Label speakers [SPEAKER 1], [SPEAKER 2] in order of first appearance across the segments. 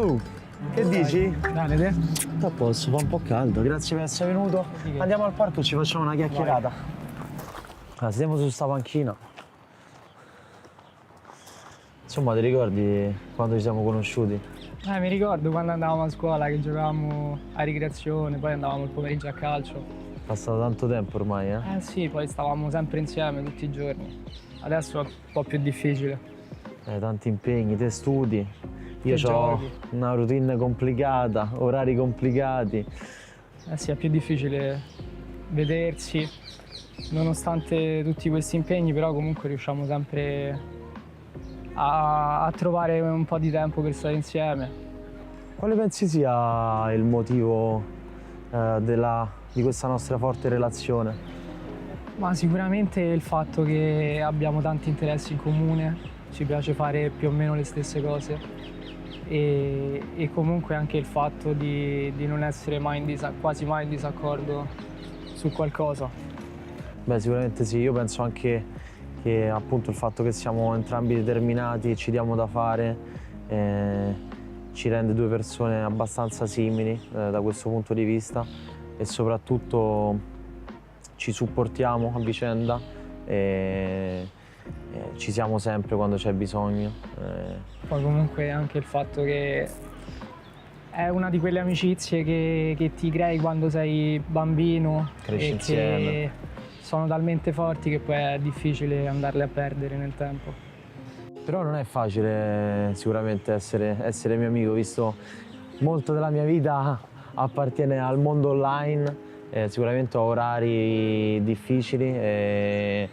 [SPEAKER 1] Oh, che dici?
[SPEAKER 2] Bene, te?
[SPEAKER 1] Sta a posto, fa un po' caldo, grazie per essere venuto. Andiamo al parco e ci facciamo una chiacchierata. Stiamo su sta panchina. Insomma, ti ricordi quando ci siamo conosciuti?
[SPEAKER 2] Mi ricordo quando andavamo a scuola che giocavamo a ricreazione, poi andavamo il pomeriggio a calcio.
[SPEAKER 1] È passato tanto tempo ormai, eh?
[SPEAKER 2] Sì, poi stavamo sempre insieme tutti i giorni. Adesso è un po' più difficile.
[SPEAKER 1] Tanti impegni, te studi. Io ho una routine complicata, orari complicati.
[SPEAKER 2] Sì, è più difficile vedersi, nonostante tutti questi impegni, però comunque riusciamo sempre a trovare un po' di tempo per stare insieme.
[SPEAKER 1] Quale pensi sia il motivo di questa nostra forte relazione?
[SPEAKER 2] Ma sicuramente il fatto che abbiamo tanti interessi in comune, ci piace fare più o meno le stesse cose e comunque anche il fatto di non essere quasi mai in disaccordo su qualcosa.
[SPEAKER 1] Beh, sicuramente sì, io penso anche che appunto il fatto che siamo entrambi determinati e ci diamo da fare ci rende due persone abbastanza simili da questo punto di vista e soprattutto ci supportiamo a vicenda e ci siamo sempre quando c'è bisogno.
[SPEAKER 2] Poi comunque anche il fatto che è una di quelle amicizie che ti crei quando sei bambino.
[SPEAKER 1] Cresci insieme.
[SPEAKER 2] Che sono talmente forti che poi è difficile andarle a perdere nel tempo.
[SPEAKER 1] Però non è facile sicuramente essere mio amico, visto molto della mia vita appartiene al mondo online, sicuramente ho orari difficili e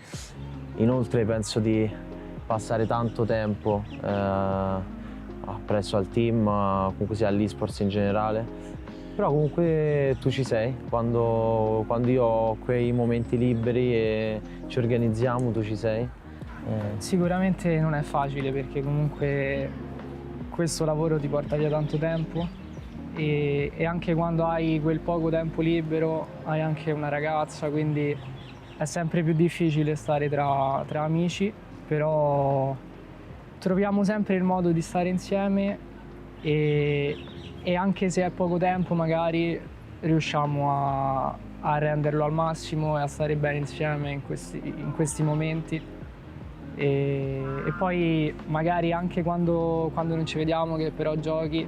[SPEAKER 1] inoltre penso di passare tanto tempo presso al team, comunque sia all'Esports in generale. Però comunque tu ci sei, quando io ho quei momenti liberi e ci organizziamo, tu ci sei.
[SPEAKER 2] Sicuramente non è facile perché comunque questo lavoro ti porta via tanto tempo e anche quando hai quel poco tempo libero hai anche una ragazza, quindi è sempre più difficile stare tra amici, però troviamo sempre il modo di stare insieme e anche se è poco tempo magari riusciamo a renderlo al massimo e a stare bene insieme in questi momenti. E poi magari anche quando non ci vediamo che però giochi,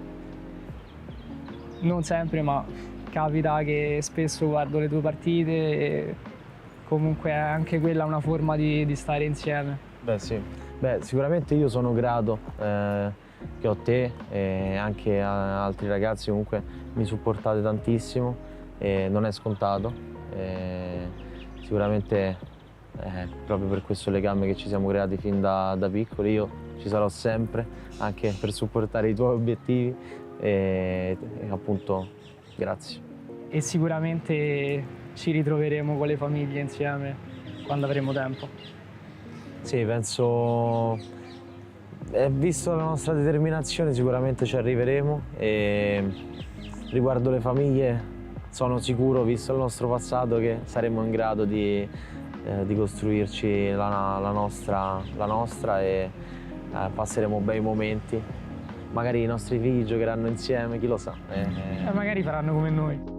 [SPEAKER 2] non sempre ma capita che spesso guardo le tue partite e comunque è anche quella una forma di stare insieme.
[SPEAKER 1] Beh sì, sicuramente io sono grato che ho te e anche altri ragazzi comunque mi supportate tantissimo e non è scontato. Sicuramente proprio per questo legame che ci siamo creati fin da piccoli, io ci sarò sempre anche per supportare i tuoi obiettivi e appunto grazie. E
[SPEAKER 2] sicuramente ci ritroveremo con le famiglie insieme quando avremo tempo.
[SPEAKER 1] Sì, penso, visto la nostra determinazione sicuramente ci arriveremo e riguardo le famiglie sono sicuro, visto il nostro passato, che saremo in grado di costruirci la nostra e passeremo bei momenti. Magari i nostri figli giocheranno insieme, chi lo sa.
[SPEAKER 2] Magari faranno come noi.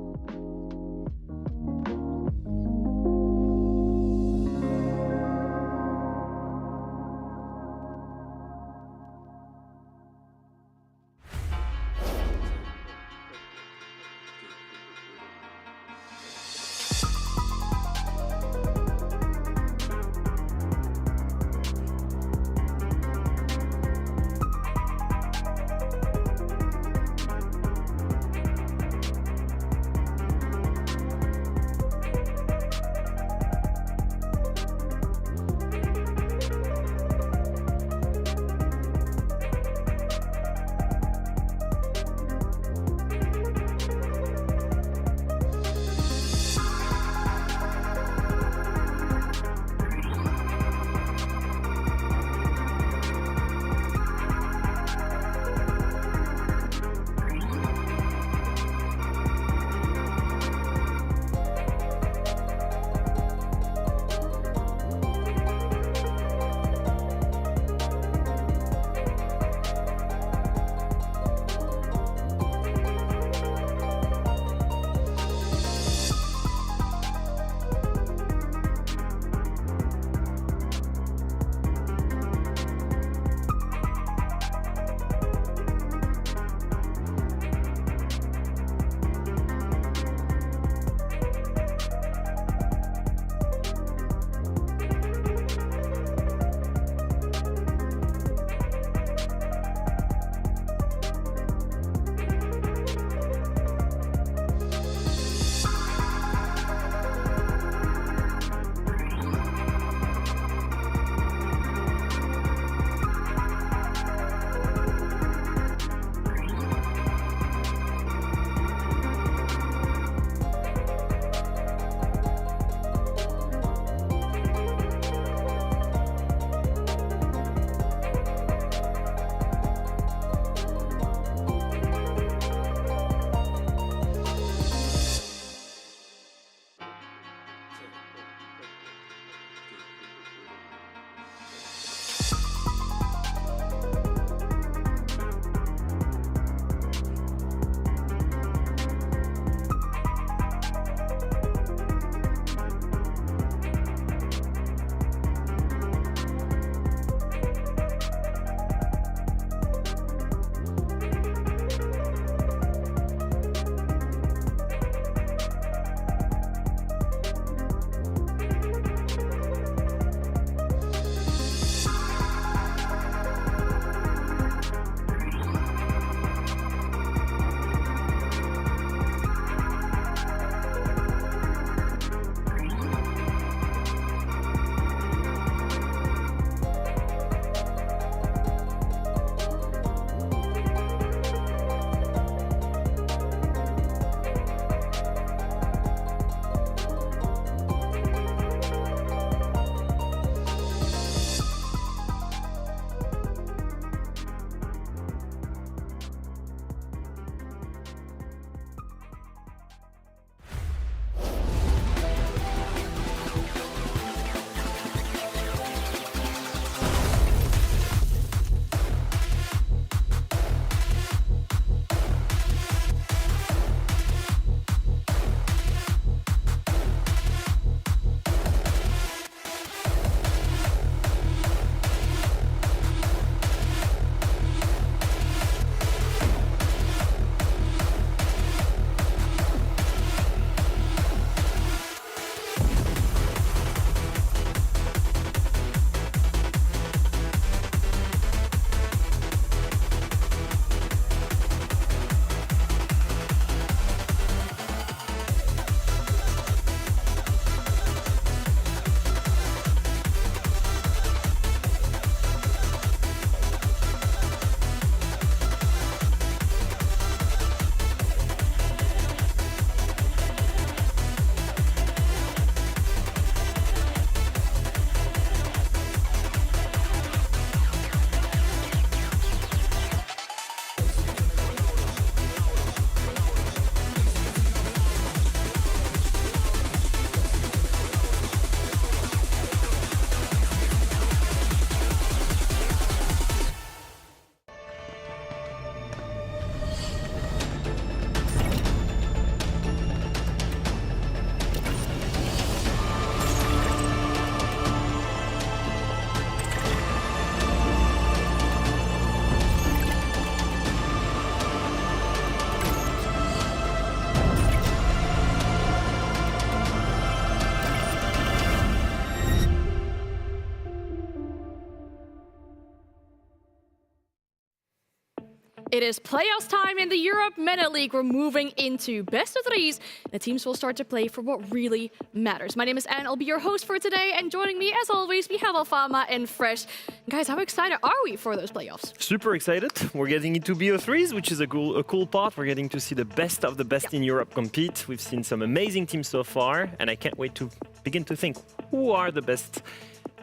[SPEAKER 3] It is playoffs time in the Europe Meta League. We're moving into best of threes. The teams will start to play for what really matters. My name is Anne. I'll be your host for today. And joining me, as always, we have Alfama and Fresh. Guys, how excited are we for those playoffs?
[SPEAKER 4] Super excited. We're getting into BO3s, which is a cool part. We're getting to see the best of the best in Europe compete. We've seen some amazing teams so far, and I can't wait to begin to think who are the best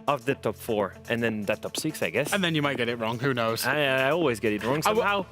[SPEAKER 4] of the top 4 and then that top 6, I guess.
[SPEAKER 5] And then you might get it wrong, who knows?
[SPEAKER 4] I always get it wrong somehow.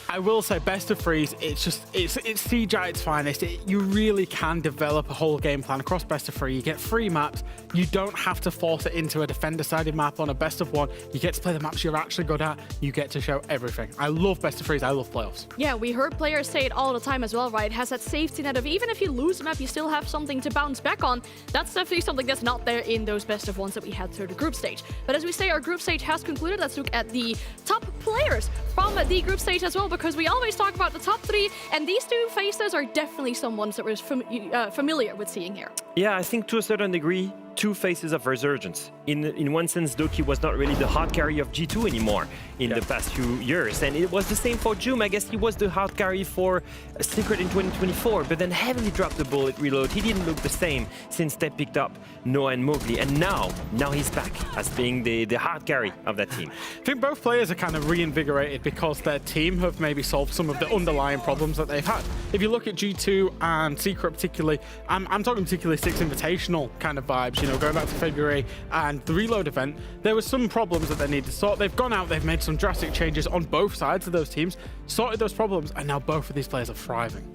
[SPEAKER 5] I will say best of threes, it's Siege at its finest. You really can develop a whole game plan across best of 3. You get 3 maps. You don't have to force it into a defender-sided map on a best of 1. You get to play the maps you're actually good at. You get to show everything. I love best of 3s. I love playoffs.
[SPEAKER 3] Yeah, we heard players say it all the time as well, right? It has that safety net of even if you lose a map, you still have something to bounce back on. That's definitely something that's not there in those best of 1s that we had through the group stage. But as we say, our group stage has concluded. Let's look at the top players from the group stage as well, because we always talk about the top 3, and these 2 faces are definitely some ones that we're familiar with seeing here.
[SPEAKER 4] Yeah, I think to a certain degree, 2 faces of resurgence. In one sense, Doki was not really the hard carry of G2 anymore in the past few years. And it was the same for Jum. I guess he was the hard carry for Secret in 2024, but then heavily dropped the ball at Reload. He didn't look the same since they picked up Noah and Mowgli. And now he's back as being the hard carry of that team.
[SPEAKER 5] I think both players are kind of reinvigorated because their team have maybe solved some of the underlying problems that they've had. If you look at G2 and Secret particularly, I'm talking particularly 6 Invitational kind of vibes, you know, going back to February and the Reload event, there were some problems that they needed to sort. They've gone out, they've made some drastic changes on both sides of those teams, sorted those problems, and now both of these players are thriving.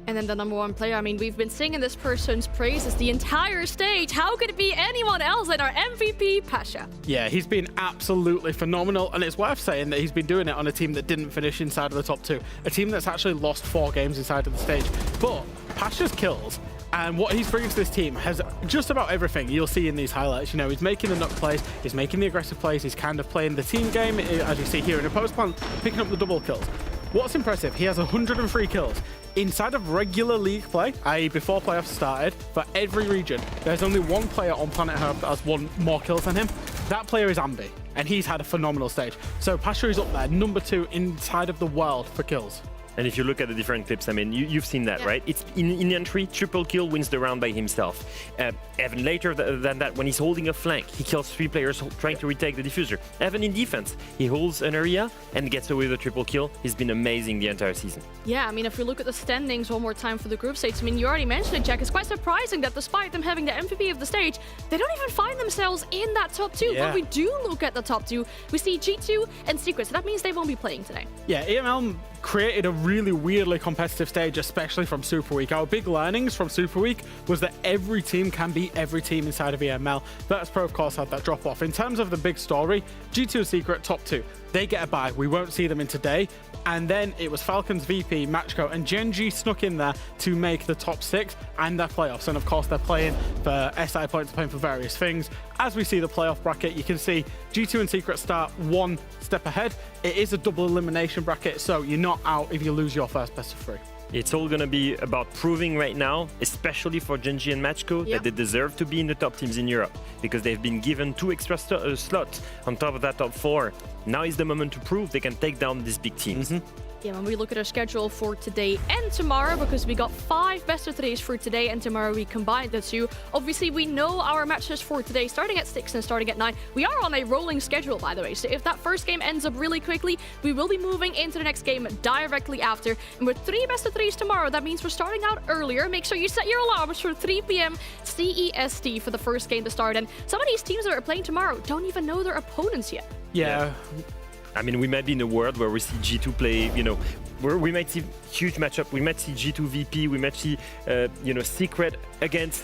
[SPEAKER 3] And then the number 1 player, I mean, we've been singing this person's praises the entire stage. How could it be anyone else than our MVP, Pasha?
[SPEAKER 5] Yeah, he's been absolutely phenomenal, and it's worth saying that he's been doing it on a team that didn't finish inside of the top 2, a team that's actually lost 4 games inside of the stage. But Pasha's kills and what he's bringing to this team has just about everything you'll see in these highlights. You know, he's making the nut plays, he's making the aggressive plays, he's kind of playing the team game, as you see here in a post plan, picking up the double kills. What's impressive, he has 103 kills. Inside of regular league play, i.e. before playoffs started, for every region, there's only 1 player on Planet Earth that has 1 more kills than him. That player is Ambi, and he's had a phenomenal stage. So Pasha is up there, number 2 inside of the world for kills.
[SPEAKER 4] And if you look at the different clips, I mean, you've seen that, right? It's in entry, triple kill wins the round by himself. Evan later than that, when he's holding a flank, he kills 3 players trying to retake the diffuser. Evan in defense, he holds an area and gets away with a triple kill. He's been amazing the entire season.
[SPEAKER 3] Yeah, I mean, if we look at the standings one more time for the group stage, I mean, you already mentioned it, Jack. It's quite surprising that despite them having the MVP of the stage, they don't even find themselves in that top 2.
[SPEAKER 5] Yeah.
[SPEAKER 3] When we do look at the top 2, we see G2 and Secret, so that means they won't be playing today.
[SPEAKER 5] Yeah, EML created a really weirdly competitive stage, especially from Super Week. Our big learnings from Super Week was that every team can beat every team inside of EML. That's Pro, of course, had that drop off. In terms of the big story, G2 and Secret, top 2. They get a bye. We won't see them in today. And then it was Falcons, VP, Matchco, and Gen.G snuck in there to make the top 6 and their playoffs. And of course, they're playing for SI points, playing for various things. As we see the playoff bracket, you can see G2 and Secret start 1 step ahead. It is a double elimination bracket, so you're not out if you lose your first best of 3.
[SPEAKER 4] It's all going to be about proving right now, especially for Gen.G and Matchco, that they deserve to be in the top teams in Europe because they've been given 2 extra slots on top of that top 4. Now is the moment to prove they can take down these big teams.
[SPEAKER 3] Yeah, when we look at our schedule for today and tomorrow, because we got 5 best of 3s for today and tomorrow, we combined the 2. Obviously, we know our matches for today starting at 6 and starting at 9. We are on a rolling schedule, by the way. So if that first game ends up really quickly, we will be moving into the next game directly after. And with 3 best of 3s tomorrow, that means we're starting out earlier. Make sure you set your alarms for 3 p.m. CEST for the first game to start. And some of these teams that are playing tomorrow don't even know their opponents yet.
[SPEAKER 5] Yeah.
[SPEAKER 4] I mean, we might be in a world where we see G2 play, you know, where we might see huge matchup. We might see G2 VP, we might see, you know, Secret against,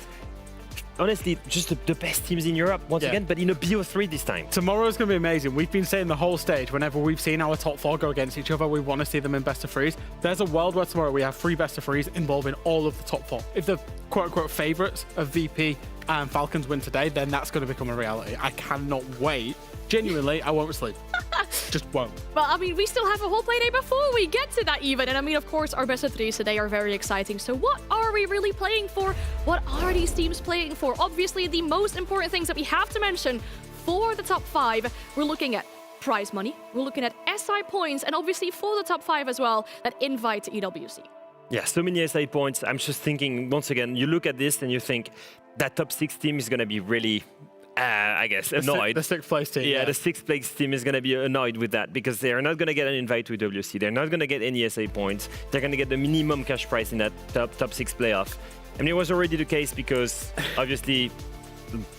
[SPEAKER 4] honestly, just the best teams in Europe once again, but in a BO3 this time.
[SPEAKER 5] Tomorrow's going to be amazing. We've been saying the whole stage, whenever we've seen our top 4 go against each other, we want to see them in best of 3s. There's a world where tomorrow we have 3 best of 3s involving all of the top 4. If the quote-unquote favourites of VP and Falcons win today, then that's going to become a reality. I cannot wait. Genuinely, I won't sleep. Just won't.
[SPEAKER 3] Well, I mean, we still have a whole play day before we get to that even. And I mean, of course, our best of 3s today are very exciting. So what are we really playing for? What are these teams playing for? Obviously, the most important things that we have to mention for the top 5, we're looking at prize money. We're looking at SI points, and obviously for the top 5 as well, that invite to EWC.
[SPEAKER 4] Yeah, so many SI points. I'm just thinking, once again, you look at this and you think that top 6 team is going to be really, I guess, annoyed.
[SPEAKER 5] The 6th place team.
[SPEAKER 4] Yeah, the 6th place team is going to be annoyed with that because they're not going to get an invite to WC. They're not going to get any SA points. They're going to get the minimum cash prize in that top 6 playoff. I mean, it was already the case because obviously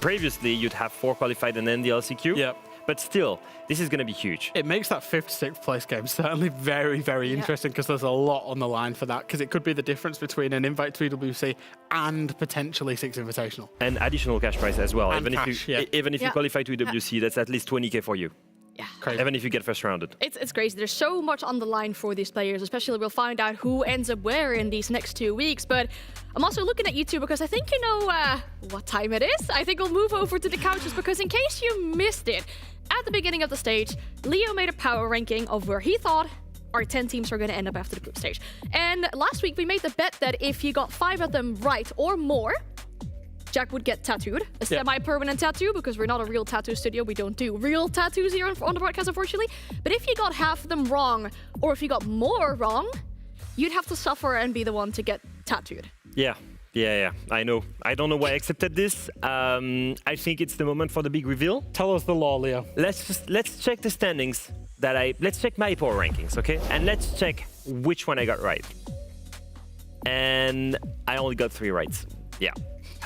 [SPEAKER 4] previously you'd have 4 qualified and then the LCQ.
[SPEAKER 5] Yep.
[SPEAKER 4] But still, this is going to be huge.
[SPEAKER 5] It makes that 5th, 6th place game certainly very, very interesting because there's a lot on the line for that because it could be the difference between an invite to EWC and potentially 6 Invitational.
[SPEAKER 4] And additional cash prize as well.
[SPEAKER 5] And
[SPEAKER 4] even
[SPEAKER 5] cash,
[SPEAKER 4] if you qualify to EWC, that's at least 20k for you.
[SPEAKER 3] Yeah.
[SPEAKER 5] Crazy.
[SPEAKER 4] Even if you get first rounded.
[SPEAKER 3] It's crazy. There's so much on the line for these players, especially we'll find out who ends up where in these next 2 weeks. But I'm also looking at you two because I think you know what time it is. I think we'll move over to the couches because in case you missed it, at the beginning of the stage, Leo made a power ranking of where he thought our 10 teams are going to end up after the group stage. And last week we made the bet that if you got 5 of them right or more, Jack would get tattooed, a semi-permanent tattoo, because we're not a real tattoo studio. We don't do real tattoos here on the podcast, unfortunately. But if you got half of them wrong, or if you got more wrong, you'd have to suffer and be the one to get tattooed.
[SPEAKER 4] Yeah, I know. I don't know why I accepted this. I think it's the moment for the big reveal.
[SPEAKER 5] Tell us the law, Leo.
[SPEAKER 4] Let's check the standings let's check my power rankings, okay? And let's check which one I got right. And I only got 3 rights. Yeah.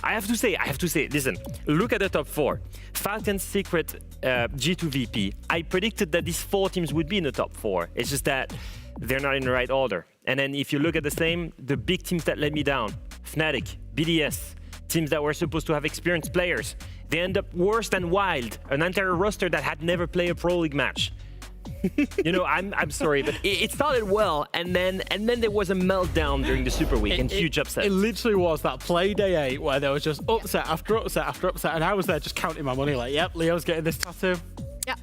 [SPEAKER 4] I have to say, listen, look at the top 4. Falcons, Secret, G2 VP. I predicted that these 4 teams would be in the top 4. It's just that they're not in the right order. And then if you look at the big teams that let me down, Fnatic, BDS, teams that were supposed to have experienced players, they end up worse than Wild, an entire roster that had never played a Pro League match. You know, I'm sorry, but it started well, and then there was a meltdown during the Super Week and huge upsets.
[SPEAKER 5] It literally was that play day 8 where there was just upset after upset after upset, and I was there just counting my money like, yep, Leo's getting this tattoo.
[SPEAKER 3] Yeah.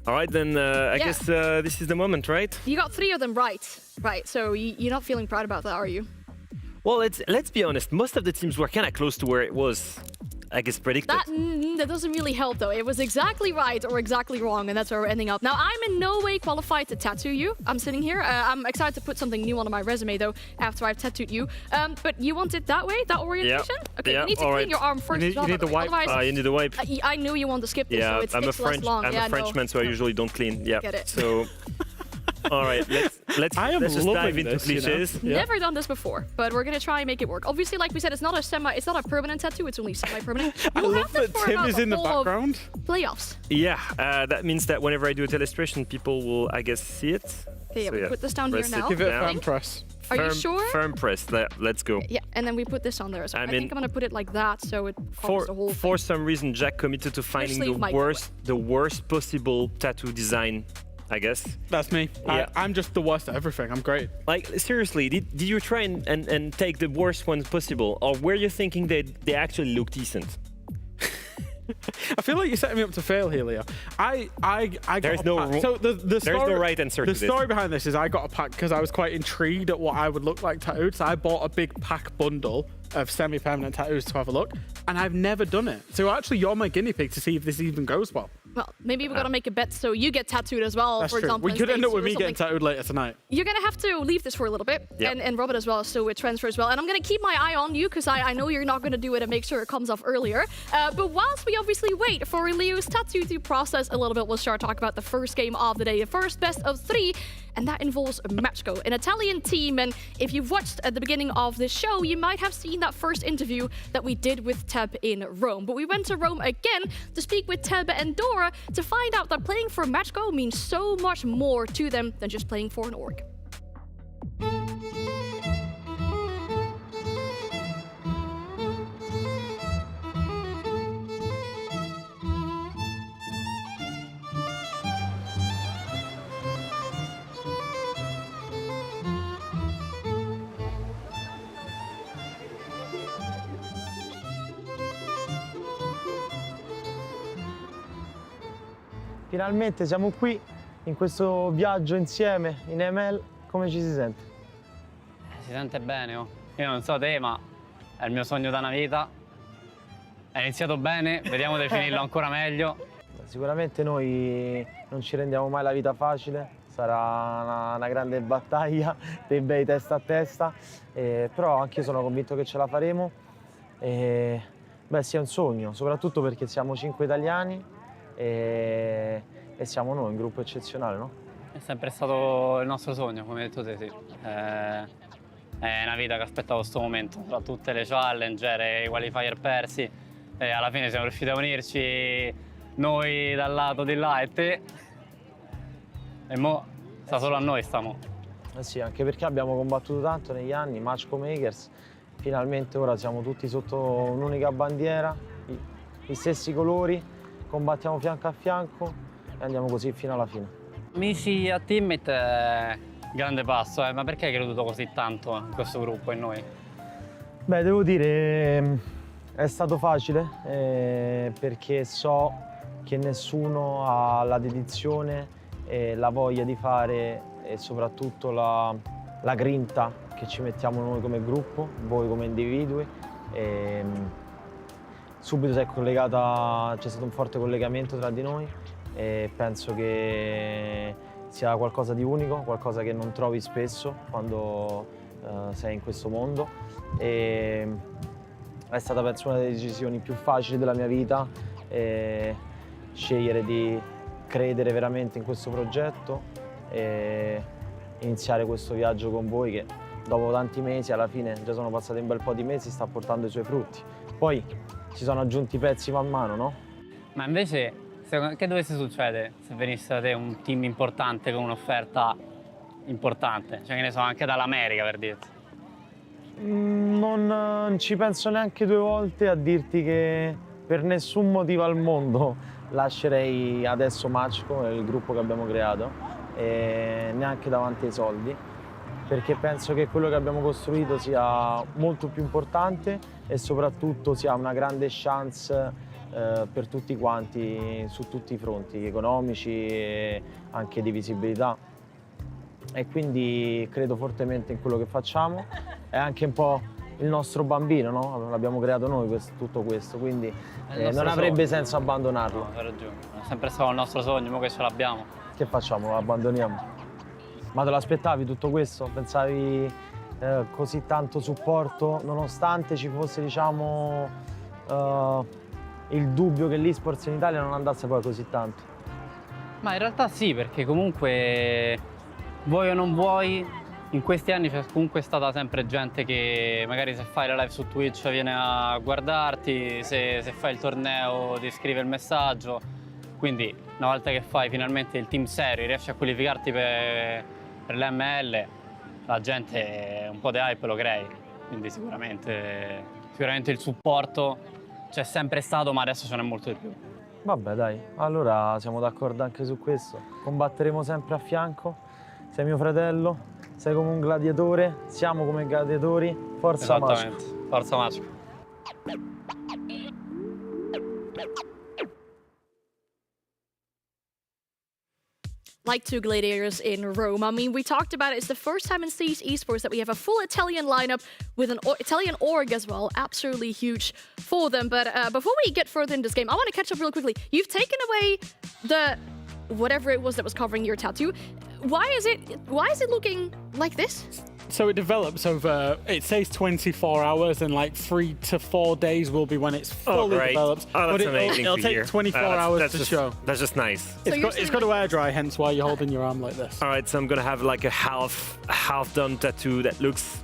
[SPEAKER 4] All right, then I guess this is the moment, right?
[SPEAKER 3] You got 3 of them right. Right, so you're not feeling proud about that, are you?
[SPEAKER 4] Well, let's be honest. Most of the teams were kind of close to where it was, I guess, predicted.
[SPEAKER 3] That doesn't really help, though. It was exactly right or exactly wrong, and that's where we're ending up. Now, I'm in no way qualified to tattoo you. I'm sitting here. I'm excited to put something new on my resume, though, after I've tattooed you. But you want it that way? That orientation?
[SPEAKER 4] Yep.
[SPEAKER 3] Okay, you need to clean your arm first.
[SPEAKER 5] You need the wipe.
[SPEAKER 3] Otherwise,
[SPEAKER 4] You need the wipe.
[SPEAKER 3] I knew you want to skip this, so it takes less long.
[SPEAKER 4] I'm a Frenchman, so I usually don't clean. Yeah.
[SPEAKER 3] Get it.
[SPEAKER 4] So, all right, let's just dive into cliches.
[SPEAKER 5] You know?
[SPEAKER 3] Never done this before, but we're gonna try and make it work. Obviously, like we said, it's not a permanent tattoo. It's only semi-permanent.
[SPEAKER 5] I love that Tim is in the background.
[SPEAKER 3] Playoffs.
[SPEAKER 4] Yeah, that means that whenever I do a illustration, people will, I guess, see it.
[SPEAKER 3] Okay,
[SPEAKER 4] So,
[SPEAKER 3] we put this down here
[SPEAKER 4] press it
[SPEAKER 3] now.
[SPEAKER 5] Give it a
[SPEAKER 4] down.
[SPEAKER 5] firm press.
[SPEAKER 3] Are you sure?
[SPEAKER 4] Firm press. Let's go.
[SPEAKER 3] Yeah, and then we put this on there as well. I think I'm gonna put it like that, so it covers the whole thing.
[SPEAKER 4] For some reason, Jack committed to finding
[SPEAKER 3] sleeve might go
[SPEAKER 4] the worst possible tattoo design, I guess.
[SPEAKER 5] That's me.
[SPEAKER 4] Yeah.
[SPEAKER 5] I'm just the worst at everything. I'm great.
[SPEAKER 4] Like, seriously, did you try and take the worst ones possible, or were you thinking they actually look decent?
[SPEAKER 5] I feel like you're setting me up to fail here, Leo. I
[SPEAKER 4] There's
[SPEAKER 5] got
[SPEAKER 4] no
[SPEAKER 5] a pack.
[SPEAKER 4] ru-
[SPEAKER 5] So the
[SPEAKER 4] There's no right answer
[SPEAKER 5] The
[SPEAKER 4] to this.
[SPEAKER 5] story behind this is I got a pack because I was quite intrigued at what I would look like tattooed. So I bought a big pack bundle of semi-permanent tattoos to have a look, and I've never done it. So actually, you're my guinea pig to see if this even goes well.
[SPEAKER 3] Well, maybe we're gonna make a bet so you get tattooed as well,
[SPEAKER 5] That's
[SPEAKER 3] for
[SPEAKER 5] true.
[SPEAKER 3] example.
[SPEAKER 5] We could
[SPEAKER 3] in
[SPEAKER 5] end up
[SPEAKER 3] States
[SPEAKER 5] with
[SPEAKER 3] or
[SPEAKER 5] me getting
[SPEAKER 3] something.
[SPEAKER 5] tattooed later tonight.
[SPEAKER 3] You're gonna have to leave this for a little bit,
[SPEAKER 4] Yep.
[SPEAKER 3] and Robert as well, so it transfer as well. And I'm gonna keep my eye on you because I know you're not gonna do it and make sure it comes off earlier. But whilst we obviously wait for Leo's tattoo to process a little bit, we'll start talking about the first game of the day, the first best of 3. And that involves Matchco, an Italian team. And if you've watched at the beginning of this show, you might have seen that first interview that we did with Teb in Rome. But we went to Rome again to speak with Teb and Dora to find out that playing for Matchco means so much more to them than just playing for an org.
[SPEAKER 1] Finalmente siamo qui in questo viaggio insieme in EML. Come ci si sente?
[SPEAKER 6] Si sente bene, oh. Io non so te, ma è il mio sogno da una vita. È iniziato bene, vediamo di finirlo ancora meglio.
[SPEAKER 1] sicuramente noi non ci rendiamo mai la vita facile, sarà una grande battaglia, dei bei testa a testa, però anche io sono convinto che ce la faremo. Beh, sia un sogno, soprattutto perché siamo 5 italiani e siamo noi, un gruppo eccezionale, no?
[SPEAKER 6] È sempre stato il nostro sogno, come hai detto te, sì. È una vita che aspettavo questo momento, tra tutte le challenger e i qualifier persi. E alla fine siamo riusciti a unirci noi dal lato di là e te. E mo sta solo a noi, stiamo.
[SPEAKER 1] Sì, anche perché abbiamo combattuto tanto negli anni, Matchco Makers, finalmente ora siamo tutti sotto un'unica bandiera, gli stessi colori, combattiamo fianco a fianco e andiamo così fino alla fine.
[SPEAKER 6] Amici a teammate, grande passo, ma perché hai creduto così tanto in questo gruppo e in noi?
[SPEAKER 1] Beh, devo dire, è stato facile perché so che nessuno ha la dedizione e la voglia di fare e soprattutto la grinta che ci mettiamo noi come gruppo, voi come individui. Subito c'è stato un forte collegamento tra di noi e penso che sia qualcosa di unico, qualcosa che non trovi spesso quando sei in questo mondo. È stata penso una delle decisioni più facili della mia vita, scegliere di credere veramente in questo progetto e iniziare questo viaggio con voi che dopo tanti mesi, alla fine già sono passati un bel po' di mesi, sta portando i suoi frutti. Poi ci sono aggiunti pezzi man mano, no?
[SPEAKER 6] Ma invece, che dovesse succedere se venisse da te un team importante con un'offerta importante? Cioè, che ne so, anche dall'America, per dirti.
[SPEAKER 1] Non ci penso neanche 2 volte a dirti che per nessun motivo al mondo lascerei adesso Matchco, il gruppo che abbiamo creato, e neanche davanti ai soldi, perché penso che quello che abbiamo costruito sia molto più importante e soprattutto sia una grande chance per tutti quanti su tutti i fronti, economici e anche di visibilità. E quindi credo fortemente in quello che facciamo, è anche un po' il nostro bambino, no? L'abbiamo creato noi tutto questo, quindi non avrebbe senso abbandonarlo.
[SPEAKER 6] No, hai ragione, è sempre stato il nostro sogno, ora che ce l'abbiamo.
[SPEAKER 1] Che facciamo? Lo abbandoniamo? Ma te l'aspettavi tutto questo? Pensavi così tanto supporto, nonostante ci fosse, diciamo, il dubbio che l'Esports in Italia non andasse poi così tanto?
[SPEAKER 6] Ma in realtà sì, perché comunque, vuoi o non vuoi, in questi anni c'è comunque stata sempre gente che magari se fai la live su Twitch viene a guardarti, se fai il torneo ti scrive il messaggio. Quindi una volta che fai finalmente il team serio, riesci a qualificarti per l'EML, la gente un po' di hype lo crei. Quindi sicuramente il supporto c'è sempre stato, ma adesso ce n'è molto di più.
[SPEAKER 1] Vabbè dai, allora siamo d'accordo anche su questo. Combatteremo sempre a fianco, sei mio fratello, sei come un gladiatore, siamo come gladiatori, forza Matchco.
[SPEAKER 6] Forza Matchco.
[SPEAKER 3] Like 2 gladiators in Rome. I mean, we talked about it. It's the first time in Steve's Esports that we have a full Italian lineup with an Italian org as well. Absolutely huge for them. But before we get further in this game, I want to catch up real quickly. You've taken away the whatever it was that was covering your tattoo. Why is it looking like this?
[SPEAKER 5] So it develops over, it says 24 hours and like 3 to 4 days will be when it's fully developed.
[SPEAKER 4] Oh, that's
[SPEAKER 5] but
[SPEAKER 4] amazing
[SPEAKER 5] it'll
[SPEAKER 4] to
[SPEAKER 5] take
[SPEAKER 4] hear.
[SPEAKER 5] 24 hours to show.
[SPEAKER 4] That's just nice.
[SPEAKER 3] So
[SPEAKER 5] It's got to air dry, hence why you're holding your arm like this.
[SPEAKER 4] All right, so I'm gonna have like a half done tattoo that looks.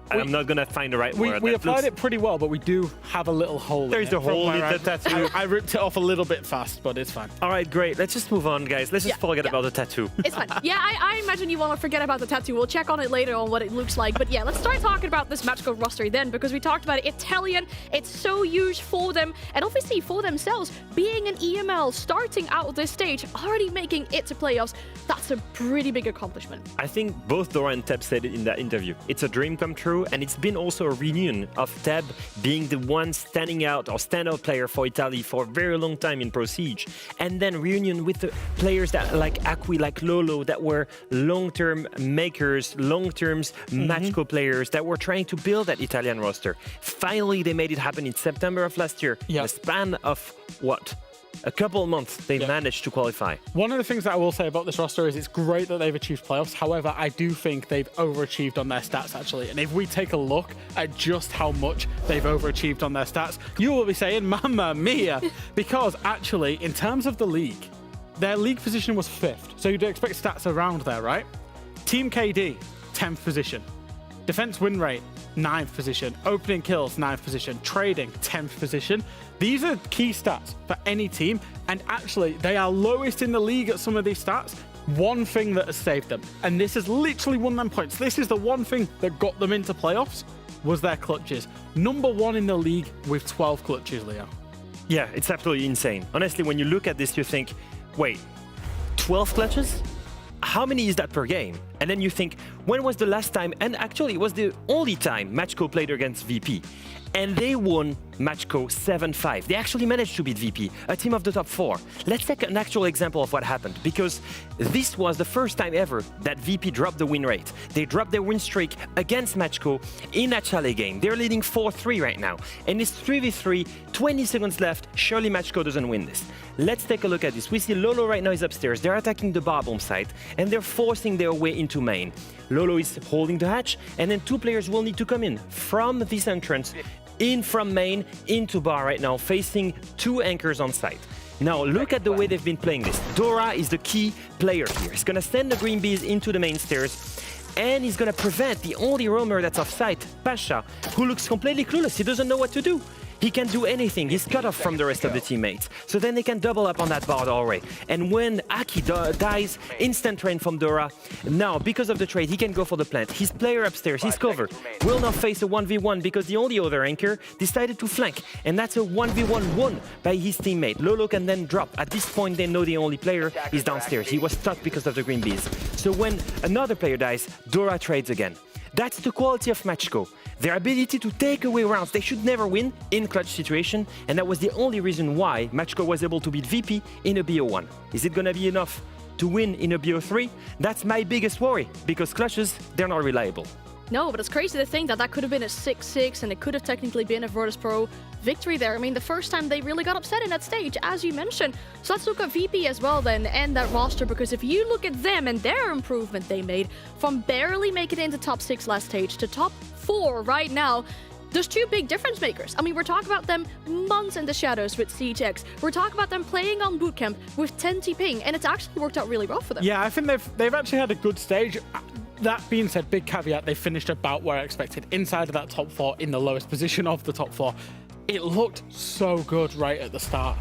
[SPEAKER 4] I'm not gonna find the right word.
[SPEAKER 5] We
[SPEAKER 4] That
[SPEAKER 5] applied
[SPEAKER 4] looks-
[SPEAKER 5] it pretty well, but we do have a little hole.
[SPEAKER 4] There's
[SPEAKER 5] in it
[SPEAKER 4] a hole
[SPEAKER 5] from
[SPEAKER 4] in
[SPEAKER 5] where
[SPEAKER 4] the tattoo.
[SPEAKER 5] I ripped it off a little bit fast, but it's fine.
[SPEAKER 4] All right, great. Let's just move on, guys. Let's just forget about the tattoo.
[SPEAKER 3] It's fine. Yeah, I imagine you want to forget about the tattoo. We'll check on it later on what it looks like. But yeah, let's start talking about this Matchco roster then, because we talked about it. Italian, it's so huge for them, and obviously for themselves, being an EML, starting out this stage, already making it to playoffs, that's a pretty big accomplishment.
[SPEAKER 4] I think both Dora and Teb said it in that interview. It's a dream come true, and it's been also a reunion of Teb being the one standing out or standout player for Italy for a very long time in Pro Siege, and then reunion with the players that like Akwi, like Lolo, that were long-term makers, long-term Matchco players that were trying to build that Italian roster. Finally, they made it happen in September of last year.
[SPEAKER 5] Yeah.
[SPEAKER 4] In a span of what? a couple of months, they managed to qualify.
[SPEAKER 5] One of the things that I will say about this roster is it's great that they've achieved playoffs. However, I do think they've overachieved on their stats, actually. And if we take a look at just how much they've overachieved on their stats, you will be saying, Mamma Mia! Because actually, in terms of the league, their league position was 5th. So you'd expect stats around there, right? Team KD, 10th position. Defense win rate, 9th position. Opening kills, 9th position. Trading, 10th position. These are key stats for any team, and actually they are lowest in the league at some of these stats. One thing that has saved them, and this has literally won them points. This is the one thing that got them into playoffs, was their clutches. Number 1 in the league with 12 clutches, Leo.
[SPEAKER 4] Yeah, it's absolutely insane. Honestly, when you look at this, you think, wait, 12 clutches? How many is that per game? And then you think, when was the last time? And actually, it was the only time Matchco played against VP. And they won Matchco 7-5. They actually managed to beat VP, a team of the top 4. Let's take an actual example of what happened, because this was the first time ever that VP dropped the win rate. They dropped their win streak against Matchco in that Chalet game. They're leading 4-3 right now. And it's 3v3, 20 seconds left. Surely Matchco doesn't win this. Let's take a look at this. We see Lolo right now is upstairs. They're attacking the bar bomb site, and they're forcing their way into main. Lolo is holding the hatch, and then 2 players will need to come in from this entrance, in from main, into bar right now, facing 2 anchors on site. Now, look at the way they've been playing this. Dora is the key player here. He's gonna send the green bees into the main stairs, and he's gonna prevent the only roamer that's off site, Pasha, who looks completely clueless. He doesn't know what to do. He can't do anything. He's cut off from the rest of the teammates. So then they can double up on that bar already. And when Aki dies, instant train from Dora. Now, because of the trade, he can go for the plant. His player upstairs, he's covered, will now face a 1v1 because the only other anchor decided to flank. And that's a 1v1 won by his teammate. Lolo can then drop. At this point, they know the only player is downstairs. He was stuck because of the green bees. So when another player dies, Dora trades again. That's the quality of Matchco. Their ability to take away rounds. They should never win in clutch situation, and that was the only reason why Matchco was able to beat VP in a BO1. Is it gonna be enough to win in a BO3? That's my biggest worry, because clutches, they're not reliable.
[SPEAKER 3] No, but it's crazy to think that that could have been a 6-6, and it could have technically been a Virtus.pro victory there. I mean, the first time they really got upset in that stage, as you mentioned. So let's look at VP as well then, and that roster, because if you look at them and their improvement they made from barely making it into top 6 last stage to top 4 right now, there's 2 big difference makers. I mean, we're talking about them months in the shadows with CHX. We're talking about them playing on bootcamp with 10T ping, and it's actually worked out really well for them.
[SPEAKER 5] Yeah, I think they've actually had a good stage. That being said, big caveat, they finished about where I expected, inside of that top 4, in the lowest position of the top 4. It looked so good right at the start.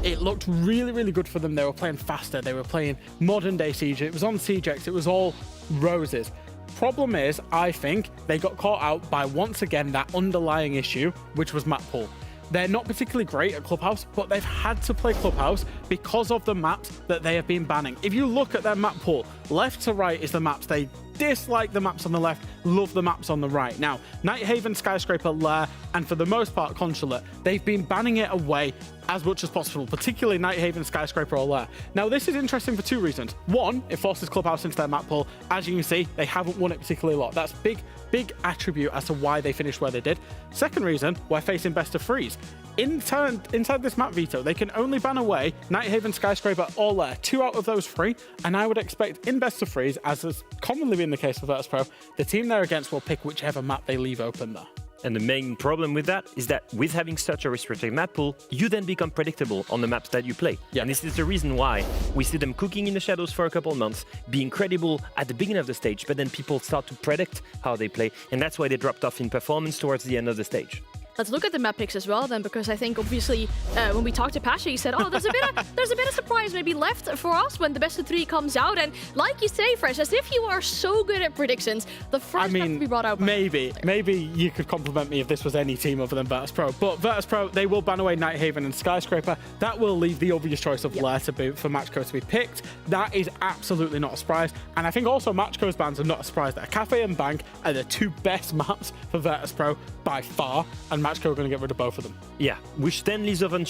[SPEAKER 5] It looked really, really good for them. They were playing faster. They were playing modern day Siege. It was on CJX. It was all roses. Problem is, I think they got caught out by, once again, that underlying issue, which was map pool. They're not particularly great at Clubhouse, but they've had to play Clubhouse because of the maps that they have been banning. If you look at their map pool, left to right is the maps they dislike, the maps on the left, love the maps on the right. Now, Nighthaven, Skyscraper, Lair, and for the most part, Consulate, they've been banning it away as much as possible, particularly Nighthaven, Skyscraper, or Lair. Now, this is interesting for 2 reasons. One, it forces Clubhouse into their map pool. As you can see, they haven't won it particularly a lot. That's big attribute as to why they finished where they did. Second reason, we're facing best of 3s. Inside this map veto, they can only ban away Nighthaven, Skyscraper, or Lair. 2 out of those 3, and I would expect in best of 3s, as has commonly been the case for Virtus.pro, the team they're against will pick whichever map they leave open there.
[SPEAKER 4] And the main problem with that is that with having such a restricted map pool, you then become predictable on the maps that you play.
[SPEAKER 5] Yeah.
[SPEAKER 4] And this is the reason why we see them cooking in the shadows for a couple of months, being credible at the beginning of the stage, but then people start to predict how they play, and that's why they dropped off in performance towards the end of the stage.
[SPEAKER 3] Let's look at the map picks as well then, because I think obviously when we talked to Pasha, he said, oh, there's a bit of surprise maybe left for us when the best of 3 comes out. And like you say, Fresh, as if you are so good at predictions, the first map to be brought out.
[SPEAKER 5] Maybe you could compliment me if this was any team other than Virtus.pro. But Virtus.pro, they will ban away Nighthaven and Skyscraper. That will leave the obvious choice of Lair to boot for Matchco to be picked. That is absolutely not a surprise. And I think also Matchco's bans are not a surprise. That Cafe and Bank are the 2 best maps for Virtus.pro by far, and Matchco are going to get rid of both of them.
[SPEAKER 4] Yeah, which then leaves off on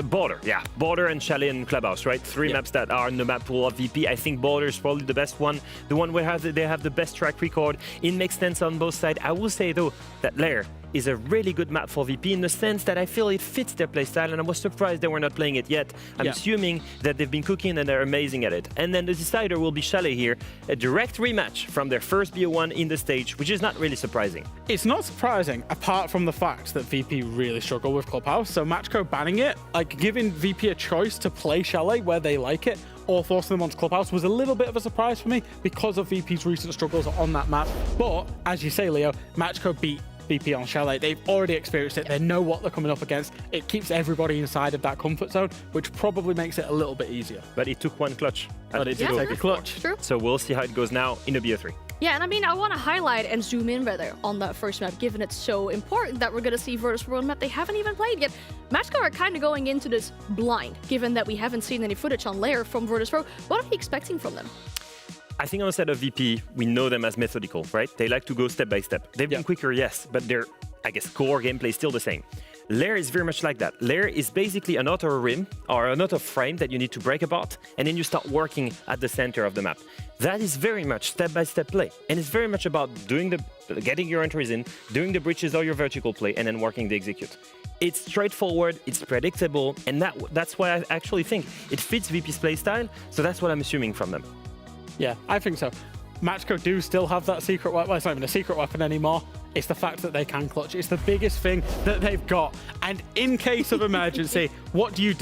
[SPEAKER 4] Border. Yeah, Border and Chalet and Clubhouse, right? 3 maps that are in the map pool of VP. I think Border is probably the best one. The one where they have the best track record. It makes sense on both sides. I will say, though, that Lair is a really good map for VP in the sense that I feel it fits their playstyle, and I was surprised they were not playing it yet. I'm assuming that they've been cooking and they're amazing at it. And then the decider will be Chalet here, a direct rematch from their first BO1 in the stage, which is not really surprising.
[SPEAKER 5] It's not surprising, apart from the fact that VP really struggle with Clubhouse. So Matchco banning it, like giving VP a choice to play Chalet where they like it, or forcing them onto Clubhouse was a little bit of a surprise for me because of VP's recent struggles on that map. But as you say, Leo, Matchco beat VP on Chalet. They've already experienced it. They know what they're coming up against. It keeps everybody inside of that comfort zone, which probably makes it a little bit easier.
[SPEAKER 4] But it took one clutch.
[SPEAKER 5] But it did take a clutch.
[SPEAKER 3] True.
[SPEAKER 4] So we'll see how it goes now in the BO3.
[SPEAKER 3] Yeah, and I mean, I want to highlight and zoom in rather on that first map, given it's so important that we're going to see Virtus.pro on a map they haven't even played yet. Matchco are kind of going into this blind, given that we haven't seen any footage on Lair from Virtus.pro. What are we expecting from them?
[SPEAKER 4] I think on the side of VP, we know them as methodical, right? They like to go step by step. They've been quicker, yes, but their, I guess, core gameplay is still the same. Lair is very much like that. Lair is basically an outer rim or an outer frame that you need to break apart, and then you start working at the center of the map. That is very much step-by-step play, and it's very much about getting your entries in, doing the breaches or your vertical play, and then working the execute. It's straightforward, it's predictable, and that's why I actually think it fits VP's playstyle, so that's what I'm assuming from them.
[SPEAKER 5] Yeah, I think so. Matchco do still have that secret weapon. Well, it's not even a secret weapon anymore. It's the fact that they can clutch. It's the biggest thing that they've got. And in case of emergency, what do?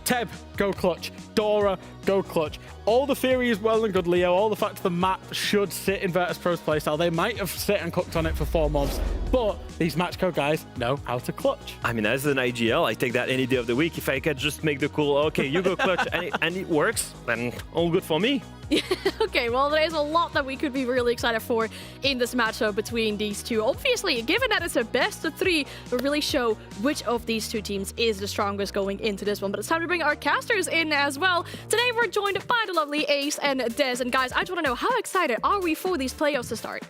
[SPEAKER 5] Teb, go clutch. Dora, go clutch. All the theory is well and good, Leo. All the fact the map should sit in Virtus.pro's playstyle. They might have sit and cooked on it for 4 months, but these Matchco guys know how to clutch.
[SPEAKER 4] I mean, as an IGL, I take that any day of the week. If I could just make the call, okay, you go clutch, and it works, then all good for me.
[SPEAKER 3] Okay, well, there's a lot that we could be really excited for in this matchup between these two. Obviously, given that it's a best of 3, we'll really show which of these two teams is the strongest going into this one. But it's time to bring our casters in as well. Today, we're joined by the lovely Ace and Des. And guys, I just want to know, how excited are we for these playoffs to start?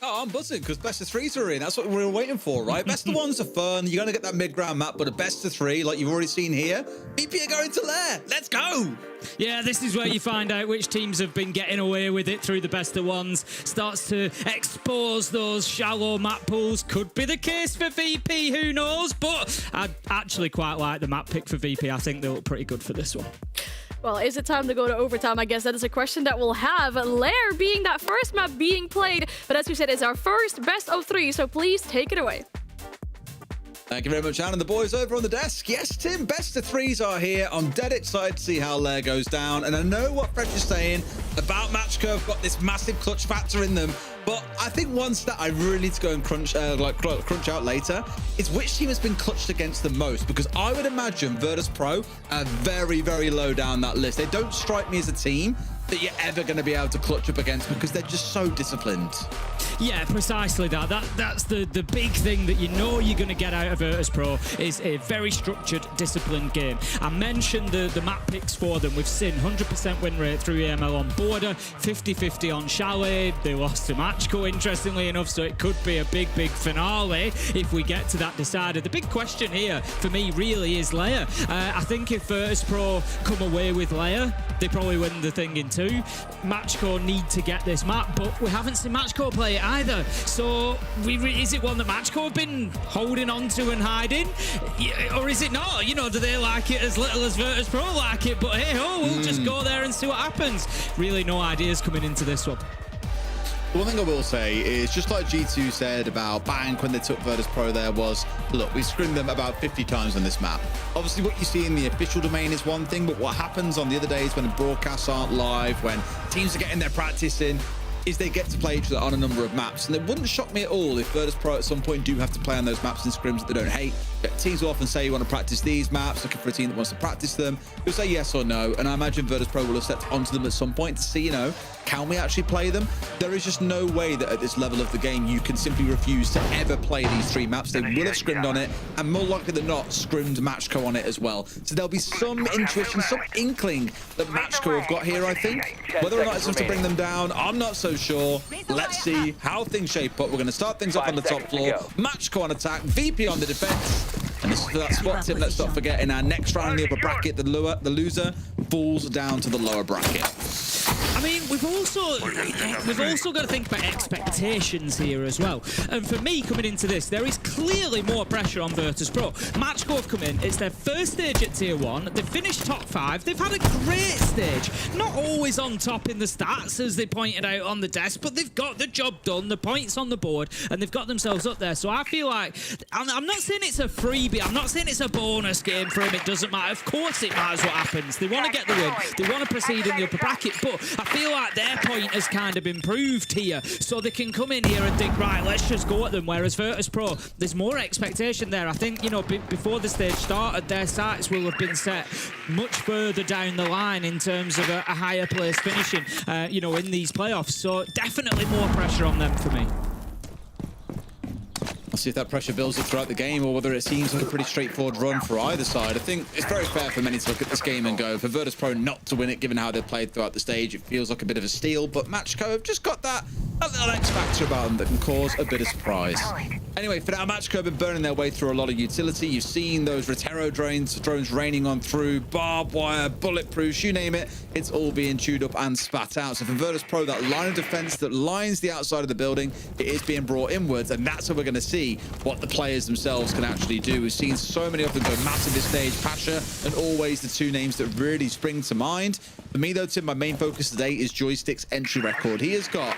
[SPEAKER 7] Oh, I'm buzzing because best of 3s are in. That's what we were waiting for, right? Best of 1s are fun. You're going to get that mid-ground map, but a best of 3, like you've already seen here, VP are going to Lair. Let's go.
[SPEAKER 8] Yeah, this is where you find out which teams have been getting away with it through the best of 1s. Starts to expose those shallow map pools. Could be the case for VP, who knows? But I actually quite like the map pick for VP. I think they look pretty good for this one.
[SPEAKER 3] Well, is it time to go to overtime? I guess that is a question that we'll have. Lair being that first map being played, but as we said, it's our first best of 3, so please take it away.
[SPEAKER 7] Thank you very much, Anne and the boys over on the desk. Yes, Tim, best of 3s are here. I'm dead excited to see how Lair goes down, and I know what Fresh is saying about Matchco. I've got this massive clutch factor in them, but I think one stat I really need to go and crunch out later is which team has been clutched against the most, because I would imagine Virtus.pro are very, very low down that list. They don't strike me as a team that you're ever going to be able to clutch up against because they're just so disciplined.
[SPEAKER 8] Yeah, precisely that. That's the big thing that you know you're going to get out of Virtus.pro is a very structured, disciplined game. I mentioned the map picks for them. We've seen 100% win rate through EML on Border, 50-50 on Chalet. They lost to Matchco, interestingly enough, so it could be a big, big finale if we get to that decider. The big question here for me really is Lair. I think if Virtus.pro come away with Lair, they probably win the thing in 2. Matchco need to get this map, but we haven't seen Matchco play it either. So is it one that Matchco have been holding on to and hiding? Or is it not? You know, do they like it as little as Virtus.pro like it? But hey ho, we'll just go there and see what happens. Really no ideas coming into this one.
[SPEAKER 7] One thing I will say is, just like G2 said about Bank when they took Virtus.pro there, was, look, we scrimmed them about 50 times on this map. Obviously, what you see in the official domain is one thing, but what happens on the other days when the broadcasts aren't live, when teams are getting their practice in, is they get to play each other on a number of maps. And it wouldn't shock me at all if Virtus.pro at some point do have to play on those maps in scrims that they don't hate. Teams will often say you want to practice these maps, looking for a team that wants to practice them. You'll say yes or no, and I imagine Virtus.pro will have stepped onto them at some point to see, you know, can we actually play them? There is just no way that at this level of the game you can simply refuse to ever play these 3 maps. They will have scrimmed on it, and more likely than not, scrimmed Matchco on it as well. So there'll be some intuition, some inkling that Matchco have got here, I think. Whether or not it's enough to bring them down, I'm not so sure. Let's see how things shape up. We're going to start things off on the top floor. Matchco on attack, VP on the defense. And this is for that spot, Tim. Let's not forget, in our next round in the upper bracket, the loser falls down to the lower bracket.
[SPEAKER 8] I mean, we've also got to think about expectations here as well. And for me, coming into this, there is clearly more pressure on Virtus.pro. Matchco have come in. It's their first stage at Tier 1. They've finished top 5. They've had a great stage. Not always on top in the stats, as they pointed out on the desk, but they've got the job done. The points on the board, and they've got themselves up there. So I feel like, I'm not saying it's a freebie. I'm not saying it's a bonus game for him. It doesn't matter. Of course it matters what happens. They want to get the win. They want to proceed in the upper bracket, but I feel like their point has kind of improved here, so they can come in here and think, right, let's just go at them. Whereas Virtus.pro, there's more expectation there. I think, you know, before the stage started, their sights will have been set much further down the line in terms of a higher place finishing, you know, in these playoffs. So definitely more pressure on them for me.
[SPEAKER 7] I'll see if that pressure builds up throughout the game or whether it seems like a pretty straightforward run for either side. I think it's very fair for many to look at this game and go, for Virtus.pro not to win it, given how they've played throughout the stage, it feels like a bit of a steal, but Matchco have just got that a little X factor about them that can cause a bit of surprise. Anyway, for now, Matchco have been burning their way through a lot of utility. You've seen those Rotero drones raining on through, barbed wire, bulletproofs, you name it, it's all being chewed up and spat out. So for Virtus.pro, that line of defense that lines the outside of the building, it is being brought inwards, and that's what we're going to see what the players themselves can actually do. We've seen so many of them go massive this stage. Pasha and Always, the two names that really spring to mind. For me though, Tim, my main focus today is Joystick's entry record. He has got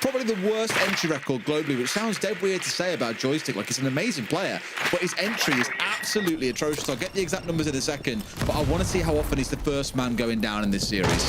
[SPEAKER 7] probably the worst entry record globally, which sounds dead weird to say about Joystick. Like, he's an amazing player, but his entry is absolutely atrocious. I'll get the exact numbers in a second, but I want to see how often he's the first man going down in this series.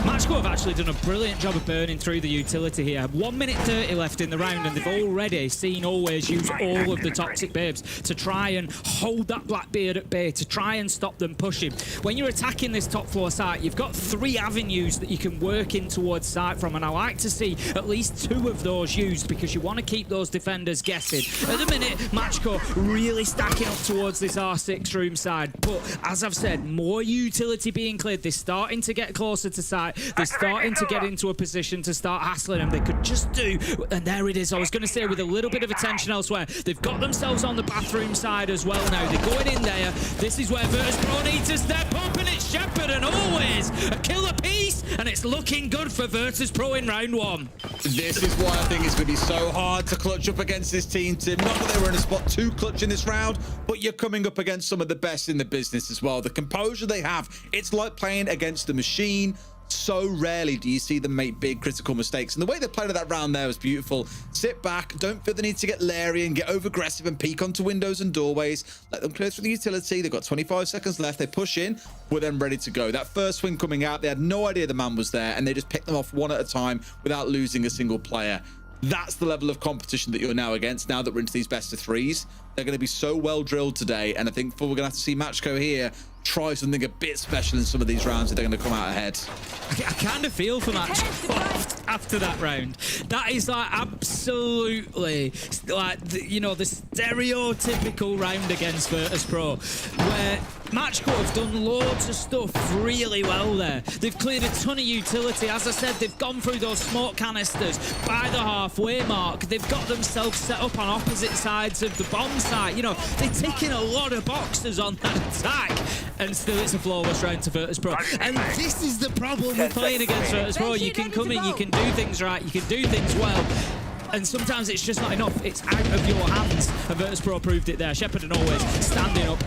[SPEAKER 8] Matchco have actually done a brilliant job of burning through the utility here. 1 minute 30 left in the round, and they've already seen Always use all of the toxic babes to try and hold that Blackbeard at bay, to try and stop them pushing. When you're attacking this top floor site, you've got 3 avenues that you can work in towards site from, and I like to see at least 2 of those used because you want to keep those defenders guessing. At the minute, Matchco really stacking up towards this R6 room side, but as I've said, more utility being cleared. They're starting to get closer to site. They're starting to get into a position to start hassling them. They could just do, and there it is. I was going to say, with a little bit of attention elsewhere, they've got themselves on the bathroom side as well now. They're going in there. This is where Virtus.pro need to step up, and it's Shepard and Always a killer piece, and it's looking good for Virtus.pro in round 1.
[SPEAKER 7] This is why I think it's going to be so hard to clutch up against this team, Tim. Not that they were in a spot to clutch in this round, but you're coming up against some of the best in the business as well. The composure they have, it's like playing against the machine. So rarely do you see them make big critical mistakes, and the way they played that round there was beautiful. Sit back, don't feel the need to get Larry and get over aggressive and peek onto windows and doorways. Let them clear through the utility. They've got 25 seconds left. They push in, we're then ready to go. That first swing coming out, they had no idea the man was there, and they just picked them off one at a time without losing a single player. That's the level of competition that you're now against. Now that we're into these best of 3s, they're going to be so well drilled today, and I think we're going to have to see Matchco here try something a bit special in some of these rounds if they're going to come out ahead.
[SPEAKER 8] I kind of feel for Matchco after that round. That is like absolutely like you know, the stereotypical round against Virtus.pro, where Matchco have done loads of stuff really well there. They've cleared a ton of utility. As I said, they've gone through those smoke canisters by the halfway mark. They've got themselves set up on opposite sides of the bomb site. You know, they're ticking a lot of boxes on that attack, and still it's a flawless round to Virtus.pro. And this is the problem with playing against Virtus.pro. You can come in, you can do things right, you can do things well, and sometimes it's just not enough. It's out of your hands, and Virtus.pro proved it there. Shepard and Always standing up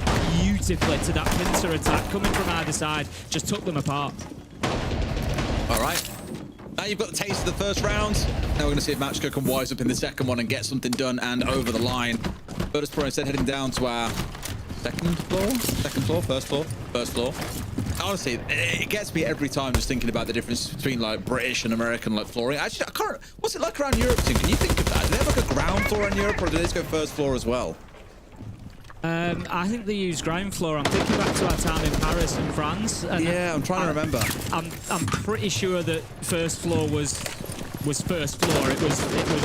[SPEAKER 8] beautifully to that pincer attack coming from either side, just took them apart.
[SPEAKER 7] All right, now you've got the taste of the first round. Now we're going to see if Matchco can wise up in the second one and get something done and over the line. Virtus.pro instead heading down to our first floor. Honestly, it gets me every time just thinking about the difference between like British and American like flooring. Actually, I can't. What's it like around Europe, Tim? Can you think of that? Do they have like a ground floor in Europe, or do they just go first floor as well?
[SPEAKER 8] I think they use ground floor. I'm thinking back to our time in Paris and France. And
[SPEAKER 7] yeah, I'm trying to remember.
[SPEAKER 8] I'm pretty sure that first floor was first floor. It was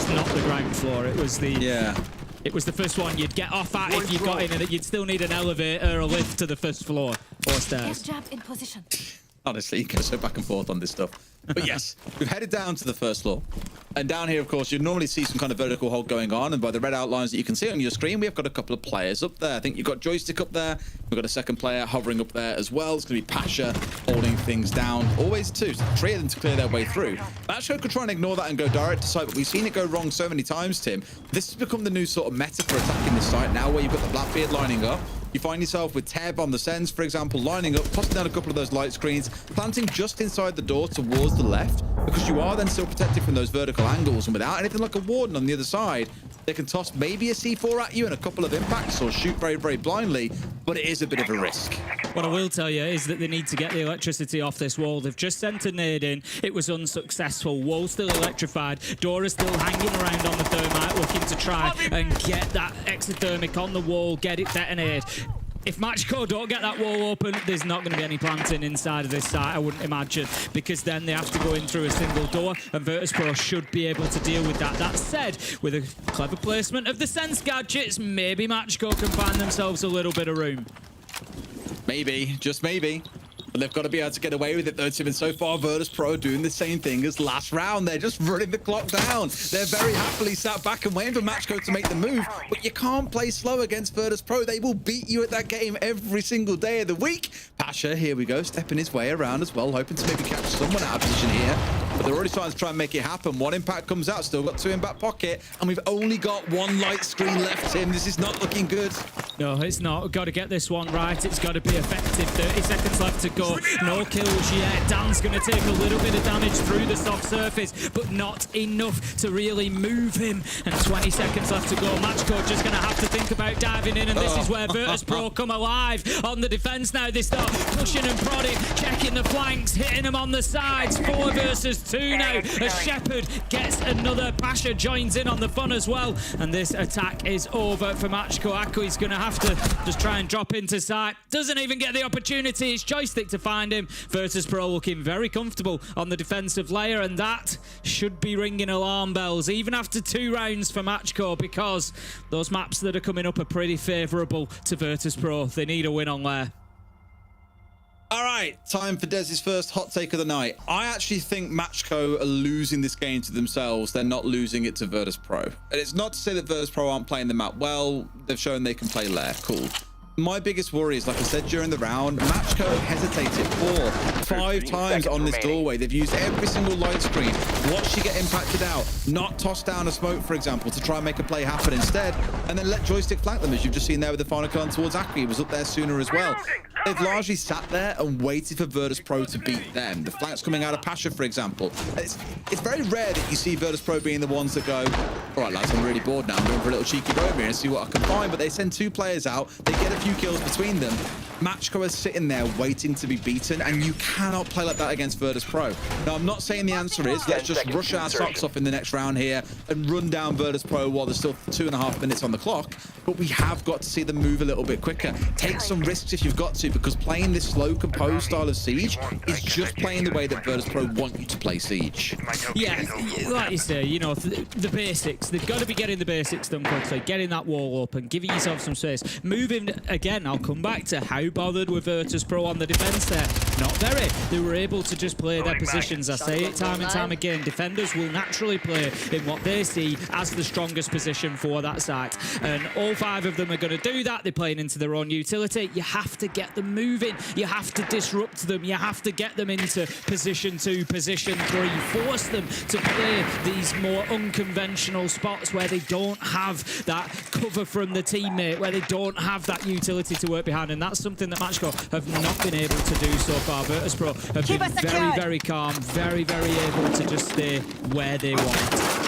[SPEAKER 8] not the ground floor. It was the It was the first one you'd get off at if you got in, and you'd still need an elevator or a lift to the first floor or stairs.
[SPEAKER 9] Jab in position.
[SPEAKER 7] Honestly, you go so back and forth on this stuff. But yes, we've headed down to the first floor. And down here, of course, you'd normally see some kind of vertical hold going on. And by the red outlines that you can see on your screen, we have got a couple of players up there. I think you've got Joystick up there. We've got a second player hovering up there as well. It's going to be Pasha holding things down. Always two. So 3 of them to clear their way through. Matchco could try and ignore that and go direct to site, but we've seen it go wrong so many times, Tim. This has become the new sort of meta for attacking this site now, where you've got the Blackbeard lining up. You find yourself with Teb on the Sens, for example, lining up, tossing down a couple of those light screens, planting just inside the door towards the left, because you are then still protected from those vertical angles. And without anything like a warden on the other side, they can toss maybe a C4 at you and a couple of impacts or shoot very, very blindly, but it is a bit of a risk.
[SPEAKER 8] What I will tell you is that they need to get the electricity off this wall. They've just sent a nade in. It was unsuccessful. Wall still electrified. Dora still hanging around on the thermite, looking to try and get that exothermic on the wall, get it detonated. If Matchco don't get that wall open, there's not going to be any planting inside of this site, I wouldn't imagine, because then they have to go in through a single door, and Virtus.pro should be able to deal with that. That said, with a clever placement of the Sense gadgets, maybe Matchco can find themselves a little bit of room.
[SPEAKER 7] Maybe, just maybe. But they've got to be able to get away with it, though, Tim. And so far, Virtus.pro doing the same thing as last round. They're just running the clock down. They're very happily sat back and waiting for Matchco to make the move. But you can't play slow against Virtus.pro. They will beat you at that game every single day of the week. Pasha, here we go, stepping his way around as well, hoping to maybe catch someone out of position here. But they're already starting to try and make it happen. One impact comes out, still got 2 in back pocket. And we've only got 1 light screen left, Tim. This is not looking good.
[SPEAKER 8] No, it's not. We've got to get this one right. It's got to be effective. 30 seconds left to go. No kills yet. Dan's going to take a little bit of damage through the soft surface, but not enough to really move him. And 20 seconds left to go. Matchco just going to have to think about diving in, and this is where Virtus.pro come alive on the defense now. They start pushing and prodding, checking the flanks, hitting them on the sides. 4 versus 2 now. As Shepherd gets another. Pasha joins in on the fun as well. And this attack is over for Matchco. Akui's going to have to just try and drop into sight. Doesn't even get the opportunity. It's Joystick to find him. Virtus.pro looking very comfortable on the defensive layer, and that should be ringing alarm bells even after 2 rounds for Matchco, because those maps that are coming up are pretty favourable to Virtus.pro. They need a win on Lair.
[SPEAKER 7] All right, time for Dez's first hot take of the night. I actually think Matchco are losing this game to themselves. They're not losing it to Virtus.pro. And it's not to say that Virtus.pro aren't playing the map well. They've shown they can play Lair. Cool. My biggest worry is, like I said during the round, Matchco hesitated 5 times on this doorway. They've used every single light screen. Watched you get impacted out. Not tossed down a smoke, for example, to try and make a play happen instead. And then let Joystick flank them, as you've just seen there with the final kill towards Aki. He was up there sooner as well. They've largely sat there and waited for Virtus.pro to beat them. The flanks coming out of Pasha, for example. It's very rare that you see Virtus.pro being the ones that go, all right, lads, I'm really bored now. I'm going for a little cheeky roam here and see what I can find. But they send 2 players out. They get a few kills between them. Matchco is sitting there waiting to be beaten, and you cannot play like that against Virtus.pro. Now, I'm not saying the answer is let's just rush our socks off in the next round here and run down Virtus.pro while there's still 2.5 minutes on the clock, but we have got to see them move a little bit quicker. Take some risks if you've got to, because playing this slow, composed style of Siege is just playing the way that Virtus.pro want you to play Siege.
[SPEAKER 8] Yeah, like you say, you know, the basics. They've got to be getting the basics done quickly, getting that wall open, giving yourself some space. Moving, again, I'll come back to how bothered with Virtus.pro on the defense there. Not very. They were able to just play their positions. I say it time and time again. Defenders will naturally play in what they see as the strongest position for that site. And all 5 of them are going to do that. They're playing into their own utility. You have to get them moving. You have to disrupt them. You have to get them into position 2, position 3. Force them to play these more unconventional spots where they don't have that cover from the teammate, where they don't have that utility to work behind. And that's something that Matchco have not been able to do so far. Virtus.pro have been very, very calm, very, very able to just stay where they want.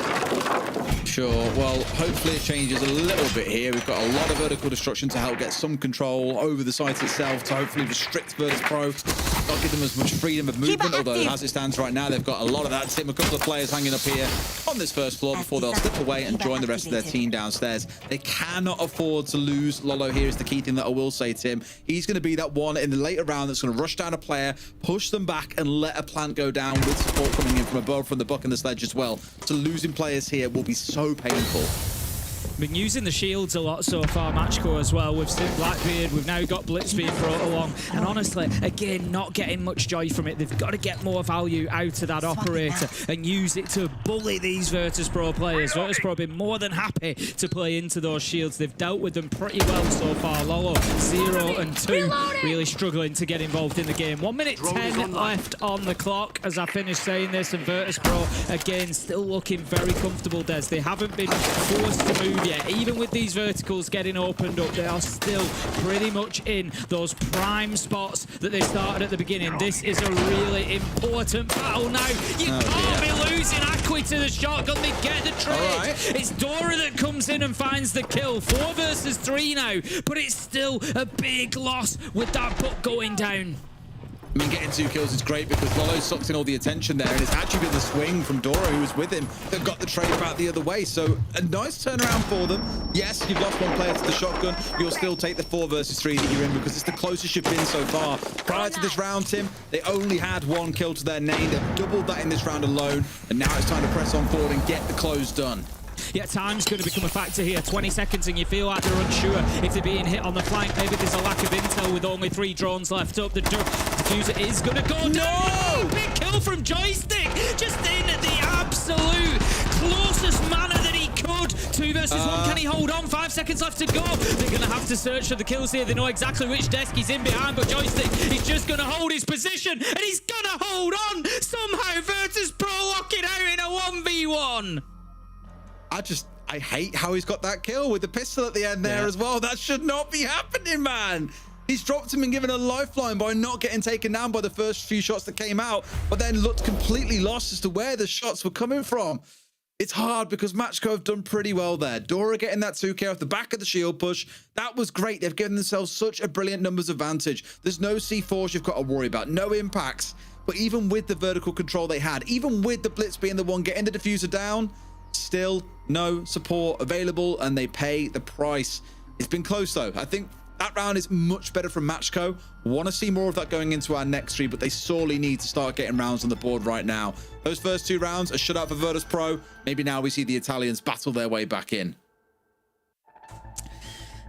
[SPEAKER 7] Sure, well, hopefully it changes a little bit here. We've got a lot of vertical destruction to help get some control over the site itself, to hopefully restrict Virtus.pro, not give them as much freedom of movement, although as it stands right now, they've got a lot of that. Tim, a couple of players hanging up here on this first floor before they'll slip away and join the rest of their team downstairs. They cannot afford to lose. Lolo here is the key thing that I will say, Tim. He's going to be that one in the later round that's going to rush down a player, push them back, and let a plant go down with support coming in from above, from the buck and the sledge as well. So losing players here will be so painful.
[SPEAKER 8] Been using the shields a lot so far, Matchco as well. We've seen Blackbeard, we've now got Blitz being brought along. And honestly, again, not getting much joy from it. They've got to get more value out of that operator and use it to bully these Virtus Pro players. Virtus Pro have been more than happy to play into those shields. They've dealt with them pretty well so far. Lolo, 0 and 2, really struggling to get involved in the game. 1 minute 10 left on the clock as I finish saying this, and Virtus Pro, again, still looking very comfortable, Des. They haven't been forced to move yet. Even with these verticals getting opened up, they are still pretty much in those prime spots that they started at the beginning. This is a really important battle now. You can't be losing Aqui to the shotgun. They get the trade. It's Dora that comes in and finds the kill. 4 versus 3 now, but it's still a big loss with that butt going down.
[SPEAKER 7] I mean, getting 2 kills is great because Lolo sucks in all the attention there, and it's actually been the swing from Dora, who was with him, that got the trade back the other way. So a nice turnaround for them. Yes, you've lost 1 player to the shotgun. You'll still take the 4 versus 3 that you're in because it's the closest you've been so far. Prior to this round, Tim, they only had 1 kill to their name. They've doubled that in this round alone, and now it's time to press on forward and get the close done.
[SPEAKER 8] Yeah, time's going to become a factor here. 20 seconds and you feel like they're unsure if they're being hit on the flank. Maybe there's a lack of intel with only 3 drones left up. The diffuser is going to go down. Big kill from Joystick, just in the absolute closest manner that he could. 2 versus 1, can he hold on? 5 seconds left to go. They're going to have to search for the kills here. They know exactly which desk he's in behind, but Joystick, he's just going to hold his position, and he's going to hold on. Somehow Virtus Pro lock it out in a 1v1.
[SPEAKER 7] I hate how he's got that kill with the pistol at the end there as well. That should not be happening, man. He's dropped him and given a lifeline by not getting taken down by the first few shots that came out, but then looked completely lost as to where the shots were coming from. It's hard because Matchco have done pretty well there. Dora getting that 2K off the back of the shield push. That was great. They've given themselves such a brilliant numbers advantage. There's no C4s you've got to worry about, no impacts. But even with the vertical control they had, even with the Blitz being the one getting the diffuser down, still no support available, and they pay the price. It's been close though. I think that round is much better from Matchco. Want to see more of that going into our next 3, but they sorely need to start getting rounds on the board right now. Those first 2 rounds, a shutout for Virtus Pro. Maybe now we see the Italians battle their way back in.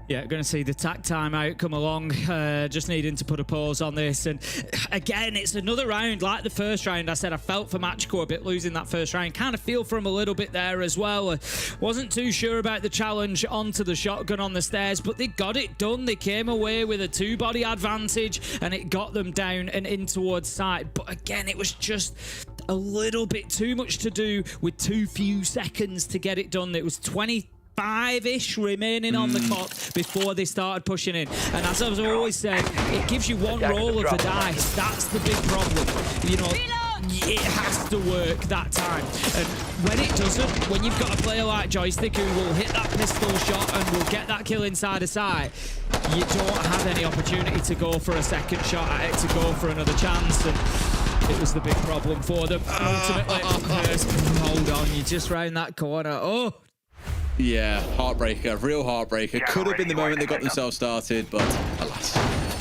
[SPEAKER 8] Yeah, going to see the tack timeout come along. Just needing to put a pause on this. And again, it's another round like the first round. I said I felt for Matchco a bit losing that first round. Kind of feel for him a little bit there as well. Wasn't too sure about the challenge onto the shotgun on the stairs, but they got it done. They came away with a 2-body advantage, and it got them down and in towards side. But again, it was just a little bit too much to do with too few seconds to get it done. It was 25-ish remaining on the clock before they started pushing in. And as I've always said, it gives you 1 roll of the dice. That's the big problem. You know, it has to work that time. And when it doesn't, when you've got a player like Joystick who will hit that pistol shot and will get that kill inside a sight, you don't have any opportunity to go for a second shot at it, to go for another chance. And it was the big problem for them. Ultimately, hold on, you're just round that corner. Oh!
[SPEAKER 7] Yeah, heartbreaker, real heartbreaker. Could have been the moment they got themselves started, but alas.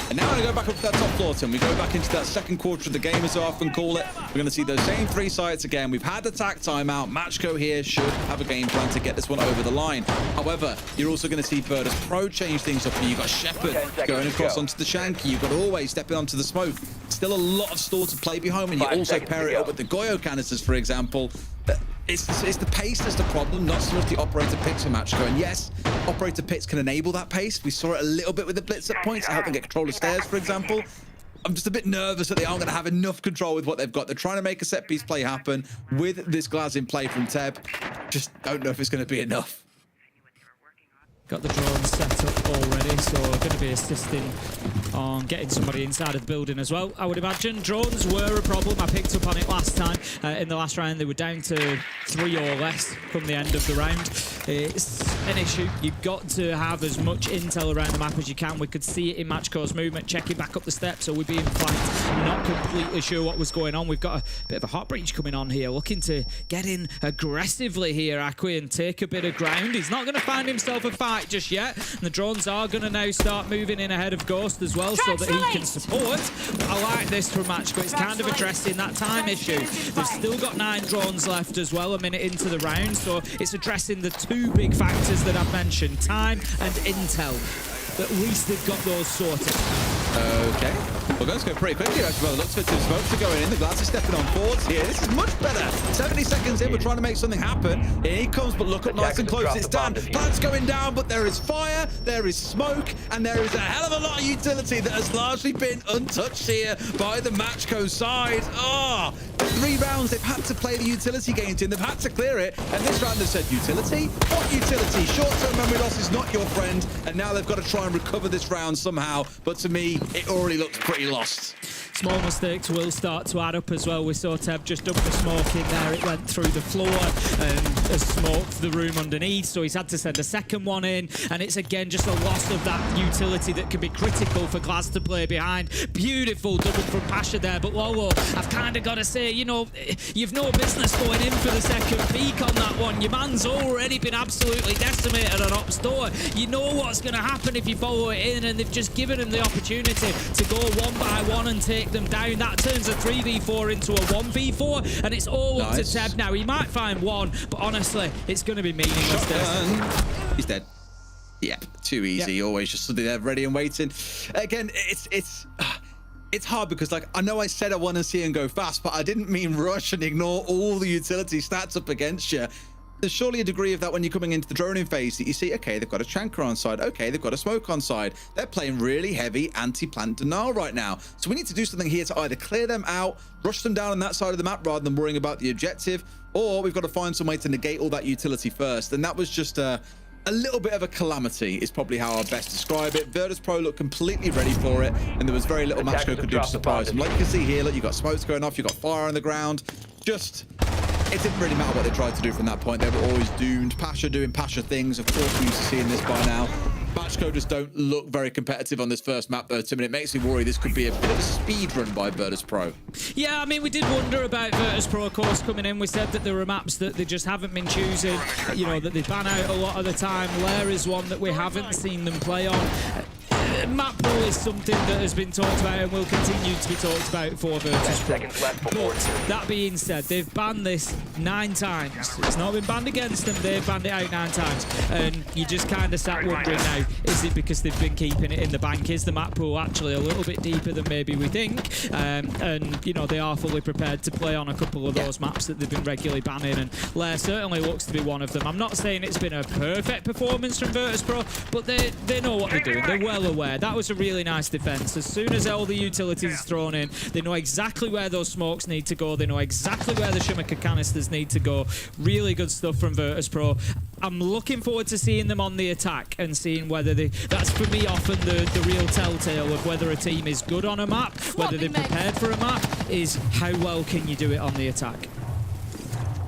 [SPEAKER 7] And now we're going to go back up to that top floor, Tim. We go back into that second quarter of the game, as I often call it. We're going to see those same 3 sites again. We've had the tack timeout. Matchco here should have a game plan to get this one over the line. However, you're also going to see Virtus Pro change things up here. You've got Shepherd going across onto the Shanky. You've got Always stepping onto the smoke. Still a lot of stall to play behind when you also pair it up with the Goyo canisters, for example. It's the pace that's the problem, not so much the operator picks for Matchco. And yes, operator picks can enable that pace. We saw it a little bit with the blitz at points to help them get control of stairs, for example. I'm just a bit nervous that they aren't going to have enough control with what they've got. They're trying to make a set piece play happen with this Glaz in play from Teb. Just don't know if it's going to be enough.
[SPEAKER 8] Got the drones set up already, so we're going to be assisting on getting somebody inside of the building as well, I would imagine. Drones were a problem. I picked up on it last time. In the last round, they were down to 3 or less from the end of the round. It's an issue. You've got to have as much intel around the map as you can. We could see it in Matchco's movement, checking back up the steps, so we'd be in flight. Not completely sure what was going on. We've got a bit of a heart breach coming on here, looking to get in aggressively here, Aqui, and take a bit of ground. He's not going to find himself a fight just yet, and the drones are going to now start moving in ahead of Ghost as well, so that he can support. I like this from Matchco. It's kind of addressing that time issue. They've still got 9 drones left as well, a minute into the round, so it's addressing the 2 big factors factors that I've mentioned, time and intel. At least they've got those sorted.
[SPEAKER 7] Okay. Well, let's go pretty quickly. Actually, well, looks for two smokes are going in. The Glass is stepping on boards here. This is much better. 70 seconds in. We're trying to make something happen. Here he comes, but look up nice and close. It's done. Plant's going down, but there is fire, there is smoke, and there is a hell of a lot of utility that has largely been untouched here by the Matchco side. Oh, 3 rounds they've had to play the utility game team. They've had to clear it. And this round they've said, utility? What utility? Short-term memory loss is not your friend. And now they've got to try and recover this round somehow. But to me, it already looks pretty lost.
[SPEAKER 8] Small mistakes will start to add up as well. We saw Teb just dump the smoke in there. It went through the floor and has smoked the room underneath, so he's had to send a second one in, and it's again just a loss of that utility that can be critical for Glass to play behind. Beautiful double from Pasha there, but Lolo, I've kind of got to say, you know, you've no business going in for the second peak on that one. Your man's already been absolutely decimated on Ops door. You know what's going to happen if you follow it in, and they've just given him the opportunity to go 1 by 1 and take them down. That turns a 3v4 into a 1v4, and it's all up to Teb now. He might find one, but honestly, it's going to be meaningless.
[SPEAKER 7] He's dead. Yep, too easy. Yep. Always just sitting there ready and waiting. Again, it's hard because, like, I know I said I want to see him go fast, but I didn't mean rush and ignore all the utility stats up against you. There's surely a degree of that when you're coming into the droning phase that you see, okay, they've got a Chanker on side. Okay, they've got a smoke on side. They're playing really heavy anti-plant denial right now. So we need to do something here to either clear them out, rush them down on that side of the map rather than worrying about the objective, or we've got to find some way to negate all that utility first. And that was just a little bit of a calamity is probably how I'll best describe it. Virtus.pro looked completely ready for it, and there was very little Matchco could do to surprise them. Like you can see here, look, you've got smokes going off, you've got fire on the ground. Just, it didn't really matter what they tried to do from that point. They were always doomed. Pasha doing Pasha things. Of course, we're used to seeing this by now. Matchco just don't look very competitive on this first map, though, Tim, and it makes me worry this could be a bit of a speed run by Virtus.pro.
[SPEAKER 8] Yeah, I mean, we did wonder about Virtus.pro, of course, coming in. We said that there were maps that they just haven't been choosing, you know, that they ban out a lot of the time. Lair is one that we haven't seen them play on. Map pool is something that has been talked about and will continue to be talked about for Virtus.pro. But that being said, they've banned this 9 times. It's not been banned against them, they've banned it out 9 times. And you just kind of sat wondering now, is it because they've been keeping it in the bank? Is the map pool actually a little bit deeper than maybe we think? And, you know, they are fully prepared to play on a couple of those maps that they've been regularly banning, and Lair certainly looks to be one of them. I'm not saying it's been a perfect performance from Virtus.pro, but they know what they're doing. They're well aware. That was a really nice defense. As soon as all the utilities is thrown in, they know exactly where those smokes need to go. They know exactly where the Shumiker canisters need to go. Really good stuff from Virtus.pro. I'm looking forward to seeing them on the attack and seeing whether that's for me often the real telltale of whether a team is good on a map, whether they're prepared for a map, is how well can you do it on the attack.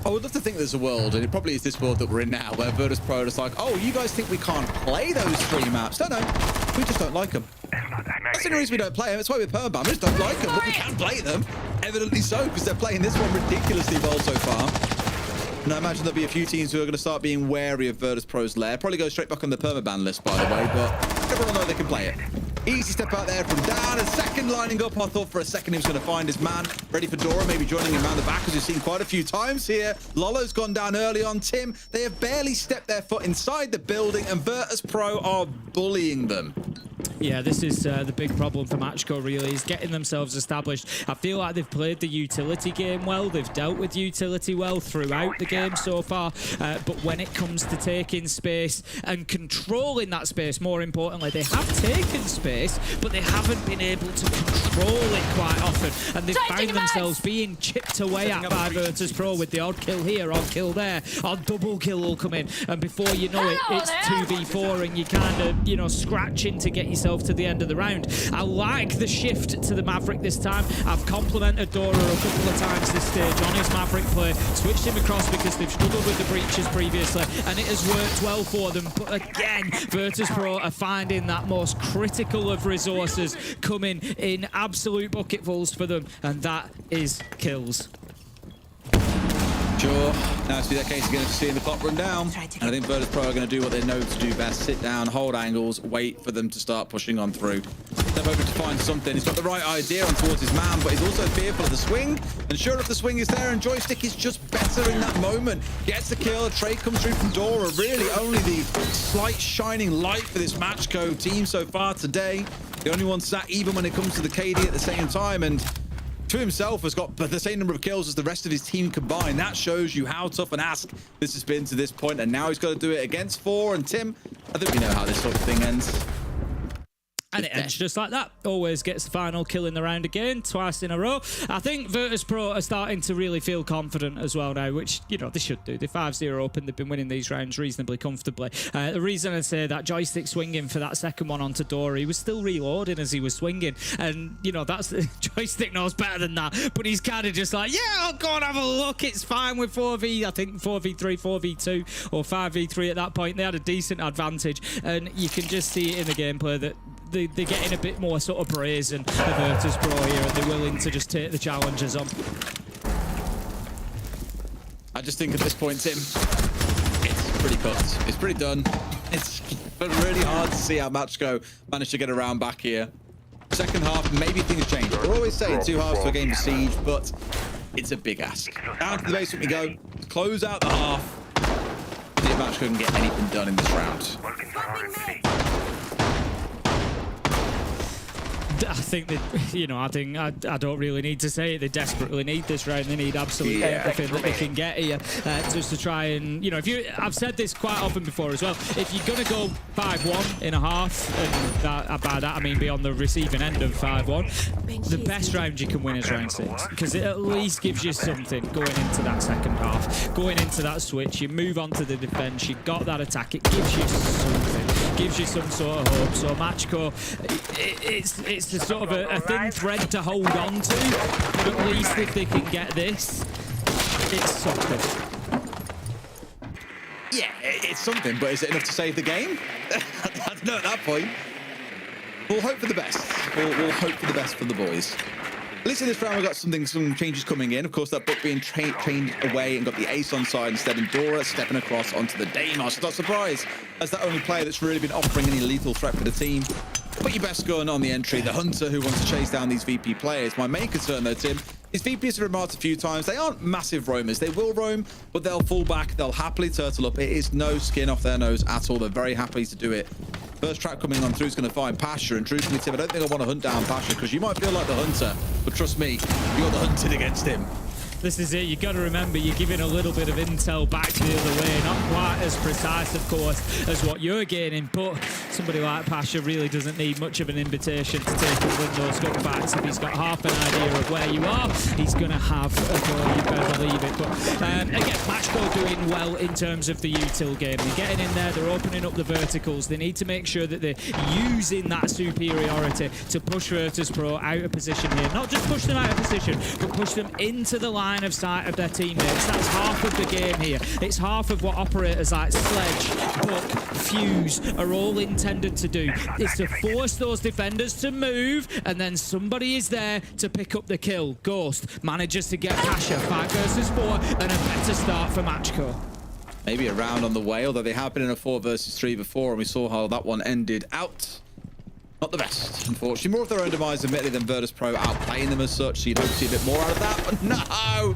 [SPEAKER 7] I would love to think there's a world, and it probably is this world that we're in now, where Virtus.pro is like, oh, you guys think we can't play those 3 maps? No, we just don't like them. That's the only reason we don't play them. That's why we're permaban. We just don't like them, but we can play them. Evidently so, because they're playing this one ridiculously well so far. And I imagine there'll be a few teams who are going to start being wary of Virtus.pro's Lair. Probably go straight back on the permaban list, by the way, but everyone will know they can play it. Easy step out there from Dan. A second lining up. I thought for a second he was going to find his man. Ready for Dora, maybe joining him around the back, as we've seen quite a few times here. Lolo's gone down early on Tim. They have barely stepped their foot inside the building, and Virtus.pro are bullying them.
[SPEAKER 8] Yeah, this is the big problem for Matchco, really, is getting themselves established. I feel like they've played the utility game well. They've dealt with utility well throughout the game so far. But when it comes to taking space and controlling that space, more importantly, they have taken space, but they haven't been able to control it quite often. And they've found themselves being chipped away at by Virtus.pro with the odd kill here, odd kill there, odd double kill will come in. And before you know it, it's 2v4 and you kind of, you know, scratching to get yourself to the end of the round. I like the shift to the Maverick this time. I've complimented Dora a couple of times this stage on his Maverick play, switched him across because they've struggled with the breaches previously, and it has worked well for them. But again, Virtus.pro are finding that most critical of resources coming in absolute bucketfuls for them, and that is kills.
[SPEAKER 7] Sure. Now to be that case, you're going to see the clock run down. And I think Virtus.pro are going to do what they know to do best. Sit down, hold angles, wait for them to start pushing on through. step over to find something. He's got the right idea on towards his man, but he's also fearful of the swing. And sure enough, the swing is there, and Joystick is just better in that moment. Gets the kill. A trade comes through from Dora. Really only the slight shining light for this Matchco team so far today. The only one sat even when it comes to the KD at the same time, and to himself has got the same number of kills as the rest of his team combined. That shows you how tough an ask this has been to this point, and now he's got to do it against 4. And Tim, I think we know how this sort of thing ends.
[SPEAKER 8] And it ends just like that. Always gets the final kill in the round again, twice in a row. I think Virtus.pro are starting to really feel confident as well now, which, you know, they should do. They're 5-0 up and they've been winning these rounds reasonably comfortably. The reason I say that, Joystick swinging for that second one onto Dora, he was still reloading as he was swinging. And, you know, that's Joystick knows better than that. But he's kind of just like, yeah, I'll go and have a look. It's fine with 4v, I think 4v3, 4v2 or 5v3 at that point. They had a decent advantage. And you can just see it in the gameplay that they're getting a bit more sort of brazen of Virtus.pro here, and they're willing to just take the challenges on.
[SPEAKER 7] I just think at this point, Tim, it's pretty cut. It's pretty done. It's really hard to see how Matchco managed to get around back here. Second half, maybe things change. We're always saying 2 halves to a game of Siege, but it's a big ask. Down to the basement we go. Close out the half. See if Matchco can get anything done in this round.
[SPEAKER 8] I think that, you know, I don't really need to say it. They desperately need this round. They need absolutely everything that they can get here just to try and, you know, I've said this quite often before as well. If you're going to go 5-1 in a half, and by that I mean be on the receiving end of 5-1, the best round you can win is round 6, because it at least gives you something going into that second half, going into that switch. You move on to the defense. You got that attack. It gives you something, gives you some sort of hope. So Matchco, it's the sort of a thin thread to hold on to, but at least if they can get this, it's something.
[SPEAKER 7] Yeah, it's something, but is it enough to save the game? I don't know at that point. We'll hope for the best. We'll hope for the best for the boys. At least in this round, we've got some changes coming in. Of course, that book being trained away and got the ace on side instead, and Dora stepping across onto the Deimos. Not surprised, as the only player that's really been offering any lethal threat for the team. Put your best gun on the entry, the hunter who wants to chase down these VP players. My main concern, though, Tim, is VPs have remarked a few times, they aren't massive roamers. They will roam, but they'll fall back. They'll happily turtle up. It is no skin off their nose at all. They're very happy to do it. First trap coming on through is going to find Pasha, and truthfully, Tim, I don't think I want to hunt down Pasha, because you might feel like the hunter, but trust me, you're the hunted against him.
[SPEAKER 8] This is it. You got to remember, you're giving a little bit of intel back the other way. Not quite as precise, of course, as what you're gaining, but somebody like Pasha really doesn't need much of an invitation to take and win those gunfights. If he's got half an idea of where you are, he's going to have a go. You better believe it. But again, Matchco doing well in terms of the util game. They're getting in there. They're opening up the verticals. They need to make sure that they're using that superiority to push Virtus.pro out of position here. Not just push them out of position, but push them into the line of sight of their teammates. That's half of the game here. It's half of what operators like Sledge, Buck, Fuse are all intended to do. It's to force those defenders to move, and then somebody is there to pick up the kill. Ghost manages to get Pasha 5 versus 4, and a better start for Matchco.
[SPEAKER 7] Maybe a round on the way, although they have been in a 4 versus 3 before, and we saw how that one ended out. Not the best, unfortunately. More of their own demise, admittedly, than Virtus.pro outplaying them as such, so you'd hope to see a bit more out of that, but no!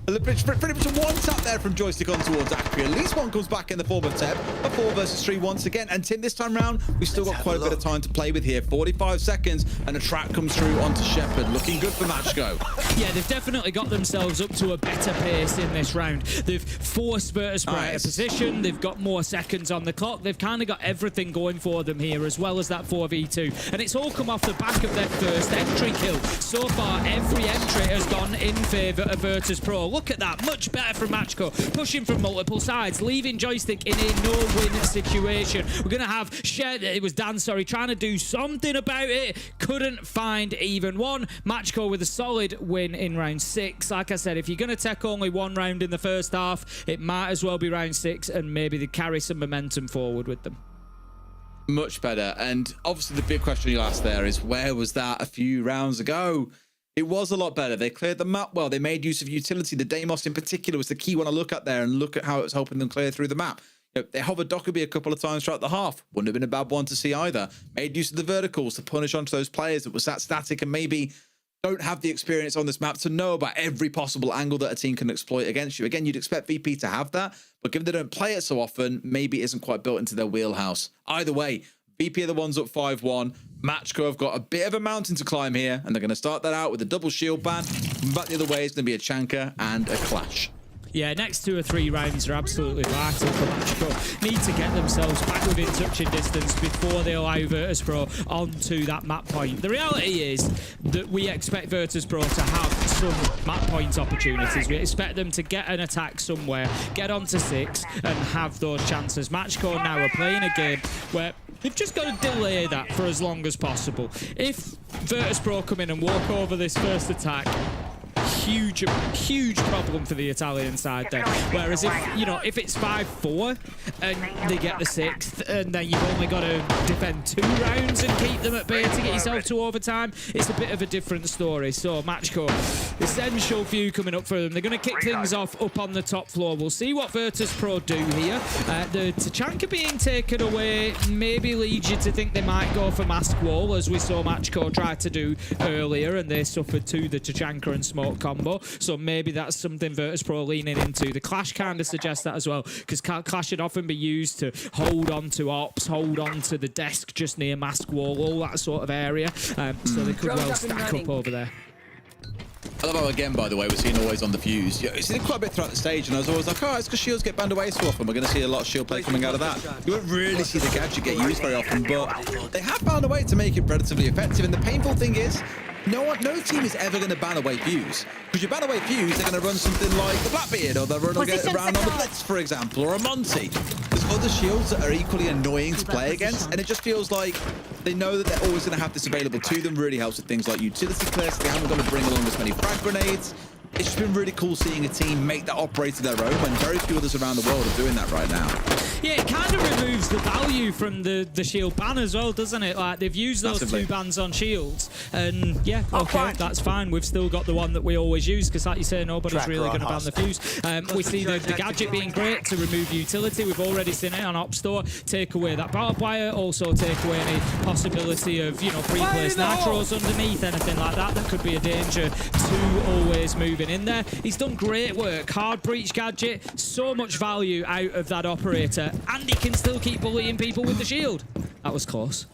[SPEAKER 7] Pretty much a one-tap there from Joystick on towards Acri. At least one comes back in the form of Teb. A 4 versus 3 once again. And Tim, this time round, we've still got quite a bit of time to play with here. 45 seconds, and a trap comes through onto Shepard. Looking good for Matchco.
[SPEAKER 8] Yeah, they've definitely got themselves up to a better pace in this round. They've forced Virtus.pro out of position. They've got more seconds on the clock. They've kind of got everything going for them here, as well as that 4v2. And it's all come off the back of their first entry kill. So far, every entry has gone in favour of Virtus.pro. Look at that, much better from Matchco, pushing from multiple sides, leaving Joystick in a no-win situation. We're going to have Dan, trying to do something about it. Couldn't find even one. Matchco with a solid win in round 6. Like I said, if you're going to take only one round in the first half, it might as well be round 6, and maybe they carry some momentum forward with them.
[SPEAKER 7] Much better. And obviously the big question you'll ask there is, where was that a few rounds ago? It was a lot better. They cleared the map well. They made use of utility. The Deimos in particular was the key one to look at there, and look at how it was helping them clear through the map. They hovered Dockerby a couple of times throughout the half. Wouldn't have been a bad one to see either. Made use of the verticals to punish onto those players that were sat static and maybe don't have the experience on this map to know about every possible angle that a team can exploit against you. Again, you'd expect VP to have that, but given they don't play it so often, maybe it isn't quite built into their wheelhouse. Either way, VP are the ones up 5-1. Matchco have got a bit of a mountain to climb here, and they're going to start that out with a double shield ban. Back the other way is going to be a Chanka and a Clash.
[SPEAKER 8] Yeah, next 2 or 3 rounds are absolutely vital for Matchco. Need to get themselves back within touching distance before they allow Virtus.pro onto that map point. The reality is that we expect Virtus.pro to have some map point opportunities. We expect them to get an attack somewhere, get onto 6, and have those chances. Matchco now are playing a game where they've just got to delay that for as long as possible. If Virtus.pro come in and walk over this first attack, huge problem for the Italian side then. Whereas if it's 5-4 and they get the 6th, and then you've only got to defend 2 rounds and keep them at bay to get yourself to overtime, it's a bit of a different story. So Matchco, essential few coming up for them. They're going to kick things off up on the top floor. We'll see what Virtus.pro do here. The Tachanka being taken away maybe leads you to think they might go for mask wall, as we saw Matchco try to do earlier, and they suffered to the Tachanka and smoke combo. So maybe that's something Virtus.pro leaning into. The Clash kind of suggests that as well, because Clash should often be used to hold on to ops, hold on to the desk just near mask wall, all that sort of area. So they could well stack up over there.
[SPEAKER 7] I love how, again, by the way, we're seeing always on the fuse. You've seen it quite a bit throughout the stage, and I was always like, oh, it's because shields get banned away so often. We're going to see a lot of shield play coming out of that. You won't really see the gadget get used very often, but they have found a way to make it relatively effective. And the painful thing is, no team is ever going to ban away fuse. Because you ban away fuse, they're going to run something like the Blackbeard, or they'll get around on the Blitz, for example, or a Monty. There's other shields that are equally annoying to play against, and it just feels like they know that they're always going to have this available to them. Really helps with things like utility clears. They haven't got to bring along as many frag grenades. It's just been really cool seeing a team make that operate of their own when very few others around the world are doing that right now.
[SPEAKER 8] Yeah, it kind of removes the value from the shield ban as well, doesn't it? Like, they've used those
[SPEAKER 7] Massively.
[SPEAKER 8] 2 bans on shields, and yeah, okay, that's fine. We've still got the one that we always use, because like you say, nobody's really going to ban the fuse. We see the gadget being great to remove utility. We've already seen it on Op Store. Take away that barbed wire, also take away any possibility of, pre-placed nitros underneath, anything like that that could be a danger to always moving in there. He's done great work. Hard breach gadget, so much value out of that operator, and he can still keep bullying people with the shield. That was close.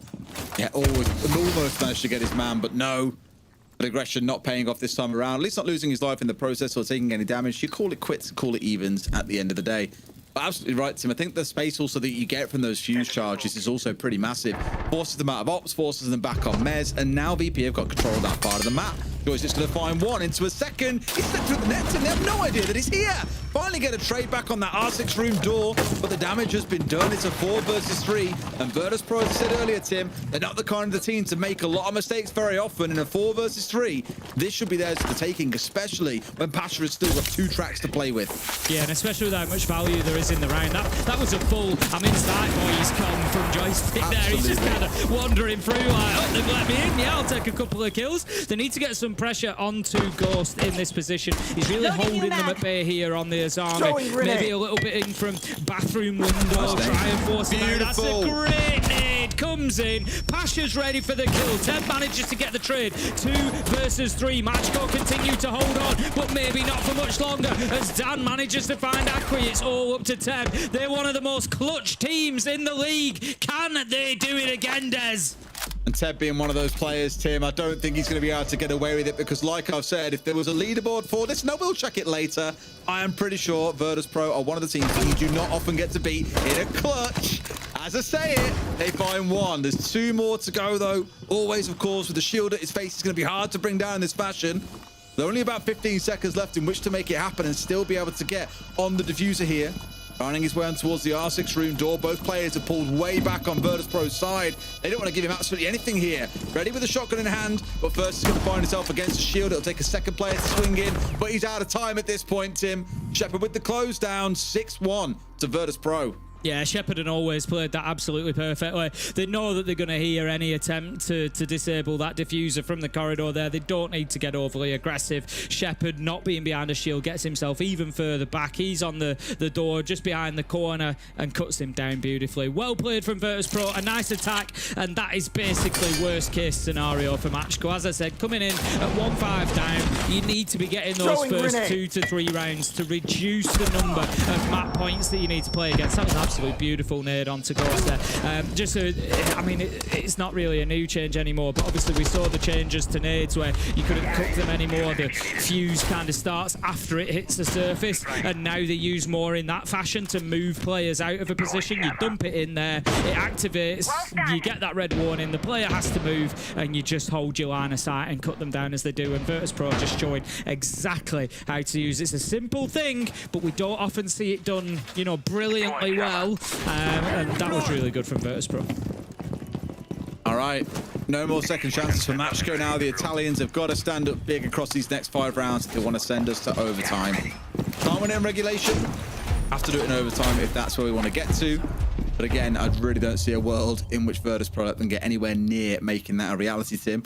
[SPEAKER 7] Yeah, almost managed to get his man, but no. But aggression not paying off this time around. At least not losing his life in the process or taking any damage. You call it quits, call it evens at the end of the day. But absolutely right, Tim. I think the space also that you get from those fuse charges is also pretty massive. Forces them out of ops, forces them back on Mez, and now VP have got control of that part of the map. Joy's just going to find one into a second. He slipped through the net, and they have no idea that he's here. Finally get a trade back on that R6 room door, but the damage has been done. It's a 4 versus 3, and Virtus.pro, as I said earlier, Tim, they're not the kind of the team to make a lot of mistakes very often. In a 4 versus 3, this should be theirs for the taking, especially when Pasha has still got 2 tracks to play with.
[SPEAKER 8] Yeah, and especially with how much value there is in the round. That was a full, I'm inside boys come from Joystick there. He's just kind of wandering through like, oh, they've let me in. Yeah, I'll take a couple of kills. They need to get some pressure onto Ghost in this position. He's really holding them at bay here on the Azami. Maybe a little bit in from bathroom window. Try and force him out. That's a great nade. Comes in. Pasha's ready for the kill. Ted manages to get the trade. 2 versus 3. Matchco continue to hold on, but maybe not for much longer as Dan manages to find Akwi. It's all up to Ted. They're one of the most clutch teams in the league. Can they do it again, Des?
[SPEAKER 7] And Ted being one of those players, Tim, I don't think he's going to be able to get away with it, because like I've said, if there was a leaderboard for this, and I will check it later, I am pretty sure Virtus.pro are one of the teams that you do not often get to beat in a clutch. As I say it, they find 1. There's 2 more to go, though. Always, of course, with the shield at his face, it's going to be hard to bring down in this fashion. There are only about 15 seconds left in which to make it happen and still be able to get on the diffuser here. Finding his way on towards the R6 room door. Both players are pulled way back on Virtus.pro's side. They don't want to give him absolutely anything here. Ready with a shotgun in hand, but first he's going to find himself against a shield. It'll take a second player to swing in, but he's out of time at this point, Tim. Shepard with the close down, 6-1 to Virtus.pro.
[SPEAKER 8] Yeah, Shepard always played that absolutely perfectly. They know that they're going to hear any attempt to disable that diffuser from the corridor there. They don't need to get overly aggressive. Shepard, not being behind a shield, gets himself even further back. He's on the door just behind the corner and cuts him down beautifully. Well played from Virtus.pro, a nice attack, and that is basically worst case scenario for Matchco. As I said, coming in at 1-5 down, you need to be getting those first 2 to 3 rounds to reduce the number of map points that you need to play against. That was absolutely beautiful nade onto Ghost there. I mean, it's not really a new change anymore, but obviously we saw the changes to nades where you couldn't cook them anymore. The fuse kind of starts after it hits the surface, and now they use more in that fashion to move players out of a position. You dump it in there, it activates, you get that red warning, the player has to move, and you just hold your line of sight and cut them down as they do. And Virtus.pro just showing exactly how to use it. It's a simple thing, but we don't often see it done, you know, brilliantly well. And that was really good from Virtus.pro.
[SPEAKER 7] All right, no more second chances for Matchco now. The Italians have got to stand up big across these next 5 rounds if they want to send us to overtime. Can't win it in regulation. Have to do it in overtime if that's where we want to get to. But again, I really don't see a world in which Virtus.pro let them get anywhere near making that a reality, Tim.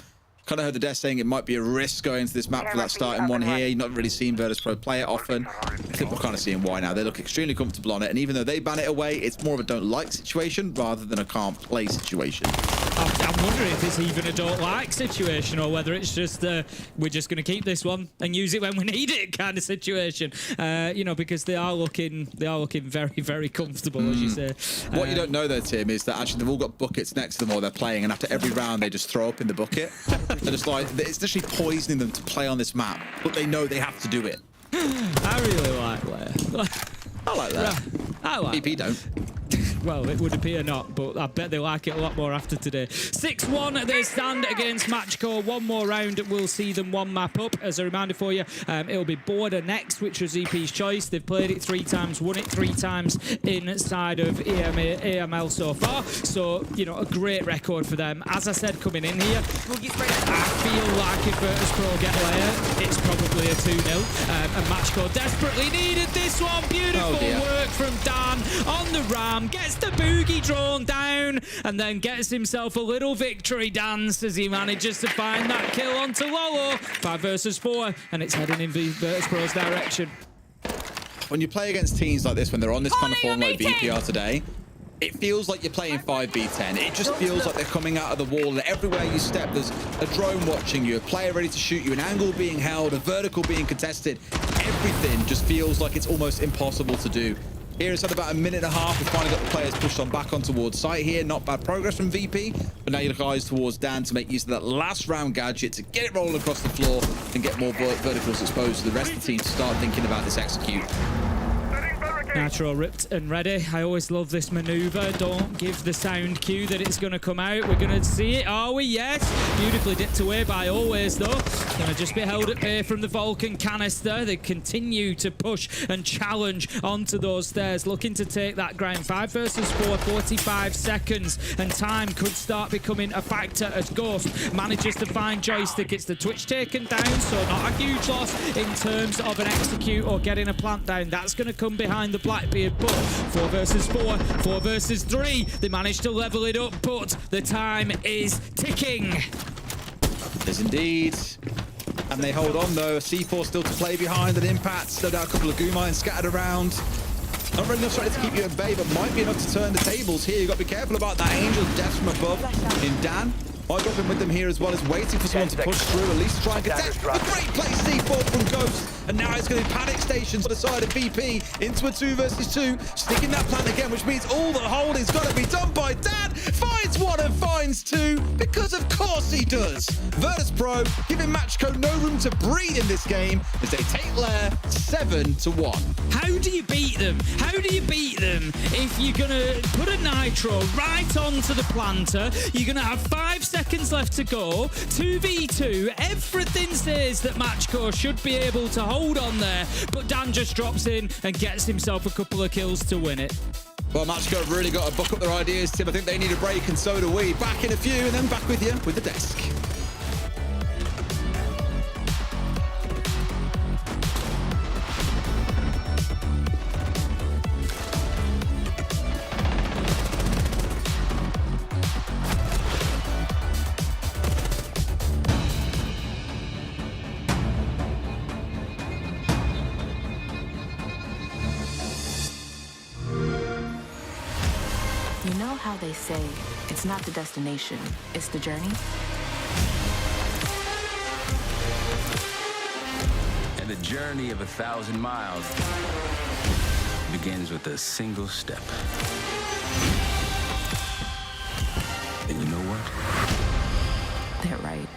[SPEAKER 7] Kind of heard the desk saying it might be a risk going into this map for that starting one here. You've not really seen Virtus.pro play it often. I think we're kind of seeing why now. They look extremely comfortable on it, and even though they ban it away, it's more of a don't like situation rather than a can't play situation.
[SPEAKER 8] I'm wondering if it's even a don't like situation, or whether it's just we're just going to keep this one and use it when we need it kind of situation. You know, because they are looking very, very comfortable, as you say.
[SPEAKER 7] What you don't know though, Tim, is that actually they've all got buckets next to them while they're playing, and after every round they just throw up in the bucket. They're just like, it's literally poisoning them to play on this map, but they know they have to do it.
[SPEAKER 8] I really like Lair.
[SPEAKER 7] I like that.
[SPEAKER 8] I like
[SPEAKER 7] VP don't.
[SPEAKER 8] Well, it would appear not, but I bet they like it a lot more after today. 6-1, they stand against Matchco. One more round, we'll see them one map up. As a reminder for you, it'll be Border next, which was EP's choice. They've played it 3 times, won it 3 times inside of EML so far. So, you know, a great record for them. As I said, coming in here, I feel like if Virtus.pro get Lair, it's probably a 2-0. And Matchco desperately needed this one. Beautiful work from Dan on the ram. Gets the boogie drawn down and then gets himself a little victory dance as he manages to find that kill onto Lolo. 5 versus 4, and it's heading in Virtus.pro's direction.
[SPEAKER 7] When you play against teams like this, when they're on this kind of form like VPR today, it feels like you're playing 5v10. It just feels like they're coming out of the wall, and everywhere you step, there's a drone watching you, a player ready to shoot you, an angle being held, a vertical being contested. Everything just feels like it's almost impossible to do. Here it's had about a minute and a half. We've finally got the players pushed on back on towards site here. Not bad progress from VP, but now you look eyes towards Dan to make use of that last round gadget to get it rolling across the floor and get more verticals exposed to the rest of the team to start thinking about this execute.
[SPEAKER 8] Nitro ripped and ready. I always love this maneuver. Don't give the sound cue that it's going to come out. We're going to see it, are we? Yes. Beautifully dipped away by Always, though. Going to just be held at bay from the Vulcan canister. They continue to push and challenge onto those stairs, looking to take that ground. 5 versus 4, 45 seconds, and time could start becoming a factor as Ghost manages to find Joystick. It's the Twitch taken down, so not a huge loss in terms of an execute or getting a plant down. That's going to come behind the Blackbeard, but 4 versus 4, 4 versus 3. They managed to level it up, but the time is ticking.
[SPEAKER 7] It is indeed. And they hold on though. A C4 still to play behind, an impact. No doubt a couple of goo mines scattered around. Not really enough to keep you at bay, but might be enough to turn the tables here. You've got to be careful about that Angel death from above in Dan. I've got him with them here as well as waiting for someone to push through, at least try and contest. A great place, C4 from Ghost. And now it's going to be panic stations on the side of VP into a 2 versus 2. Sticking that plan again, which means all the holding's got to be done by Dan. Finds 1 and finds 2, because of course he does. Virtus.pro giving Matchco no room to breathe in this game as they take Lair 7-1.
[SPEAKER 8] How do you beat them? How do you beat them if you're going to put a Nitro right onto the planter? You're going to have 5 seconds left to go. 2v2. Everything says that Matchco should be able to hold on there, but Dan just drops in and gets himself a couple of kills to win it.
[SPEAKER 7] Well, Matchco have really got to buck up their ideas, Tim. I think they need a break, and so do we. Back in a few, and then back with you with the desk.
[SPEAKER 9] know how they say it's not the destination, it's the journey?
[SPEAKER 10] And the journey of 1,000 miles begins with a single step. And you know what?
[SPEAKER 9] They're right.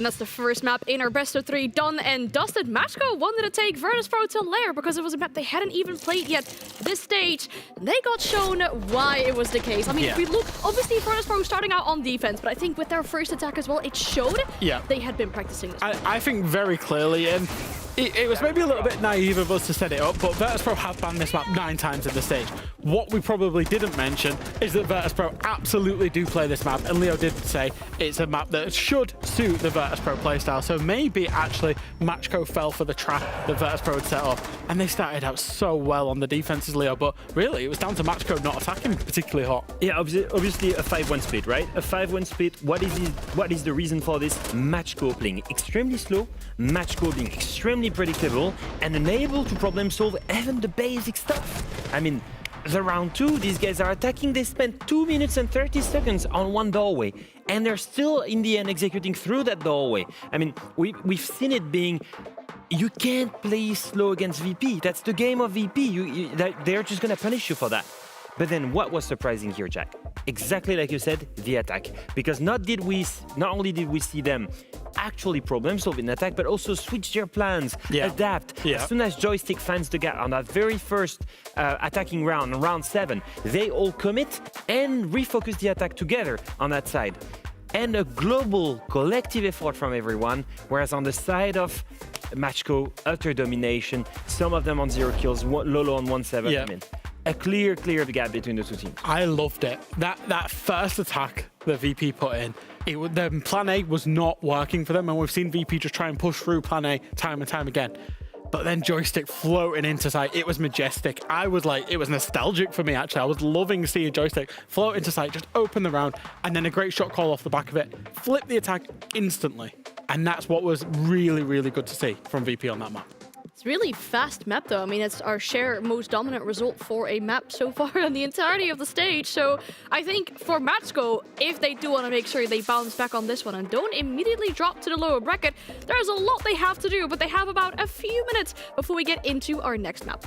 [SPEAKER 3] And that's the first map in our best of 3 done and dusted. Matchco wanted to take Virtus.pro to Lair because it was a map they hadn't even played yet this stage. They got shown why it was the case. I mean, if we look, obviously Virtus.pro starting out on defense, but I think with their first attack as well, it showed they had been practicing this.
[SPEAKER 5] I think very clearly, and It was maybe a little bit naive of us to set it up, but Virtus.pro have banned this map 9 times in the stage. What we probably didn't mention is that Virtus.pro absolutely do play this map, and Leo did say it's a map that should suit the Virtus.pro playstyle, so maybe actually Matchco fell for the trap that Virtus.pro had set up, and they started out so well on the defenses, Leo, but really it was down to Matchco not attacking particularly hot.
[SPEAKER 4] Yeah, obviously a 5-1 split, right? A 5-1 split, what is the reason for this? Matchco playing extremely slow, Matchco being extremely predictable and unable to problem solve even the basic stuff. I mean, the round 2, these guys are attacking, they spent 2 minutes and 30 seconds on one doorway, and they're still in the end executing through that doorway. I mean, we've seen it being, you can't play slow against VP. That's the game of VP. They're just gonna punish you for that. But then what was surprising here, Jack? Exactly like you said, the attack. Because not only did we see them actually problem solve in attack, but also switch their plans, adapt. As soon as Joystick finds the gap on that very first attacking round, round 7, they all commit and refocus the attack together on that side. And a global collective effort from everyone, whereas on the side of Matchco, utter domination, some of them on 0 kills, Lolo on 1-7. I mean, a clear gap between the two teams.
[SPEAKER 5] I loved it. That first attack that VP put in, the plan A was not working for them, and we've seen VP just try and push through plan A time and time again. But then Joystick floating into sight, it was majestic. I was like, it was nostalgic for me actually. I was loving seeing Joystick float into sight, just open the round, and then a great shot call off the back of it, flip the attack instantly. And that's what was really good to see from VP on that map.
[SPEAKER 3] It's really fast map though. I mean, it's our most dominant result for a map so far on the entirety of the stage. So I think for Matchco, if they do want to make sure they bounce back on this one and don't immediately drop to the lower bracket, there's a lot they have to do, but they have about a few minutes before we get into our next map.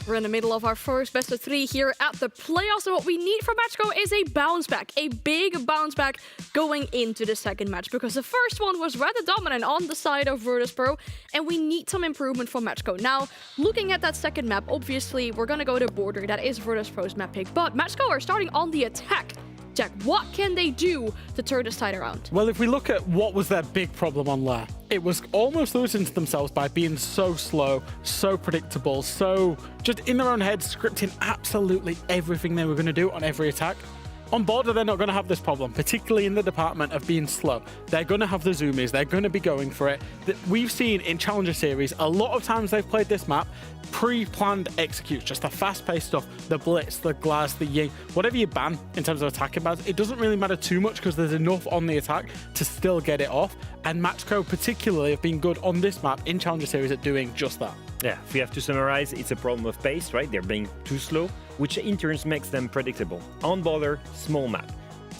[SPEAKER 3] We're in the middle of our first best of 3 here at the playoffs, and what we need from Matchco is a bounce back, a big bounce back going into the second match, because the first one was rather dominant on the side of Virtus.pro, and we need some improvement from Matchco. Now, looking at that second map, obviously we're gonna go to Border. That is Virtus.pro's map pick, but Matchco are starting on the attack. Jack, what can they do to turn this tide around?
[SPEAKER 5] Well, if we look at what was their big problem on Lair, it was almost losing to themselves by being so slow, so predictable, so just in their own heads, scripting absolutely everything they were going to do on every attack. On Border, they're not going to have this problem, particularly in the department of being slow. They're going to have the zoomies. They're going to be going for it. We've seen in Challenger Series, a lot of times they've played this map, pre-planned executes, just the fast-paced stuff, the blitz, the glass, the ying, whatever you ban in terms of attacking bans, it doesn't really matter too much because there's enough on the attack to still get it off. And Matchco particularly have been good on this map in Challenger Series at doing just that.
[SPEAKER 4] Yeah, if we have to summarize, it's a problem of pace, right? They're being too slow, which in turn makes them predictable. On Border, small map.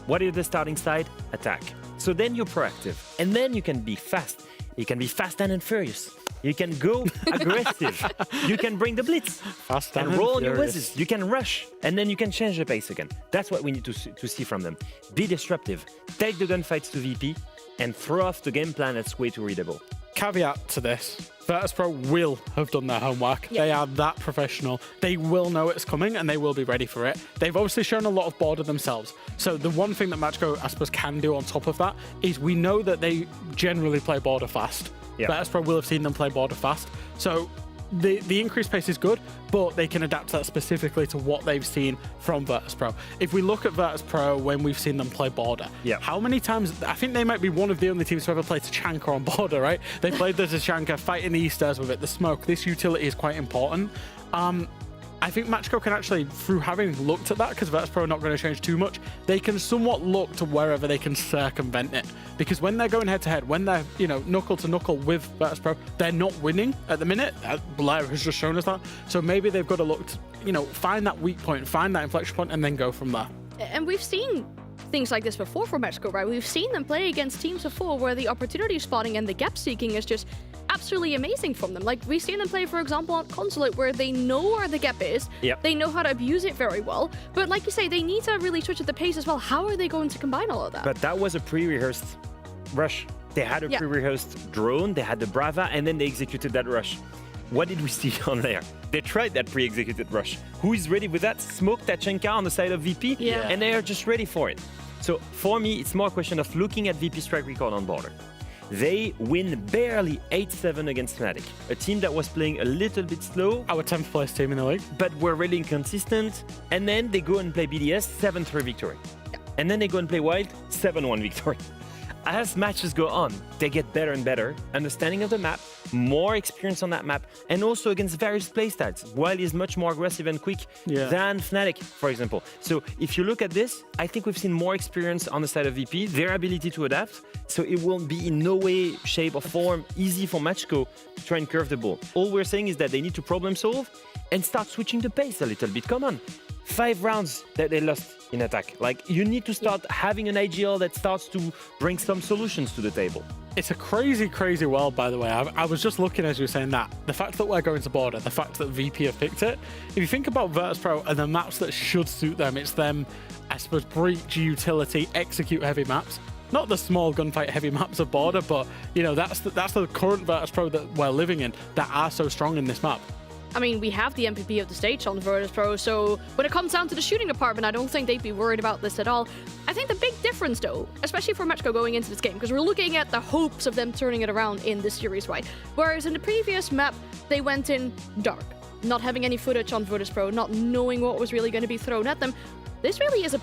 [SPEAKER 4] What is the starting side? Attack. So then you're proactive, and then you can be fast. You can be fast and furious. You can go aggressive. You can bring the blitz
[SPEAKER 5] Fast
[SPEAKER 4] and roll on your whizzes. You can rush, and then you can change the pace again. That's what we need to see from them. Be disruptive. Take the gunfights to VP, and throw off the game plan that's way too readable.
[SPEAKER 5] Caveat to this, Virtus.pro will have done their homework. Yeah. They are that professional. They will know it's coming and they will be ready for it. They've obviously shown a lot of Border themselves. So the one thing that Matchco, I suppose, can do on top of that is we know that they generally play Border fast. Yeah. Virtus.pro will have seen them play Border fast. So the increased pace is good, but they can adapt that specifically to what they've seen from Virtus.pro. If we look at Virtus.pro when we've seen them play Border, how many times, I think they might be one of the only teams to ever play Tachanka on Border, right? They played the Tachanka, fighting the Easters with it, the smoke. This utility is quite important. I think Matchco can actually, through having looked at that, because Virtus.pro are not going to change too much, they can somewhat look to wherever they can circumvent it. Because when they're going head-to-head, when they're, knuckle to knuckle with Virtus.pro, they're not winning at the minute. Lair has just shown us that. So maybe they've got to look to, find that weak point, find that inflection point, and then go from there.
[SPEAKER 3] And we've seen things like this before for Matchco, right? We've seen them play against teams before where the opportunity spotting and the gap seeking is just absolutely amazing from them. Like, we've seen them play, for example, on Consulate, where they know where the gap is, they know how to abuse it very well, but like you say, they need to really switch at the pace as well. How are they going to combine all of that?
[SPEAKER 4] But that was a pre-rehearsed rush. They had a pre-rehearsed drone, they had the Brava, and then they executed that rush. What did we see on there? They tried that pre-executed rush. Who is ready with that? Smoke Tachanka on the side of VP, and they are just ready for it. So for me, it's more a question of looking at VP's track record on Border. They win barely 8-7 against Fnatic, a team that was playing a little bit slow.
[SPEAKER 5] Our 10th place team in the league.
[SPEAKER 4] But were really inconsistent. And then they go and play BDS, 7-3 victory. And then they go and play Wild, 7-1 victory. As matches go on, they get better and better, understanding of the map, more experience on that map, and also against various playstyles. Wild is much more aggressive and quick than Fnatic, for example. So if you look at this, I think we've seen more experience on the side of VP, their ability to adapt, so it will be in no way, shape, or form easy for Matchco to try and curve the ball. All we're saying is that they need to problem solve and start switching the pace a little bit. Come on. 5 rounds that they lost in attack. Like, you need to start having an IGL that starts to bring some solutions to the table.
[SPEAKER 5] It's a crazy, crazy world, by the way. I was just looking as you were saying that. The fact that we're going to Border, the fact that VP have picked it. If you think about Virtus.pro and the maps that should suit them, it's them, I suppose, breach, utility, execute heavy maps. Not the small gunfight heavy maps of Border, but, that's the current Virtus.pro that we're living in that are so strong in this map.
[SPEAKER 3] I mean, we have the MVP of the stage on Virtus.pro, so when it comes down to the shooting department, I don't think they'd be worried about this at all. I think the big difference, though, especially for Matchco going into this game, because we're looking at the hopes of them turning it around in this series, right? Whereas in the previous map, they went in dark, not having any footage on Virtus.pro, not knowing what was really going to be thrown at them. This really is a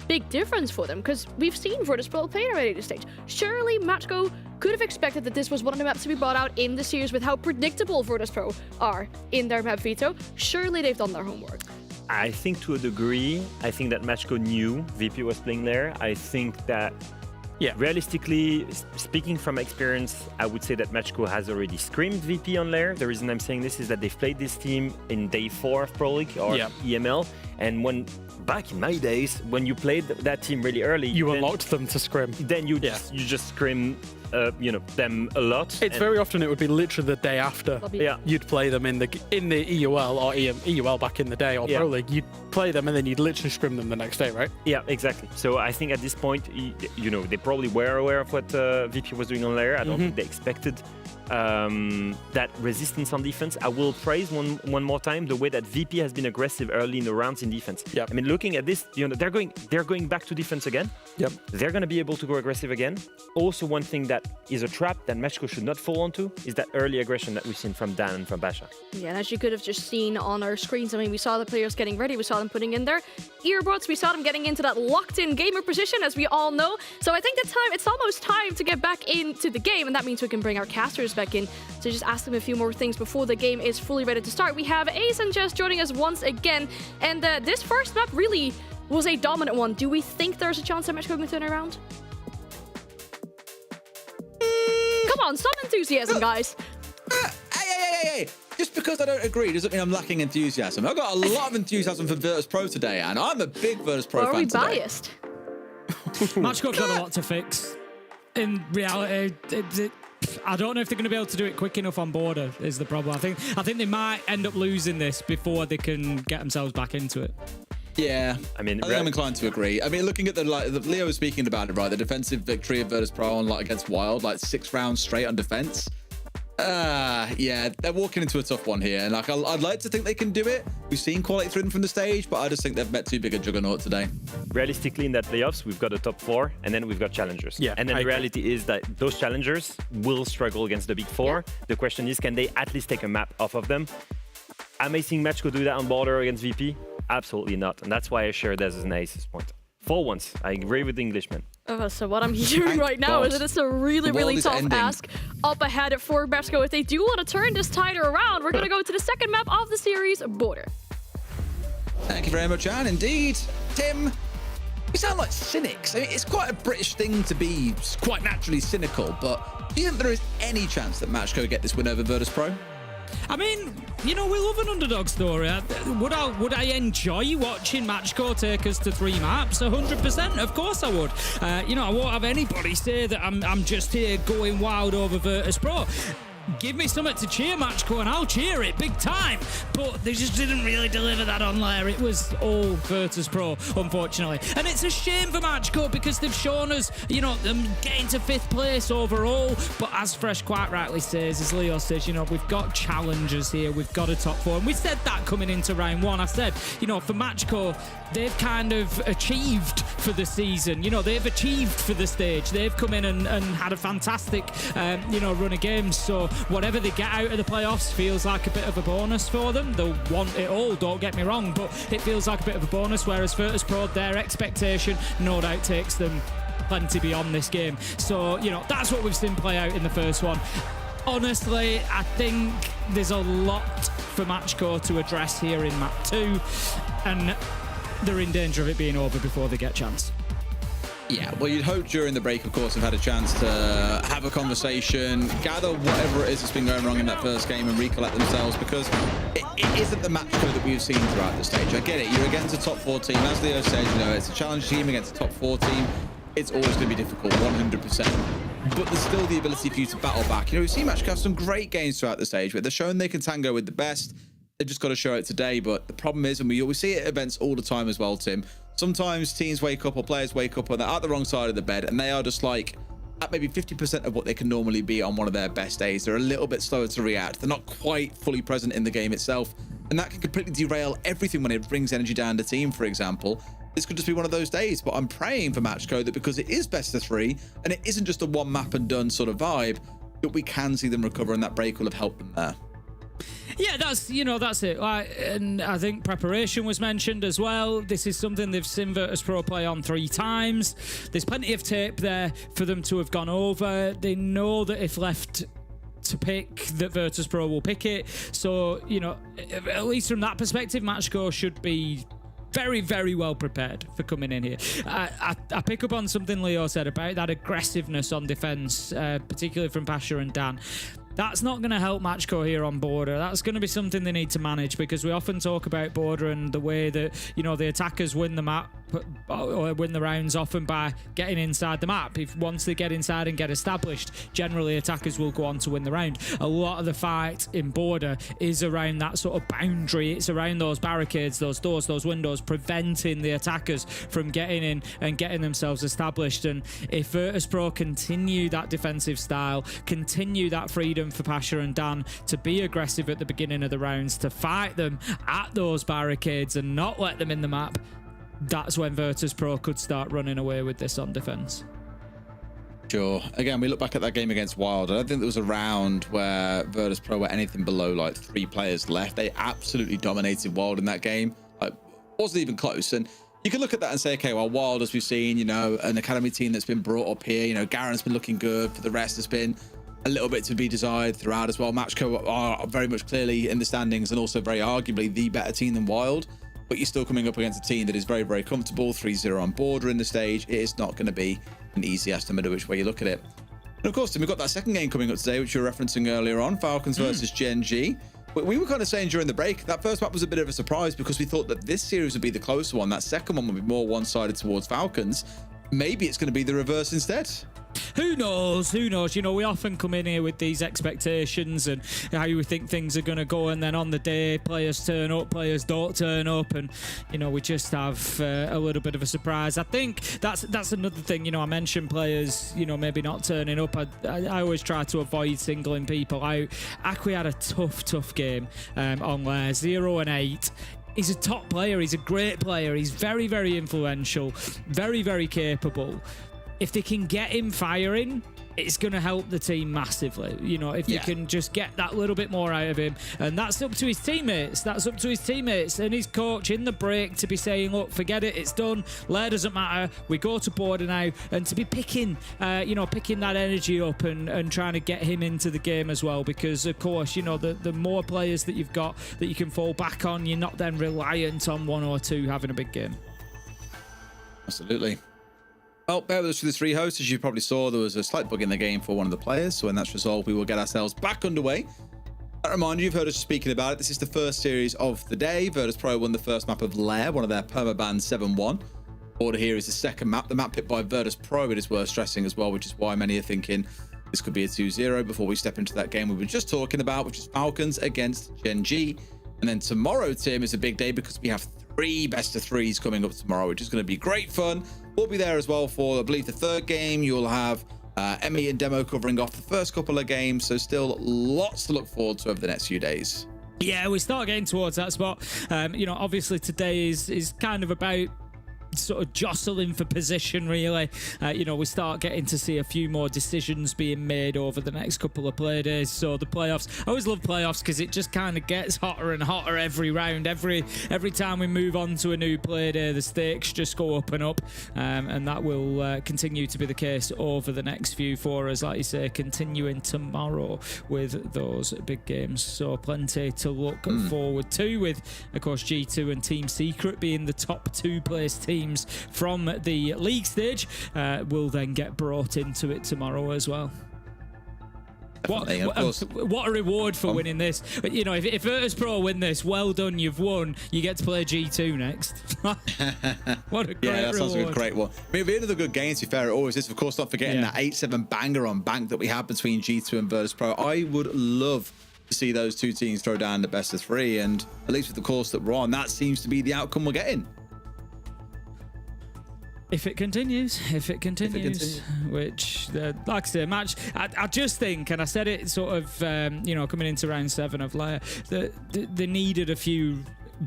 [SPEAKER 3] big difference for them, because we've seen Virtus.pro play already this stage. Surely Matchco could have expected that this was one of the maps to be brought out in the series with how predictable Virtus.pro are in their map veto. Surely they've done their homework.
[SPEAKER 4] I think to a degree, I think that Matchco knew VP was playing there. I think that, realistically, speaking from experience, I would say that Matchco has already screamed VP on Lair. The reason I'm saying this is that they've played this team in day 4 of Pro League or EML, And when back in my days, when you played that team really early,
[SPEAKER 5] You unlocked them to scrim.
[SPEAKER 4] then you just scrim, them a lot.
[SPEAKER 5] It's very often it would be literally the day after.
[SPEAKER 4] Yeah.
[SPEAKER 5] You'd play them in the EUL or EUL back in the day, or Pro League. You'd play them and then you'd literally scrim them the next day, right?
[SPEAKER 4] Yeah, exactly. So I think at this point, they probably were aware of what VP was doing on Lair. I don't think they expected that resistance on defense. I will praise one more time the way that VP has been aggressive early in the rounds in defense.
[SPEAKER 5] Yep.
[SPEAKER 4] I mean, looking at this, they're going back to defense again.
[SPEAKER 5] Yep.
[SPEAKER 4] They're going to be able to go aggressive again. Also, one thing that is a trap that Matchco should not fall onto is that early aggression that we've seen from Dan and from Basha.
[SPEAKER 3] Yeah, and as you could have just seen on our screens, I mean, we saw the players getting ready, we saw them putting in their earbuds, we saw them getting into that locked-in gamer position, as we all know. So I think it's almost time to get back into the game, and that means we can bring our casters back in to just ask them a few more things before the game is fully ready to start. We have Ace and Jess joining us once again, and this first map really was a dominant one. Do we think there's a chance that Matchco can turn it around? Come on, some enthusiasm, guys.
[SPEAKER 7] Hey. Just because I don't agree doesn't mean I'm lacking enthusiasm. I've got a lot of enthusiasm for Virtus Pro today, and I'm a big Virtus Pro fan today.
[SPEAKER 3] Are we biased?
[SPEAKER 8] Matchco's got a lot to fix. In reality, I don't know if they're going to be able to do it quick enough on border is the problem. I think they might end up losing this before they can get themselves back into it.
[SPEAKER 7] Yeah,
[SPEAKER 4] I mean,
[SPEAKER 7] I'm inclined to agree. I mean, looking at the Leo was speaking about it, right? The defensive victory of Virtus Pro on against Wild, 6 rounds straight on defense. Yeah, they're walking into a tough one here, and I'd like to think they can do it. We've seen quality through them from the stage, but I just think they've met too big a juggernaut today.
[SPEAKER 4] Realistically, in that playoffs, we've got a top 4, and then we've got challengers.
[SPEAKER 5] Yeah,
[SPEAKER 4] and then the reality is that those challengers will struggle against the big 4. Yeah. The question is, can they at least take a map off of them? Am I seeing Matchco do that on border against VP? Absolutely not, and that's why I share this as an Ace's point. For once, I agree with the Englishman.
[SPEAKER 3] So what I'm hearing right now is that it's a really tough ask up ahead for Matchco. If they do want to turn this title around, we're going to go to the second map of the series, Border.
[SPEAKER 7] Thank you very much, Anne. Indeed, Tim, we sound like cynics. I mean, it's quite a British thing to be quite naturally cynical, but do you think there is any chance that Matchco get this win over Virtus Pro?
[SPEAKER 8] I mean, we love an underdog story. Would I enjoy watching Matchco take us to 3 maps? 100%, of course I would. I won't have anybody say that I'm just here going wild over Virtus Pro. Give me something to cheer Matchco and I'll cheer it big time. But they just didn't really deliver that on Lair. It was all Virtus Pro, unfortunately. And it's a shame for Matchco because they've shown us, them getting to 5th place overall. But as Fresh quite rightly says, as Leo says, we've got challengers here. We've got a top 4. And we said that coming into round 1. I said, for Matchco, they've kind of achieved for the season. They've achieved for the stage. They've come in and had a fantastic, run of games. So whatever they get out of the playoffs feels like a bit of a bonus for them. They'll want it all, don't get me wrong, but it feels like a bit of a bonus, whereas Virtus Pro, their expectation no doubt takes them plenty beyond this game. So, that's what we've seen play out in the first one. Honestly, I think there's a lot for Matchco to address here in map 2, and they're in danger of it being over before they get a chance.
[SPEAKER 7] Yeah, well, you'd hope during the break, of course, they've had a chance to have a conversation, gather whatever it is that's been going wrong in that first game and recollect themselves, because it isn't the Matchco that we've seen throughout the stage. I get it, you're against a top 4 team. As Leo said, it's a challenge team against a top 4 team. It's always going to be difficult, 100%. But there's still the ability for you to battle back. We've seen Matchco have some great games throughout the stage, but they're showing they can tango with the best. They've just got to show it today. But the problem is, and we always see it at events all the time as well, Tim, sometimes teams wake up or players wake up and they're at the wrong side of the bed and they are just at maybe 50% of what they can normally be on one of their best days. They're a little bit slower to react. They're not quite fully present in the game itself. And that can completely derail everything when it brings energy down the team, for example. This could just be one of those days, but I'm praying for Matchco that because it is best of 3 and it isn't just a one map and done sort of vibe, that we can see them recover and that break will have helped them there.
[SPEAKER 8] Yeah, that's it. And I think preparation was mentioned as well. This is something they've seen Virtus Pro play on 3 times. There's plenty of tape there for them to have gone over. They know that if left to pick, that Virtus Pro will pick it. So, at least from that perspective, Matchco should be very, very well prepared for coming in here. I pick up on something Leo said about that aggressiveness on defense, particularly from Pasha and Dan. That's not going to help Matchco here on Border. That's going to be something they need to manage, because we often talk about Border and the way that, you know, the attackers win the map or win the rounds often by getting inside the map. If once they get inside and get established, generally attackers will go on to win the round. A lot of the fight in Border is around that sort of boundary. It's around those barricades, those doors, those windows, preventing the attackers from getting in and getting themselves established. And if Virtus.pro continue that defensive style, continue that freedom for Pasha and Dan to be aggressive at the beginning of the rounds, to fight them at those barricades and not let them in the map, that's when Virtus.pro could start running away with this on defense.
[SPEAKER 7] Sure. Again, we look back at that game against Wild. I don't think there was a round where Virtus.pro were anything below like 3 players left. They absolutely dominated Wild in that game. Like, wasn't even close. And you can look at that and say, okay, well, Wild, as we've seen, you know, an academy team that's been brought up here. You know, Garen's been looking good. For the rest, there's been a little bit to be desired throughout as well. Matchco are very much clearly in the standings and also very arguably the better team than Wild. But you're still coming up against a team that is very, very comfortable. 3-0 on Border in the stage. It is not going to be an easy estimate of which way you look at it. And of course, then we've got that second game coming up today, which you were referencing earlier on, Falcons versus Gen.G. But we were kind of saying during the break, that first map was a bit of a surprise because we thought that this series would be the closer one. That second one would be more one-sided towards Falcons. Maybe it's going to be the reverse instead.
[SPEAKER 8] Who knows? Who knows? You know, we often come in here with these expectations and how we think things are going to go, and then on the day, players turn up, players don't turn up, and, you know, we just have a little bit of a surprise. I think that's another thing. You know, I mentioned players, you know, maybe not turning up. I always try to avoid singling people out. Akwi had a tough game on Lair, 0-8. He's a top player. He's a great player. He's very, very influential, very, very capable. If they can get him firing, it's going to help the team massively. You know, if they can just get that little bit more out of him. And that's up to his teammates. That's up to his teammates and his coach in the break to be saying, look, forget it, it's done. Lair doesn't matter. We go to Border now. And to be picking that energy up and trying to get him into the game as well. Because, of course, you know, the more players that you've got that you can fall back on, you're not then reliant on one or two having a big game.
[SPEAKER 7] Absolutely. Well, bear with us for the 3 hosts. As you probably saw, there was a slight bug in the game for one of the players. So when that's resolved, we will get ourselves back underway. A reminder, you've heard us speaking about it. This is the first series of the day. Virtus.pro won the first map of Lair, one of their permabans 7-1. Border here is the second map. The map picked by Virtus.pro, it is worth stressing as well, which is why many are thinking this could be a 2-0 before we step into that game we were just talking about, which is Falcons against Gen.G. And then tomorrow, Tim, is a big day because we have 3 best-of-3s coming up tomorrow, which is going to be great fun. We'll be there as well for, I believe, the 3rd game. You'll have Emmy and Demo covering off the first couple of games. So still lots to look forward to over the next few days.
[SPEAKER 8] Yeah, we start getting towards that spot. You know, obviously today is kind of about sort of jostling for position, really. You know, we start getting to see a few more decisions being made over the next couple of play days. So the playoffs, I always love playoffs because it just kind of gets hotter and hotter every round. Every time we move on to a new play day, the stakes just go up and up, and that will continue to be the case over the next few for us, like you say, continuing tomorrow with those big games. So plenty to look forward to, with, of course, G2 and Team Secret being the top 2 place teams from the league stage, will then get brought into it tomorrow as well. What a reward for winning this. You know, if Virtus.pro win this, well done, you've won. You get to play G2 next. What a great reward.
[SPEAKER 7] That sounds like a great one. I mean, another good game, to be fair, it always is. Of course, not forgetting that 8-7 banger on bank that we have between G2 and Virtus.pro. I would love to see those 2 teams throw down the best of 3, and at least with the course that we're on, that seems to be the outcome we're getting.
[SPEAKER 8] If it continues, which, like I say, match, I just think, and I said it sort of, you know, coming into round 7 of Lair, that they needed a few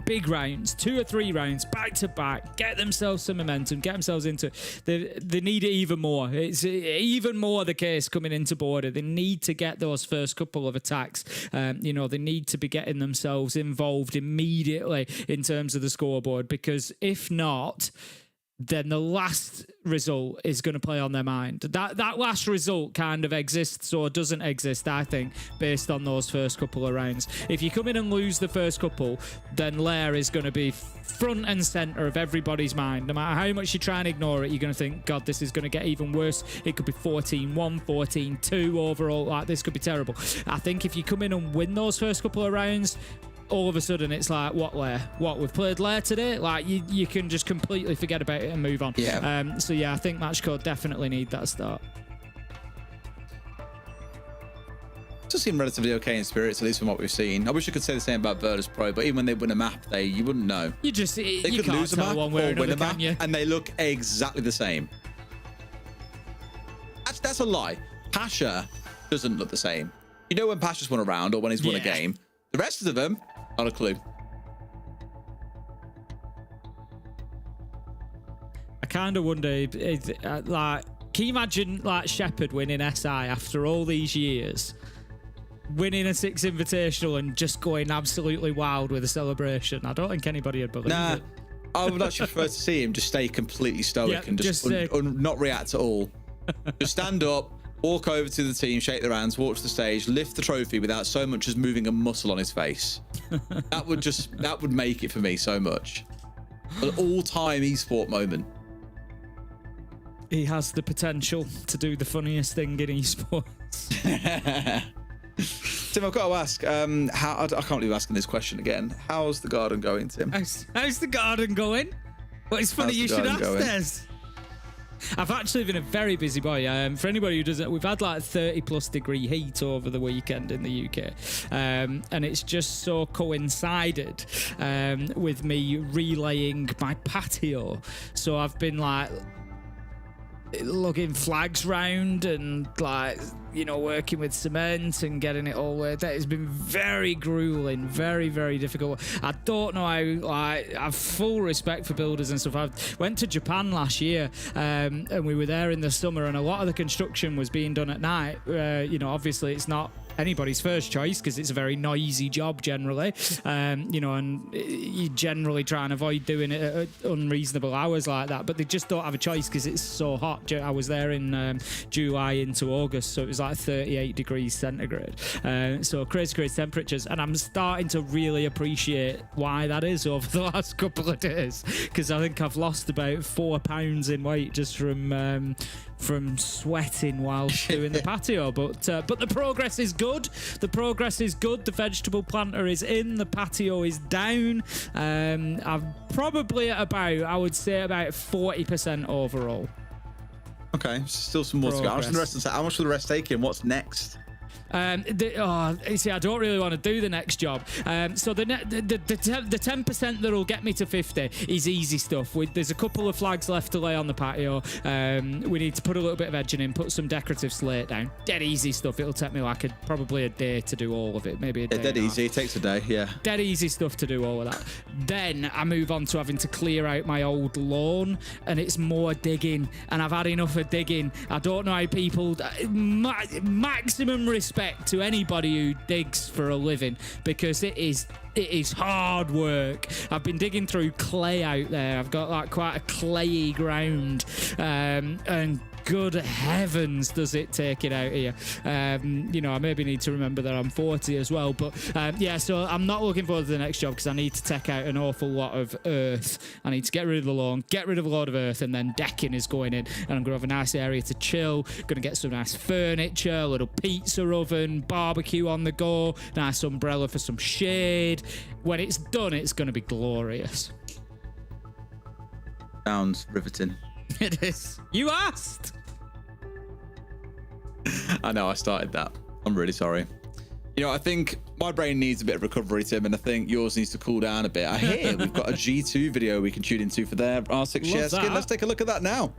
[SPEAKER 8] big rounds, 2 or 3 rounds back to back, get themselves some momentum, get themselves into it. They need it even more. It's even more the case coming into Border. They need to get those first couple of attacks. You know, they need to be getting themselves involved immediately in terms of the scoreboard, because if not, then the last result is going to play on their mind. That last result kind of exists or doesn't exist, I think, based on those first couple of rounds. If you come in and lose the first couple, then Lair is going to be front and center of everybody's mind. No matter how much you try and ignore it, you're going to think, God, this is going to get even worse. It could be 14-1, 14-2 overall. Like, this could be terrible. I think if you come in and win those first couple of rounds, all of a sudden it's like, what Lair? What, we've played Lair today? Like, you can just completely forget about it and move on.
[SPEAKER 7] Yeah.
[SPEAKER 8] So yeah, I think Matchco definitely need that start.
[SPEAKER 7] Does seem relatively okay in spirits, at least from what we've seen. I wish I could say the same about Virtus Pro, but even when they win a map, you wouldn't know.
[SPEAKER 8] You
[SPEAKER 7] could
[SPEAKER 8] can't
[SPEAKER 7] lose a
[SPEAKER 8] tell
[SPEAKER 7] map
[SPEAKER 8] one way or
[SPEAKER 7] or win a
[SPEAKER 8] another,
[SPEAKER 7] map,
[SPEAKER 8] can you?
[SPEAKER 7] and they look exactly the same. Actually, that's a lie. Pasha doesn't look the same. You know when Pasha's won a round or when he's won a game. The rest of them, not a clue.
[SPEAKER 8] I kind of wonder, like, can you imagine like Shepard winning SI after all these years, winning a 6 invitational and just going absolutely wild with a celebration? I don't think anybody would believe it.
[SPEAKER 7] I would actually prefer to see him just stay completely stoic and just not react at all. Just stand up, walk over to the team, shake their hands, walk to the stage, lift the trophy without so much as moving a muscle on his face. that would make it for me so much. An all-time esport moment.
[SPEAKER 8] He has the potential to do the funniest thing in esports.
[SPEAKER 7] Tim, I've got to ask, I can't believe I'm asking this question again. How's the garden going, Tim?
[SPEAKER 8] How's the garden going? Well, it's funny you should ask this. I've actually been a very busy boy. For anybody who doesn't, we've had like 30+ degree heat over the weekend in the UK. And it's just so coincided with me relaying my patio. So I've been like lugging flags round and like, you know, working with cement and getting it all worked out. It's been very grueling, very, very difficult. I don't know how, like, I have full respect for builders and stuff. I went to Japan last year and we were there in the summer and a lot of the construction was being done at night. You know, obviously it's not anybody's first choice because it's a very noisy job generally, you know, and you generally try and avoid doing it at unreasonable hours like that, but they just don't have a choice because it's so hot. I was there in July into August, so it was like 38 degrees centigrade, so crazy temperatures, and I'm starting to really appreciate why that is over the last couple of days, because I think I've lost about 4 pounds in weight just from sweating whilst doing the patio, but the progress is good. The progress is good. The vegetable planter is in. The patio is down. I'm probably at about, I would say, about 40% overall.
[SPEAKER 7] Okay, still some more to go. How much will the rest take in? What's next?
[SPEAKER 8] You see, I don't really want to do the next job. So the 10% that'll get me to 50 is easy stuff. There's a couple of flags left to lay on the patio. We need to put a little bit of edging in, put some decorative slate down. Dead easy stuff. It'll take me like probably a day to do all of it. Maybe a day.
[SPEAKER 7] Dead easy. It takes a day. Yeah.
[SPEAKER 8] Dead easy stuff to do all of that. Then I move on to having to clear out my old lawn, and it's more digging. And I've had enough of digging. I don't know how people. Maximum respect to anybody who digs for a living, because it is hard work. I've been digging through clay out there. I've got like quite a clayey ground, and good heavens does it take it out here. You know, I maybe need to remember that I'm 40 as well, but yeah, so I'm not looking forward to the next job because I need to take out an awful lot of earth. I need to get rid of the lawn, get rid of a lot of earth, and then decking is going in, and I'm gonna have a nice area to chill, gonna get some nice furniture, a little pizza oven, barbecue on the go, nice umbrella for some shade. When it's done, it's gonna be glorious.
[SPEAKER 7] Sounds riveting.
[SPEAKER 8] It is. You asked.
[SPEAKER 7] I know, I started that. I'm really sorry. You know, I think my brain needs a bit of recovery, Tim, and I think yours needs to cool down a bit. I hear we've got a G2 video we can tune into for their R6 share skin. Let's take a look at that now.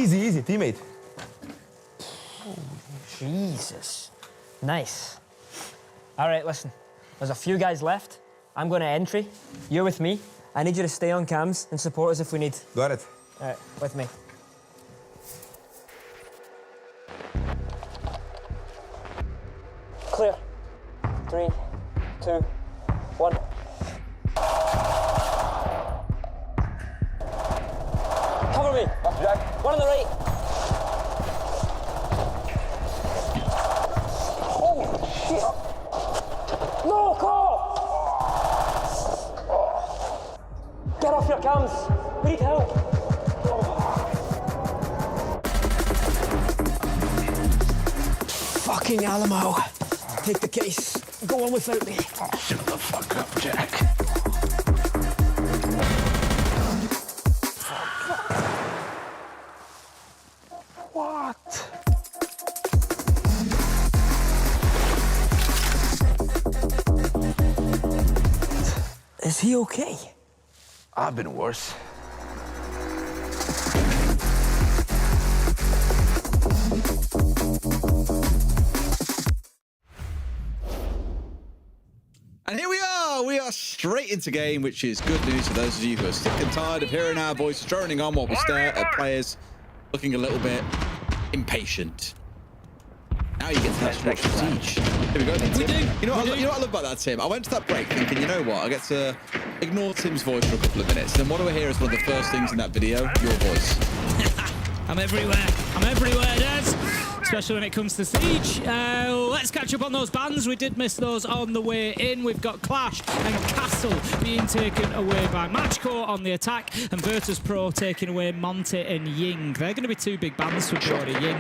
[SPEAKER 11] Easy, easy, teammate.
[SPEAKER 12] Jesus. Nice. All right, listen. There's a few guys left. I'm going to entry. You're with me. I need you to stay on cams and support us if we need.
[SPEAKER 11] Got it.
[SPEAKER 12] All right, with me. Clear. 3, 2, 1. Cover me. Jack. One on the right. Oh, shit. No, call! Get off your cams. We need help. Fucking Alamo. Take the case. Go on without me.
[SPEAKER 10] Shut the fuck up, Jack.
[SPEAKER 11] What?
[SPEAKER 12] Is he okay?
[SPEAKER 11] I've been worse.
[SPEAKER 7] And here we are. We are straight into game, which is good news for those of you who are sick and tired of hearing our voices droning on while we stare at players looking a little bit impatient. Now you get to actually watch the siege. Here we go then, Tim. You know what I love about that, Tim? I went to that break thinking, you know what? I get to ignore Tim's voice for a couple of minutes. Then what do I hear as one of the first things in that video? Your voice.
[SPEAKER 8] I'm everywhere. I'm everywhere, Des. Especially when it comes to Siege. Let's catch up on those bans. We did miss those on the way in. We've got Clash and Castle being taken away by Matchco on the attack, and Virtus Pro taking away Monty and Ying. They're going to be two big bans for Border. Ying,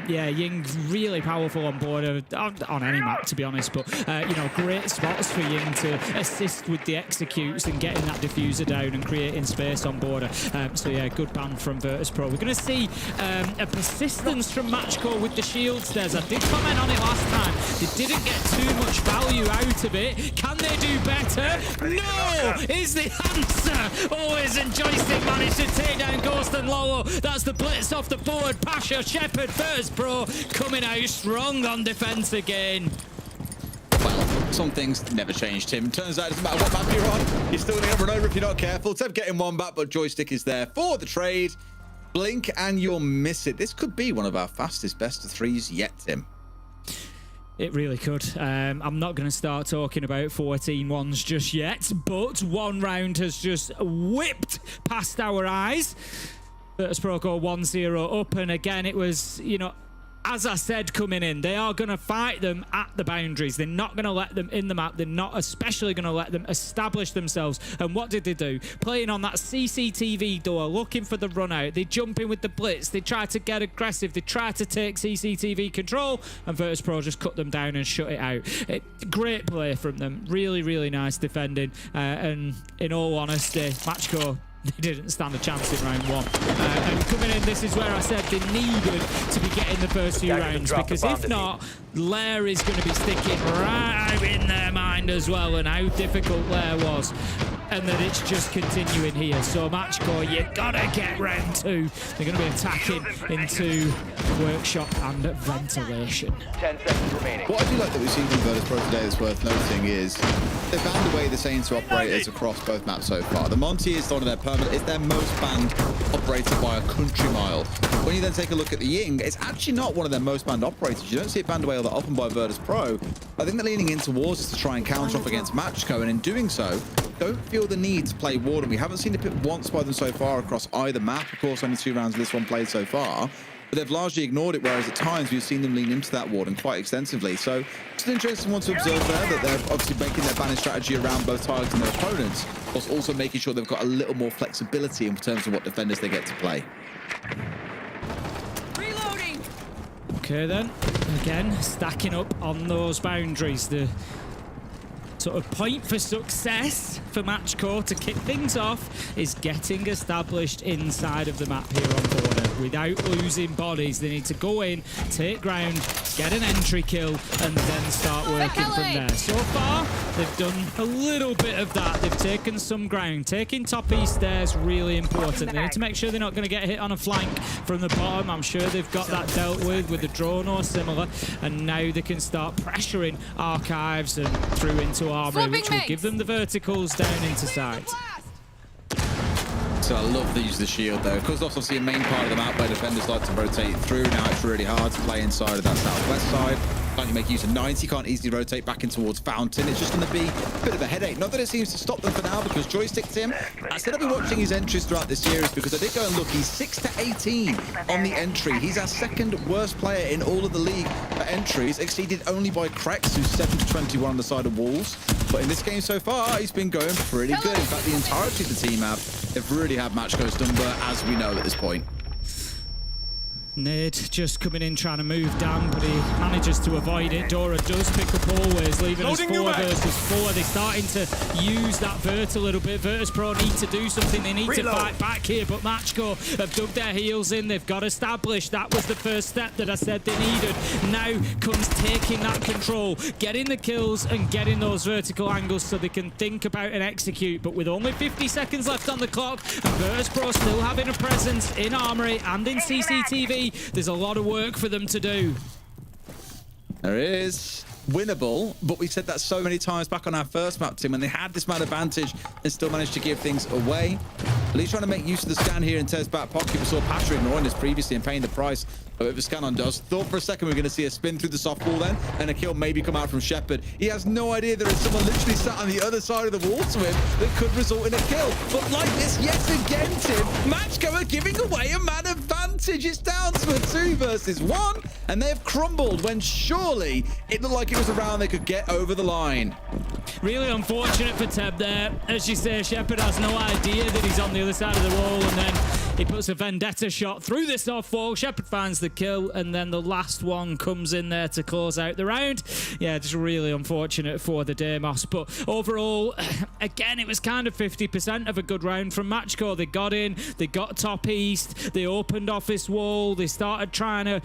[SPEAKER 8] yeah, Ying really powerful on Border, on any map to be honest, but you know, great spots for Ying to assist with the executes and getting that diffuser down and creating space on Border. So yeah, good ban from Virtus Pro. We're going to see a persistence from Matchco with the shields. There's, I did comment on it last time. They didn't get too much value out of it. Can they do better? No, is the answer. Always, and Joystick managed to take down Ghost and Lolo. That's the blitz off the forward. Pasha, Shepherd, Virtus Pro coming out strong on defense again.
[SPEAKER 7] Well, some things never change, Tim. Turns out it doesn't matter what map you're on. You're still going to run over if you're not careful. Seb getting one back, but Joystick is there for the trade. Blink and you'll miss it. This could be one of our fastest best of threes yet, Tim.
[SPEAKER 8] It really could. I'm not going to start talking about 14-1s just yet, but one round has just whipped past our eyes. Virtus Pro go 1-0 up, and again, it was, you know, as I said coming in, they are going to fight them at the boundaries. They're not going to let them in the map. They're not especially going to let them establish themselves. And what did they do? Playing on that CCTV door, looking for the run out. They jump in with the blitz. They try to get aggressive. They try to take CCTV control, and Virtus Pro just cut them down and shut it out. Great play from them. Really, really nice defending. And in all honesty, Matchco, they didn't stand a chance in round one. And coming in, this is where I said they needed to be getting the first few rounds, because if not, Lair is going to be sticking right in their mind as well, and how difficult Lair was, and that it's just continuing here. So Matchco, you gotta get round two. They're going to be attacking into workshop and ventilation.
[SPEAKER 13] 10 seconds remaining.
[SPEAKER 7] What I do like that we've seen from Virtus Pro today that's worth noting is they've banned away the Saints operators across both maps so far. The Monty is one of their permanent, it's their most banned operator by a country mile. When you then take a look at the Ying, it's actually not one of their most banned operators. You don't see it banned away all that often by Virtus Pro. I think they're leaning in towards us to try and counter off against Matchco, and in doing so, don't feel the need to play Warden. We haven't seen it picked once by them so far across either map. Of course, only 2 rounds of this one played so far, but they've largely ignored it, whereas at times we've seen them lean into that Warden quite extensively. So it's an interesting one to observe there, that they're obviously making their banning strategy around both targeting their opponents, whilst also making sure they've got a little more flexibility in terms of what defenders they get to play.
[SPEAKER 8] Reloading. Okay then, again, stacking up on those boundaries. The sort of point for success for Matchco to kick things off is getting established inside of the map here on Border. without losing bodies. They need to go in, take ground, get an entry kill, and then start working from there. So far, they've done a little bit of that. They've taken some ground. Taking top east there is really important. They need to make sure they're not going to get hit on a flank from the bottom. I'm sure they've got that dealt with the drone or similar, and now they can start pressuring Archives and through into Armory, which will give them the verticals down into sight.
[SPEAKER 7] So I love the use of the shield though, because that's obviously a main part of the map where defenders like to rotate through. Now it's really hard to play inside of that southwest side. Can't you make use of 90? Can't easily rotate back in towards Fountain. It's just going to be a bit of a headache. Not that it seems to stop them for now, because Joystick Tim, I said I've been watching his entries throughout this series because I did go and look. He's 6 to 18 on the entry. He's our second worst player in all of the league for entries, exceeded only by Krex, who's 7 to 21 on the side of Wolves. But in this game so far, he's been going pretty good. In fact, the entirety of the team have really had Matchco's number, as we know at this point.
[SPEAKER 8] Nade just coming in, trying to move down, but he manages to avoid it. Dora does pick up always, leaving us 4 versus 4. They're starting to use that Vert a little bit. Virtus Pro need to do something. They need to fight back here, but Matchco have dug their heels in. They've got established. That was the first step that I said they needed. Now comes taking that control, getting the kills and getting those vertical angles so they can think about and execute. But with only 50 seconds left on the clock, and Virtus Pro still having a presence in Armory and in CCTV, there's a lot of work for them to do.
[SPEAKER 7] There is. Winnable, but we said that so many times back on our first map, Tim, when they had this man advantage and still managed to give things away. At least trying to make use of the scan here in Tez's back pocket. We saw Pasha ignoring this previously and paying the price of the scan on does. Thought for a second we were going to see a spin through the softball then, and a kill maybe come out from Shepard. He has no idea there is someone literally sat on the other side of the wall to him that could result in a kill. But like this, yet again, Tim, Matchco are giving away a man advantage. It's down to a 2 versus 1, and they have crumbled when surely it looked like it was a round they could get over the line.
[SPEAKER 8] Really unfortunate for Teb there. As you say, Shepard has no idea that he's on the other side of the wall, and then he puts a vendetta shot through the soft wall. Shepard finds the kill, and then the last one comes in there to close out the round. Yeah, just really unfortunate for the Demos. But overall, again, it was kind of 50% of a good round from Matchco. They got in, they got top east, they opened off this wall, they started trying to,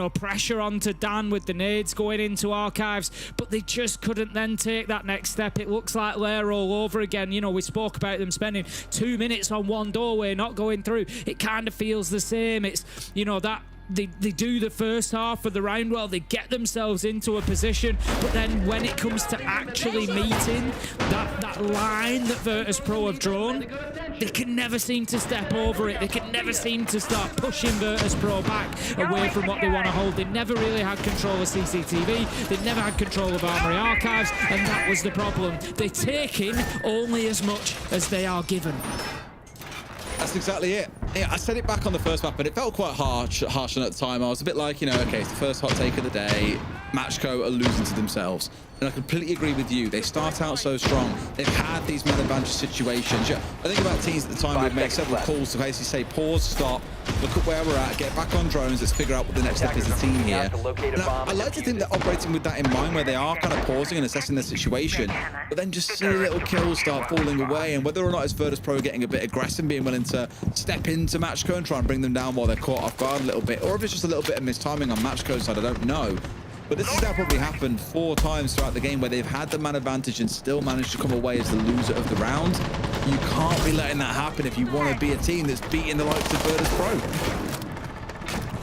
[SPEAKER 8] pressure onto Dan with the nades going into Archives, but they just couldn't then take that next step. It looks like Lair all over again. You know, we spoke about them spending 2 minutes on one doorway, not going through. It kind of feels the same. It's, that they do the first half of the round well, they get themselves into a position, but then when it comes to actually meeting that line that Virtus Pro have drawn, they can never seem to step over it. They can never seem to start pushing Virtus Pro back away from what they want to hold. They never really had control of CCTV. They never had control of Armory Archives, and that was the problem. They're taking only as much as they are given.
[SPEAKER 7] That's exactly it. Yeah, I said it back on the first map, but it felt quite harsh on at the time. I was a bit like, okay, it's the first hot take of the day. Matchco are losing to themselves. And I completely agree with you. They start out so strong. They've had these man advantage situations. Yeah, I think about teams at the time, we've made several calls to basically say, pause, stop, look at where we're at, get back on drones, let's figure out what the next step is as a team here. And I like to think they're operating with that in mind, where they are kind of pausing and assessing their situation, but then just silly little kills start falling away, and whether or not it's Virtus Pro getting a bit aggressive and being willing to step into Matchco and try and bring them down while they're caught off guard a little bit, or if it's just a little bit of mistiming on Matchco's side, I don't know. But this has now probably happened 4 times throughout the game where they've had the man advantage and still managed to come away as the loser of the round. You can't be letting that happen if you want to be a team that's beating the likes of Virtus Pro.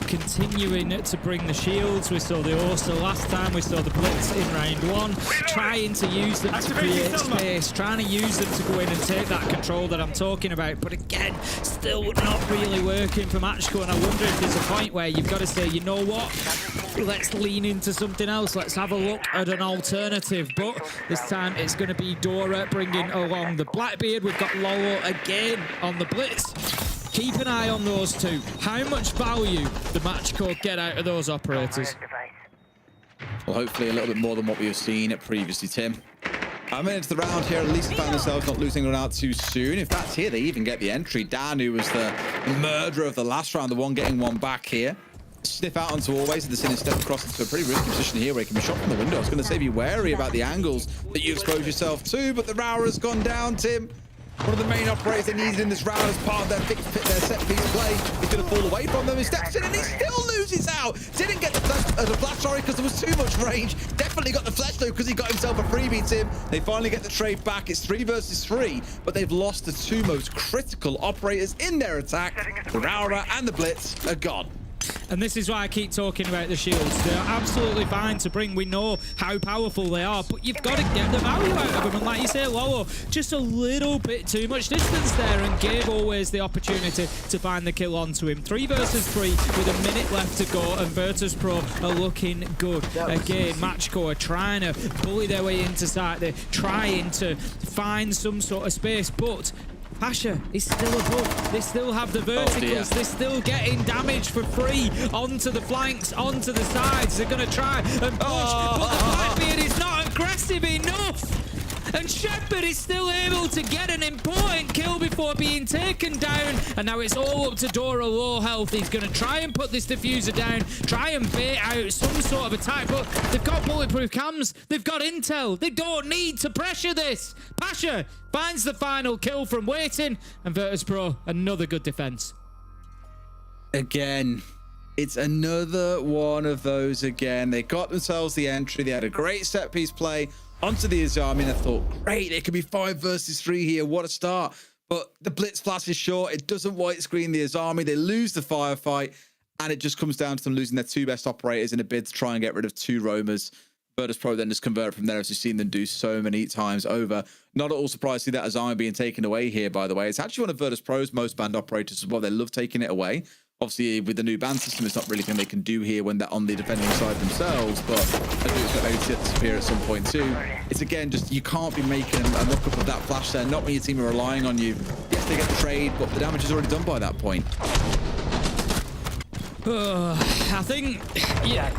[SPEAKER 8] Continuing to bring the shields. We saw the Orsa last time, we saw the Blitz in round 1, trying to use them to create space, trying to use them to go in and take that control that I'm talking about, but again, still not really working for Matchco, and I wonder if there's a point where you've got to say, you know what, let's lean into something else, let's have a look at an alternative. But this time it's going to be Dora bringing along the Blackbeard. We've got Lolo again on the Blitz. Keep an eye on those two. How much value the Matchco get out of those operators?
[SPEAKER 7] Well, hopefully a little bit more than what we have seen previously, Tim. I'm into the round here. At least they found themselves not losing one out too soon. In fact, here they even get the entry. Dan, who was the murderer of the last round, the one getting one back here. Sniff out onto always at the sin and step across into a pretty risky position here where he can be shot from the window. I was going to say be wary about the angles that you expose yourself to, but the Rower has gone down, Tim. One of the main operators they needed in this round as part of their set piece play is going to fall away from them. He steps in and he still loses out. Didn't get the flash, sorry, because there was too much range. Definitely got the flash though because he got himself a freebie, Tim. They finally get the trade back. It's 3 versus 3, but they've lost the 2 most critical operators in their attack. The Raura and the Blitz are gone.
[SPEAKER 8] And this is why I keep talking about the shields. They're absolutely fine to bring. We know how powerful they are, but you've got to get the value out of them. And like you say, Lolo, just a little bit too much distance there, and gave always the opportunity to find the kill onto him. 3 versus 3 with a minute left to go, and Virtus Pro are looking good. Again, Matchco are trying to bully their way into sight. They're trying to find some sort of space, but Pasha is still above. They still have the verticals. They're still getting damage for free onto the flanks, onto the sides. They're going to try and push, but the Blackbeard is not aggressive enough. And Shepard is still able to get an important kill before being taken down. And now it's all up to Dora, low health. He's going to try and put this diffuser down, try and bait out some sort of attack. But they've got bulletproof cams. They've got intel. They don't need to pressure this. Pasha finds the final kill from waiting. And Virtus Pro, another good defense.
[SPEAKER 7] Again, it's another one of those again. They got themselves the entry. They had a great set piece play onto the Azami, and I thought, great, it could be 5 versus 3 here. What a start. But the Blitz flash is short. It doesn't white screen the Azami. They lose the firefight, and it just comes down to them losing their 2 best operators in a bid to try and get rid of 2 roamers. Virtus Pro then just convert from there, as we've seen them do so many times over. Not at all surprised to see that Azami being taken away here, by the way. It's actually one of Virtus Pro's most banned operators as well. They love taking it away. Obviously, with the new ban system, it's not really anything they can do here when they're on the defending side themselves, but I do expect maybe to disappear at some point too. It's again, just you can't be making a look-up of that flash there, not when your team are relying on you. Yes, they get the trade, but the damage is already done by that point.
[SPEAKER 8] I think, yeah,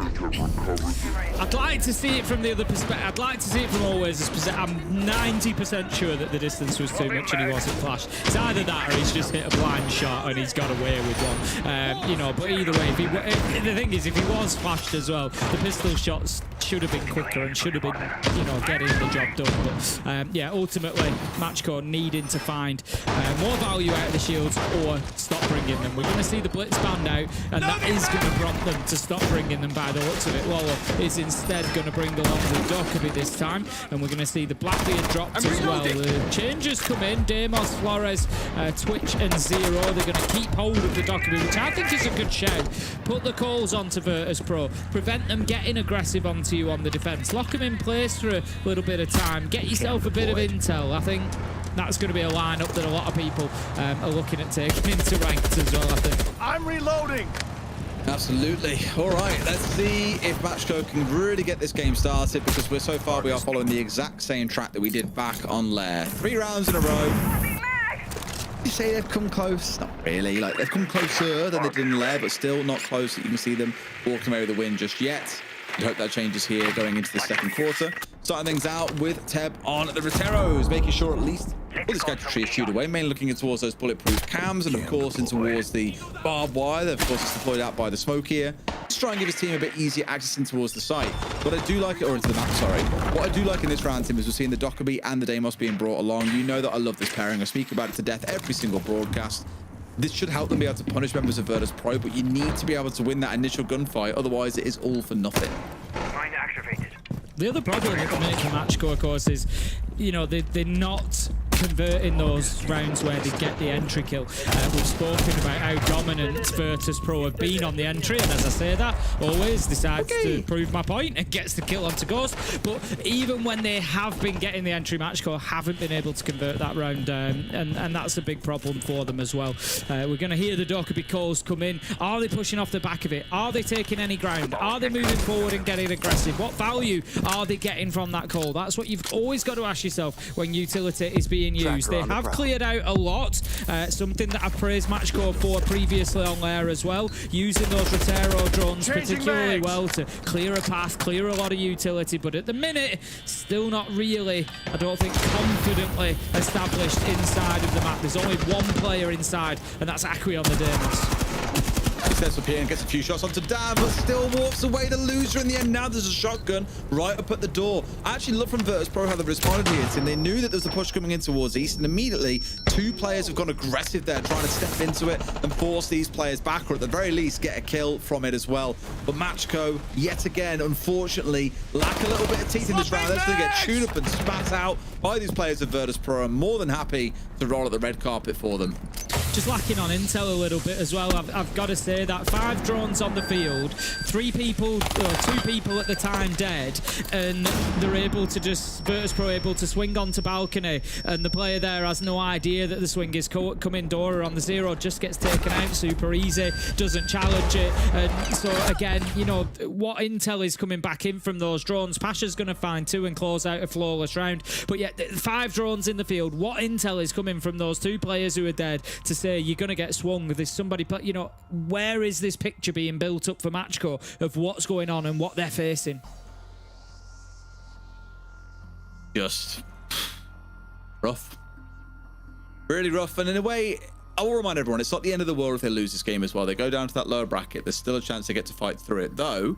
[SPEAKER 8] I'd like to see it from the other perspective. I'd like to see it from Always' perspective. I'm 90% sure that the distance was too much and he wasn't flashed. It's either that or he's just hit a blind shot and he's got away with one. You know, but either way, the thing is, if he was flashed as well, the pistol shots should have been quicker and should have been, you know, getting the job done. But yeah, ultimately, Matchco needing to find more value out of the shields or stop bringing them. We're going to see the Blitz banned out, and that is going to prompt them to stop bringing them by the looks of it. Lolo is instead going to bring along the Dokkaebi this time, and we're going to see the Blackbeard dropped as well. The changes come in. Demos, Flores, Twitch and Zero. They're going to keep hold of the Dokkaebi, which I think is a good shout. Put the calls onto Virtus Pro. Prevent them getting aggressive onto you on the defense. Lock them in place for a little bit of time. Get yourself a bit of intel. I think that's going to be a lineup that a lot of people are looking at taking into ranked as well, I think.
[SPEAKER 10] I'm reloading.
[SPEAKER 7] Absolutely. All right, let's see if Matchco can really get this game started, because we are following the exact same track that we did back on Lair. 3 rounds in a row. You say they've come close? Not really. Like, they've come closer than they did in Lair, but still not close. You can see them walking away with the win just yet. We hope that changes here going into the second quarter. Starting things out with Teb on the Roteros, making sure at least all this gadgetry is chewed away, mainly looking in towards those bulletproof cams and of course in towards the barbed wire that of course is deployed out by the smoke here. Let's try and give his team a bit easier access in towards the site. What I do like, or into the map, sorry. What I do like in this round, Tim, is we're seeing the Dokkaebi and the Deimos being brought along. You know that I love this pairing. I speak about it to death every single broadcast. This should help them be able to punish members of Virtus Pro, but you need to be able to win that initial gunfight, otherwise it is all for nothing.
[SPEAKER 10] Mine activated.
[SPEAKER 8] The other problem at the minute for Matchco, of course, is, you know, they're not converting those rounds where they get the entry kill. We've spoken about how dominant Virtus Pro have been on the entry, and as I say that, Always decides to prove my point and gets the kill onto Ghost. But even when they have been getting the entry, Matchco haven't been able to convert that round, and that's a big problem for them as well. We're going to hear the Dokkaebi calls come in. Are they pushing off the back of it? Are they taking any ground? Are they moving forward and getting aggressive? What value are they getting from that call? That's what you've always got to ask yourself when utility is being used. They have cleared out a lot, something that I've praised Matchco for previously on Lair as well, using those Rotero drones particularly well to clear a path, clear a lot of utility, but at the minute, still not really, I don't think, confidently established inside of the map. There's only one player inside, and that's Akwi on the Demos.
[SPEAKER 7] steps up here and gets a few shots onto Dan, but still walks away the loser in the end. Now there's a shotgun right up at the door. I actually love from Virtus Pro how they responded here, Tim. They knew that there was a push coming in towards East, and immediately 2 players have gone aggressive there, trying to step into it and force these players back, or at the very least get a kill from it as well. But Matchco, yet again, unfortunately, lack a little bit of teeth in this round. They're going to get chewed up and spat out by these players of Virtus Pro. I'm more than happy to roll at the red carpet for them.
[SPEAKER 8] Just lacking on intel a little bit as well. I've got to say that 5 drones on the field, 3 people, or 2 people at the time dead, and they're able to just, Virtus Pro able to swing onto balcony, and the player there has no idea that the swing is coming. Dora on the 0 just gets taken out super easy, doesn't challenge it, and so again, you know, what intel is coming back in from those drones? Pasha's going to find 2 and close out a flawless round, but yet 5 drones in the field, what intel is coming from those 2 players who are dead to say you're going to get swung? There's somebody, you know, where is this picture being built up for Matchco of what's going on and what they're facing?
[SPEAKER 7] Just rough. Really rough. And in a way, I will remind everyone, it's not the end of the world if they lose this game as well. They go down to that lower bracket. There's still a chance they get to fight through it. Though,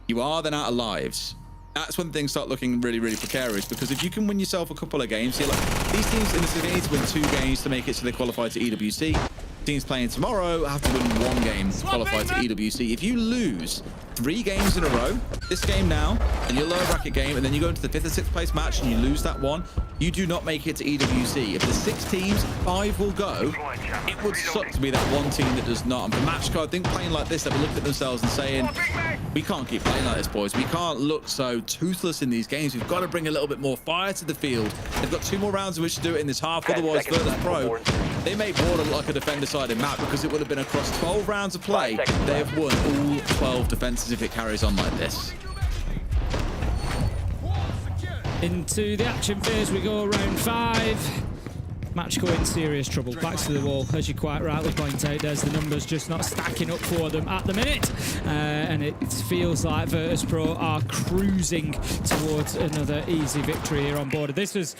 [SPEAKER 7] you are then out of lives. That's when things start looking really, really precarious, because if you can win yourself a couple of games, you're like, these teams in this game need to win 2 games to make it so they qualify to EWC. Teams playing tomorrow have to win 1 game to qualify to EWC. If you lose 3 games in a row, this game now, and your lower bracket game, and then you go into the 5th or 6th place match and you lose that one, you do not make it to EWC. If there's 6 teams, 5 will go. It would suck to be that one team that does not. And for Matchco, I think playing like this, they'll be looking at themselves and saying, we can't keep playing like this, boys. We can't look so toothless in these games. We've got to bring a little bit more fire to the field. They've got 2 more rounds in which to do it in this half. Otherwise, Virtus Pro, they may border like a defender-sided map, because it would have been across 12 rounds of play. They have won all 12 defenses if it carries on like this.
[SPEAKER 8] Into the action phase we go, round 5. Matchco in serious trouble, backs to the wall, as you quite rightly point out. There's the numbers just not stacking up for them at the minute, and it feels like Virtus Pro are cruising towards another easy victory here on board. This was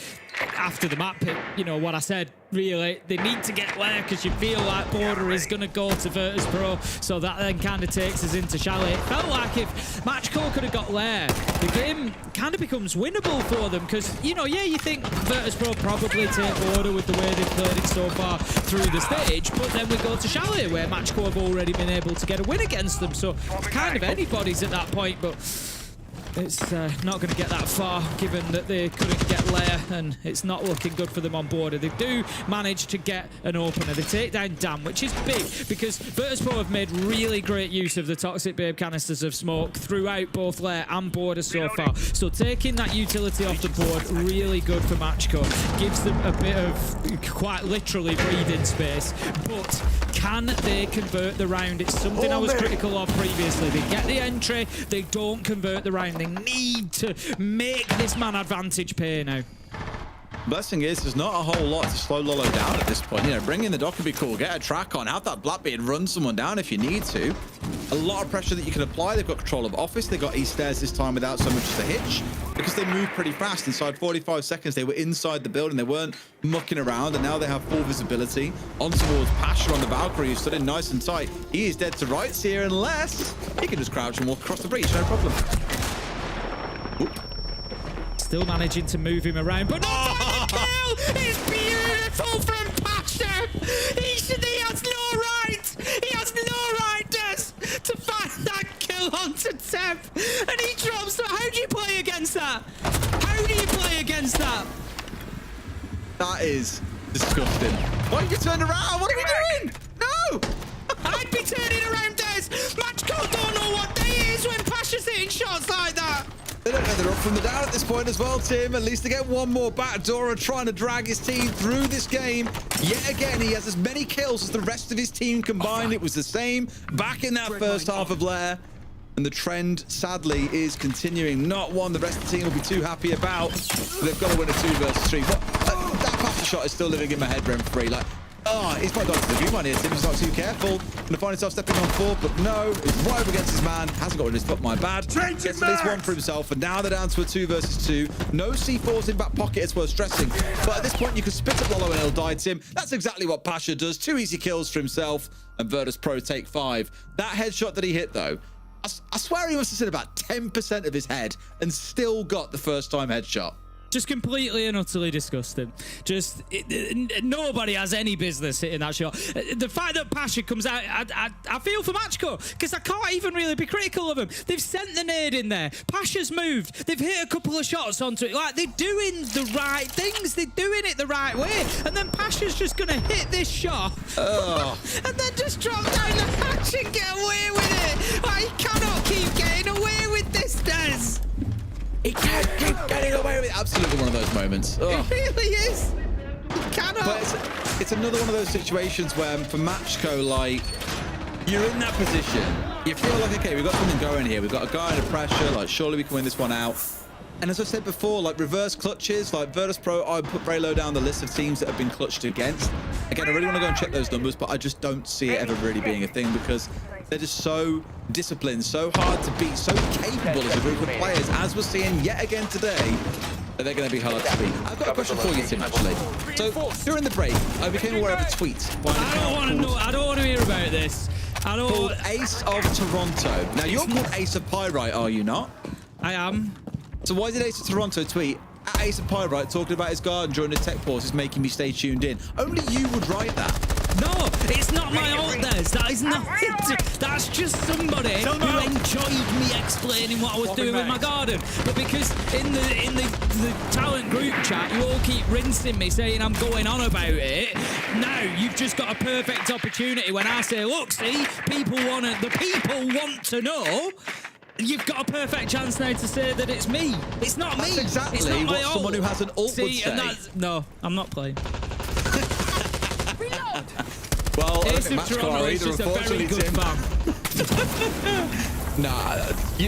[SPEAKER 8] after the map pick, you know what I said, really, they need to get Lair, because you feel like border is going to go to Virtus Pro, so that then kind of takes us into Chalet. It felt like if Matchco could have got Lair, the game kind of becomes winnable for them, because, you know, yeah, you think Virtus Pro probably take border with the way they've played it so far through the stage, but then we go to Chalet, where Matchco have already been able to get a win against them, so it's kind of anybody's at that point, but it's not going to get that far, given that they couldn't get Lair, and it's not looking good for them on border. They do manage to get an opener. They take down Dan, which is big, because Virtus Pro have made really great use of the Toxic Babe canisters of smoke throughout both Lair and border so far. So taking that utility off the board, really good for Matchco. Gives them a bit of, quite literally, breathing space. But can they convert the round? It's something I was critical of previously. They get the entry, they don't convert the round. They need to make this man advantage pay now.
[SPEAKER 7] Blessing is, there's not a whole lot to slow Lolo down at this point. You know, bring in the dock would be cool, get a track on, have that Blackbeard run someone down if you need to. A lot of pressure that you can apply. They've got control of Office. They got East Stairs this time without so much as a hitch, because they moved pretty fast. Inside 45 seconds, they were inside the building. They weren't mucking around, and now they have full visibility on towards Pasha on the Valkyrie, who stood in nice and tight. He is dead to rights here, unless he can just crouch and walk across the breach, no problem. Oop.
[SPEAKER 8] Still managing to move him around, but not for the kill! It's beautiful from Pasha! He has no right! He has no right, Des, to find that kill onto Tep! And he drops that. How do you play against that? How do you play against that?
[SPEAKER 7] That is disgusting. Why are you turned around? What are we doing? No!
[SPEAKER 8] I'd be turning around, Des! Matchco don't know what day is when Pasha's hitting shots like that!
[SPEAKER 7] They don't know they're up from the down at this point as well, Tim. At least they get one more back. Dora trying to drag his team through this game. Yet again, he has as many kills as the rest of his team combined. It was the same back in that first half of Lair. And the trend, sadly, is continuing. Not one the rest of the team will be too happy about. They've got to win a 2 versus 3. But that Pasha shot is still living in my head rent free. Like, Oh, he's quite dodged the green one here. Tim's not too careful. Gonna find himself stepping on 4, but no, he's right up against his man. Hasn't got his foot, my bad. Gets at least one for himself, and now they're down to a 2 versus 2. No C4s in back pocket, it's worth stressing. But at this point, you can spit up Lolo and he'll die, Tim. That's exactly what Pasha does. 2 easy kills for himself, and Virtus Pro take 5. That headshot that he hit, though, I swear he must have seen about 10% of his head and still got the first time headshot.
[SPEAKER 8] Just completely and utterly disgusting. Nobody has any business hitting that shot. The fact that Pasha comes out, I feel for Matchco, because I can't even really be critical of him. They've sent the nade in there. Pasha's moved. They've hit a couple of shots onto it. Like, they're doing the right things. They're doing it the right way. And then Pasha's just going to hit this shot. And then just drop down the hatch and get away with it. Like, he cannot keep getting away with this, Des.
[SPEAKER 7] He can't keep getting away with it. Absolutely one of those moments.
[SPEAKER 8] It really is. He cannot.
[SPEAKER 7] But it's another one of those situations where, for Matchco, like, you're in that position. You feel like, okay, we've got something going here. We've got a guy under pressure. Like, surely we can win this one out. And as I said before, like, reverse clutches, like Virtus Pro, I put very low down the list of teams that have been clutched against. Again, I really want to go and check those numbers, but I just don't see it ever really being a thing, because they're just so disciplined, so hard to beat, so capable as a group of players, as we're seeing yet again today, that they're going to be hard to beat. I've got a question for you, Tim, actually. So during the break, I became aware of a tweet.
[SPEAKER 8] I don't want to know. I don't want to hear about this. I don't.
[SPEAKER 7] Called Ace of Toronto. Now, you're called Ace of Pyrite, are you not?
[SPEAKER 8] I am.
[SPEAKER 7] So why did Ace of Toronto tweet at Ace of Pyrite talking about his garden during the tech pause is making me stay tuned in? Only you would write that.
[SPEAKER 8] No, it's not my alt, Des. That is not it. That's just somebody who enjoyed me explaining what I was doing with my garden. But because in the talent group chat, you all keep rinsing me, saying I'm going on about it. Now you've just got a perfect opportunity when I say, look, see, the people want to know. You've got a perfect chance now to say that it's me. It's not me.
[SPEAKER 7] That's exactly
[SPEAKER 8] it's not
[SPEAKER 7] what someone who has an alt would say.
[SPEAKER 8] No, I'm not playing.
[SPEAKER 7] Well,
[SPEAKER 8] Ace of Toronto is just a very good fan.
[SPEAKER 7] Nah,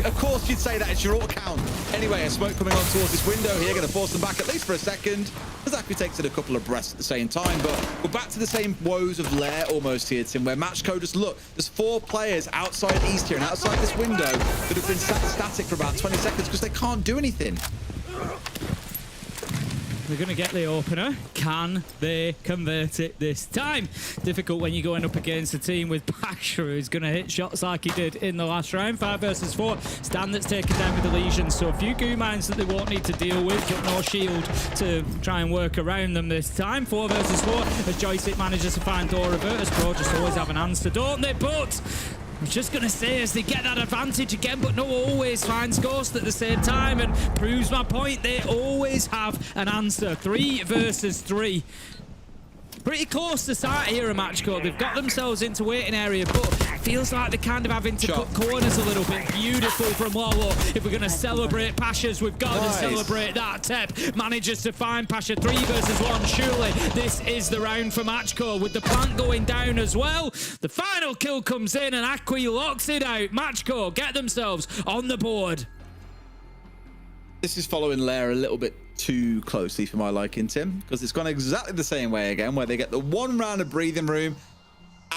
[SPEAKER 7] of course you'd say that. It's your alt account. Anyway, a smoke coming on towards this window here, going to force them back at least for a second. Zachary takes it a couple of breaths at the same time, but we're back to the same woes of Lair almost here, Tim, where Matchco just look. There's 4 players outside East here and outside this window that have been sat static for about 20 seconds because they can't do anything.
[SPEAKER 8] They're going to get the opener. Can they convert it this time? Difficult when you're going up against a team with Pasha, who's going to hit shots like he did in the last round. 5 versus 4. Stan that's taken down with the lesions. So a few goo mines that they won't need to deal with, but no shield to try and work around them this time. 4 versus 4 as Joystick manages to find Dora. Virtus Pro just always have an answer, don't they? But I'm just going to say, as they get that advantage again, but no always finds Ghost at the same time and proves my point. They always have an answer. 3 versus 3. Pretty close to start here at Matchco. They've got themselves into waiting area, but feels like they're kind of having to cut corners a little bit. Beautiful from Lolo. If we're going to celebrate Pasha's, we've got to celebrate that. Tep manages to find Pasha. 3 versus 1. Surely this is the round for Matchco, with the plant going down as well. The final kill comes in and Acqui locks it out. Matchco get themselves on the board.
[SPEAKER 7] This is following Lair a little bit too closely for my liking, Tim, because it's gone exactly the same way again, where they get the 1 round of breathing room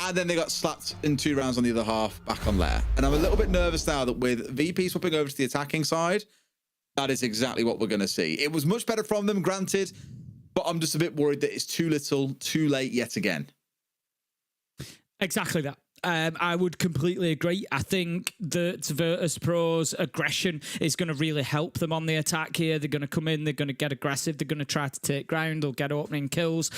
[SPEAKER 7] and then they got slapped in 2 rounds on the other half back on Lair. And I'm a little bit nervous now that with VP swapping over to the attacking side, that is exactly what we're going to see. It was much better from them, granted, but I'm just a bit worried that it's too little, too late yet again.
[SPEAKER 8] Exactly that. I would completely agree. I think that Virtus Pro's aggression is going to really help them on the attack here. They're going to come in, they're going to get aggressive, they're going to try to take ground, they'll get opening kills.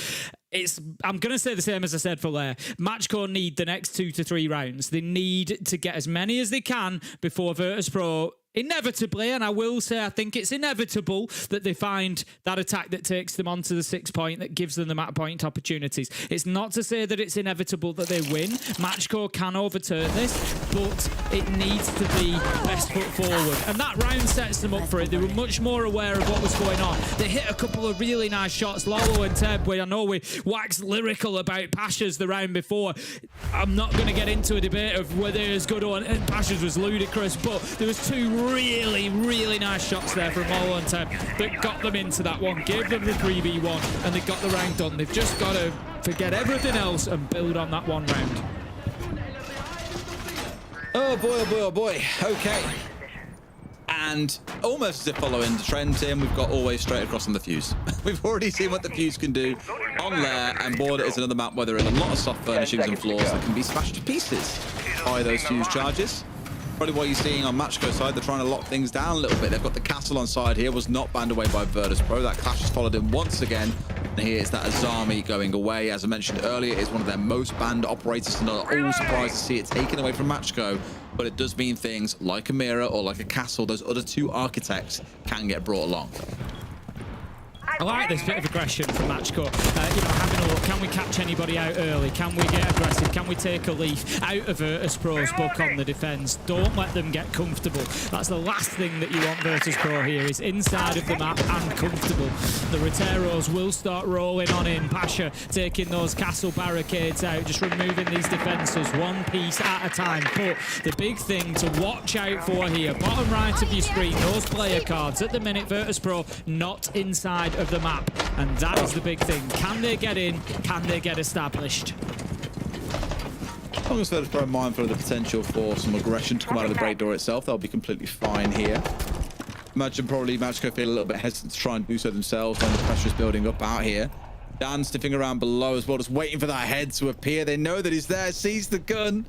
[SPEAKER 8] I'm going to say the same as I said for Lair. Matchco need the next 2 to 3 rounds. They need to get as many as they can before Virtus Pro inevitably, and I will say I think it's inevitable that they find that attack that takes them onto the 6 point, that gives them the map point opportunities. It's not to say that it's inevitable that they win. Matchco can overturn this, but it needs to be best foot forward. And that round sets them up for it. They were much more aware of what was going on. They hit a couple of really nice shots. Lolo and Teb, where I know we waxed lyrical about Pasha's the round before. I'm not going to get into a debate of whether it's good or Pasha's was ludicrous, but there was 2 really nice shots there from Lolo and Teb that got them into that one, gave them the 3v1, and they got the round done. They've just got to forget everything else and build on that one round.
[SPEAKER 7] Oh boy, oh boy, oh boy. Okay. And almost as if following the trend, Tim, we've got always straight across on the fuse. We've already seen what the fuse can do on Lair, and Border is another map where there are a lot of soft furnishings and floors that can be smashed to pieces by those fuse charges. Probably what you're seeing on Matchco side, they're trying to lock things down a little bit. They've got the castle on side here, was not banned away by Virtus Pro. That clash has followed him once again. And here it's that Azami going away. As I mentioned earlier, it's one of their most banned operators, and not all surprised to see it taken away from Matchco. But it does mean things like a mirror or like a castle, those other two architects can get brought along.
[SPEAKER 8] I like this bit of aggression from Matchco. You know, having a look, can we catch anybody out early? Can we get aggressive? Can we take a leaf out of Virtus Pro's book on the defense? Don't let them get comfortable. That's the last thing that you want Virtus Pro here, is inside of the map and comfortable. The Roteros will start rolling on in. Pasha taking those castle barricades out, just removing these defenses one piece at a time. But the big thing to watch out for here, bottom right of your screen, those player cards. At the minute, Virtus Pro not inside of the map, and that is the big thing. Can they get in? Can they get established?
[SPEAKER 7] As long as Virtus Pro are mindful of the potential for some aggression to come out of the break door itself, they'll be completely fine here. Imagine probably Matchco feel a little bit hesitant to try and do so themselves when the pressure is building up out here. Dan sniffing around below as well, just waiting for that head to appear. They know that he's there, sees the gun,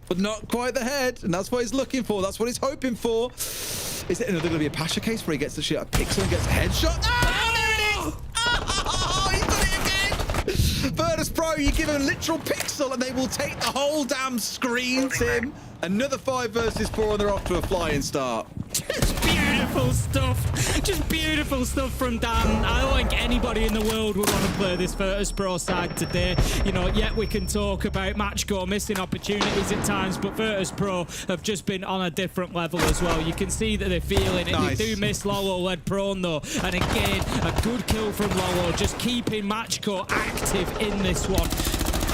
[SPEAKER 7] but not quite the head, and that's what he's looking for. That's what he's hoping for. Is it another going to be a Pasha case where he gets the shit out of Pixel and gets a headshot? Oh, there it is! Oh, he's done it again! Virtus Pro, you give him a literal pixel and they will take the whole damn screen, Tim. Another 5 versus 4 and they're off to a flying start.
[SPEAKER 8] Just beautiful stuff. Just beautiful stuff from Dan. I don't think anybody in the world would want to play this Virtus Pro side today. You know, yet we can talk about Matchco missing opportunities at times, but Virtus Pro have just been on a different level as well. You can see that they're feeling it. Nice. They do miss Lolo led prone though. And again, a good kill from Lolo, just keeping Matchco active in this one.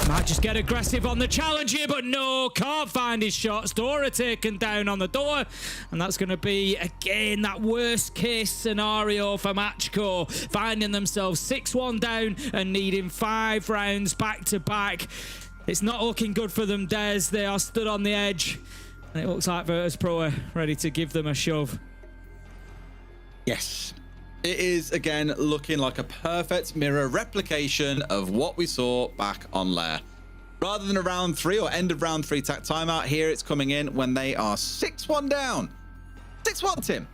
[SPEAKER 8] Might just get aggressive on the challenge here, but no, can't find his shots. Dora taken down on the door, and that's going to be, again, that worst case scenario for Matchco, finding themselves 6-1 down and needing 5 rounds back to back. It's not looking good for them, Des. They are stood on the edge, and it looks like Virtus Pro are ready to give them a shove.
[SPEAKER 7] Yes. It is, again, looking like a perfect mirror replication of what we saw back on Lair. Rather than a round 3 or end of round 3 tack timeout, here it's coming in when they are 6-1 down. 6-1, Tim.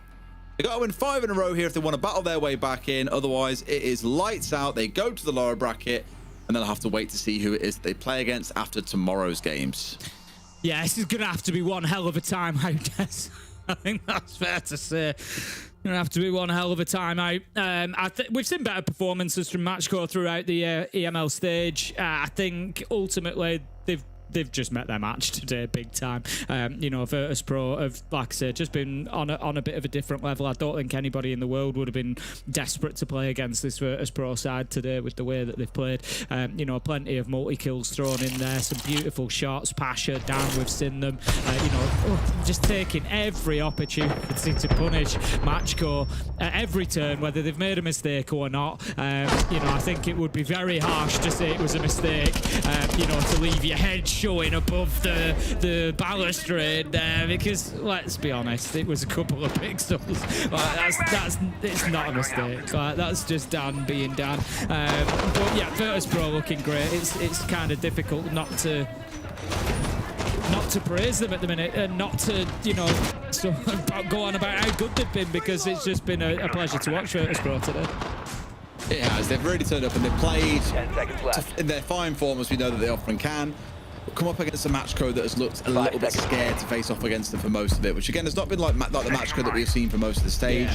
[SPEAKER 7] They got to win 5 in a row here if they want to battle their way back in. Otherwise, it is lights out. They go to the lower bracket, and they'll have to wait to see who it is that they play against after tomorrow's games.
[SPEAKER 8] Yeah, this is going to have to be one hell of a timeout, Des. I think that's fair to say. Gonna have to be one hell of a timeout. We've seen better performances from Matchco throughout the EML stage. I think ultimately they've just met their match today big time. You know, Virtus Pro have, like I said, just been on a bit of a different level. I don't think anybody in the world would have been desperate to play against this Virtus Pro side today with the way that they've played. You know, plenty of multi-kills thrown in there, some beautiful shots. Pasha down, we've seen them. You know, just taking every opportunity to punish Matchco at every turn, whether they've made a mistake or not. You know, I think it would be very harsh to say it was a mistake, you know, to leave your head showing above the balustrade there, because let's be honest, it was a couple of pixels. Like, it's not a mistake. Like, that's just Dan being Dan. But yeah, Virtus Pro looking great. It's kind of difficult not to praise them at the minute and not to, you know, go on about how good they've been, because it's just been a pleasure to watch Virtus Pro today.
[SPEAKER 7] It has. They've really turned up and they've played in their fine form, as we know that they often can. Come up against a Matchco that has looked a little bit scared to face off against them for most of it, which again has not been like the Matchco that we've seen for most of the stage.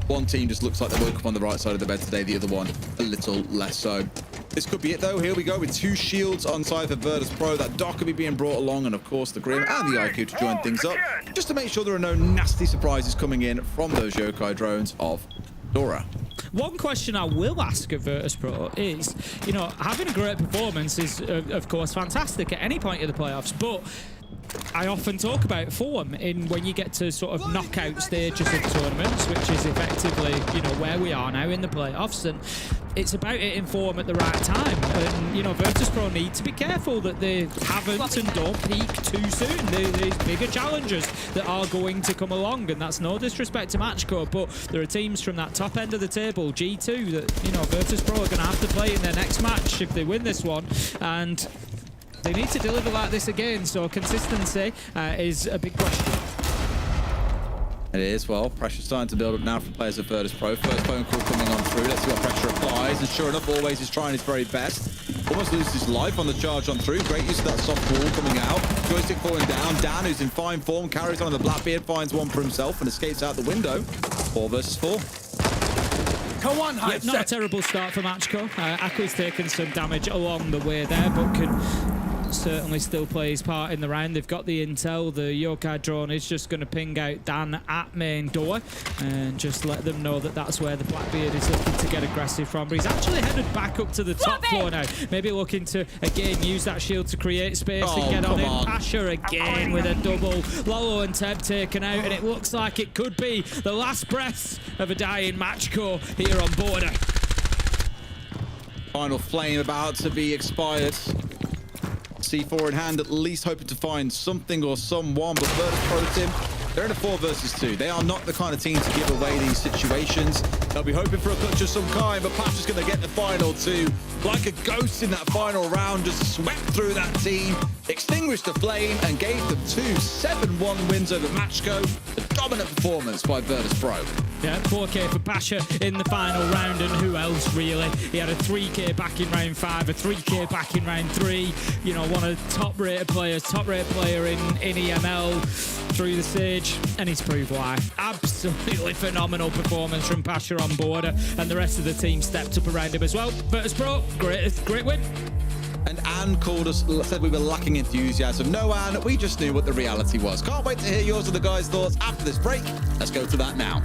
[SPEAKER 7] One team just looks like they woke up on the right side of the bed today, the other one a little less so. This could be it though. Here we go with 2 shields on side for Virtus Pro. That Doc could be being brought along, and of course the Grim and the IQ to join things up, just to make sure there are no nasty surprises coming in from those yokai drones of Dora.
[SPEAKER 8] One question I will ask of Virtus Pro is, you know, having a great performance is, of course, fantastic at any point of the playoffs, but I often talk about form in when you get to sort of knockout stages of tournaments, which is effectively, you know, where we are now in the playoffs, and it's about it in form at the right time. And, you know, Virtus.pro need to be careful that they haven't and don't peak too soon. There's bigger challenges that are going to come along, and that's no disrespect to Matchco, but there are teams from that top end of the table, G2, that, you know, Virtus.pro are going to have to play in their next match if they win this one, and they need to deliver like this again, so consistency is a big question.
[SPEAKER 7] It is. Well, pressure starting to build up now from players of Virtus.pro. First phone call coming on through. Let's see what pressure applies. And sure enough, always is trying his very best. Almost loses his life on the charge on through. Great use of that soft ball coming out. Joystick falling down. Dan, who's in fine form, carries on the Blackbeard, finds one for himself and escapes out the window. 4 versus 4.
[SPEAKER 10] Come on,
[SPEAKER 8] Yep, not a terrible start for Matchco. Aku's taken some damage along the way there, but can certainly still play his part in the round. They've got the intel. The Yokai drone is just going to ping out Dan at main door and just let them know that that's where the Blackbeard is looking to get aggressive from. But he's actually headed back up to the top floor now. Maybe looking to, again, use that shield to create space and get on in. Pasha again with a double. Lolo and Teb taken out, and it looks like it could be the last breath of a dying Matchco here on Border.
[SPEAKER 7] Final flame about to be expired. C4 in hand, at least hoping to find something or someone, but Virtus.pro team, they're in a 4 versus 2. They are not the kind of team to give away these situations. They'll be hoping for a clutch of some kind, but Pasha's going to get the final 2. Like a ghost in that final round, just swept through that team, extinguished the flame, and gave them 2 7-1 wins over Matchco. A dominant performance by Virtus.pro.
[SPEAKER 8] Yeah, 4K for Pasha in the final round, and who else really? He had a 3K back in round 5, a 3K back in round 3. You know, one of the top-rated players, top-rated player in EML through the stage, and he's proved why. Absolutely phenomenal performance from Pasha on Border, and the rest of the team stepped up around him as well. Virtus.pro, great win.
[SPEAKER 7] And Anne called us, said we were lacking enthusiasm. No, Anne, we just knew what the reality was. Can't wait to hear yours and the guys' thoughts after this break. Let's go to that now.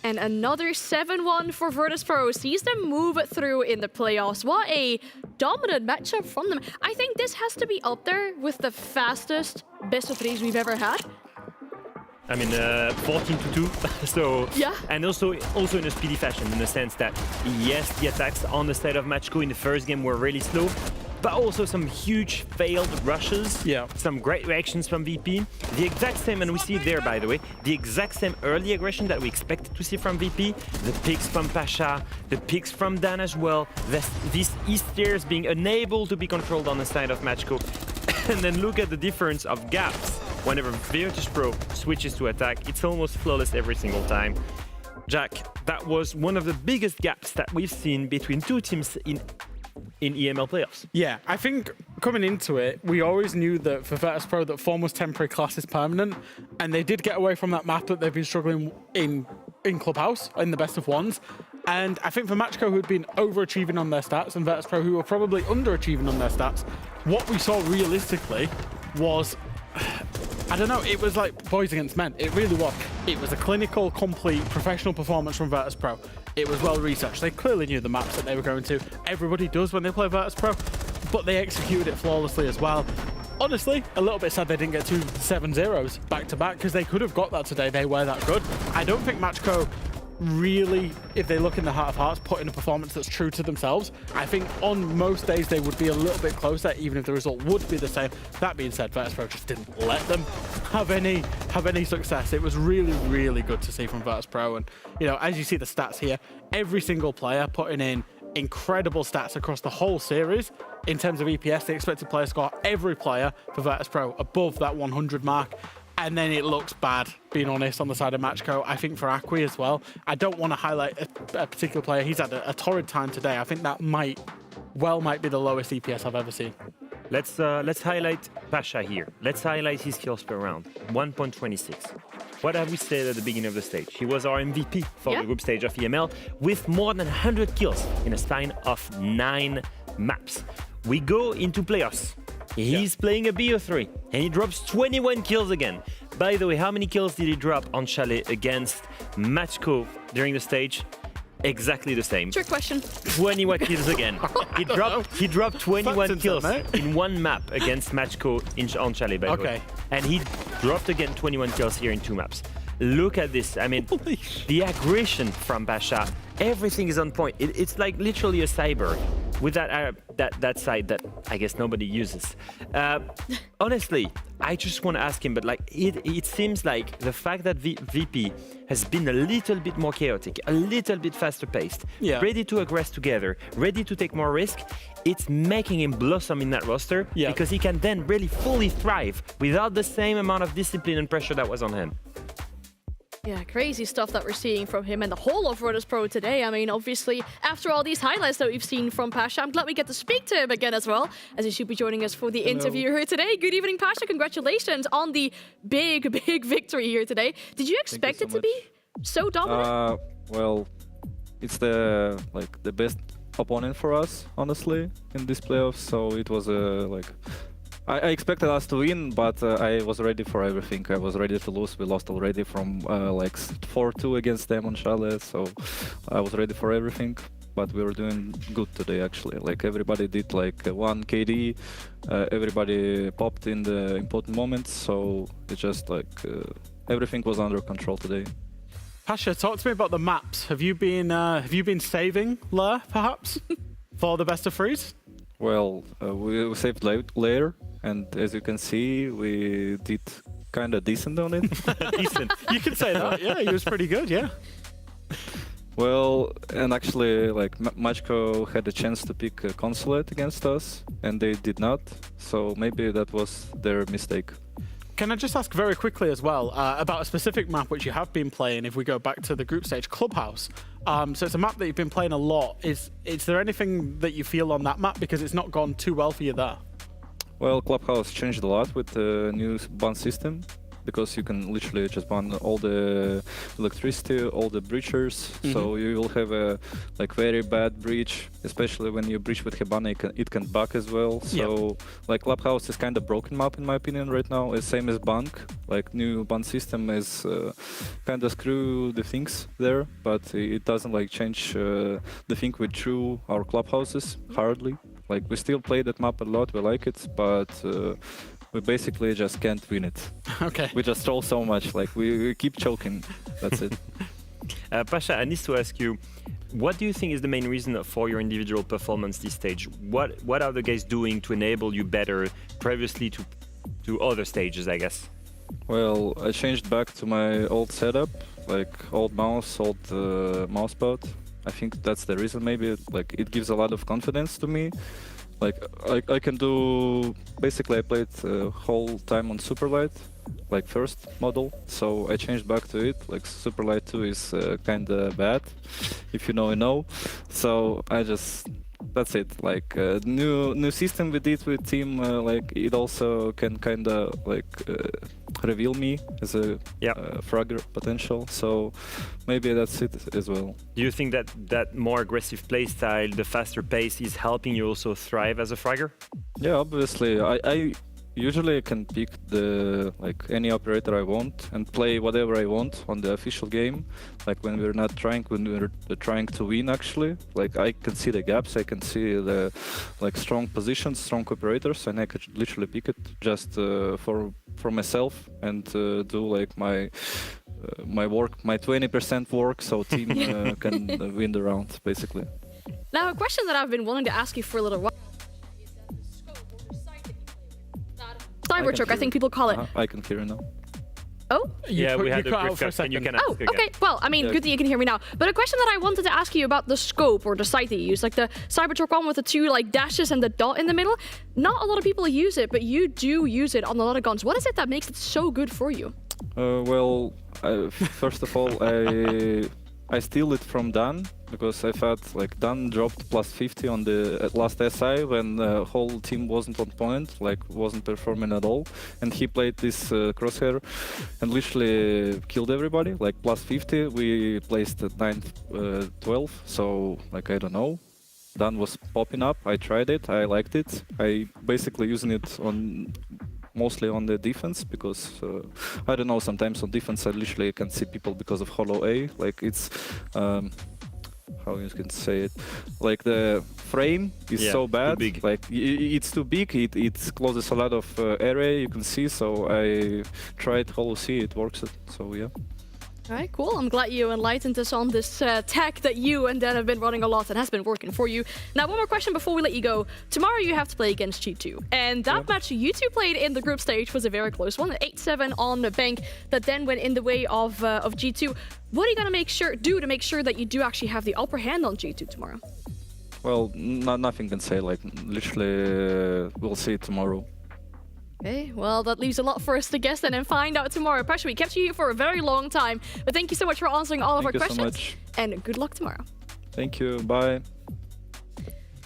[SPEAKER 3] And another 7-1 for Virtus.pro sees them move through in the playoffs. What a dominant matchup from them. I think this has to be up there with the fastest best of threes we've ever had.
[SPEAKER 4] I mean, 14-2, so
[SPEAKER 3] yeah.
[SPEAKER 4] And also in a speedy fashion, in the sense that yes, the attacks on the side of Matchco in the first game were really slow, but also some huge failed rushes.
[SPEAKER 5] Yeah.
[SPEAKER 4] Some great reactions from VP. The exact same, and we see it there, by the way, the exact same early aggression that we expected to see from VP. The picks from Pasha, the picks from Dan as well. These East stairs being unable to be controlled on the side of Matchco. And then look at the difference of gaps. Whenever Virtus.pro switches to attack, it's almost flawless every single time. Jack, that was one of the biggest gaps that we've seen between two teams in EML playoffs.
[SPEAKER 5] Yeah, I think coming into it, we always knew that for Virtus.pro that form was temporary, class is permanent, and they did get away from that map that they've been struggling in Clubhouse, in the best of ones. And I think for Matchco, who'd been overachieving on their stats, and Virtus.pro, who were probably underachieving on their stats, what we saw realistically was, I don't know, it was like boys against men. It really was. It was a clinical, complete, professional performance from Virtus.pro. It was well researched. They clearly knew the maps that they were going to. Everybody does when they play Virtus.pro, but they executed it flawlessly as well. Honestly, a little bit sad they didn't get 2 7-0s back-to-back, because they could have got that today. They were that good. I don't think Matchco really, if they look in the heart of hearts, put in a performance that's true to themselves. I think on most days they would be a little bit closer, even if the result would be the same. That being said, Virtus.pro just didn't let them have any success. It was really, really good to see from Virtus.pro. And, you know, as you see the stats here, every single player putting in incredible stats across the whole series. In terms of EPS, the expected player score, every player for Virtus.pro above that 100 mark. And then it looks bad, being honest, on the side of Matchco. I think for Akwi as well. I don't want to highlight a particular player. He's had a torrid time today. I think that might be the lowest EPS I've ever seen.
[SPEAKER 4] Let's highlight Pasha here. Let's highlight his kills per round. 1.26. What have we said at the beginning of the stage? He was our MVP for the group stage of EML with more than 100 kills in a span of 9 maps. We go into playoffs. He's playing a BO3 and he drops 21 kills again. By the way, how many kills did he drop on Chalet against Matchco during the stage? Exactly the same.
[SPEAKER 3] Trick question.
[SPEAKER 4] 21 kills again. He dropped 21 kills in one map against Matchco on Chalet, by the way. And he dropped again 21 kills here in 2 maps. Look at this. I mean, the aggression from Pasha, everything is on point. It's like literally a cyber with that side that I guess nobody uses. Honestly, I just want to ask him, but like it seems like the fact that VP has been a little bit more chaotic, a little bit faster paced, ready to aggress together, ready to take more risk, it's making him blossom in that roster because he can then really fully thrive without the same amount of discipline and pressure that was on him.
[SPEAKER 3] Yeah, crazy stuff that we're seeing from him and the whole of Virtus.pro today. I mean, obviously, after all these highlights that we've seen from Pasha, I'm glad we get to speak to him again as well, as he should be joining us for the interview here today. Good evening, Pasha. Congratulations on the big victory here today. Did you expect it to be so dominant?
[SPEAKER 13] Well, it's the best opponent for us, honestly, in this playoffs. So it was I expected us to win, but I was ready for everything. I was ready to lose. We lost already from 4-2 against them on Chalet, so I was ready for everything. But we were doing good today, actually. Like everybody did one KD, everybody popped in the important moments, so it's just everything was under control today.
[SPEAKER 5] Pasha, talk to me about the maps. Have you been saving Lair, perhaps, for the best of threes?
[SPEAKER 13] Well, we saved Lair, and as you can see, we did kind of decent on it.
[SPEAKER 5] Decent. You can say that. Yeah, he was pretty good, yeah.
[SPEAKER 13] Well, and actually, Matchco had a chance to pick a Consulate against us, and they did not. So maybe that was their mistake.
[SPEAKER 5] Can I just ask very quickly as well about a specific map which you have been playing, if we go back to the group stage, Clubhouse. So it's a map that you've been playing a lot. Is there anything that you feel on that map because it's not gone too well for you there?
[SPEAKER 13] Well, Clubhouse changed a lot with the new ban system. because you can literally just ban all the electricity, all the breachers. So you will have a like very bad breach, especially when you breach with Hibana, it can bug as well. So like Clubhouse is kind of broken map in my opinion right now. It's same as Bank. Like new ban system is kind of screw the things there, but it doesn't like change the thing with true our clubhouses hardly. Like we still play that map a lot, we like it, but we basically just can't win it.
[SPEAKER 5] Okay.
[SPEAKER 13] We just troll so much, like we keep choking. That's it.
[SPEAKER 4] Pasha, I need to ask you, what do you think is the main reason for your individual performance this stage? What are the guys doing to enable you better previously to other stages, I guess?
[SPEAKER 13] Well, I changed back to my old setup, like old mouse, old mousepad. I think that's the reason. Maybe like it gives a lot of confidence to me. Like I can do basically I played whole time on Superlight, like first model. So I changed back to it. Like Superlight 2 is kind of bad, if you know, you know. So I just that's it. Like new system we did with team. Like it also can kind of like reveal me as a fragger potential. So maybe that's it as well.
[SPEAKER 4] Do you think that more aggressive play style, the faster pace, is helping you also thrive as a fragger?
[SPEAKER 13] Yeah, obviously. I usually can pick the like any operator I want and play whatever I want on the official game. Like when we're trying to win actually. Like I can see the gaps, I can see the like strong positions, strong operators, and I could literally pick it just for myself and do like my work, my 20% work, so team can win the round basically.
[SPEAKER 3] Now, a question that I've been wanting to ask you for a little while. Cybertruck, I think people call it.
[SPEAKER 13] I can hear you now.
[SPEAKER 3] Oh?
[SPEAKER 4] Yeah, we had a brief cut, and you can ask again.
[SPEAKER 3] Okay. Well, I mean, good that you can hear me now. But a question that I wanted to ask you about the scope or the sight that you use, like the Cybertruck one with the two like dashes and the dot in the middle. Not a lot of people use it, but you do use it on a lot of guns. What is it that makes it so good for you?
[SPEAKER 13] Well, first of all, I steal it from Dan because I thought like Dan dropped plus 50 on the last SI when the whole team wasn't on point, like wasn't performing at all, and he played this crosshair and literally killed everybody. Like plus 50, we placed at 9th, 12th, so like I don't know. Dan was popping up. I tried it. I liked it. I basically using it on. Mostly on the defense because I don't know, sometimes on defense I literally can see people because of hollow A, like it's how you can say it, like the frame is so bad, like it's too big, it closes a lot of area you can see, so I tried hollow C, it works, so yeah.
[SPEAKER 3] All right, cool. I'm glad you enlightened us on this tech that you and Dan have been running a lot and has been working for you. Now, one more question before we let you go. Tomorrow you have to play against G2. And that match you two played in the group stage was a very close one, 8-7 on the bank that then went in the way of G2. What are you going to do to make sure that you do actually have the upper hand on G2 tomorrow?
[SPEAKER 13] Well, nothing can say, like literally we'll see it tomorrow.
[SPEAKER 3] Okay, well, that leaves a lot for us to guess then and find out tomorrow. Pasha, we kept you here for a very long time, but thank you so much for answering all of our questions.
[SPEAKER 13] Thank you so much.
[SPEAKER 3] And good luck tomorrow.
[SPEAKER 13] Thank you, bye.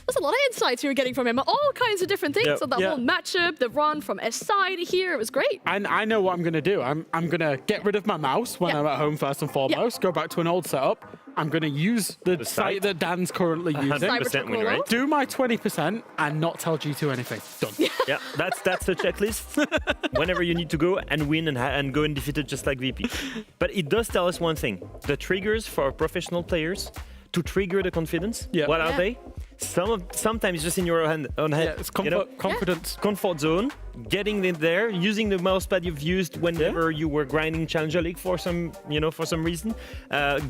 [SPEAKER 3] There's a lot of insights you're getting from him, all kinds of different things on that whole matchup, the run from SI to here, it was great.
[SPEAKER 5] And I know what I'm going to do. I'm going to get rid of my mouse when I'm at home first and foremost, go back to an old setup. I'm going to use the site that Dan's currently using,
[SPEAKER 4] 100% win rate.
[SPEAKER 5] do my 20% and not tell G2 anything. Done.
[SPEAKER 4] Yeah, that's a checklist. Whenever you need to go and win and go undefeated just like VP. But it does tell us one thing. The triggers for professional players to trigger the confidence, what are they? Sometimes just in your own head.
[SPEAKER 5] Yeah, it's confidence.
[SPEAKER 4] Comfort zone, getting in there, using the mousepad you've used whenever you were grinding Challenger League for some reason,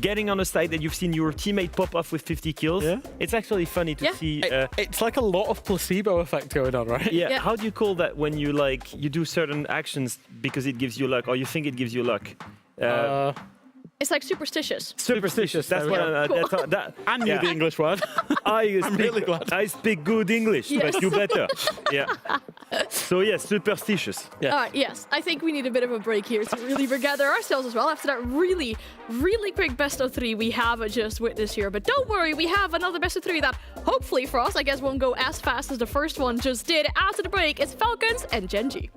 [SPEAKER 4] getting on a site that you've seen your teammate pop off with 50 kills. It's actually funny to see.
[SPEAKER 5] It's like a lot of placebo effect going on, right?
[SPEAKER 4] Yeah. How do you call that when you you do certain actions because it gives you luck, or you think it gives you luck?
[SPEAKER 3] It's like superstitious.
[SPEAKER 4] Superstitious. That's what
[SPEAKER 5] I knew the English word.
[SPEAKER 4] I'm
[SPEAKER 5] really glad.
[SPEAKER 4] I speak good English, but you better. Yeah. So yes, superstitious.
[SPEAKER 3] All right, yes. I think we need a bit of a break here to really regather ourselves as well after that really, really quick best of 3 we have just witnessed here. But don't worry, we have another best of 3 that hopefully for us, I guess, won't go as fast as the first one just did. After the break, it's Falcons and Gen.G.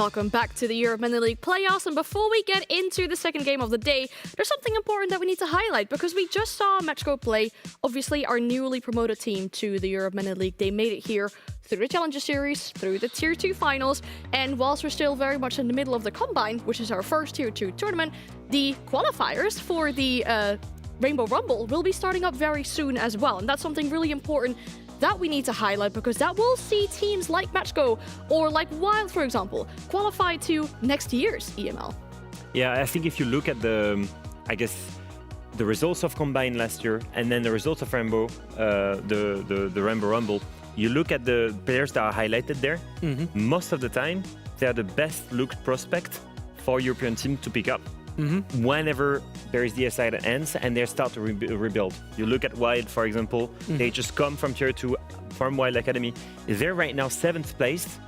[SPEAKER 3] Welcome back to the Europe Mini League playoffs, and before we get into the second game of the day, there's something important that we need to highlight because we just saw Matchco play, obviously our newly promoted team to the Europe Mini League. They made it here through the Challenger Series, through the Tier 2 finals, and whilst we're still very much in the middle of the Combine, which is our first Tier 2 tournament, the qualifiers for the Rainbow Rumble will be starting up very soon as well, and that's something really important that we need to highlight because that will see teams like Matchco or like Wild, for example, qualify to next year's EML.
[SPEAKER 4] Yeah, I think if you look at the results of Combine last year and then the results of Rainbow, the Rainbow Rumble, you look at the players that are highlighted there, most of the time, they're the best looked prospect for European team to pick up. Whenever there is the SI that ends and they start to rebuild. You look at Wild, for example, they just come from Tier 2, from Wild Academy. They're right now 7th place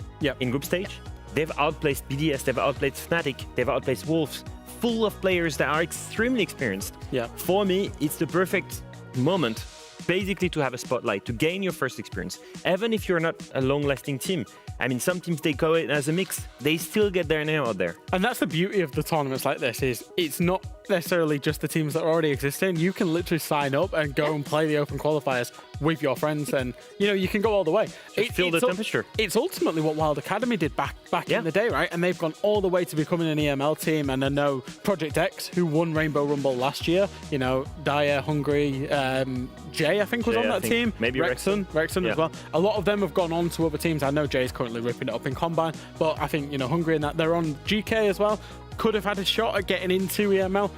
[SPEAKER 4] in group stage. They've outplaced BDS, they've outplaced Fnatic, they've outplaced Wolves, full of players that are extremely experienced. For me, it's the perfect moment basically to have a spotlight, to gain your first experience. Even if you're not a long-lasting team. I mean, some teams, they go in as a mix. They still get their name out there.
[SPEAKER 5] And that's the beauty of the tournaments like this, is it's not necessarily just the teams that are already existing. You can literally sign up and go and play the open qualifiers with your friends, and you can go all the way.
[SPEAKER 4] Feel the temperature.
[SPEAKER 5] It's ultimately what Wild Academy did back in the day, right? And they've gone all the way to becoming an EML team. And I know Project X, who won Rainbow Rumble last year, Dyer, Hungary, Jay, I think was on that team.
[SPEAKER 4] Maybe Rexon
[SPEAKER 5] as well. A lot of them have gone on to other teams. I know Jay's currently ripping it up in Combine, but I think Hungary and that, they're on GK as well. Could have had a shot at getting into EML.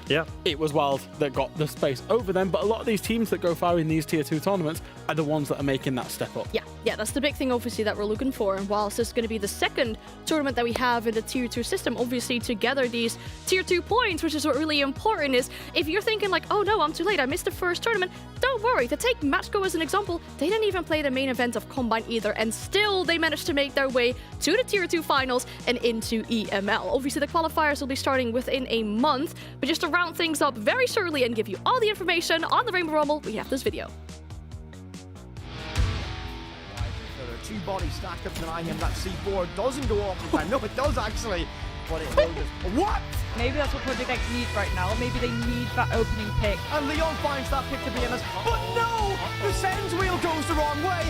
[SPEAKER 5] It was Wild that got the space over them, but a lot of these teams that go far in these Tier 2 tournaments are the ones that are making that step up.
[SPEAKER 3] Yeah, that's the big thing, obviously, that we're looking for. And whilst this is going to be the second tournament that we have in the Tier 2 system, obviously, to gather these Tier 2 points, which is what really important is, if you're thinking like, oh no, I'm too late, I missed the first tournament, don't worry. To take Matchco as an example, they didn't even play the main event of Combine either, and still they managed to make their way to the Tier 2 finals and into EML. Obviously, the qualifiers will be starting within a month, but just to round things up very shortly and give you all the information on the Rainbow Rumble, we have this video.
[SPEAKER 10] Two bodies stacked up denying him. That C4 doesn't go off in time. No, it does actually, but it will just... What?
[SPEAKER 14] Maybe that's what Project X needs right now. Maybe they need that opening pick.
[SPEAKER 10] And Leon finds that pick to be BMS, but no! The Sen's wheel goes the wrong way.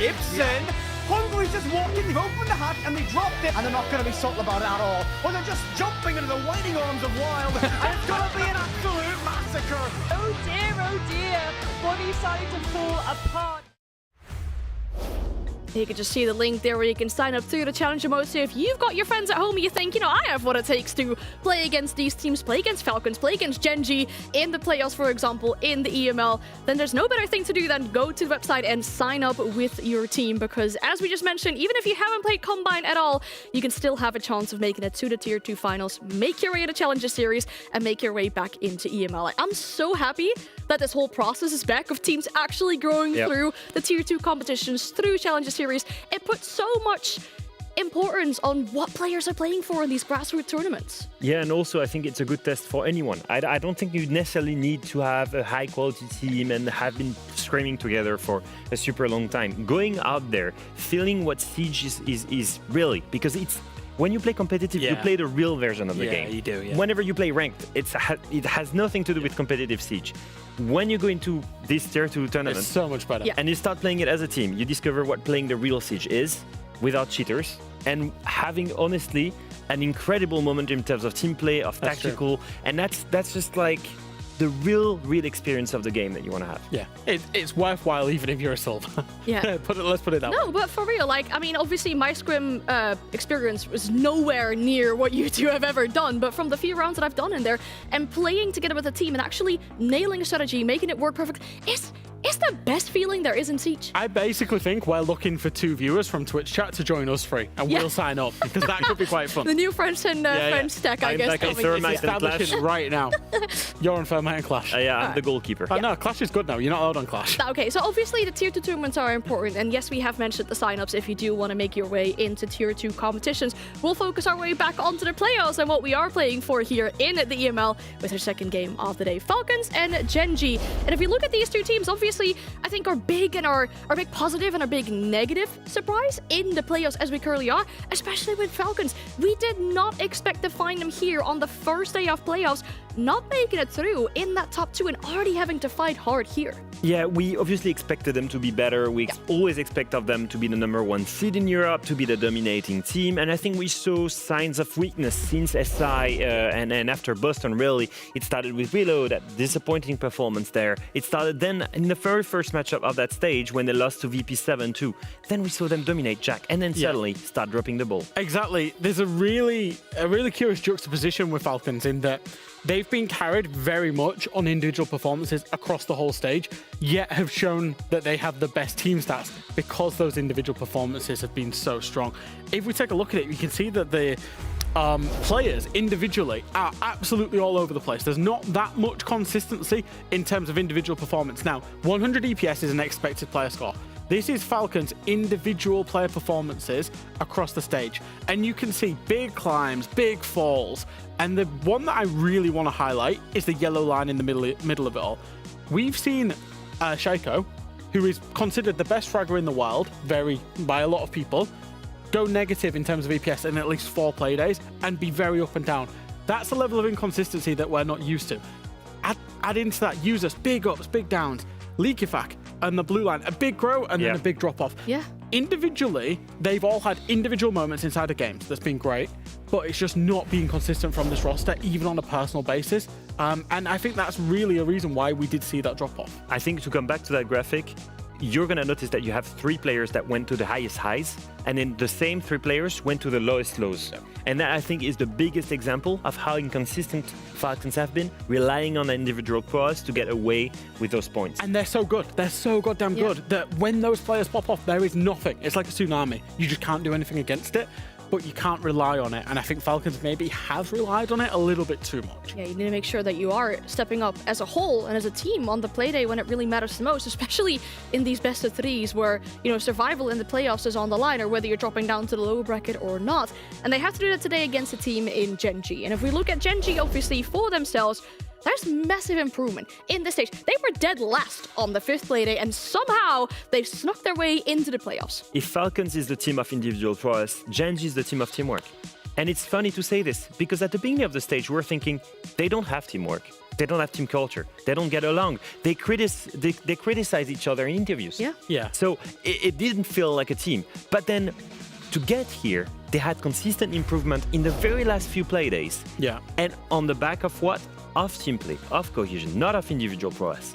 [SPEAKER 10] Ibsen, Hungary's just walking, they've opened the hatch and they dropped it, and they're not going to be subtle about it at all. Or they're just jumping into the waiting arms of Wild, and it's going to be an absolute massacre.
[SPEAKER 14] Oh dear, Bonnie's starting to fall apart.
[SPEAKER 3] You can just see the link there where you can sign up through the Challenger mode. So if you've got your friends at home and you think, I have what it takes to play against these teams, play against Falcons, play against Gen.G in the playoffs, for example, in the EML, then there's no better thing to do than go to the website and sign up with your team. Because as we just mentioned, even if you haven't played Combine at all, you can still have a chance of making it to the Tier 2 finals, make your way to the Challenger Series, and make your way back into EML. I'm so happy that this whole process is back of teams actually growing through the Tier 2 competitions, through Challenger Series. It puts so much importance on what players are playing for in these grassroots tournaments.
[SPEAKER 4] Yeah, and also I think it's a good test for anyone. I don't think you necessarily need to have a high quality team and have been screaming together for a super long time. Going out there, feeling what Siege is really, because it's when you play competitive, you play the real version of the game.
[SPEAKER 5] You do,
[SPEAKER 4] Whenever you play ranked, it has nothing to do with competitive Siege. When you go into this Tier 2 tournament,
[SPEAKER 5] it's so much better.
[SPEAKER 4] And you start playing it as a team, you discover what playing the real Siege is without cheaters, and having, honestly, an incredible moment in terms of team play, of tactical, and that's just like the real experience of the game that you want to have.
[SPEAKER 5] Yeah, it's worthwhile even if you're a silver.
[SPEAKER 3] Yeah.
[SPEAKER 5] Let's put it that way.
[SPEAKER 3] No, but for real, obviously my scrim experience was nowhere near what you two have ever done, but from the few rounds that I've done in there, and playing together with a team and actually nailing a strategy, making it work perfect, it's the best feeling there is in Siege.
[SPEAKER 5] I basically think we're looking for 2 viewers from Twitch chat to join us free, and we'll sign up, because that could be quite fun.
[SPEAKER 3] The new French and French stack, I guess.
[SPEAKER 5] Establishing right now. You're on Thermite and Clash.
[SPEAKER 4] I'm the goalkeeper.
[SPEAKER 5] No, Clash is good now. You're not allowed on Clash.
[SPEAKER 3] Okay, so obviously the Tier 2 tournaments are important, and yes, we have mentioned the sign-ups if you do want to make your way into Tier 2 competitions. We'll focus our way back onto the playoffs and what we are playing for here in the EML with our second game of the day, Falcons and Gen.G. And if we look at these two teams, obviously honestly, I think our big positive and our big negative surprise in the playoffs as we currently are, especially with Falcons. We did not expect to find them here on the first day of playoffs, not making it through in that top 2 and already having to fight hard here.
[SPEAKER 4] Yeah, we obviously expected them to be better. We always expect of them to be the #1 seed in Europe, to be the dominating team. And I think we saw signs of weakness since SI and after Boston, really. It started with Willow, that disappointing performance there. It started then in the very first matchup of that stage when they lost to VP 7-2. Then we saw them dominate Jack and then suddenly start dropping the ball.
[SPEAKER 5] Exactly. There's a really curious juxtaposition with Falcons in that they've been carried very much on individual performances across the whole stage, yet have shown that they have the best team stats because those individual performances have been so strong. If we take a look at it, you can see that the players individually are absolutely all over the place. There's not that much consistency in terms of individual performance. Now, 100 EPS is an expected player score. This is Falcons' individual player performances across the stage. And you can see big climbs, big falls. And the one that I really want to highlight is the yellow line in the middle of it all. We've seen Shaiko, who is considered the best fragger in the world, by a lot of people, go negative in terms of EPS in at least 4 play days and be very up and down. That's a level of inconsistency that we're not used to. Add into that users, big ups, big downs. Leakifak and the blue line, a big grow and then a big drop off.
[SPEAKER 3] Yeah.
[SPEAKER 5] Individually, they've all had individual moments inside of games that's been great, but it's just not being consistent from this roster, even on a personal basis. And I think that's really a reason why we did see that drop off.
[SPEAKER 4] I think to come back to that graphic, you're going to notice that you have 3 players that went to the highest highs, and then the same 3 players went to the lowest lows. Yeah. And that, I think, is the biggest example of how inconsistent Falcons have been, relying on individual pros to get away with those points.
[SPEAKER 5] And they're so good. They're so goddamn good that when those players pop off, there is nothing. It's like a tsunami. You just can't do anything against it, but you can't rely on it. And I think Falcons maybe have relied on it a little bit too much.
[SPEAKER 3] Yeah, you need to make sure that you are stepping up as a whole and as a team on the playday when it really matters the most, especially in these best of 3s where, you know, survival in the playoffs is on the line, or whether you're dropping down to the lower bracket or not. And they have to do that today against a team in Gen.G. And if we look at Gen.G, obviously, for themselves, there's massive improvement in this stage. They were dead last on the 5th playday, and somehow they've snuck their way into the playoffs.
[SPEAKER 4] If Falcons is the team of individual prowess, Gen.G is the team of teamwork. And it's funny to say this, because at the beginning of the stage, we're thinking they don't have teamwork. They don't have team culture. They don't get along. They criticize each other in interviews.
[SPEAKER 5] Yeah.
[SPEAKER 4] So it didn't feel like a team. But then to get here, they had consistent improvement in the very last few play days.
[SPEAKER 5] Yeah.
[SPEAKER 4] And on the back of what? Of team play, of cohesion, not of individual prowess.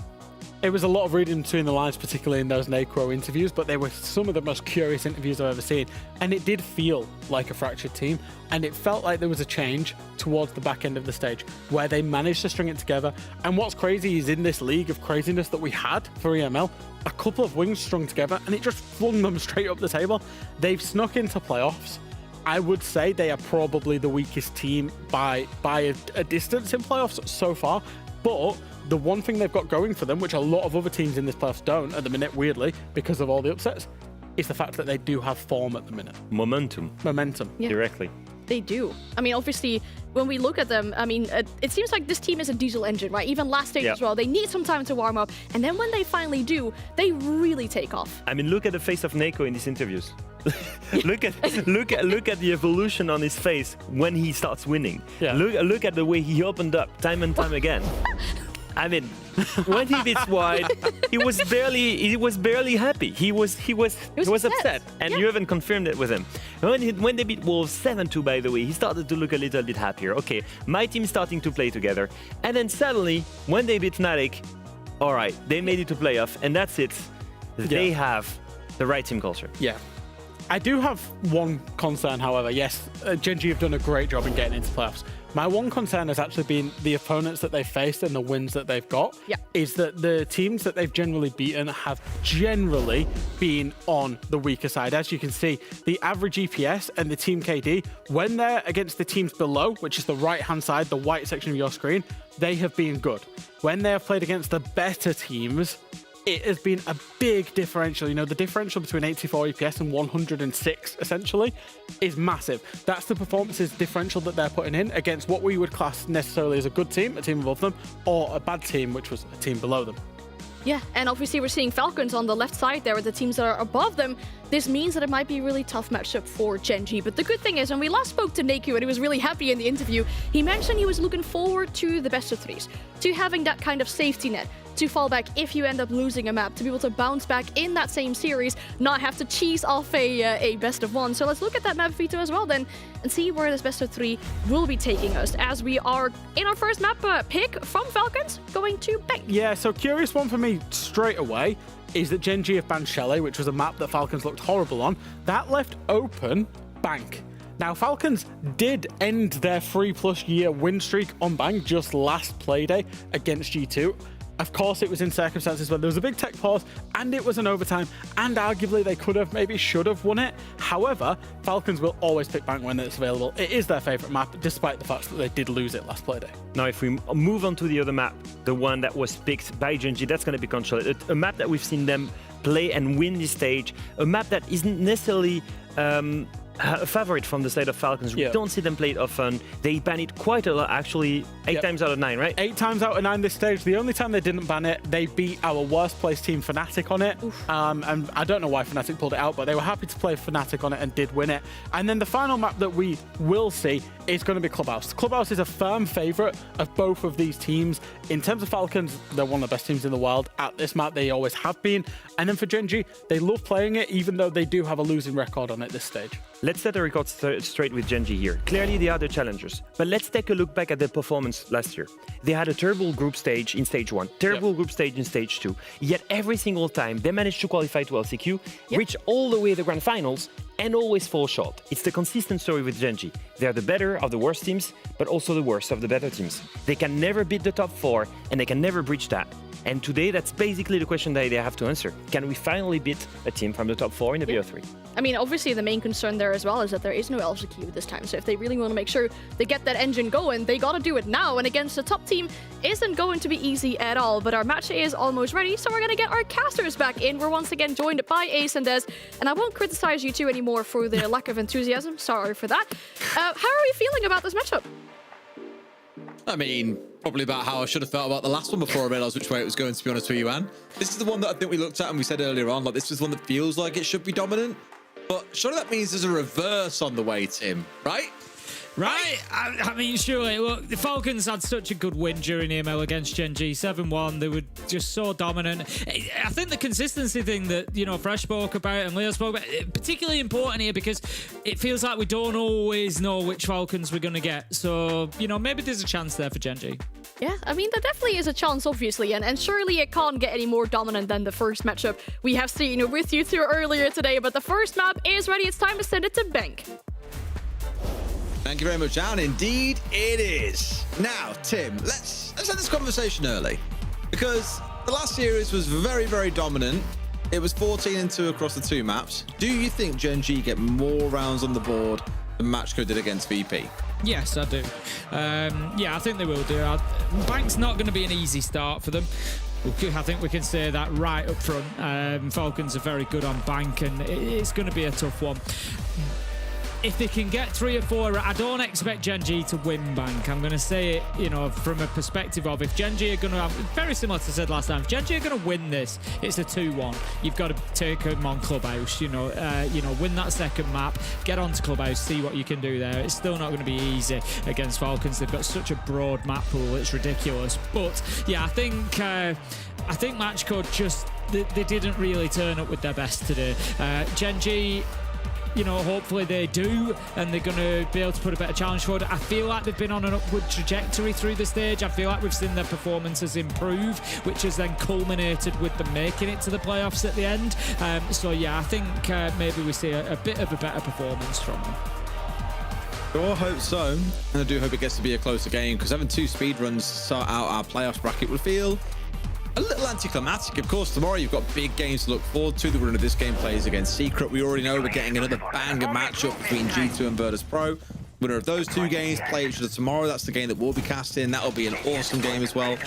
[SPEAKER 5] It was a lot of reading between the lines, particularly in those Nacro interviews, but they were some of the most curious interviews I've ever seen. And it did feel like a fractured team, and it felt like there was a change towards the back end of the stage, where they managed to string it together. And what's crazy is in this league of craziness that we had for EML, a couple of wings strung together, and it just flung them straight up the table. They've snuck into playoffs. I would say they are probably the weakest team by a distance in playoffs so far, but the one thing they've got going for them, which a lot of other teams in this playoffs don't at the minute, weirdly, because of all the upsets, is the fact that they do have form at the minute.
[SPEAKER 4] Momentum.
[SPEAKER 3] Yeah.
[SPEAKER 4] Directly.
[SPEAKER 3] They do. I mean, obviously, when we look at them, I mean, it seems like this team is a diesel engine, right? Even last stage as well. They need some time to warm up, and then when they finally do, they really take off.
[SPEAKER 4] I mean, look at the face of Neko in these interviews. look at the evolution on his face when he starts winning.
[SPEAKER 5] Yeah.
[SPEAKER 4] Look at the way he opened up time and time again. I mean, when he beats wide, he was barely happy. He was upset, and you haven't confirmed it with him. When they beat Wolves 7-2, by the way, he started to look a little bit happier. Okay, my team's starting to play together, and then suddenly when they beat Fnatic, all right, they made it to playoff, and that's it. They have the right team culture.
[SPEAKER 5] Yeah. I do have one concern, however. Yes, Gen.G have done a great job in getting into playoffs. My one concern has actually been the opponents that they've faced and the wins that they've got.
[SPEAKER 3] Yeah.
[SPEAKER 5] Is that the teams that they've generally beaten have generally been on the weaker side. As you can see, the average EPS and the team KD, when they're against the teams below, which is the right-hand side, the white section of your screen, they have been good. When they have played against the better teams, it has been a big differential. You know, the differential between 84 EPS and 106, essentially, is massive. That's the performances differential that they're putting in against what we would class necessarily as a good team, a team above them, or a bad team, which was a team below them.
[SPEAKER 3] Yeah, and obviously we're seeing Falcons on the left side there with the teams that are above them. This means that it might be a really tough matchup for Gen.G. But the good thing is, when we last spoke to Naku and he was really happy in the interview, he mentioned he was looking forward to the best of threes, to having that kind of safety net, to fall back if you end up losing a map, to be able to bounce back in that same series, not have to cheese off a best of one. So let's look at that map veto as well then and see where this best of three will be taking us, as we are in our first map pick from Falcons going to Bank.
[SPEAKER 5] Yeah, so curious one for me straight away is that Gen.G have banned Chalet, which was a map that Falcons looked horrible on. That left open Bank. Now, Falcons did end their 3+ year win streak on Bank just last playday against G2. Of course, it was in circumstances where there was a big tech pause and it was an overtime, and arguably they could have, maybe should have won it. However, Falcons will always pick Bank when it's available. It is their favorite map, despite the fact that they did lose it last playday.
[SPEAKER 4] Now, if we move on to the other map, the one that was picked by Gen.G, that's going to be Consulate. A map that we've seen them play and win this stage. A map that isn't necessarily a favorite from the side of Falcons. We don't see them play it often. They ban it quite a lot, actually. 8 times out of 9, right?
[SPEAKER 5] 8 times out of 9 this stage. The only time they didn't ban it, they beat our worst placed team, Fnatic, on it. And I don't know why Fnatic pulled it out, but they were happy to play Fnatic on it and did win it. And then the final map that we will see is going to be Clubhouse. Clubhouse is a firm favorite of both of these teams. In terms of Falcons, they're one of the best teams in the world. At this map, they always have been. And then for Gen.G, they love playing it, even though they do have a losing record on it this stage.
[SPEAKER 4] Let's set the record straight with Gen.G here. Clearly, they are the challengers. But let's take a look back at their performance last year. They had a terrible group stage in stage 1, terrible group stage in stage 2. Yet every single time, they managed to qualify to LCQ, reach all the way to the grand finals, and always fall short. It's the consistent story with Gen.G. They are the better of the worst teams, but also the worst of the better teams. They can never beat the top 4, and they can never breach that. And today, that's basically the question that they have to answer. Can we finally beat a team from the top 4 in the BO3?
[SPEAKER 3] I mean, obviously the main concern there as well is that there is no LCQ this time. So if they really want to make sure they get that engine going, they got to do it now. And against the top team isn't going to be easy at all. But our match is almost ready, so we're going to get our casters back in. We're once again joined by Ace and Des. And I won't criticize you two anymore for the lack of enthusiasm. Sorry for that. How are we feeling about this matchup?
[SPEAKER 7] I mean, probably about how I should have felt about the last one before I realised which way it was going, to be honest with you, Anne. This is the one that I think we looked at and we said earlier on, like, this is one that feels like it should be dominant. But surely that means there's a reverse on the way, Tim, right?
[SPEAKER 8] Right? I mean, surely. Look, the Falcons had such a good win during EML against Gen.G. 7-1. They were just so dominant. I think the consistency thing that, you know, Fresh spoke about and Lair spoke about, particularly important here because it feels like we don't always know which Falcons we're going to get. So, you know, maybe there's a chance there for Gen.G.
[SPEAKER 3] Yeah, I mean, there definitely is a chance, obviously, and surely it can't get any more dominant than the first matchup we have seen with you two earlier today. But the first map is ready. It's time to send it to Bank.
[SPEAKER 7] Thank you very much, Anne. Indeed, it is. Now, Tim, let's end this conversation early, because the last series was very, very dominant. It was 14-2 across the 2 maps. Do you think Gen.G get more rounds on the board than Matchco did against VP?
[SPEAKER 8] Yes, I do. Yeah, I think they will do. Bank's not going to be an easy start for them. I think we can say that right up front. Falcons are very good on Bank, and it's going to be a tough one. If they can get 3 or 4, I don't expect Gen.G to win Bank. I'm going to say it, you know, from a perspective of if Gen.G are going to have, very similar to I said last time, if Gen.G are going to win this, it's a 2-1. You've got to take them on Clubhouse, you know, win that second map, get onto Clubhouse, see what you can do there. It's still not going to be easy against Falcons. They've got such a broad map pool, it's ridiculous. But yeah, I think Matchco just, they didn't really turn up with their best today. Gen.G, you know, hopefully they do, and they're going to be able to put a better challenge forward. I feel like they've been on an upward trajectory through the stage. I feel like we've seen their performances improve, which has then culminated with them making it to the playoffs at the end. So yeah, I think maybe we see a bit of a better performance from them.
[SPEAKER 7] I hope so, and I do hope it gets to be a closer game, because having 2 speedruns start out our playoffs bracket would feel a little anticlimactic. Of course, tomorrow you've got big games to look forward to. The winner of this game plays against Secret. We already know we're getting another banger matchup between G2 and Virtus Pro. Winner of those 2 games play each other tomorrow. That's the game that we'll be casting. That'll be an awesome game as well.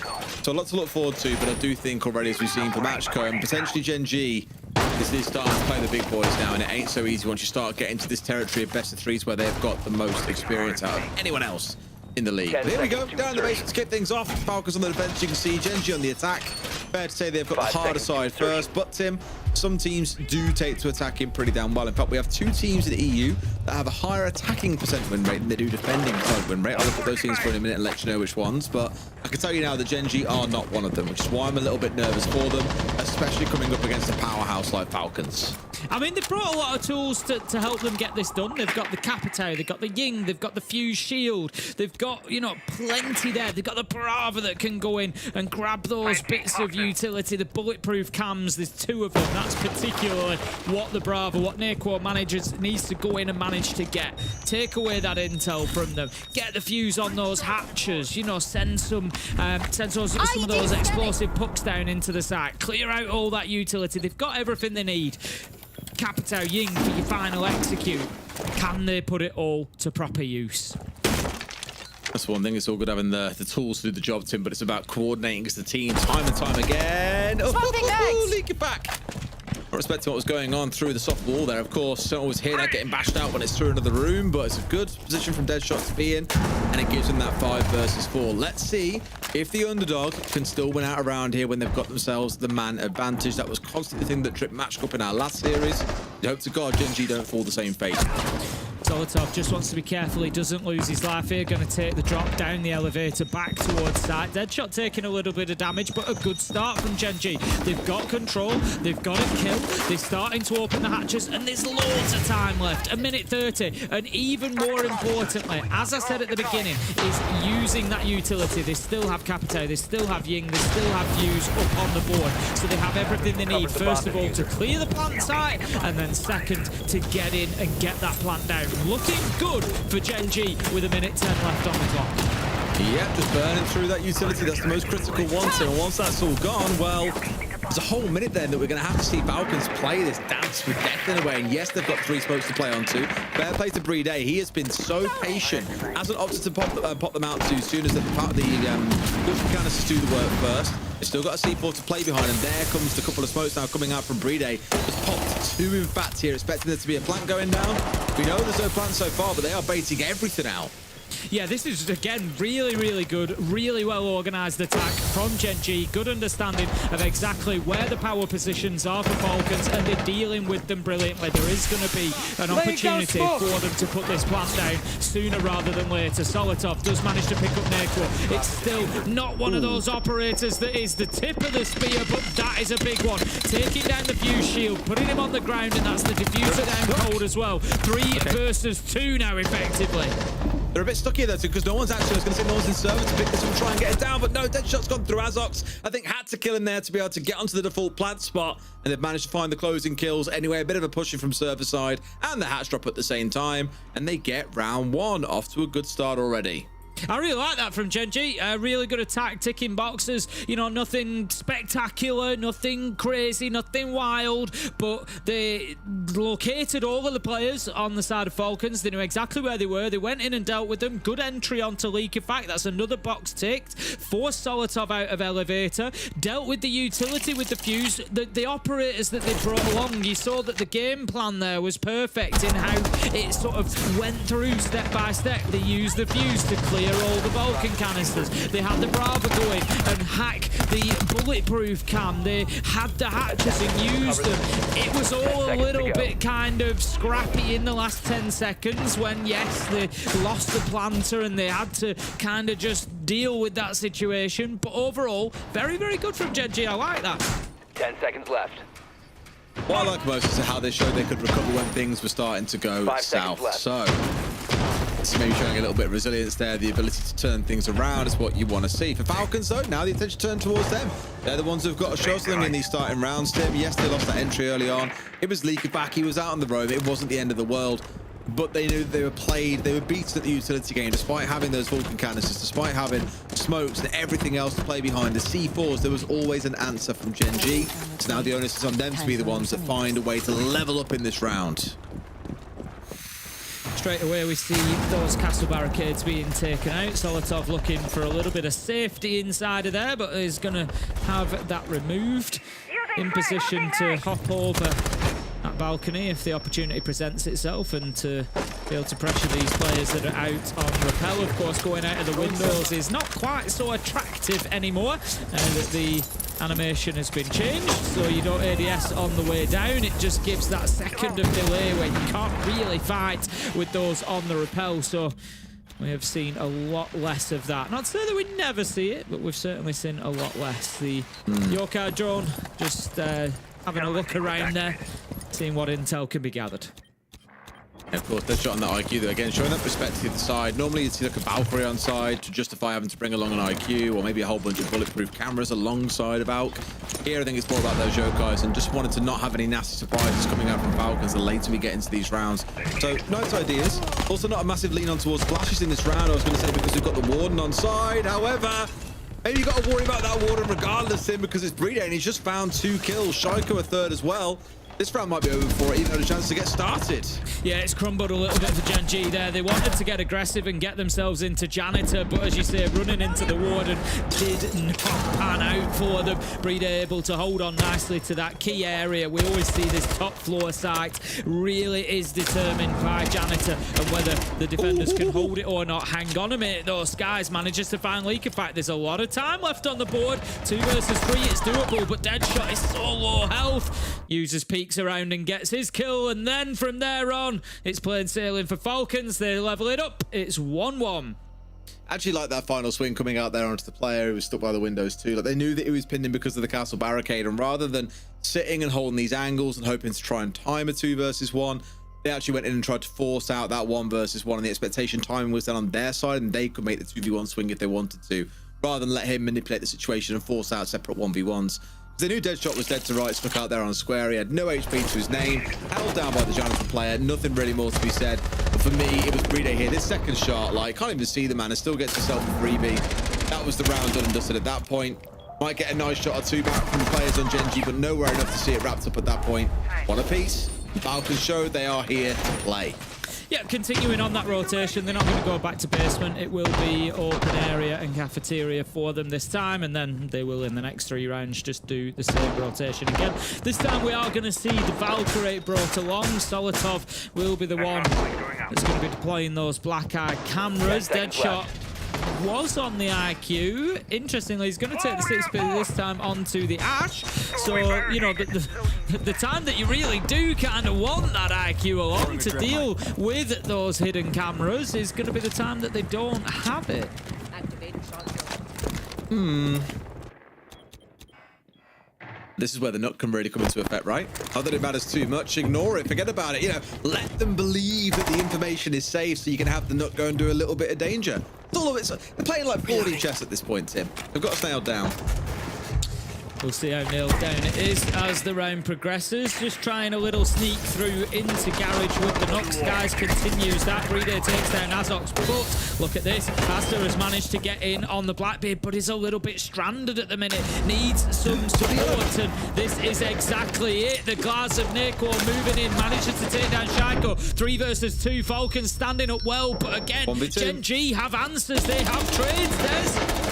[SPEAKER 7] So a lot to look forward to, but I do think already, as we've seen for Matchco and potentially Gen.G, this is starting to play the big boys now, and it ain't so easy once you start getting to this territory of best of 3s where they've got the most experience out of anyone else in the league. Here we go, down the base to kick things off. Falcons on the defense, you can see Gen.G on the attack. Fair to say they've got the harder side first, but Tim, some teams do take to attacking pretty damn well. In fact, we have 2 teams in the EU that have a higher attacking percent win rate than they do defending percent win rate. I'll look at those teams for in a minute and let you know which ones, but I can tell you now that Gen.G are not one of them, which is why I'm a little bit nervous for them, especially coming up against a powerhouse like Falcons.
[SPEAKER 8] I mean, they've brought a lot of tools to help them get this done. They've got the Capitao, they've got the Ying, they've got the Fuse Shield, they've got, you know, plenty there. They've got the Brava that can go in and grab those bits of utility, the bulletproof cams. There's 2 of them. That's particularly what the Brava, what Naquo managers needs to go in and manage to get. Take away that intel from them. Get the fuse on those hatches. You know, send some of those explosive pucks down into the site. Clear out all that utility. They've got everything they need. Capitao, Ying for your final execute. Can they put it all to proper use?
[SPEAKER 7] That's one thing. It's all good having the tools to do the job, Tim, but it's about coordinating as a team time and time again. Oh, leak it back. Not respecting what was going on through the soft wall there, of course. Don't always hear that getting bashed out when it's through another room, but it's a good position from Deadshot to be in, and it gives them that 5 versus 4. Let's see if the underdog can still win out around here when they've got themselves the man advantage. That was constantly the thing that tripped Matchco up in our last series. We hope to God Gen.G don't fall the same fate.
[SPEAKER 8] Solotov just wants to be careful he doesn't lose his life here. Going to take the drop down the elevator back towards site. Deadshot taking a little bit of damage, but a good start from Gen.G. They've got control, they've got a kill, they're starting to open the hatches, and there's loads of time left. 1:30, and even more importantly, as I said at the beginning, is using that utility. They still have Capitao, they still have Ying, they still have Fuse up on the board, so they have everything they need, first of all, to clear the plant site, and then second, to get in and get that plant down. Looking good for Gen.G with 1:10 left on the clock.
[SPEAKER 7] Yep, just burning through that utility. That's the most critical one. So once that's all gone, well, there's a whole minute then that we're going to have to see Falcons play this dance with death in a way. And yes, they've got 3 smokes to play on to. Fair play to Brede. He has been so patient. Hasn't opted to pop them out too soon as the good canisters do the work first. They've still got a C4 to play behind, and there comes the couple of smokes now coming out from Brede. Just popped 2 in fact here, expecting there to be a plant going down. We know there's no plant so far, but they are baiting everything out.
[SPEAKER 8] Yeah, this is, again, really, really good, really well-organised attack from Gen.G. Good understanding of exactly where the power positions are for Falcons, and they're dealing with them brilliantly. There is going to be an opportunity for them to put this plant down sooner rather than later. Solotov does manage to pick up Naquo. It's still not one of those operators that is the tip of the spear, but that is a big one. Taking down the fuse shield, putting him on the ground, and that's the diffuser down cold as well. 3 versus 2 now, effectively.
[SPEAKER 7] They're a bit stuck here, though, because no one's actually, I was going to say no one's in server to pick this up and try and get it down, but no, Deadshot's gone through Azox. I think had to kill him there to be able to get onto the default plant spot, and they've managed to find the closing kills. Anyway, a bit of a pushing from server side and the hatch drop at the same time, and they get round 1 off to a good start already.
[SPEAKER 8] I really like that from Gen.G. Really good attack, ticking boxes. You know, nothing spectacular, nothing crazy, nothing wild, but they located all of the players on the side of Falcons. They knew exactly where they were. They went in and dealt with them. Good entry onto Leak Effect. That's another box ticked. Forced Solotov out of elevator. Dealt with the utility with the fuse. The operators that they brought along, you saw that the game plan there was perfect in how it sort of went through step by step. They used the fuse to clear all the Vulcan canisters. They had the Brava go in and hack the bulletproof cam. They had the hatches and used them. It was all a little bit kind of scrappy in the last 10 seconds when, yes, they lost the planter and they had to kind of just deal with that situation. But overall, very, very good from Gen.G. I like that.
[SPEAKER 15] 10 seconds left.
[SPEAKER 7] What I like most is how they showed they could recover when things were starting to go south. So it's maybe showing a little bit of resilience there. The ability to turn things around is what you want to see. For Falcons, though, now the attention turned towards them. They're the ones who've got a show something in these starting rounds, Tim. Yes, they lost that entry early on. It was leaking back. He was out on the road. It wasn't the end of the world. But they knew they were played, they were beaten at the utility game, despite having those Vulcan canisters, despite having smokes and everything else to play behind. The C4s, there was always an answer from Gen.G. So now the onus is on them to be the ones that find a way to level up in this round.
[SPEAKER 8] Straight away we see those castle barricades being taken out. Solotov looking for a little bit of safety inside of there, but is going to have that removed. In position to hop over that balcony if the opportunity presents itself and to be able to pressure these players that are out on rappel. Of course, going out of the windows is not quite so attractive anymore. That the animation has been changed, so you don't ADS on the way down. It just gives that second of delay where you can't really fight with those on the rappel. So we have seen a lot less of that. Not to say that we never see it, but we've certainly seen a lot less. The Yorkar drone just having a look around there, seeing what intel can be gathered.
[SPEAKER 7] And of course, they're shot on that IQ though. Again, showing that perspective to the side. Normally, you'd see like a Valkyrie on side to justify having to bring along an IQ, or maybe a whole bunch of bulletproof cameras alongside a Valk. Here, I think it's more about those Yokais and just wanted to not have any nasty surprises coming out from Falcons the later we get into these rounds. So, nice ideas. Also, not a massive lean on towards flashes in this round, I was going to say, because we've got the Warden on side. However, maybe you got to worry about that Warden regardless, Tim, because it's Brede and he's just found 2 kills. Shaiko a third as well. This round might be over for it, even had a chance to get started. Yeah,
[SPEAKER 8] it's crumbled a little bit for Gen.G there. They wanted to get aggressive and get themselves into Janitor, but as you say, running into the Warden did not pan out for them. Brede able to hold on nicely to that key area. We always see this top floor site really is determined by Janitor and whether the defenders can hold it or not. Hang on a minute though, Skies manages to find Leak. In fact, there's a lot of time left on the board. 2 versus 3, it's doable, but Deadshot is so low health. Uses peaks around and gets his kill, and then from there on, it's plain sailing for Falcons. They level it up. It's 1-1.
[SPEAKER 7] Actually like that final swing coming out there onto the player who was stuck by the windows too. Like they knew that he was pinned in because of the castle barricade, and rather than sitting and holding these angles and hoping to try and time a 2 versus 1, they actually went in and tried to force out that 1 versus 1, and the expectation timing was then on their side, and they could make the 2v1 swing if they wanted to, rather than let him manipulate the situation and force out separate 1v1s. They knew Deadshot was dead to rights, stuck out there on square. He had no HP to his name, held down by the Janitor player. Nothing really more to be said. But for me, it was Brede here. This second shot, like, can't even see the man and still gets himself a freebie. That was the round done and dusted at that point. Might get a nice shot or 2 back from the players on Gen.G, but nowhere enough to see it wrapped up at that point. One apiece. Falcons showed they are here to play.
[SPEAKER 8] Yeah, continuing on that rotation, they're not going to go back to basement. It will be open area and cafeteria for them this time, and then they will, in the next 3 rounds, just do the same rotation again. This time we are going to see the Valkyrie brought along. Solotov will be the one that's going to be deploying those black-eye cameras. Deadshot was on the IQ. Interestingly, he's going to take the 6-bit this time onto the Ash. So, you know, the time that you really do kind of want that IQ along to deal with those hidden cameras is going to be the time that they don't have it.
[SPEAKER 7] This is where the nut can really come into effect, right? Not that it matters too much. Ignore it. Forget about it. You know, let them believe that the information is safe so you can have the nut go and do a little bit of danger. It's all of it. They're playing like 4D chess at this point, Tim. They've got us nailed down.
[SPEAKER 8] We'll see how nailed down it is as the round progresses. Just trying a little sneak through into Garage with the Nux. Guys continues that. Brede takes down Azox, but look at this. Asta has managed to get in on the Blackbeard, but is a little bit stranded at the minute. Needs some support, and this is exactly it. The Glass of Neko moving in, manages to take down Shaiko. 3 versus 2. Falcons standing up well, but again, Gen.G have answers. They have trades. There's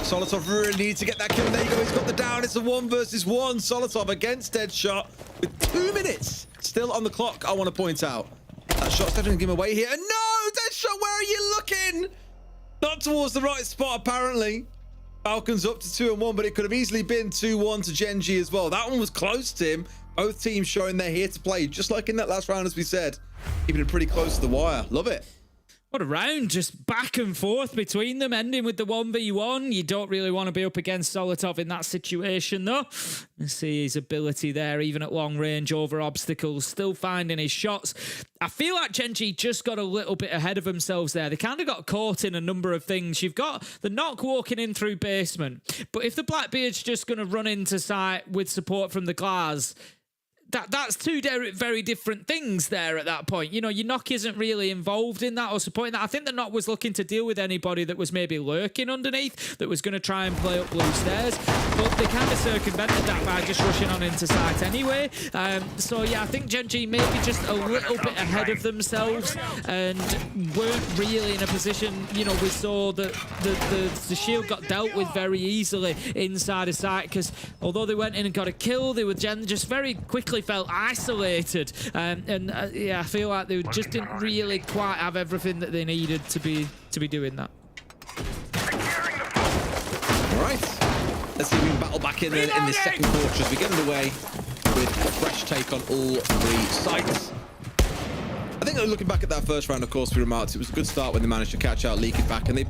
[SPEAKER 7] Solotov really needs to get that kill. There you go. He's got the down. It's a 1 versus 1. Solotov against Deadshot with 2 minutes still on the clock. I want to point out that shot's definitely going to give him away here. And no, Deadshot, where are you looking? Not towards the right spot, apparently. Falcons up to 2-1, but it could have easily been 2-1 to Gen.G as well. That one was close to him. Both teams showing they're here to play, just like in that last round, as we said. Keeping it pretty close to the wire. Love it.
[SPEAKER 8] What a round, just back and forth between them, ending with the 1v1. You don't really want to be up against Solotov in that situation, though. You see his ability there, even at long range, over obstacles, still finding his shots. I feel like Gen.G just got a little bit ahead of themselves there. They kind of got caught in a number of things. You've got the Knock walking in through basement, but if the Blackbeard's just going to run into site with support from the Glass, that's 2 very different things there at that point. You know, your Knock isn't really involved in that or supporting that. I think the Knock was looking to deal with anybody that was maybe lurking underneath, that was going to try and play up blue stairs, but they kind of circumvented that by just rushing on into site anyway. So yeah, I think Gen.G maybe just a little bit ahead of themselves and weren't really in a position. You know, we saw that the shield got dealt with very easily inside of site, because although they went in and got a kill, they were just very quickly exactly felt isolated. Yeah, I feel like they just didn't really quite have everything that they needed to be doing that.
[SPEAKER 7] All right. Let's see if we can battle back in this second quarter as we get underway with a fresh take on all three sites. I think looking back at that first round, of course, we remarked it was a good start when they managed to catch out Leaky-Back, and they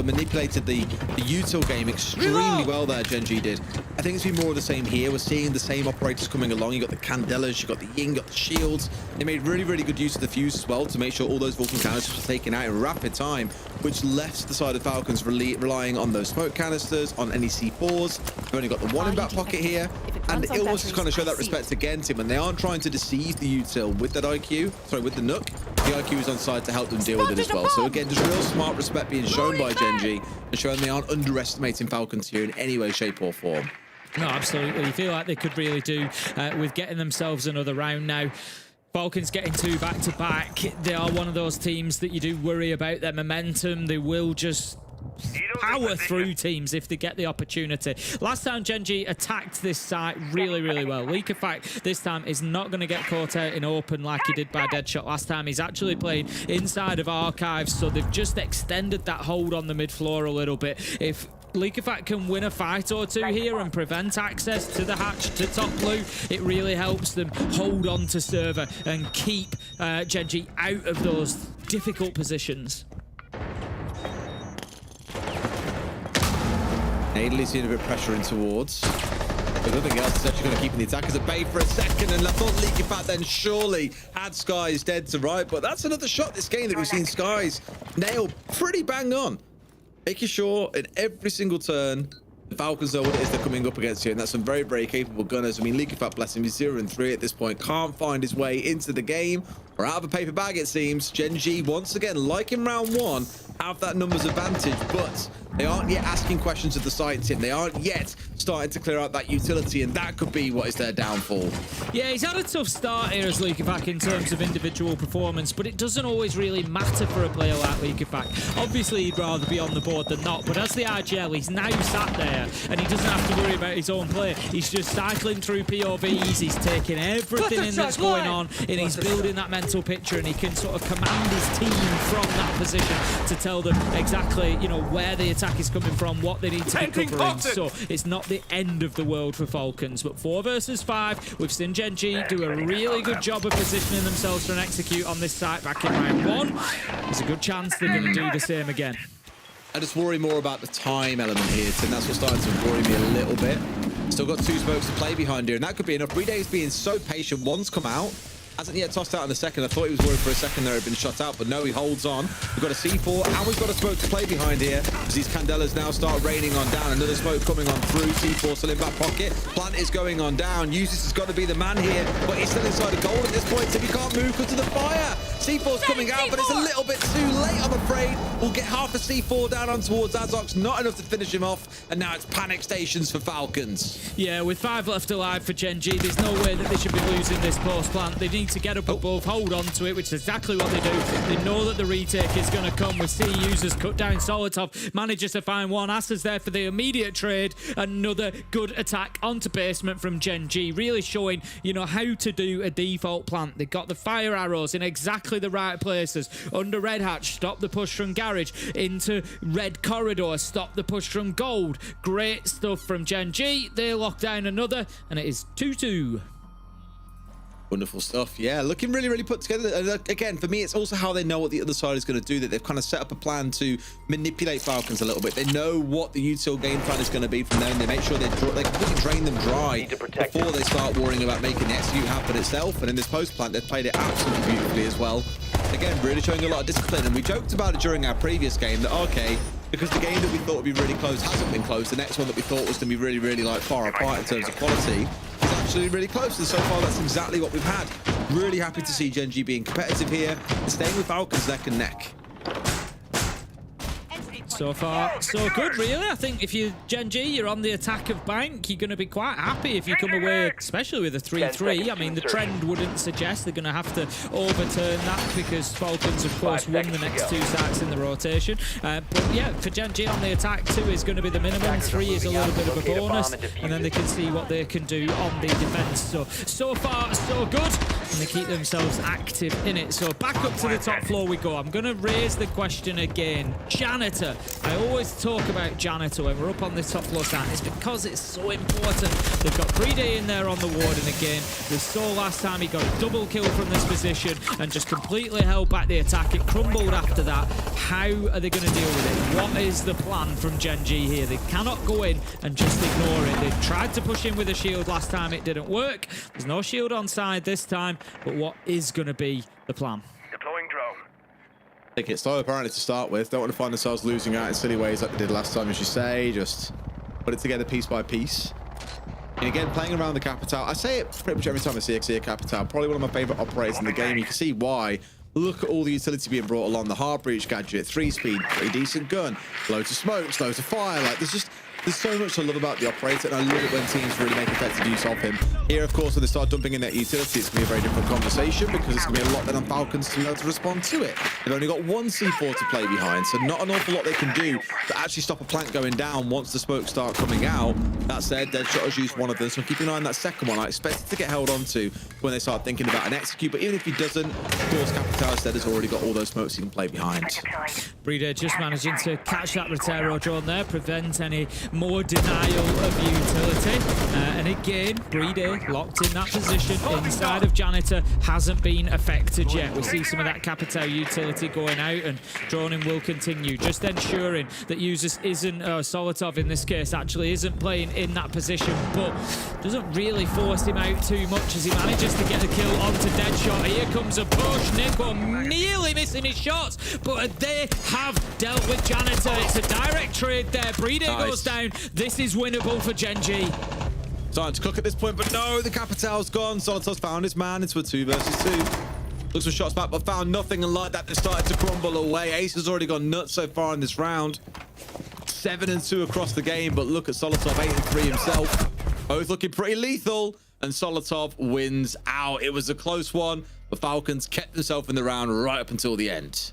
[SPEAKER 7] manipulated the util game extremely well there, Gen.G did. I think it's been more of the same here. We're seeing the same operators coming along. You got the Candelas, you got the Ying, got the Shields. They made really, really good use of the fuse as well to make sure all those Vulcan canisters were taken out in rapid time, which left the side of Falcons relying on those smoke canisters, on any C4s. They've only got the one in back pocket here, and it also just kind of show that respect against him, and they aren't trying to deceive the util with that IQ, sorry, with the Nook. The IQ is on side to help them deal with it as well. So again, just real smart respect being shown by Gen.G and showing they aren't underestimating Falcons here in any way, shape or form.
[SPEAKER 8] No, absolutely. You feel like they could really do with getting themselves another round now. Falcons getting 2 back-to-back. They are one of those teams that you do worry about their momentum. They will just power through teams if they get the opportunity. Last time Gen.G attacked this site really, really well. Leaky-Back this time is not going to get caught out in open like he did by Deadshot last time. He's actually playing inside of Archives, so they've just extended that hold on the mid-floor a little bit. If Leaky-Back can win a fight or two here and prevent access to the hatch to top blue, it really helps them hold on to server and keep Gen.G out of those difficult positions.
[SPEAKER 7] Nadally's seeing a bit of pressure in towards. But nothing else is actually going to keep the attackers at bay for a second. And I thought Leaky-Back then surely had Skies dead to right. But that's another shot this game that we've seen Skies nail pretty bang on. Making sure in every single turn, the Falcons know what it is they're coming up against here. And that's some very, very capable gunners. I mean, Leaky-Back, bless him, he's 0-3 at this point. Can't find his way into the game. Or out of a paper bag, it seems. Gen.G, once again, like in round 1, have that numbers advantage. But they aren't yet asking questions of the site team. They aren't yet starting to clear out that utility, and that could be what is their downfall.
[SPEAKER 8] Yeah, he's had a tough start here as Leaky-Back in terms of individual performance, but it doesn't always really matter for a player like Leaky-Back. Obviously, he'd rather be on the board than not, but as the IGL, he's now sat there, and he doesn't have to worry about his own play. He's just cycling through POVs, he's taking everything in that's going on, and he's building that mental picture, and he can sort of command his team from that position to tell them exactly, you know, where the attack is coming from, what they need to be covering. So it's not the end of the world for Falcons, but 4 versus 5, we've seen Gen.G do a really good job of positioning themselves for an execute on this site back in round 1. There's a good chance they're going to do the same again.
[SPEAKER 7] I just worry more about the time element here, and that's what's starting to worry me a little bit. Still got 2 smokes to play behind here, and that could be enough. Breeday's being so patient. One's come out, hasn't yet tossed out in the second. I thought he was worried for a second there, had been shot out, but no, he holds on. We've got a C4, and we've got a smoke to play behind here, as these Candelas now start raining on down. Another smoke coming on through. C4 still in back pocket. Plant is going on down. Usis has got to be the man here, but he's still inside the gold at this point, so he can't move because of the fire. C4's coming out, but it's a little bit too late, I'm afraid. We'll get half a C4 down on towards Azox, not enough to finish him off, and now it's panic stations for Falcons.
[SPEAKER 8] Yeah, with 5 left alive for Gen.G, there's no way that they should be losing this post plant. They need to get up above, hold on to it, which is exactly what they do. They know that the retake is going to come. We see users cut down Solitov, manages to find one. Asa's there for the immediate trade. Another good attack onto basement from Gen.G, really showing, you know, how to do a default plant. They got the fire arrows in exactly the right places. Under Red Hatch, stop the push from Garage. Into Red Corridor, stop the push from Gold. Great stuff from Gen.G. They lock down another, and it is 2-2.
[SPEAKER 7] Wonderful stuff. Yeah, looking really, really put together. And again, for me, it's also how they know what the other side is going to do, that they've kind of set up a plan to manipulate Falcons a little bit. They know what the util game plan is going to be from them. They make sure they completely drain them dry before they start worrying about making the execute happen itself. And in this post plant, they've played it absolutely beautifully as well. Again, really showing a lot of discipline. And we joked about it during our previous game that, okay, because the game that we thought would be really close hasn't been close. The next one that we thought was going to be really, really like far apart in terms of quality is actually really close. And so far, that's exactly what we've had. Really happy to see Gen.G being competitive here and staying with Falcons neck and neck.
[SPEAKER 8] So far, so good, really. I think if you're Gen.G, you're on the attack of Bank, you're going to be quite happy if you come away, especially with a 3-3. I mean, the trend wouldn't suggest they're going to have to overturn that because Falcons, of course, won the next 2 sites in the rotation. But yeah, for Gen.G on the attack, 2 is going to be the minimum, 3 is a little bit of a bonus, and then they can see what they can do on the defense. So far, so good, and they keep themselves active in it. So back up to the top floor we go. I'm going to raise the question again. Janitor. I always talk about Janitor when we're up on this top floor stand. It's because it's so important. They've got Brede in there on the Warden again. We saw last time he got a double kill from this position and just completely held back the attack. It crumbled after that. How are they going to deal with it? What is the plan from Gen.G here? They cannot go in and just ignore it. They tried to push in with a shield last time. It didn't work. There's no shield on side this time. But what is going to be the plan?
[SPEAKER 15] Deploying drone.
[SPEAKER 7] Take it slow apparently to start with. Don't want to find themselves losing out in silly ways like they did last time, as you say. Just put it together piece by piece. And again, playing around the Capital. I say it pretty much every time I see a Capital. Probably one of my favorite operators in the game. You can see why. Look at all the utility being brought along. The hard breach gadget, 3-speed, pretty decent gun, loads of smokes, loads of fire. Like there's so much I love about the operator, and I love it when teams really make effective use of him. Here, of course, when they start dumping in that utility, it's going to be a very different conversation because it's going to be a lot then on Falcons to be able to respond to it. They've only got 1 C4 to play behind, so not an awful lot they can do to actually stop a plank going down once the smokes start coming out. That said, Deadshot has used one of them, so keep an eye on that second one. I expect it to get held on to when they start thinking about an execute, but even if he doesn't, of course, Capital instead has already got all those smokes he can play behind.
[SPEAKER 8] Brede just managing to catch that Rotero drone there, prevent any more denial of utility. And again, Brede locked in that position inside of Janitor, hasn't been affected yet. We see some of that Capital utility going out, and droning will continue, just ensuring that users isn't, Solotov in this case, actually isn't playing in that position, but doesn't really force him out too much as he manages to get the kill onto Deadshot. Here comes a push. Nico nearly missing his shots, but they have dealt with Janitor. It's a direct trade there. Brede goes down. This is winnable for Gen.G.
[SPEAKER 7] Starting to cook at this point, but no, the Capital's gone. Solitov's found his man into a 2 versus 2. Looks for shots back, but found nothing, and like that, they started to crumble away. Ace has already gone nuts so far in this round. 7-2 across the game, but look at Solotov, 8-3 himself. Both looking pretty lethal, and Solotov wins out. It was a close one, but Falcons kept themselves in the round right up until the end.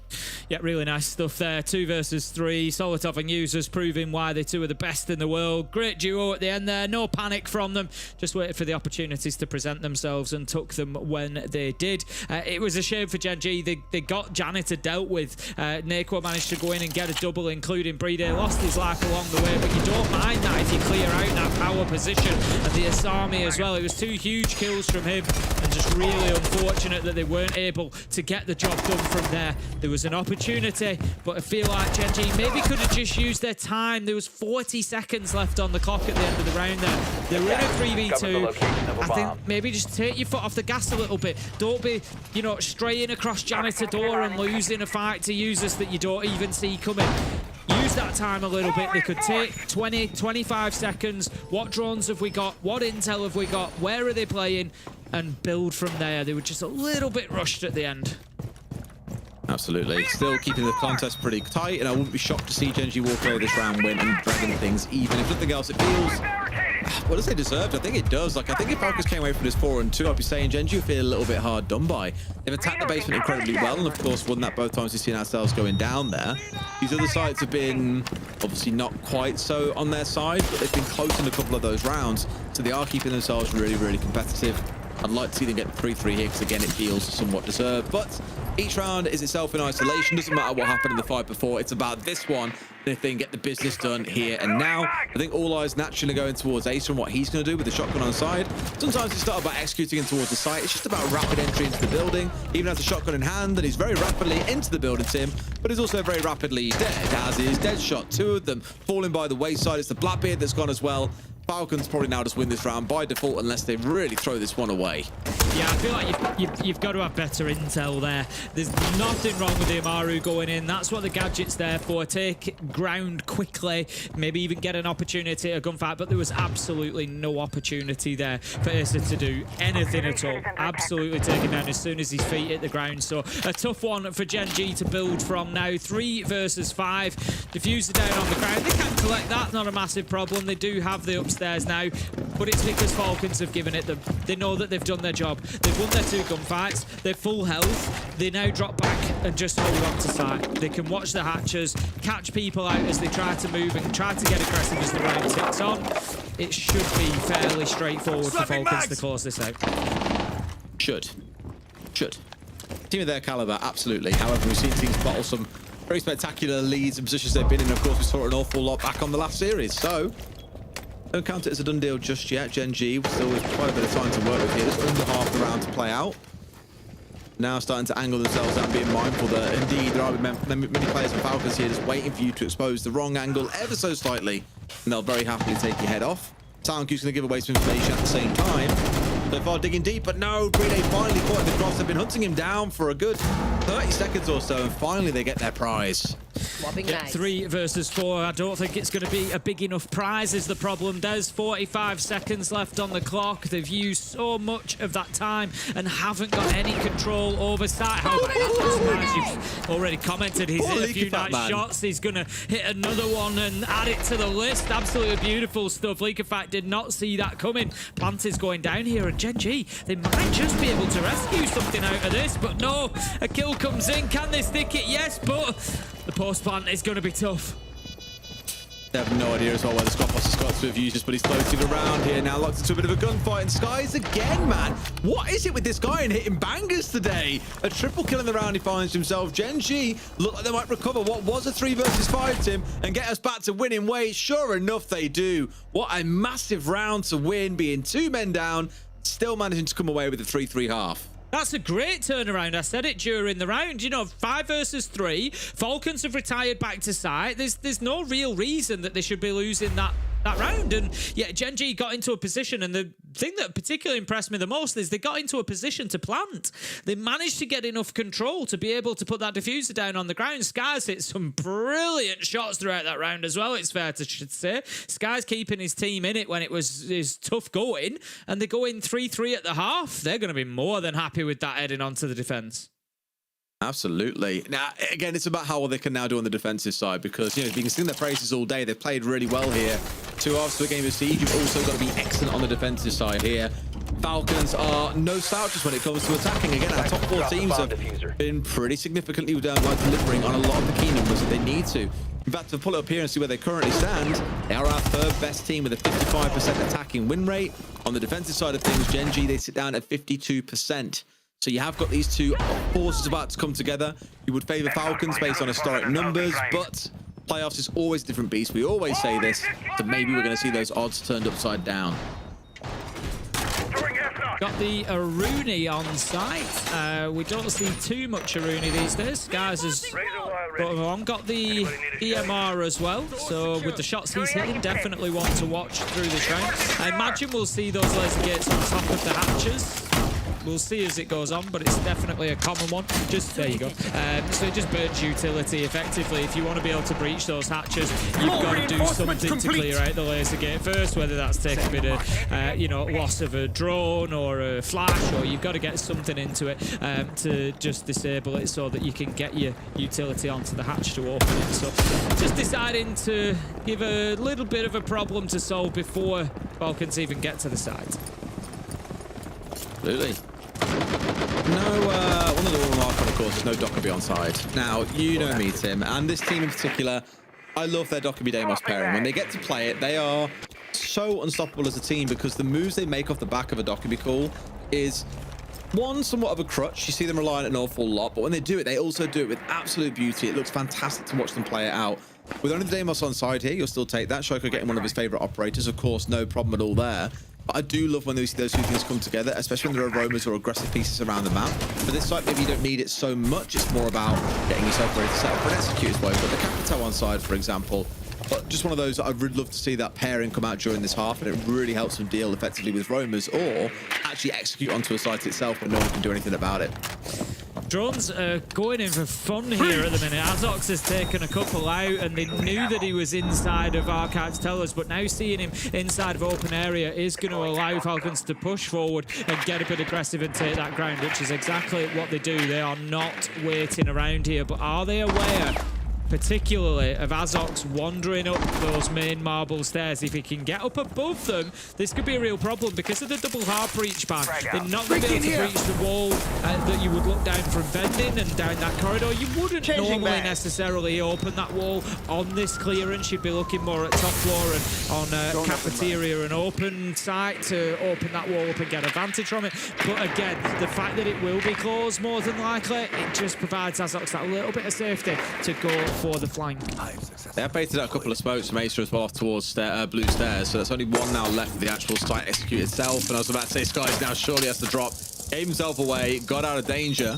[SPEAKER 8] Yeah, really nice stuff there. 2 versus 3. Solotov and users proving why they're 2 of the best in the world. Great duo at the end there. No panic from them. Just waited for the opportunities to present themselves and took them when they did. It was a shame for Gen.G. They got Janitor dealt with. Neko managed to go in and get a double, including Brede. Lost his life along the way, but you don't mind that if you clear out that power position. And the Asami as well. It was 2 huge kills from him, and just really unfortunate that they weren't able to get the job done from there. There was an opportunity, but I feel like Gen.G maybe could have just used their time. There was 40 seconds left on the clock at the end of the round there. They were in a 3v2. I think maybe just take your foot off the gas a little bit. Don't be, you know, straying across Janitor door and losing a fight to users that you don't even see coming. Use that time a little bit. They could take 20, 25 seconds. What drones have we got? What intel have we got? Where are they playing? And build from there. They were just a little bit rushed at the end.
[SPEAKER 7] Absolutely. Still keeping the contest pretty tight, and I wouldn't be shocked to see Gen.G walk away this round win and dragging things even. If nothing else, it feels... What does they deserve? I think it does. Like, I think if Falcons came away from this 4-2, I'd be saying Gen.G feel a little bit hard done by. They've attacked the basement incredibly well, and of course won that both times we've seen ourselves going down there. These other sides have been obviously not quite so on their side, but they've been close in a couple of those rounds, so they are keeping themselves really, really competitive. I'd like to see them get 3-3 here, because again, it feels somewhat deserved. But each round is itself in isolation. Doesn't matter what happened in the fight before. It's about this one. If they can get the business done here and now. I think all eyes naturally going towards Ace and what he's going to do with the shotgun on the side. Sometimes it's not about executing in towards the site. It's just about rapid entry into the building. Even has a shotgun in hand, and he's very rapidly into the building, Tim. But he's also very rapidly dead, as is Deadshot. 2 of them falling by the wayside. It's the Blackbeard that's gone as well. Falcons probably now just win this round by default unless they really throw this one away.
[SPEAKER 8] Yeah, I feel like you've got to have better intel there. There's nothing wrong with the Amaru going in. That's what the gadget's there for. Take ground quickly, maybe even get an opportunity at a gunfight, but there was absolutely no opportunity there for Issa to do anything at all. Absolutely taken down as soon as his feet hit the ground. So a tough one for Gen.G to build from now. 3 versus 5. Diffuser down on the ground. They can collect that, not a massive problem. They do have the upstairs now, but it's because Falcons have given it them. They know that they've done their job. They've won their 2 gunfights. They're full health. They now drop back and just hold on to site. They can watch the hatches, catch people out as they try to move and try to get aggressive as the round ticks on. It should be fairly straightforward for Falcons to close this out.
[SPEAKER 7] Should. Team of their caliber, absolutely. However, we've seen teams bottle some very spectacular leads and positions they've been in. Of course, we saw an awful lot back on the last series. So, don't count it as a done deal just yet. Gen.G still with quite a bit of time to work with here. Just under half the round to play out. Now starting to angle themselves out and being mindful that indeed there are many players from Falcons here just waiting for you to expose the wrong angle ever so slightly, and they'll very happily take your head off. Soundcue's going to give away some information at the same time. So far digging deep, but no, Green A finally caught in the cross. They've been hunting him down for a good 30 seconds or so, and finally they get their prize.
[SPEAKER 8] 3 versus 4. I don't think it's going to be a big enough prize is the problem. There's 45 seconds left on the clock. They've used so much of that time and haven't got any control over sight. How about that? You've already commented he's hit a few nice shots. He's going to hit another one and add it to the list. Absolutely beautiful stuff. Leakerfact did not see that coming. Plant is going down here, and Gen.G, they might just be able to rescue something out of this, but no, a kill comes in. Can they stick it? Yes, but the post plant is going to be tough.
[SPEAKER 7] They have no idea as well where the Scott Boss has got to have used this, but he's floating around here now, locked into a bit of a gunfight. And Skies again, man. What is it with this guy and hitting bangers today? A triple kill in the round he finds himself. Gen.G look like they might recover what was a 3 versus 5, Tim, and get us back to winning ways. Sure enough, they do. What a massive round to win, being 2 men down, still managing to come away with a 3-3 half.
[SPEAKER 8] That's a great turnaround. I said it during the round. You know, 5 versus 3. Falcons have retired back to site. There's no real reason that they should be losing that round. And yeah, Gen.G got into a position, and the thing that particularly impressed me the most is they got into a position to plant. They managed to get enough control to be able to put that diffuser down on the ground. Skies hit some brilliant shots throughout that round as well, it's fair to say. Skies keeping his team in it when it was tough going, and they go in 3-3 at the half. They're going to be more than happy with that heading onto the defense.
[SPEAKER 7] Absolutely. Now, again, it's about how well they can now do on the defensive side, because, you know, you can sing their praises all day. They've played really well here. 2 halves to a game of Siege. You've also got to be excellent on the defensive side here. Falcons are no slouches when it comes to attacking. Again, our top 4 teams have been pretty significantly like delivering on a lot of the key numbers that they need to. In fact, to pull it up here and see where they currently stand, they are our 3rd best team with a 55% attacking win rate. On the defensive side of things, Gen.G, they sit down at 52%. So you have got these 2 forces about to come together. You would favor Falcons based on historic numbers, but playoffs is always a different beast. We always say this, so maybe we're going to see those odds turned upside down.
[SPEAKER 8] Got the Aruni on site. We don't see too much Aruni these days. Skies has got the EMR as well. So with the shots he's hitting, definitely one to watch through this round. I imagine we'll see those laser gates on top of the hatches. We'll see as it goes on, but it's definitely a common one. Just there you go. So it just burns utility effectively. If you want to be able to breach those hatches, you've got to do something to clear out the laser gate first, whether that's take a bit of, you know, loss of a drone or a flash, or you've got to get something into it to just disable it so that you can get your utility onto the hatch to open it. So just deciding to give a little bit of a problem to solve before Falcons even get to the site.
[SPEAKER 7] Absolutely. No, one of the remark on, of course, is no Dockerby on side. Now, you know me, Tim, and this team in particular, I love their Dockerby Deimos pairing. When they get to play it, they are so unstoppable as a team, because the moves they make off the back of a Dockerby call is, one, somewhat of a crutch. You see them rely on it an awful lot, but when they do it, they also do it with absolute beauty. It looks fantastic to watch them play it out. With only the Deimos on side here, you'll still take that. Shoko getting one of his favorite operators, of course, no problem at all there. But I do love when we see those 2 things come together, especially when there are aromas or aggressive pieces around the map. For this site, maybe you don't need it so much. It's more about getting yourself ready to set up and execute as well. You've got the Capitao on side, for example. But just one of those, I'd really love to see that pairing come out during this half, and it really helps them deal effectively with roamers or actually execute onto a site itself, but no one can do anything about it.
[SPEAKER 8] Drones are going in for fun here at the minute. Azox has taken a couple out, and they knew that he was inside of Archives Tellers, but now seeing him inside of open area is going to allow Falcons to push forward and get a bit aggressive and take that ground, which is exactly what they do. They are not waiting around here, but are they aware particularly of Azox wandering up those main marble stairs? If he can get up above them, this could be a real problem because of the double hard breach ban. They're not going to be able to breach the wall that you would look down from vending and down that corridor. You wouldn't normally necessarily open that wall on this clearance. You'd be looking more at top floor and on cafeteria and open site to open that wall up and get advantage from it. But again, the fact that it will be closed more than likely, it just provides Azox that little bit of safety to go for the flank.
[SPEAKER 7] They have baited out a couple of smokes from Acer as well off towards blue stairs, so there's only one now left of the actual site execute itself. And I was about to say, Skies now surely has to drop. Gave himself away, got out of danger.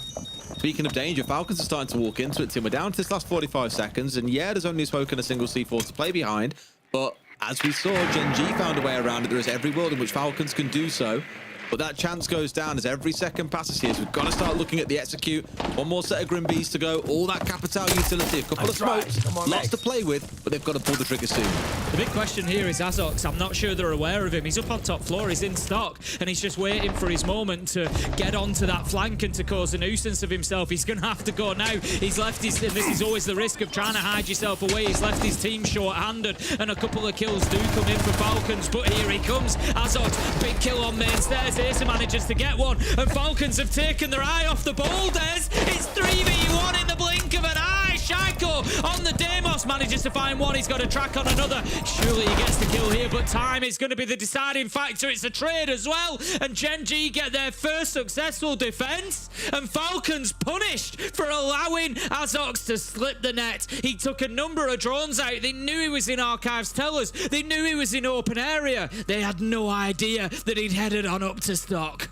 [SPEAKER 7] Speaking of danger, Falcons are starting to walk into it, Tim. We're down to this last 45 seconds, and yeah, there's only a smoke and a single C4 to play behind, but as we saw, Gen.G found a way around it. There is every world in which Falcons can do so. But that chance goes down as every second passes here. So we've got to start looking at the execute. One more set of Grim Bees to go. All that Capital utility. A couple of smokes. Lots to play with, but they've got to pull the trigger soon.
[SPEAKER 8] The big question here is Azox. I'm not sure they're aware of him. He's up on top floor. He's in stock. And he's just waiting for his moment to get onto that flank and to cause a nuisance of himself. He's going to have to go now. He's left his... And this is always the risk of trying to hide yourself away. He's left his team short-handed. And a couple of kills do come in for Falcons. But here he comes. Azox, big kill on main stairs. Acer manages to get one, and Falcons have taken their eye off the ball, Des. It's 3v1 in the blink of an eye. Shaiko on the Demos manages to find one. He's got a track on another. Surely he gets the kill here, but time is going to be the deciding factor. It's a trade as well, and Gen.G get their first successful defense, and Falcons punished for allowing Azox to slip the net. He took a number of drones out. They knew he was in Archives Tellers. They knew he was in open area. They had no idea that he'd headed on up to stock.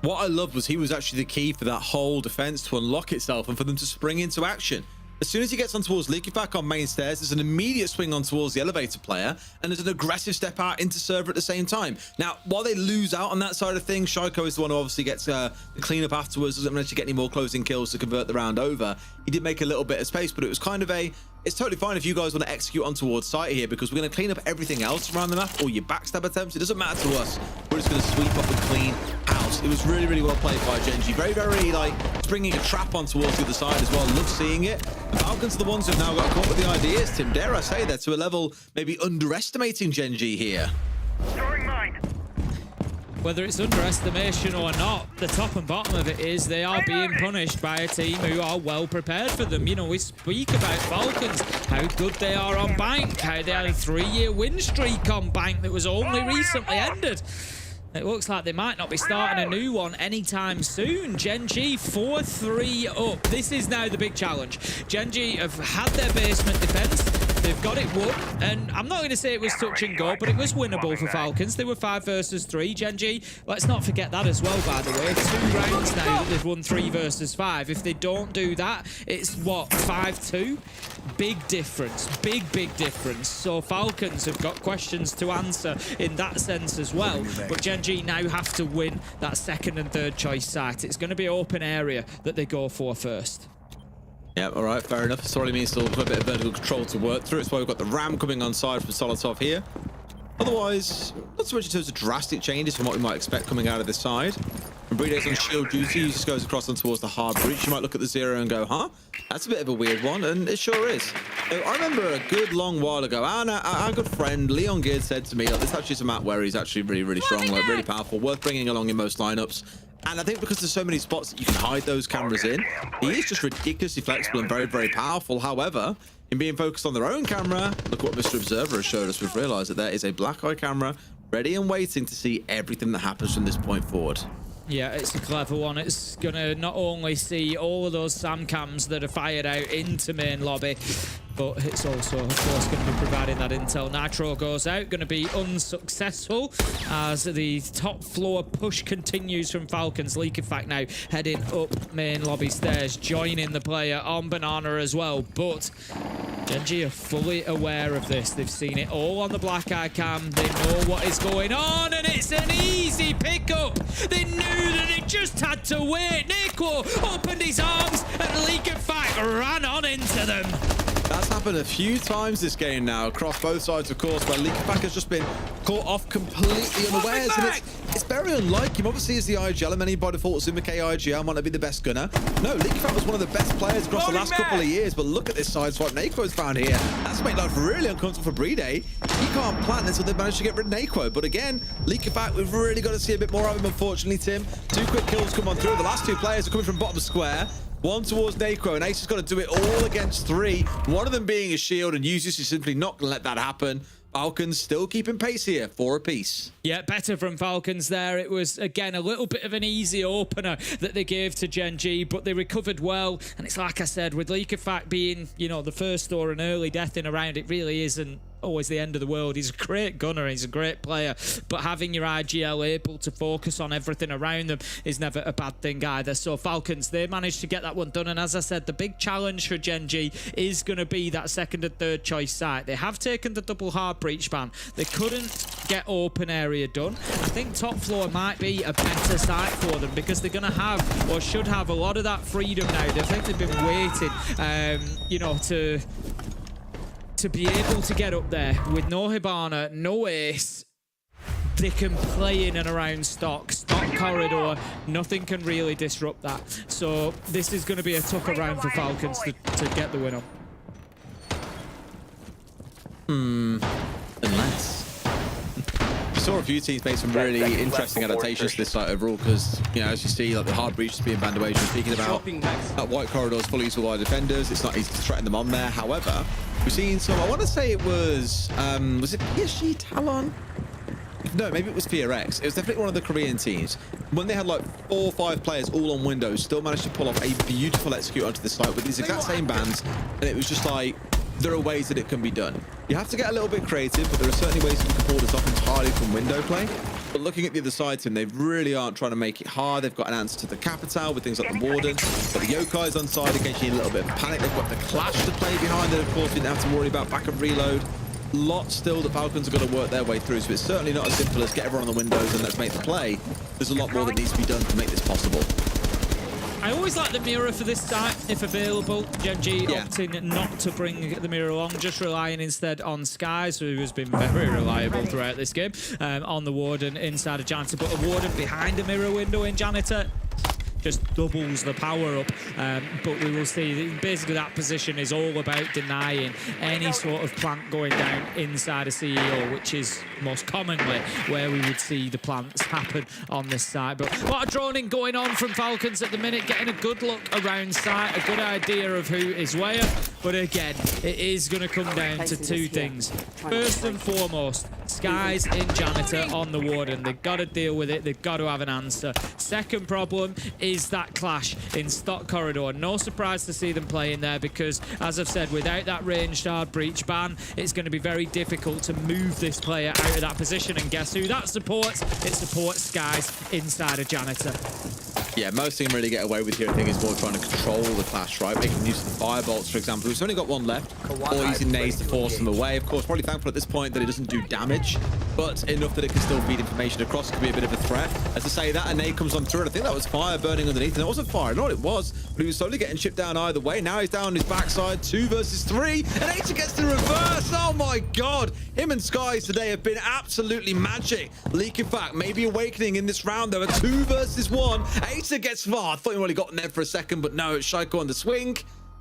[SPEAKER 7] What I loved was he was actually the key for that whole defense to unlock itself and for them to spring into action. As soon as he gets on towards Liquefac on main stairs, there's an immediate swing on towards the elevator player, and there's an aggressive step out into server at the same time. Now, while they lose out on that side of things, Shaiko is the one who obviously gets the cleanup afterwards, doesn't manage to get any more closing kills to convert the round over. He did make a little bit of space, but it was kind of a... It's totally fine if you guys want to execute on towards site here, because we're going to clean up everything else around the map, all your backstab attempts. It doesn't matter to us. We're just going to sweep up and clean house. It was really, really well played by Gen.G. Very, very, like, bringing a trap on towards the other side as well. Love seeing it. The Falcons are the ones who've now got caught with the ideas, Tim. Dare I say that, to a level maybe underestimating Gen.G here.
[SPEAKER 8] Whether it's underestimation or not, the top and bottom of it is they are being punished by a team who are well prepared for them. You know, we speak about Falcons, how good they are on Bank, how they had a 3-year win streak on Bank that was only recently ended. It looks like they might not be starting a new one anytime soon. Gen.G 4-3 up. This is now the big challenge. Gen.G have had their basement defense. They've got it won, and I'm not going to say it was touch and go, but it was winnable for Falcons. They were 5 versus 3. Gen.G, let's not forget that as well, by the way. 2 rounds now that they've won 3 versus 5. If they don't do that, it's what, 5-2? Big difference, big difference. So Falcons have got questions to answer in that sense as well. But Gen.G now have to win that second and third choice site. It's going to be open area that they go for first.
[SPEAKER 7] Yeah, all right, fair enough. Sorry, means still quite a bit of vertical control to work through. It's why we've got the Ram coming on side from Solotov here. Otherwise, not so much in terms of drastic changes from what we might expect coming out of this side. When Breedo's on shield duty, he just goes across and towards the hard breach. You might look at the 0 and go, huh? That's a bit of a weird one, and it sure is. So I remember a good long while ago, our good friend Leon Geard said to me, like, this actually is a map where he's actually really, really strong, like really powerful, worth bringing along in most lineups. And I think because there's so many spots that you can hide those cameras in, he is just ridiculously flexible and very, very powerful. However, in being focused on their own camera, look what Mr. Observer has showed us. We've realized that there is a black eye camera ready and waiting to see everything that happens from this point forward.
[SPEAKER 8] Yeah, it's a clever one. It's going to not only see all of those SAM cams that are fired out into main lobby, but it's also, of course, going to be providing that intel. Nitro goes out, going to be unsuccessful as the top floor push continues from Falcons. Liquefac now heading up main lobby stairs, joining the player on Banana as well. But Gen.G are fully aware of this. They've seen it all on the black eye cam. They know what is going on, and it's an easy pickup. They knew that they just had to wait. Neko opened his arms, and League of Fight ran on into them.
[SPEAKER 7] That's happened a few times this game now, across both sides, of course, where League of Fight has just been caught off completely unawares. And it's very unlike him. Obviously, as the IGL, and many by default assume McKay IGL might not be the best gunner. No, League of Fight was one of the best players across the last couple of years, but look at this side swipe Naquo's found here. That's made life really uncomfortable for Brede. He can't plant until they manage to get rid of Naquo. But again, League of Fight, we've really got to see a bit more of him, unfortunately, Tim. 2 quick kills come on through. The last 2 players are coming from bottom square. 1 towards Naquo, and Ace has got to do it all against 3. One of them being a shield, and Uzius is simply not going to let that happen. Falcons still keeping pace here, 4 apiece.
[SPEAKER 8] Yeah, better from Falcons there. It was, again, a little bit of an easy opener that they gave to Gen.G, but they recovered well. And it's like I said, with League of Fact being, you know, the first or an early death in a round, it really isn't always the end of the world. He's a great gunner, he's a great player, but having your IGL able to focus on everything around them is never a bad thing either. So Falcons, they managed to get that one done, and as I said, the big challenge for Gen.G is going to be that second and third choice site. They have taken the double hard breach ban. They couldn't get open area done. I think top floor might be a better site for them because they're going to have, or should have, a lot of that freedom now. I think they've been waiting, you know, to be able to get up there with no Hibana, no Ace. They can play in and around stock corridor. Nothing can really disrupt that. So this is going to be a tougher round for Falcons to get the winner.
[SPEAKER 7] Unless. We saw a few teams make some really interesting adaptations to this site overall because, you know, as you see, like the hard breach is being banned away. Speaking about that white corridor is fully useful by defenders. It's not easy to threaten them on there. However, we've seen some, I want to say it was it PSG Talon? No, maybe it was VRX. It was definitely one of the Korean teams. When they had like 4 or 5 players all on Windows, still managed to pull off a beautiful execute onto the site with these exact same bans. And it was just like, there are ways that it can be done. You have to get a little bit creative, but there are certainly ways you can pull this off entirely from window play. But looking at the other side, Tim, they really aren't trying to make it hard. They've got an answer to the Capital with things like the Warden. But the Yokai's on side against you in a little bit of panic. They've got the Clash to play behind it. Of course, didn't have to worry about backup reload. Lots still that Falcons are going to work their way through. So it's certainly not as simple as get everyone on the windows and let's make the play. There's a lot more that needs to be done to make this possible.
[SPEAKER 8] I always like the mirror for this site, if available. Gen.G opting not to bring the mirror along, just relying instead on Skies, who has been very reliable throughout this game, on the Warden inside of Janitor. But a Warden behind a mirror window in Janitor just doubles the power up, but we will see basically that position is all about denying any sort of plant going down inside a CEO, which is most commonly where we would see the plants happen on this side. But a lot of droning going on from Falcons at the minute, getting a good look around site, a good idea of who is where. But again, it is going to come down to 2 things. First and foremost, Skies in Janitor on the Warden. They've got to deal with it. They've got to have an answer. Second problem is that Clash in stock corridor. No surprise to see them playing there because, as I've said, without that ranged hard breach ban, it's going to be very difficult to move this player out of that position. And guess who that supports? It supports Skies inside a Janitor.
[SPEAKER 7] Yeah, most thing really get away with here, I think, is more trying to control the Clash, right? Making use of firebolts, for example. We've only got 1 left, or using nades to force them away. Of course, probably thankful at this point that it doesn't do damage, but enough that it can still feed information across. Could be a bit of a threat. As I say that, a nade comes on through, and I think that was fire burning underneath, and it wasn't fire. Not it was, but he was slowly getting chipped down either way. Now he's down on his backside, 2 versus 3, and Ace gets the reverse. Oh my God! Him and Skies today have been absolutely magic. Leak, in fact, maybe awakening in this round, though. A 2 versus 1. Ace gets far. I thought he only got in there for a second, but no, it's Shaiko on the swing.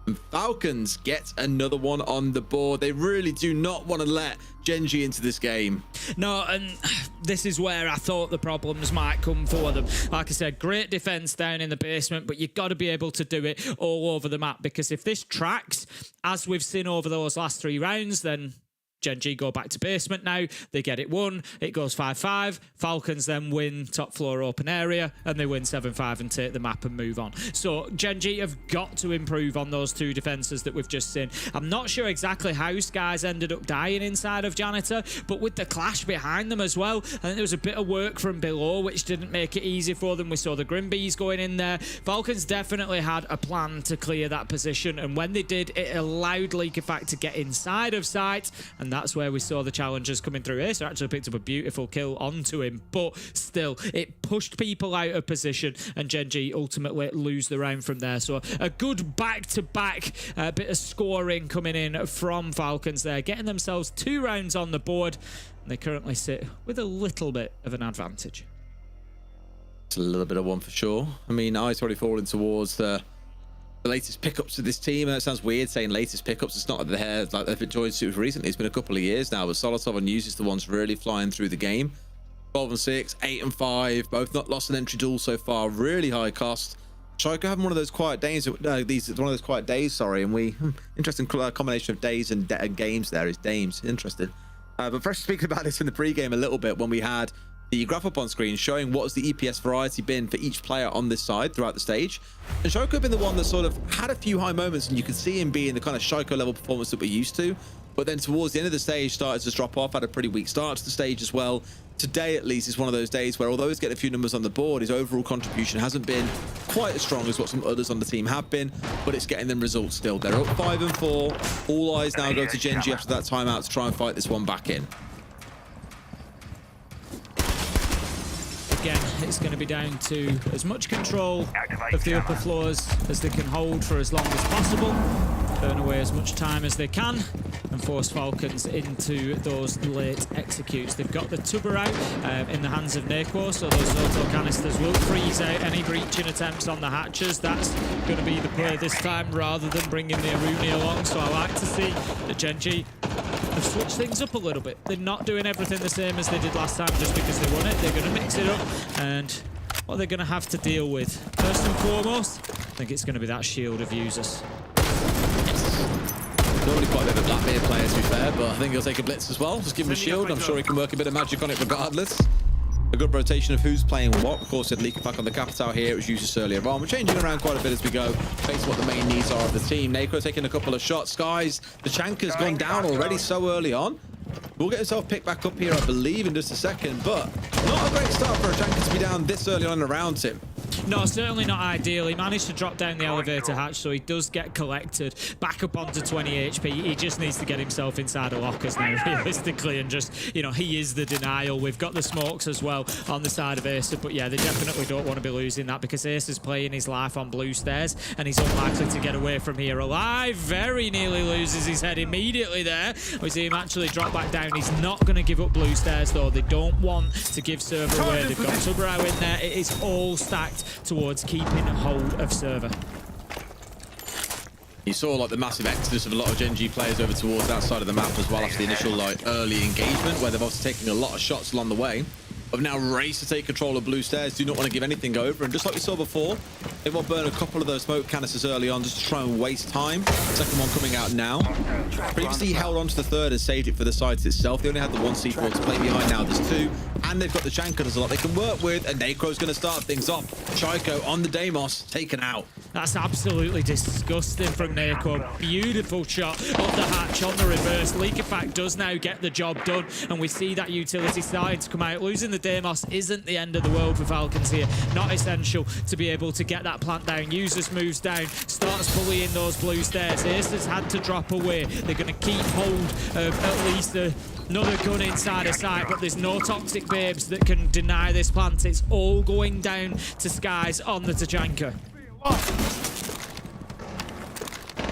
[SPEAKER 7] And Falcons get another one on the board. They really do not want to let Gen.G into this game.
[SPEAKER 8] No, and this is where I thought the problems might come for them. Like I said, great defense down in the basement, but you've got to be able to do it all over the map, because if this tracks, as we've seen over those last 3 rounds, then Gen.G go back to basement now. They get it won. It goes 5-5. Falcons then win top floor open area, and they win 7-5 and take the map and move on. So Gen.G have got to improve on those two defenses that we've just seen. I'm not sure exactly how Skies ended up dying inside of Janitor, but with the clash behind them as well, I think there was a bit of work from below which didn't make it easy for them. We saw the Grimbees going in there. Falcons definitely had a plan to clear that position, and when they did, it allowed Leakyfact to get inside of sight, and that's where we saw the challengers coming through. Acer actually picked up a beautiful kill onto him, but still, it pushed people out of position, and Gen.G ultimately lose the round from there. So a good back-to-back bit of scoring coming in from Falcons there, getting themselves 2 rounds on the board, and they currently sit with a little bit of an advantage.
[SPEAKER 15] It's a little bit of one for sure. I mean, eyes already falling towards the latest pickups of this team. It sounds weird saying latest pickups. It's not like they've enjoyed super recently. It's been a couple of years now, but Solotov and News is the ones really flying through the game. 12-6, 8-5, both not lost an entry duel so far. Really high cost. Schalke having one of those quiet days. One of those quiet days. Sorry, and we interesting combination of days and games. There is dames. Interesting. But first, speaking about this in the pre-game a little bit, when we had the graph up on screen showing what has the EPS variety been for each player on this side throughout the stage. And Schalke have been the one that sort of had a few high moments, and you could see him being the kind of Schalke level performance that we're used to. But then towards the end of the stage started to drop off, had a pretty weak start to the stage as well. Today, at least, is one of those days where, although he's getting a few numbers on the board, his overall contribution hasn't been quite as strong as what some others on the team have been, but it's getting them results still. They're up 5-4. All eyes now go to Gen.G after that timeout to try and fight this one back in.
[SPEAKER 8] Again, it's going to be down to as much control of the upper floors as they can hold for as long as possible, burn away as much time as they can, and force Falcons into those late executes. They've got the tubber out in the hands of Neko, so those auto canisters will freeze out any breaching attempts on the hatches. That's going to be the play this time rather than bringing the Aruni along, so I like to see that Gen.G have switched things up a little bit. They're not doing everything the same as they did last time just because they won it. They're going to mix it up, and what they're going to have to deal with, first and foremost, I think it's going to be that shield of users.
[SPEAKER 15] Normally quite a bit of a Blackbeard player, to be fair, but I think he'll take a blitz as well. Just give him a shield. I'm sure he can work a bit of magic on it regardless. A good rotation of who's playing what. Of course, he had Leakyfact on the Capital here. It was Usus earlier on. We're changing around quite a bit as we go, based on what the main needs are of the team. Neko taking a couple of shots. Skies, the Chanka's gone down already so early on. We'll get himself picked back up here, I believe, in just a second, but not a great start for a Chanka to be down this early on around him.
[SPEAKER 8] No, certainly not ideal. He managed to drop down the elevator hatch, so he does get collected back up onto 20 HP. He just needs to get himself inside of lockers now, realistically, and just, you know, he is the denial. We've got the smokes as well on the side of Acer, but yeah, they definitely don't want to be losing that because Acer's playing his life on blue stairs, and he's unlikely to get away from here alive. Very nearly loses his head immediately there. We see him actually drop back down. He's not going to give up blue stairs, though. They don't want to give server away. They've got Tubrau in there. It is all stacked towards keeping hold of server.
[SPEAKER 15] You saw like the massive exodus of a lot of Gen.G players over towards that side of the map as well after the initial like early engagement, where they've obviously taken a lot of shots along the way. Have now raced to take control of blue stairs, do not want to give anything over, and just like we saw before, they will burn a couple of those smoke canisters early on just to try and waste time. Second one coming out now. Previously he held on to the third and saved it for the site itself. They only had the one C4 to play behind, now there's two, and they've got the Chankas a lot they can work with, and Nekro's going to start things off. Chaiko on the Deimos, taken out.
[SPEAKER 8] That's absolutely disgusting from Neko. Beautiful shot up the hatch on the reverse. Leakyfact does now get the job done, and we see that utility starting to come out. Losing the Deimos isn't the end of the world for Falcons here. Not essential to be able to get that plant down. Users moves down, starts bullying those blue stairs. Acer's had to drop away. They're going to keep hold of at least another gun inside a site, but there's no toxic babes that can deny this plant. It's all going down to Skies on the Tachanka.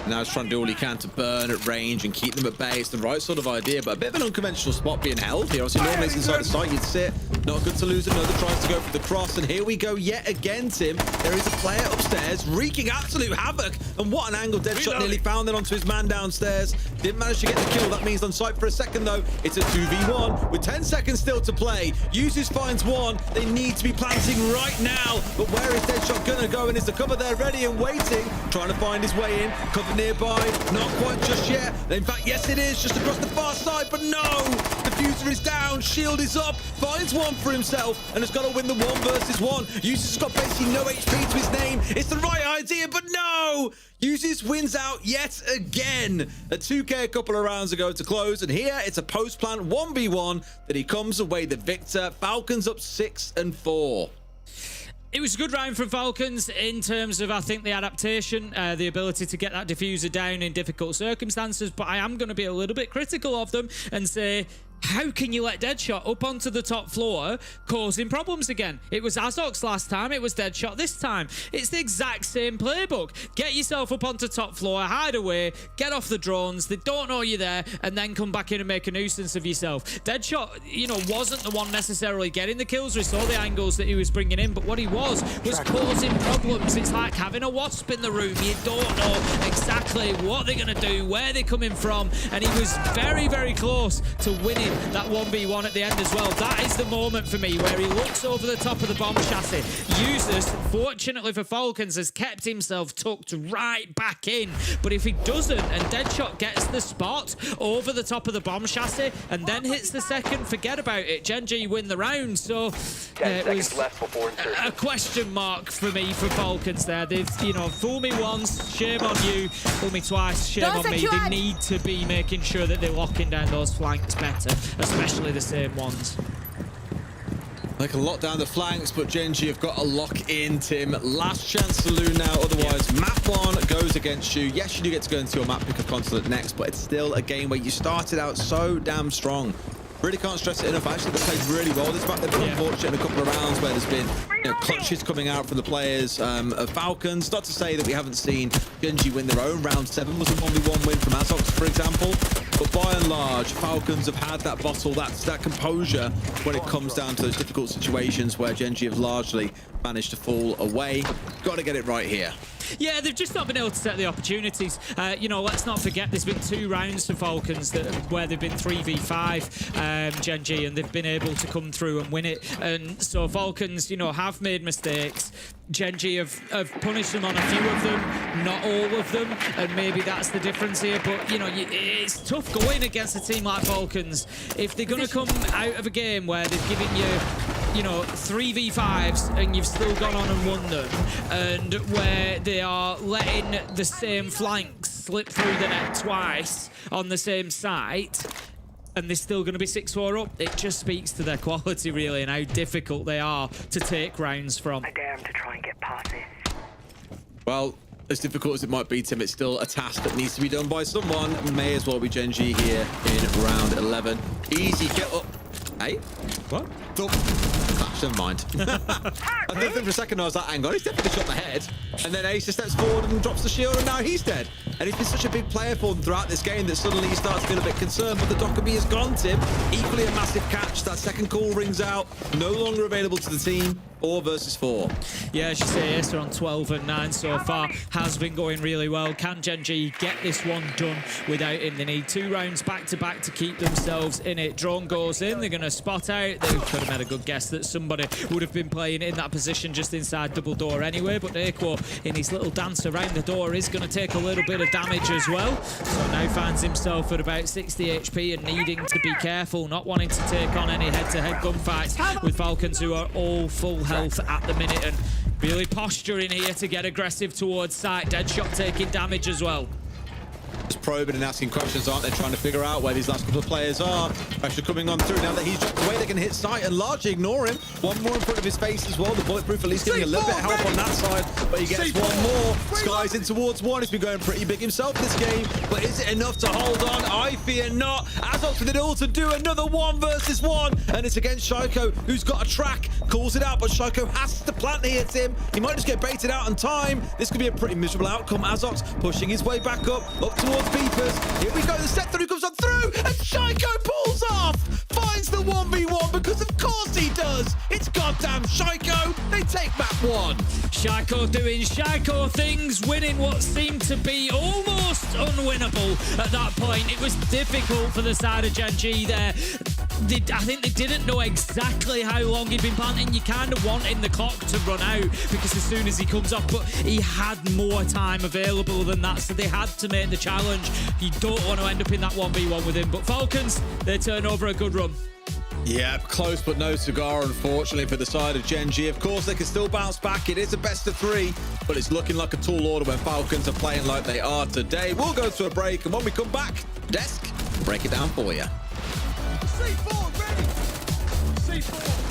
[SPEAKER 15] Now he's trying to do all he can to burn at range and keep them at bay. It's the right sort of idea, but a bit of an unconventional spot being held here. Obviously, normally it's inside the site, you'd sit. Not good to lose another, tries to go for the cross, and here we go yet again, Tim. There is a player upstairs wreaking absolute havoc, and what an angle. Deadshot nearly found it onto his man downstairs. Didn't manage to get the kill. That means on site for a second, though. It's a 2v1 with 10 seconds still to play. Uses finds one. They need to be planting right now, but where is Deadshot gonna go, and is the cover there ready and waiting? Trying to find his way in. Cover nearby. Not quite just yet. In fact, yes it is, just across the far side, but no! Diffuser is down, shield is up, finds one for himself, and has got to win the 1 versus 1. Uses has got basically no HP to his name. It's the right idea, but no! Uses wins out yet again. A 2K a couple of rounds ago to close, and here it's a post-plant 1v1 that he comes away the victor. Falcons up 6-4.
[SPEAKER 8] It was a good round from Falcons in terms of, I think, the adaptation, the ability to get that diffuser down in difficult circumstances, but I am going to be a little bit critical of them and say, how can you let Deadshot up onto the top floor causing problems again? It was Azox last time, it was Deadshot this time. It's the exact same playbook. Get yourself up onto top floor, hide away, get off the drones, they don't know you're there, and then come back in and make a nuisance of yourself. Deadshot, you know, wasn't the one necessarily getting the kills. We saw the angles that he was bringing in, but what he was causing problems. It's like having a wasp in the room. You don't know exactly what they're going to do, where they're coming from, and he was very, very close to winning that 1v1 at the end as well. That is the moment for me where he looks over the top of the bomb chassis. Users, fortunately for Falcons, has kept himself tucked right back in. But if he doesn't, and Deadshot gets the spot over the top of the bomb chassis and then hits the second, forget about it. Gen.G win the round. So it was a question mark for me for Falcons there. They've, you know, fool me once, shame on you. Fool me twice, shame on me. They need to be making sure that they're locking down those flanks better, especially the same ones.
[SPEAKER 15] They can lock down the flanks, but Gen.G have got to lock in, Tim. Last chance saloon now, otherwise map 1 goes against you. Yes, you do get to go into your map pick of Consulate next, but it's still a game where you started out so damn strong. Really can't stress it enough. Actually, they played really well this map. They've been unfortunate in a couple of rounds where there's been, you know, clutches coming out from the players of Falcons. Not to say that we haven't seen Gen.G win their own. Round 7 was a 1v1 win from Azox, for example. But by and large, Falcons have had that bottle, that composure when it comes down to those difficult situations where Gen.G have largely managed to fall away. Got to get it right here.
[SPEAKER 8] Yeah, they've just not been able to set the opportunities. You know, let's not forget there's been 2 rounds for Falcons where they've been 3v5 Gen.G, and they've been able to come through and win it. And so Falcons, you know, have made mistakes. Gen.G have punished them on a few of them, not all of them, and maybe that's the difference here. But, you know, it's tough going against a team like Falcons. If they're going to come out of a game where they've given you know, 3v5s and you've still gone on and won them, and where they are letting the same flanks slip through the net twice on the same site, and they're still going to be 6-4 up, it just speaks to their quality, really, and how difficult they are to take rounds from.
[SPEAKER 16] I dare him to try and get past it.
[SPEAKER 15] Well, as difficult as it might be, Tim, it's still a task that needs to be done by someone. May as well be Gen.G here in round 11. Easy get up. Hey? What? Never mind. I did think for a second, I was like, hang on, he's definitely shot the head. And then Ace steps forward and drops the shield, and now he's dead. And he's been such a big player for them throughout this game that suddenly he starts to feel a bit concerned. But the Dockerby is gone, Tim. Equally a massive catch. That second call rings out. No longer available to the team. 4 versus 4.
[SPEAKER 8] Yeah, as you say, Ace are on 12 and 9 so far. Has been going really well. Can Gen.G get this one done without him? They need 2 rounds back-to-back to keep themselves in it. Drone goes in. They're going to spot out. They could have made a good guess that somebody would have been playing in that position just inside double door anyway. But Aquo, in his little dance around the door, is going to take a little bit of damage as well. So now finds himself at about 60 HP and needing to be careful, not wanting to take on any head-to-head gunfights with Falcons, who are all full health at the minute, and really posturing here to get aggressive towards site. Deadshot taking damage as well.
[SPEAKER 15] Just probing and asking questions, aren't they? Trying to figure out where these last couple of players are. Pressure coming on through. Now that he's dropped away, they can hit sight and largely ignore him. One more in front of his face as well. The bulletproof at least giving a little bit of help on that side, but he gets one more. Skies in towards one. He's been going pretty big himself this game, but is it enough to hold on? I fear not. Azox with it all to do another 1 versus 1, and it's against Shaiko, who's got a track. Calls it out, but Shaiko has to plant here, Tim. He might just get baited out in time. This could be a pretty miserable outcome. Azox pushing his way back up towards Beepers. Here we go, the set through comes on through, and Shaiko pulls off! Finds the 1v1, because of course he does! It's goddamn Shaiko! They take map 1!
[SPEAKER 8] Shaiko doing Shaiko things, winning what seemed to be almost unwinnable at that point. It was difficult for the side of Gen.G there. I think they didn't know exactly how long he'd been planting. You kind of wanting the clock to run out because as soon as he comes off, but he had more time available than that, so they had to make the challenge. You don't want to end up in that 1v1 with him, but Falcons, they turn over a good run.
[SPEAKER 15] Yeah, close but no cigar, unfortunately, for the side of Gen.G. Of course, they can still bounce back. It is a best of 3, but it's looking like a tall order when Falcons are playing like they are today. We'll go to a break, and when we come back, Desk, break it down for you.
[SPEAKER 10] C4 ready! C4!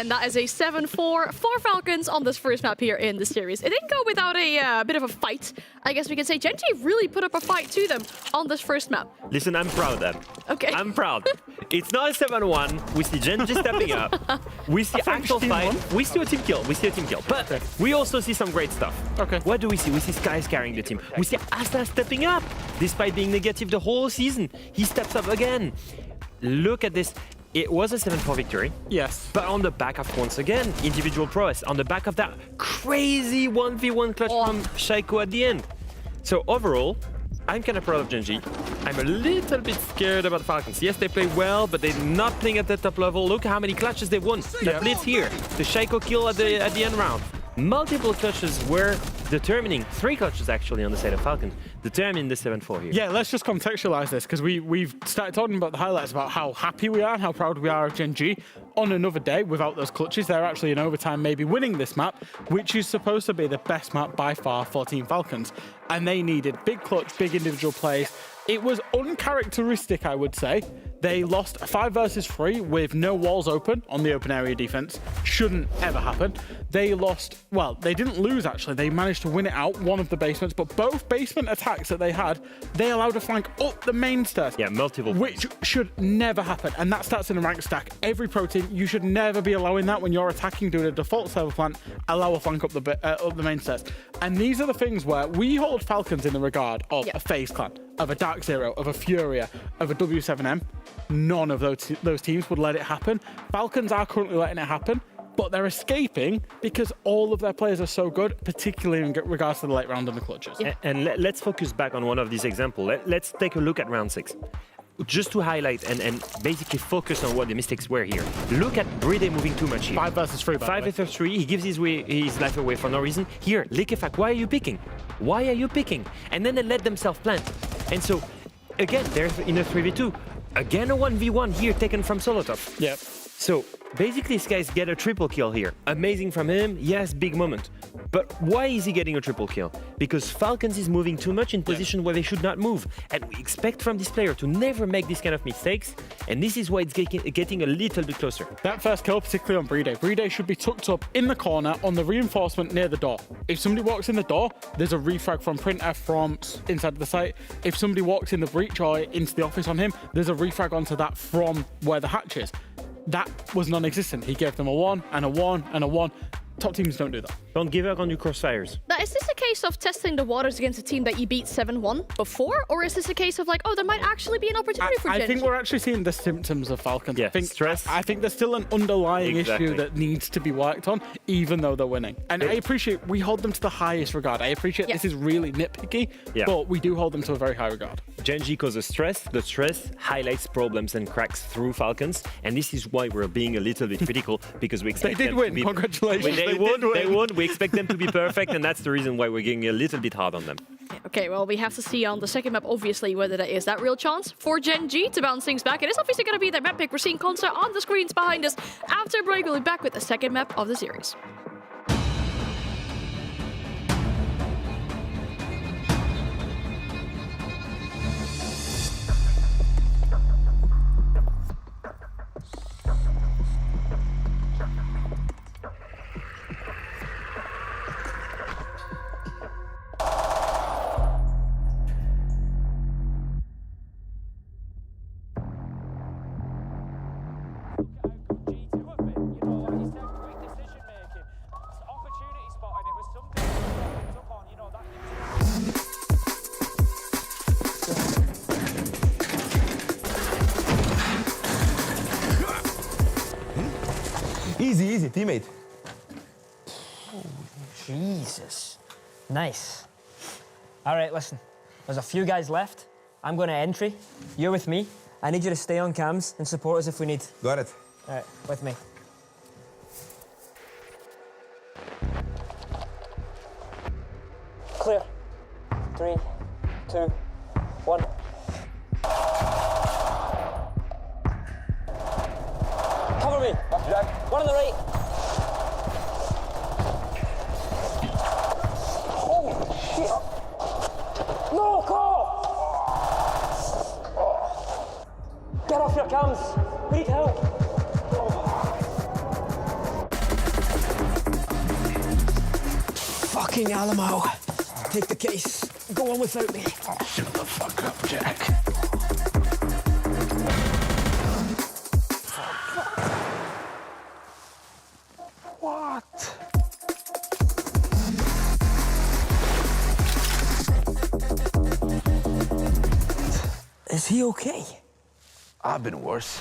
[SPEAKER 3] And that is a 7-4 for Falcons on this first map here in the series. It didn't go without a bit of a fight. I guess we can say Gen.G really put up a fight to them on this first map.
[SPEAKER 4] Listen, I'm proud then.
[SPEAKER 3] Okay.
[SPEAKER 4] I'm proud. It's not a 7-1. We see Gen.G stepping up. We see actual fight. We see a team kill. But we also see some great stuff.
[SPEAKER 5] Okay.
[SPEAKER 4] What do we see? We see Sky's carrying the team. We see Asa stepping up. Despite being negative the whole season, he steps up again. Look at this. It was a 7-4 victory.
[SPEAKER 5] Yes.
[SPEAKER 4] But on the back of, once again, individual prowess. On the back of that crazy 1v1 clutch from Shaiko at the end. So overall, I'm kind of proud of Gen.G. I'm a little bit scared about Falcons. Yes, they play well, but they're not playing at the top level. Look how many clutches they won. The blitz here. The Shaiko kill at the end round. Multiple clutches were determining, 3 clutches actually on the side of Falcon, determining the 7-4 here.
[SPEAKER 5] Yeah, let's just contextualize this, because we've started talking about the highlights about how happy we are and how proud we are of Gen.G. On another day, without those clutches, they're actually in overtime maybe winning this map, which is supposed to be the best map by far for Team Falcons. And they needed big clutch, big individual plays. It was uncharacteristic, I would say. They lost 5 versus 3 with no walls open on the open area defense. Shouldn't ever happen. They lost, well, they didn't lose actually. They managed to win it out, one of the basements, but both basement attacks that they had, they allowed a flank up the main stairs.
[SPEAKER 4] Yeah, multiple.
[SPEAKER 5] Which should never happen. And that starts in a rank stack. Every pro team, you should never be allowing that when you're attacking, doing a default server plant, allow a flank up the main stairs. And these are the things where we hold Falcons in the regard of a FaZe clan, of a Dark Zero, of a Furia, of a W7M. None of those teams would let it happen. Falcons are currently letting it happen, but they're escaping because all of their players are so good, particularly in regards to the late round and the clutches.
[SPEAKER 4] Yeah. And let's focus back on one of these examples. Let's take a look at round 6. Just to highlight and basically focus on what the mistakes were here. Look at Bride moving too much here.
[SPEAKER 5] 5 versus 3,
[SPEAKER 4] 5 versus 3, he gives his life away for no reason. Here, Likefak, why are you picking? Why are you picking? And then they let themselves plant. And so, again, there's in a 3v2. Again, a 1v1 here taken from Solotov.
[SPEAKER 5] Yep.
[SPEAKER 4] So basically, these guys get a triple kill here. Amazing from him. Yes, big moment. But why is he getting a triple kill? Because Falcons is moving too much in position where they should not move. And we expect from this player to never make this kind of mistakes. And this is why it's getting a little bit closer.
[SPEAKER 5] That first kill, particularly on Bride. Bride should be tucked up in the corner on the reinforcement near the door. If somebody walks in the door, there's a refrag from Printf from inside the site. If somebody walks in the breach or into the office on him, there's a refrag onto that from where the hatch is. That was non-existent. He gave them a 1 and a 1 and a 1. Top teams don't do that.
[SPEAKER 4] Don't give up on your crossfires.
[SPEAKER 3] Now, is this a case of testing the waters against a team that you beat 7-1 before? Or is this a case of like, oh, there might actually be an opportunity for Gen.G?
[SPEAKER 5] I think we're actually seeing the symptoms of Falcons.
[SPEAKER 4] Yeah, stress.
[SPEAKER 5] I think there's still an underlying issue that needs to be worked on, even though they're winning. And I appreciate we hold them to the highest regard. I appreciate this is really nitpicky, but we do hold them to a very high regard.
[SPEAKER 4] Gen.G causes stress. The stress highlights problems and cracks through Falcons. And this is why we're being a little bit critical, because we expect
[SPEAKER 5] they did win. Congratulations.
[SPEAKER 4] They won. We expect them to be perfect, and that's the reason why we're getting a little bit hard on them.
[SPEAKER 3] Okay, well, we have to see on the second map, obviously, whether that is that real chance for Gen.G to bounce things back. It is obviously going to be their map pick. We're seeing Consulate on the screens behind us. After a break, we'll be back with the second map of the series.
[SPEAKER 11] Easy, easy, teammate.
[SPEAKER 12] Oh, Jesus. Nice. All right, listen. There's a few guys left. I'm going to entry. You're with me. I need you to stay on cams and support us if we need.
[SPEAKER 11] Got it.
[SPEAKER 12] All right, with me. Clear. 3, 2, 1. Cover me. One on the right. Oh, shit. No, call! Get off your cams. We need help. Fucking Alamo. Take the case. Go on without me.
[SPEAKER 11] Shut the fuck up, Jack. What?
[SPEAKER 12] Is he okay?
[SPEAKER 11] I've been worse.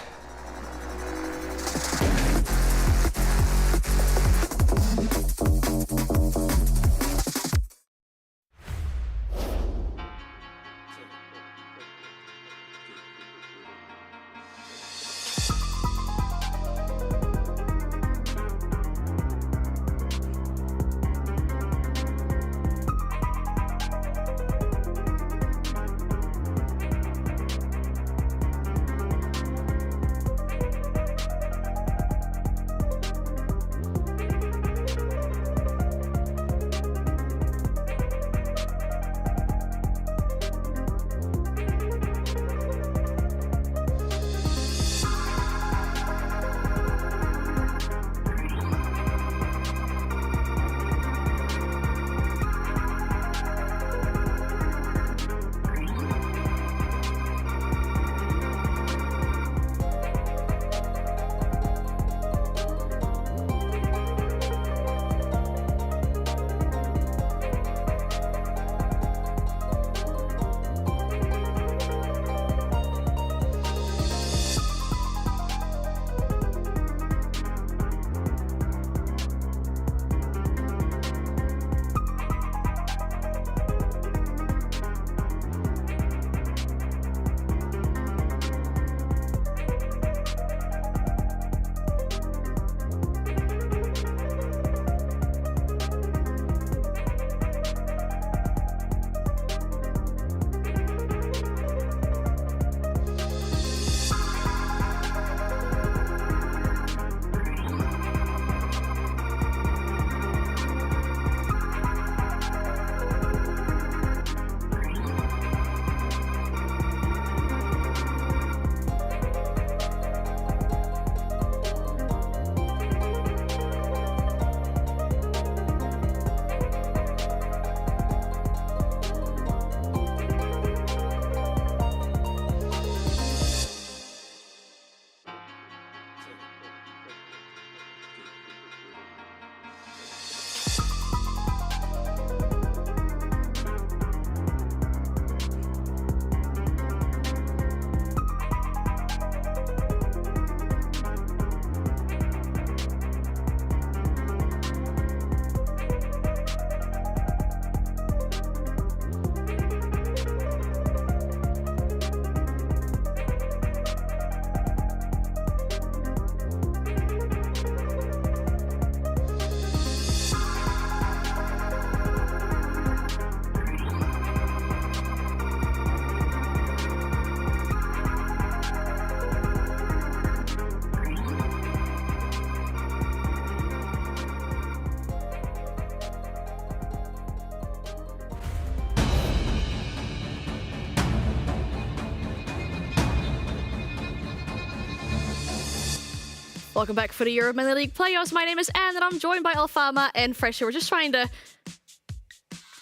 [SPEAKER 3] Welcome back for the Europe Mini League playoffs. My name is Anne and I'm joined by Alfama and Fresher. We're just trying to,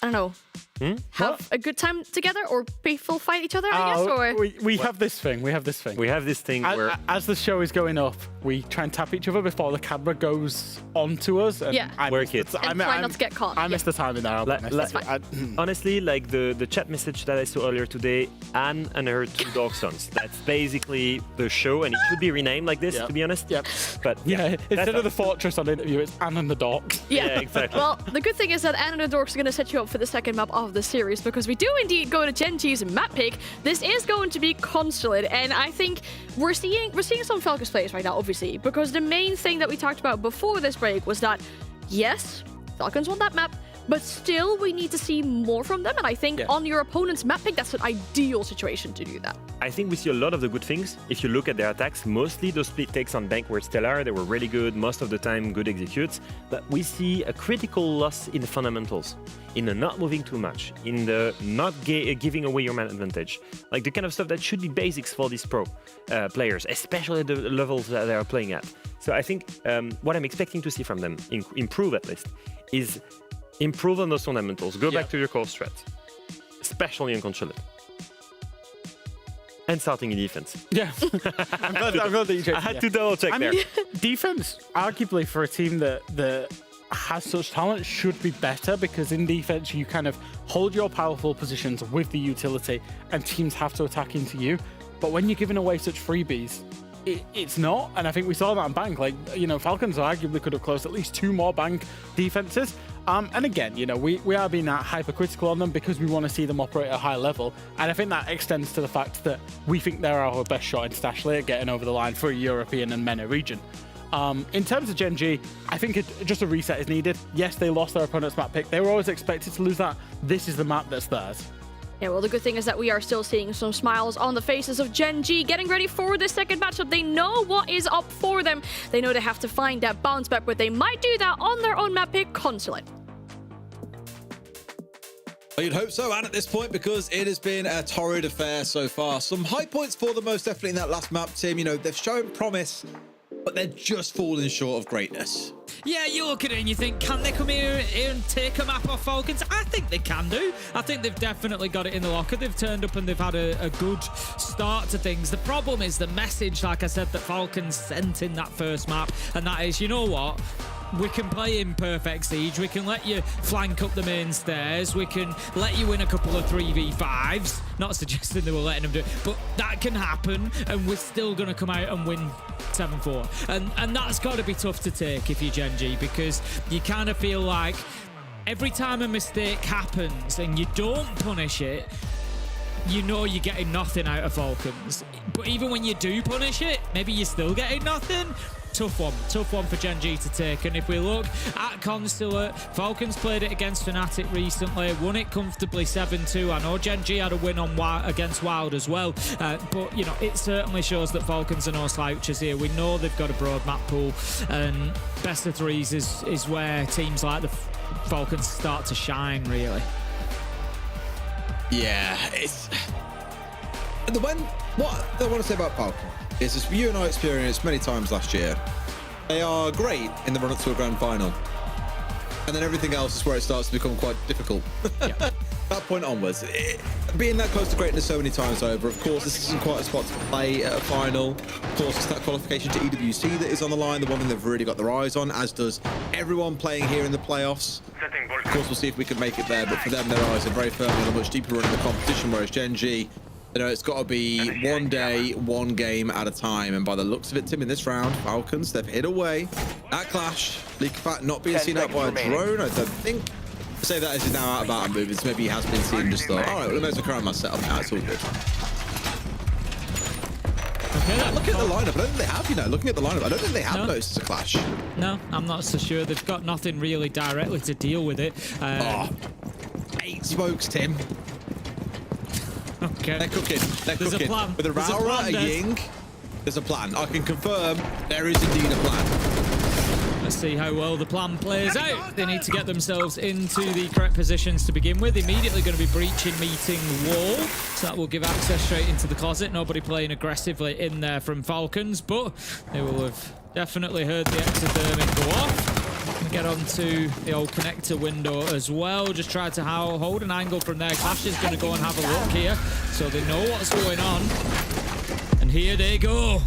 [SPEAKER 3] I don't know, have a good time together or people fight each other, I guess? Or
[SPEAKER 5] We have this thing. We have this thing
[SPEAKER 4] where
[SPEAKER 5] as the show is going up, we try and tap each other before the camera goes onto us. And
[SPEAKER 3] yeah.
[SPEAKER 4] Work it.
[SPEAKER 3] And try not to get caught.
[SPEAKER 5] I missed the timing there.
[SPEAKER 4] Honestly, like the chat message that I saw earlier today, Anne and her two dog sons. That's basically the show, and it should be renamed like this, to be honest.
[SPEAKER 5] Yep.
[SPEAKER 4] But
[SPEAKER 5] yeah, instead of the fortress on interview, it's Anne and the dogs.
[SPEAKER 3] Yeah,
[SPEAKER 4] exactly.
[SPEAKER 3] Well, the good thing is that Anne and the Dorks are going to set you up for the second map of the series, because we do indeed go to Gen.G's map pick. This is going to be Consulate, and I think we're seeing some Falcons players right now, obviously, because the main thing that we talked about before this break was that, yes, Falcons won that map, but still we need to see more from them, and I think on your opponent's map pick, that's an ideal situation to do that.
[SPEAKER 4] I think we see a lot of the good things. If you look at their attacks, mostly those split takes on Bank were stellar. They were really good, most of the time good executes. But we see a critical loss in the fundamentals, in the not moving too much, in the not giving away your man advantage. Like the kind of stuff that should be basics for these pro players, especially at the levels that they are playing at. So I think what I'm expecting to see from them, improve at least, is Improve on those fundamentals. Go back to your core strat, especially in Consulate. And starting in defense.
[SPEAKER 5] Yeah. I'm glad that you checked.
[SPEAKER 4] I had to double check there.
[SPEAKER 5] Defense, arguably for a team that has such talent, should be better, because in defense you kind of hold your powerful positions with the utility and teams have to attack into you. But when you're giving away such freebies, it's not. And I think we saw that on Bank. Like, you know, Falcons arguably could have closed at least 2 more Bank defenses. And again, you know, we are being hypercritical on them because we want to see them operate at a high level. And I think that extends to the fact that we think they're our best shot in Stash Lair getting over the line for a European and MENA region. In terms of Gen.G, I think just a reset is needed. Yes, they lost their opponent's map pick. They were always expected to lose that. This is the map that's theirs.
[SPEAKER 3] Yeah, well, the good thing is that we are still seeing some smiles on the faces of Gen.G getting ready for the second matchup. They know what is up for them. They know they have to find that bounce back, but they might do that on their own map pick, Consulate.
[SPEAKER 15] Well, you'd hope so, and at this point, because it has been a torrid affair so far. Some high points for them, most definitely in that last map, Tim. You know, they've shown promise, but they're just falling short of greatness.
[SPEAKER 8] Yeah, you look at it and you think, can they come here and take a map off Falcons? I think they can do. I think they've definitely got it in the locker. They've turned up and they've had a good start to things. The problem is the message, like I said, that Falcons sent in that first map, and that is, you know what? We can play in perfect siege. We can let you flank up the main stairs. We can let you win a couple of 3v5s. Not suggesting they were letting them do it, but that can happen, and we're still going to come out and win 7-4. And that's got to be tough to take if you're Gen.G, because you kind of feel like every time a mistake happens and you don't punish it, you know you're getting nothing out of Falcons. But even when you do punish it, maybe you're still getting nothing. Tough one for Gen.G to take. And if we look at Consulate, Falcons played it against Fnatic recently, won it comfortably 7-2. I know Gen.G had a win on against Wild as well, but you know, it certainly shows that Falcons are no slouches here. We know they've got a broad map pool, and best of threes is where teams like the Falcons start to shine, really.
[SPEAKER 15] Yeah, it's what I want to say about Falcon is, as you and I experienced many times last year, they are great in the run-up to a grand final, and then everything else is where it starts to become quite difficult. Yeah. That point onwards, being that close to greatness so many times over, of course, this isn't quite a spot to play at a final. Of course, it's that qualification to EWC that is on the line, the one thing they've really got their eyes on, as does everyone playing here in the playoffs. Of course, we'll see if we can make it there, but for them, their eyes are very firmly on a much deeper run in the competition, whereas Gen.G, you know, it's got to be one day, one game at a time. And by the looks of it, Tim, in this round, Falcons, they've hit away. That clash, Leak of Fact not being seen out by a drone, I don't think. I say that as he's now out of our movements. Maybe he has been seen and just thought, all right, well, let's carry on my setup now. It's all good. Okay, look at the lineup. I don't think they have, you know, looking at the lineup, I don't think they have noticed a clash.
[SPEAKER 8] No, I'm not so sure. They've got nothing really directly to deal with it.
[SPEAKER 15] 8 smokes, Tim.
[SPEAKER 8] Okay.
[SPEAKER 15] They're cooking. They're
[SPEAKER 8] There's
[SPEAKER 15] cooking.
[SPEAKER 8] a plan.
[SPEAKER 15] With a
[SPEAKER 8] There's
[SPEAKER 15] Raura, a
[SPEAKER 8] Des.
[SPEAKER 15] Ying, there's a plan. I can confirm there is indeed a plan.
[SPEAKER 8] Let's see how well the plan plays out. They need to get themselves into the correct positions to begin with. Immediately going to be breaching meeting wall, so that will give access straight into the closet. Nobody playing aggressively in there from Falcons, but they will have definitely heard the exothermic go off. Get onto the old connector window as well. Just try to hold an angle from there. Clash is going to go and have a look here, so they know what's going on. And here they go.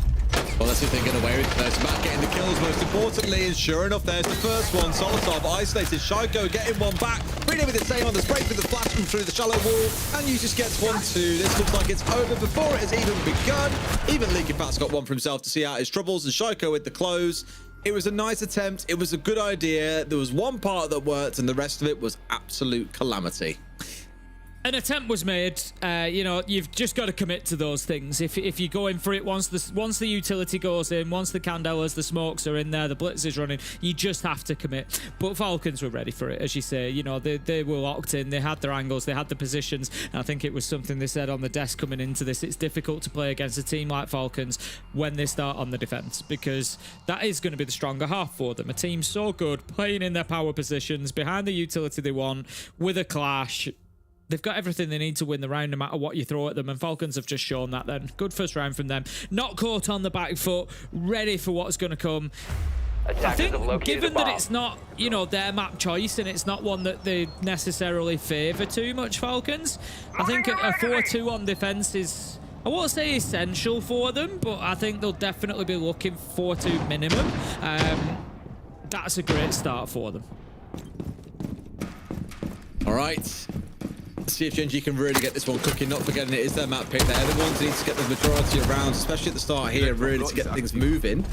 [SPEAKER 15] Well, let's see if they get away with it. There's Matt getting the kills, most importantly, and sure enough, there's the first one. Solotov isolated. Shaiko getting one back. Freedom with the same on the spray through the flash from through the shallow wall, and Usus gets 1-2. This looks like it's over before it has even begun. Even Leaky Pat's got one for himself to see out his troubles, and Shaiko with the close. It was a nice attempt. It was a good idea. There was one part that worked, and the rest of it was absolute calamity.
[SPEAKER 8] An attempt was made. You know, you've just got to commit to those things. If you're going for it, once the utility goes in, once the Candelas, the smokes are in there, the blitz is running, you just have to commit. But Falcons were ready for it, as you say. You know, they were locked in. They had their angles. They had the positions. And I think it was something they said on the desk coming into this. It's difficult to play against a team like Falcons when they start on the defense, because that is going to be the stronger half for them. A team so good, playing in their power positions, behind the utility they want, with a clash. They've got everything they need to win the round no matter what you throw at them, and Falcons have just shown that then. Good first round from them. Not caught on the back foot, ready for what's going to come. I think given that it's not, you know, their map choice and it's not one that they necessarily favour too much, Falcons, I think a 4-2 on defence is, I won't say essential for them, but I think they'll definitely be looking 4-2 minimum. That's a great start for them.
[SPEAKER 15] All right. Let's see if Gen.G can really get this one cooking. Not forgetting it is their map pick. They're the ones who need to get the majority of rounds, especially at the start here, really to get things moving.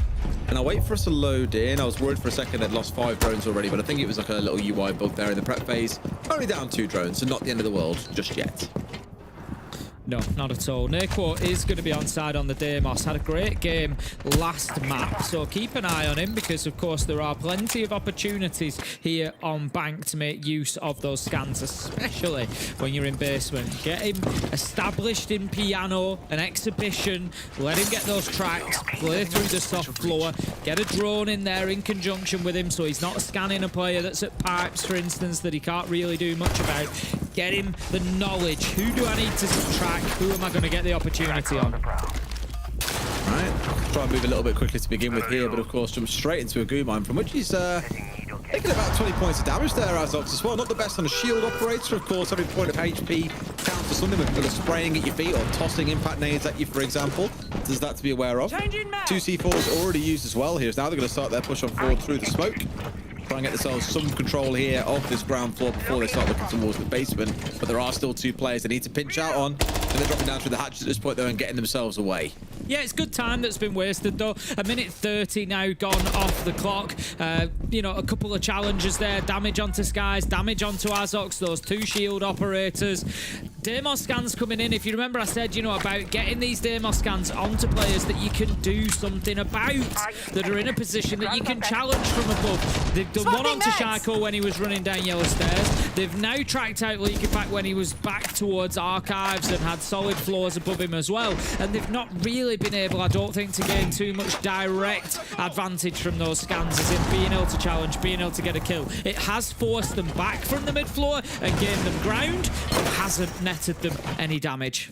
[SPEAKER 15] And I'll wait for us to load in. I was worried for a second they'd lost 5 drones already, but I think it was like a little UI bug there in the prep phase. Only down 2 drones, so not the end of the world just yet.
[SPEAKER 8] No, not at all. Nako is going to be onside on the Deimos. Had a great game last map, so keep an eye on him because, of course, there are plenty of opportunities here on Bank to make use of those scans, especially when you're in basement. Get him established in piano, an exhibition, let him get those tracks, play through the soft floor, get a drone in there in conjunction with him so he's not scanning a player that's at pipes, for instance, that he can't really do much about. Get him the knowledge. Who do I need to subtract? Who am I going to get the opportunity on?
[SPEAKER 15] Right, try and move a little bit quickly to begin with here, but of course jump straight into a goo mine from which he's taking about 20 points of damage there, Azox as well. Not the best on a shield operator, of course. Every point of HP counts for something with spraying at your feet or tossing impact nades at you, for example. There's that to be aware of. 2 C4s already used as well here. Now they're going to start their push on forward through the smoke. Try and get themselves some control here of this ground floor before they start looking towards the basement. But there are still 2 players they need to pinch out on. And they're dropping down through the hatches at this point, though, and getting themselves away.
[SPEAKER 8] Yeah, it's good time that's been wasted, though. 1:30 now gone off the clock. You know, a couple of challenges there. Damage onto Skies, damage onto Azox, those 2 shield operators. Deimos scans coming in. If you remember, I said, you know, about getting these Deimos scans onto players that you can do something about, that are in a position that you can challenge from above. They've done one onto Shaiko when he was running down yellow stairs. They've now tracked out Leakypack when he was back towards archives and had solid floors above him as well. And they've not really been able, I don't think, to gain too much direct advantage from those scans, as in being able to challenge, being able to get a kill. It has forced them back from the mid floor and gained them ground, but hasn't netted them any damage.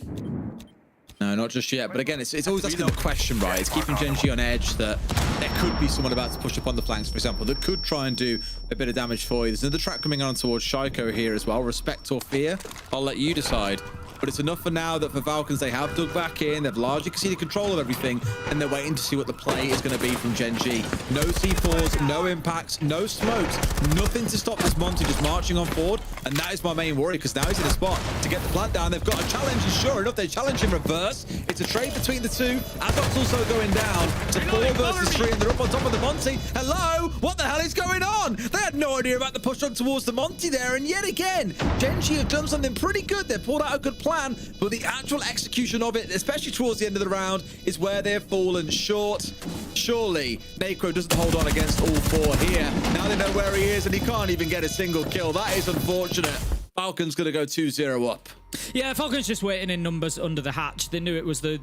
[SPEAKER 15] No, not just yet. But again, it's always asking the question, right? It's keeping Gen.G on edge that there could be someone about to push up on the flanks, for example, that could try and do a bit of damage for you. There's another track coming on towards Shaiko here as well. Respect or fear? I'll let you decide. But it's enough for now that for Falcons, they have dug back in. They've largely conceded control of everything, and they're waiting to see what the play is going to be from Gen.G. No C4s, no impacts, no smokes, nothing to stop this Monty just marching on forward. And that is my main worry, because now he's in a spot to get the plant down. They've got a challenge, and sure enough, they challenge in reverse. It's a trade between the 2. Azok's also going down to 4 versus 3, and they're up on top of the Monty. Hello? What the hell is going on? They had no idea about the push up towards the Monty there, and yet again, Gen.G have done something pretty good. They've pulled out a good plan, but the actual execution of it, especially towards the end of the round, is where they've fallen short. Surely, Nako doesn't hold on against all 4 here. Now they know where he is, and he can't even get a single kill. That is unfortunate. Falcons going to go 2-0 up.
[SPEAKER 8] Yeah, Falcons just waiting in numbers under the hatch. They knew it was the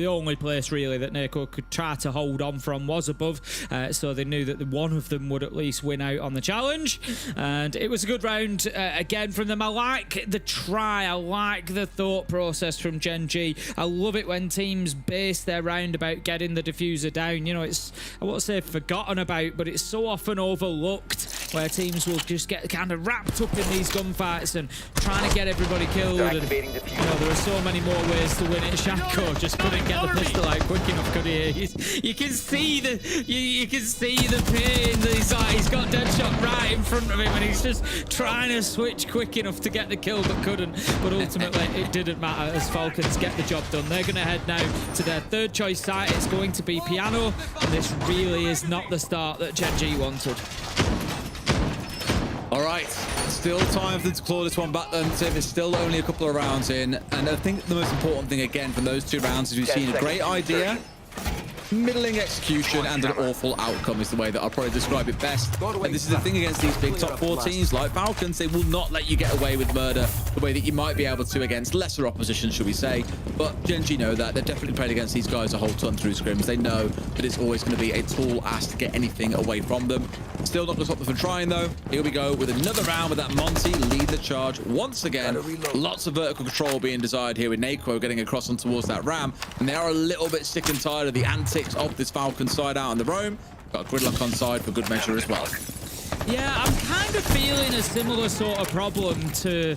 [SPEAKER 8] only place really that Nako could try to hold on from was above, so they knew that one of them would at least win out on the challenge, and it was a good round again from them. I like the try, I like the thought process from Gen.G. I love it when teams base their round about getting the diffuser down. You know, it's, I won't say forgotten about, but it's so often overlooked where teams will just get kind of wrapped up in these gunfights and trying to get everybody killed. And, you know, there are so many more ways to win it. Shaiko just couldn't get the pistol out quick enough, could he? You can see the you can see the pain that he's got Deadshot right in front of him, and he's just trying to switch quick enough to get the kill, but couldn't. But ultimately, it didn't matter as Falcons get the job done. They're going to head now to their 3rd choice site. It's going to be Piano, and this really is not the start that Gen.G wanted.
[SPEAKER 15] All right, still time for them to claw this one back then, Tim. It's still only a couple of rounds in. And I think the most important thing, again, from those 2 rounds is we've seen a great idea, middling execution, and an awful outcome is the way that I'll probably describe it best. And this is the thing against these big top 4 teams like Falcons. They will not let you get away with murder the way that you might be able to against lesser opposition, should we say. But Gen.G know that. They've definitely played against these guys a whole ton through scrims. They know that it's always going to be a tall ask to get anything away from them. Still not going to stop them from trying, though. Here we go with another round with that Monty lead the charge once again. Lots of vertical control being desired here with Nako getting across on towards that ram. And they are a little bit sick and tired of the antics of this Falcon side out on the roam.
[SPEAKER 7] Got a gridlock on side for good measure as well.
[SPEAKER 8] Yeah, I'm kind of feeling a similar sort of problem to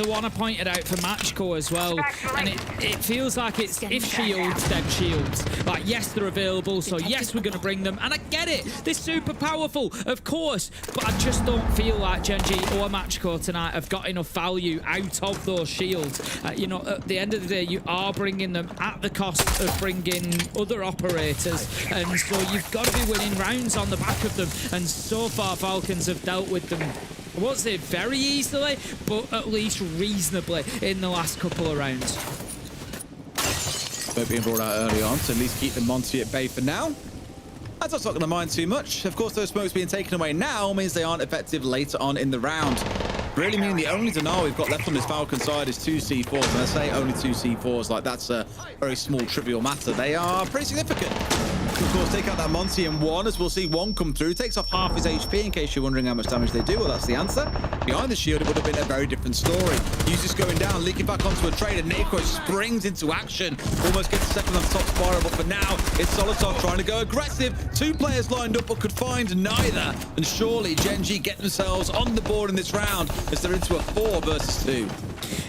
[SPEAKER 8] one I pointed out for Matchco as well. And it feels like it's if shields, then shields. Like, yes, they're available, so yes, we're going to bring them. And I get it. They're super powerful, of course. But I just don't feel like Gen.G or Matchco tonight have got enough value out of those shields. You know, at the end of the day, you are bringing them at the cost of bringing other operators. And so you've got to be winning rounds on the back of them. And so far, Falcons have dealt with them, I won't say very easily, but at least reasonably in the last couple of rounds.
[SPEAKER 7] Both being brought out early on, so at least keep the Monty at bay for now. That's not going to mind too much. Of course, those smokes being taken away now means they aren't effective later on in the round. Really meaning the only denial we've got left on this Falcon side is 2 C4s. And I say only 2 C4s, like that's a very small, trivial matter. They are pretty significant. Of course, take out that Monty and one, as we'll see one come through. Takes off half his HP, in case you're wondering how much damage they do. Well, that's the answer. Behind the shield, it would have been a very different story. Uses going down, leaking back onto a trade, and Neko springs into action. Almost gets a second on top spiral, but for now, it's Solitov trying to go aggressive. 2 players lined up, but could find neither. And surely, Gen.G get themselves on the board in this round, as they're into a 4 versus 2.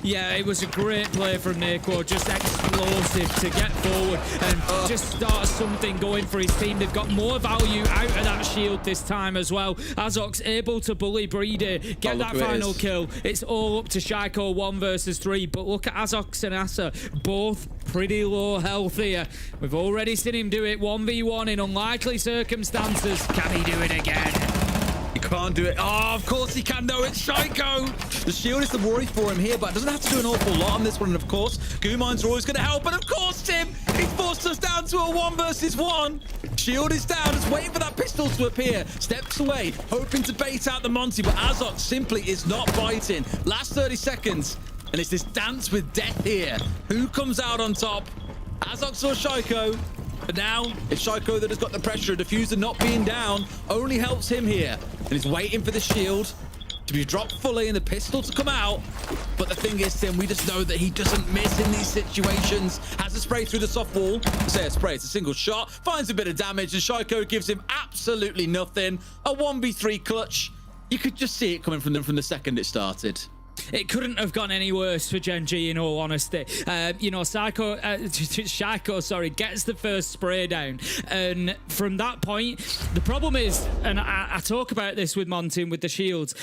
[SPEAKER 8] Yeah, it was a great play from Neko, just explosive to get forward and just start something going for his team. They've got more value out of that shield this time as well. Azok's able to bully Breeder, get that final kill. It's all up to Shaiko 1 versus 3, but look at Azok and Asa, both pretty low health here. We've already seen him do it 1v1 in unlikely circumstances. Can he do it again?
[SPEAKER 7] He can't do it. Oh, of course he can, though. It's Shaiko. The shield is the worry for him here, but doesn't have to do an awful lot on this one. And of course, Gumines are always going to help. And of course, Tim, he's forced us down to a 1 versus 1. Shield is down, just waiting for that pistol to appear. Steps away, hoping to bait out the Monty, but Azok simply is not biting. Last 30 seconds, and it's this dance with death here. Who comes out on top? Azok or Shaiko? But now, it's Shaiko that has got the pressure. Diffuser not being down only helps him here. And he's waiting for the shield to be dropped fully and the pistol to come out. But the thing is, Tim, we just know that he doesn't miss in these situations. Has a spray through the soft wall. I say a spray, it's a single shot. Finds a bit of damage, and Shaiko gives him absolutely nothing. A 1v3 clutch. You could just see it coming from the second it started.
[SPEAKER 8] It couldn't have gone any worse for Gen.G, in all honesty. You know, Shaiko, gets the first spray down. And from that point, the problem is, and I talk about this with Monty and with the shields,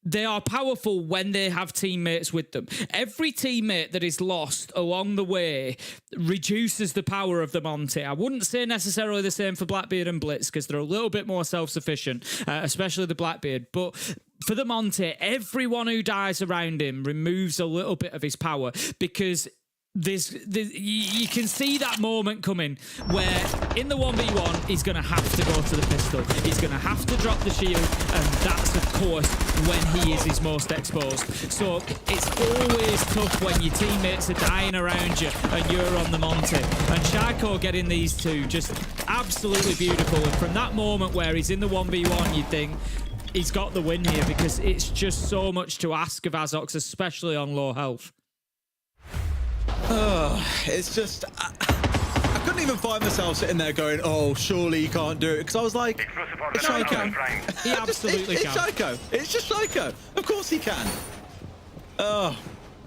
[SPEAKER 8] they are powerful when they have teammates with them. Every teammate that is lost along the way reduces the power of the Monty. I wouldn't say necessarily the same for Blackbeard and Blitz, because they're a little bit more self-sufficient, especially the Blackbeard. But for the Monty, everyone who dies around him removes a little bit of his power, because you can see that moment coming where in the 1v1 he's going to have to go to the pistol, he's going to have to drop the shield, and that's of course when he is his most exposed. So it's always tough when your teammates are dying around you and you're on the Monty. And Shaiko getting these two, just absolutely beautiful. And from that moment where he's in the 1v1, you think he's got the win here, because it's just so much to ask of Azox, especially on low health.
[SPEAKER 7] It's just, I couldn't even find myself sitting there going, oh, surely he can't do it. Because I was like, it's Shaiko.
[SPEAKER 8] He absolutely can.
[SPEAKER 7] It's Shaiko. It's just Shaiko. Of course he can.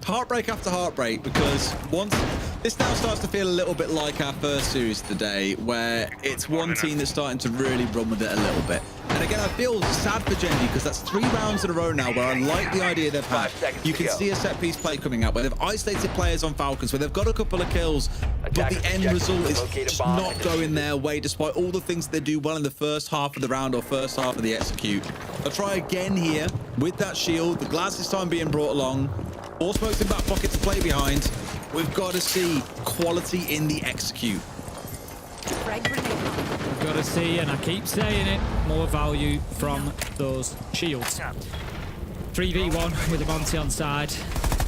[SPEAKER 7] Heartbreak after heartbreak, because once this now starts to feel a little bit like our first series today, where it's one team that's starting to really run with it a little bit. And again, I feel sad for Gen.G, because that's 3 rounds in a row now where I like the idea they've had. You can see a set piece play coming out where they've isolated players on Falcons, where they've got a couple of kills, but the end result is just not going their way, despite all the things they do well in the first half of the round or first half of the execute. I'll try again here with that shield, the glass this time being brought along. 4 smokes in back pocket to play behind. We've got to see quality in the execute.
[SPEAKER 8] We've got to see, and I keep saying it, more value from those shields. 3v1 with a Monty on side.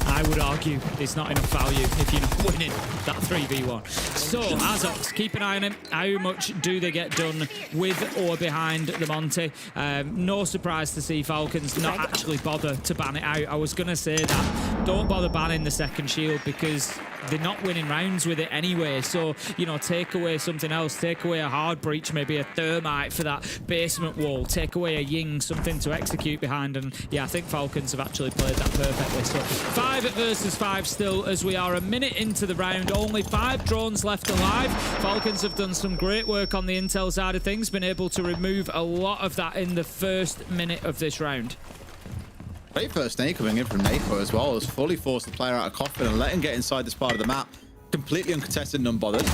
[SPEAKER 8] I would argue it's not enough value if you're not winning that 3v1. So, Azox, keep an eye on him. How much do they get done with or behind the Monty? No surprise to see Falcons not actually bother to ban it out. I was going to say that. Don't bother banning the second shield because they're not winning rounds with it anyway. So, you know, take away something else. Take away a hard breach, maybe a thermite for that basement wall. Take away a Ying, something to execute behind. And yeah, I think Falcons have actually played that perfectly. So 5 versus 5 still as we are a minute into the round. Only 5 drones left alive. Falcons have done some great work on the intel side of things. Been able to remove a lot of that in the first minute of this round.
[SPEAKER 15] Great first nade coming in from Nako as well. Has fully forced the player out of coffin and let him get inside this part of the map. Completely uncontested, none bothered.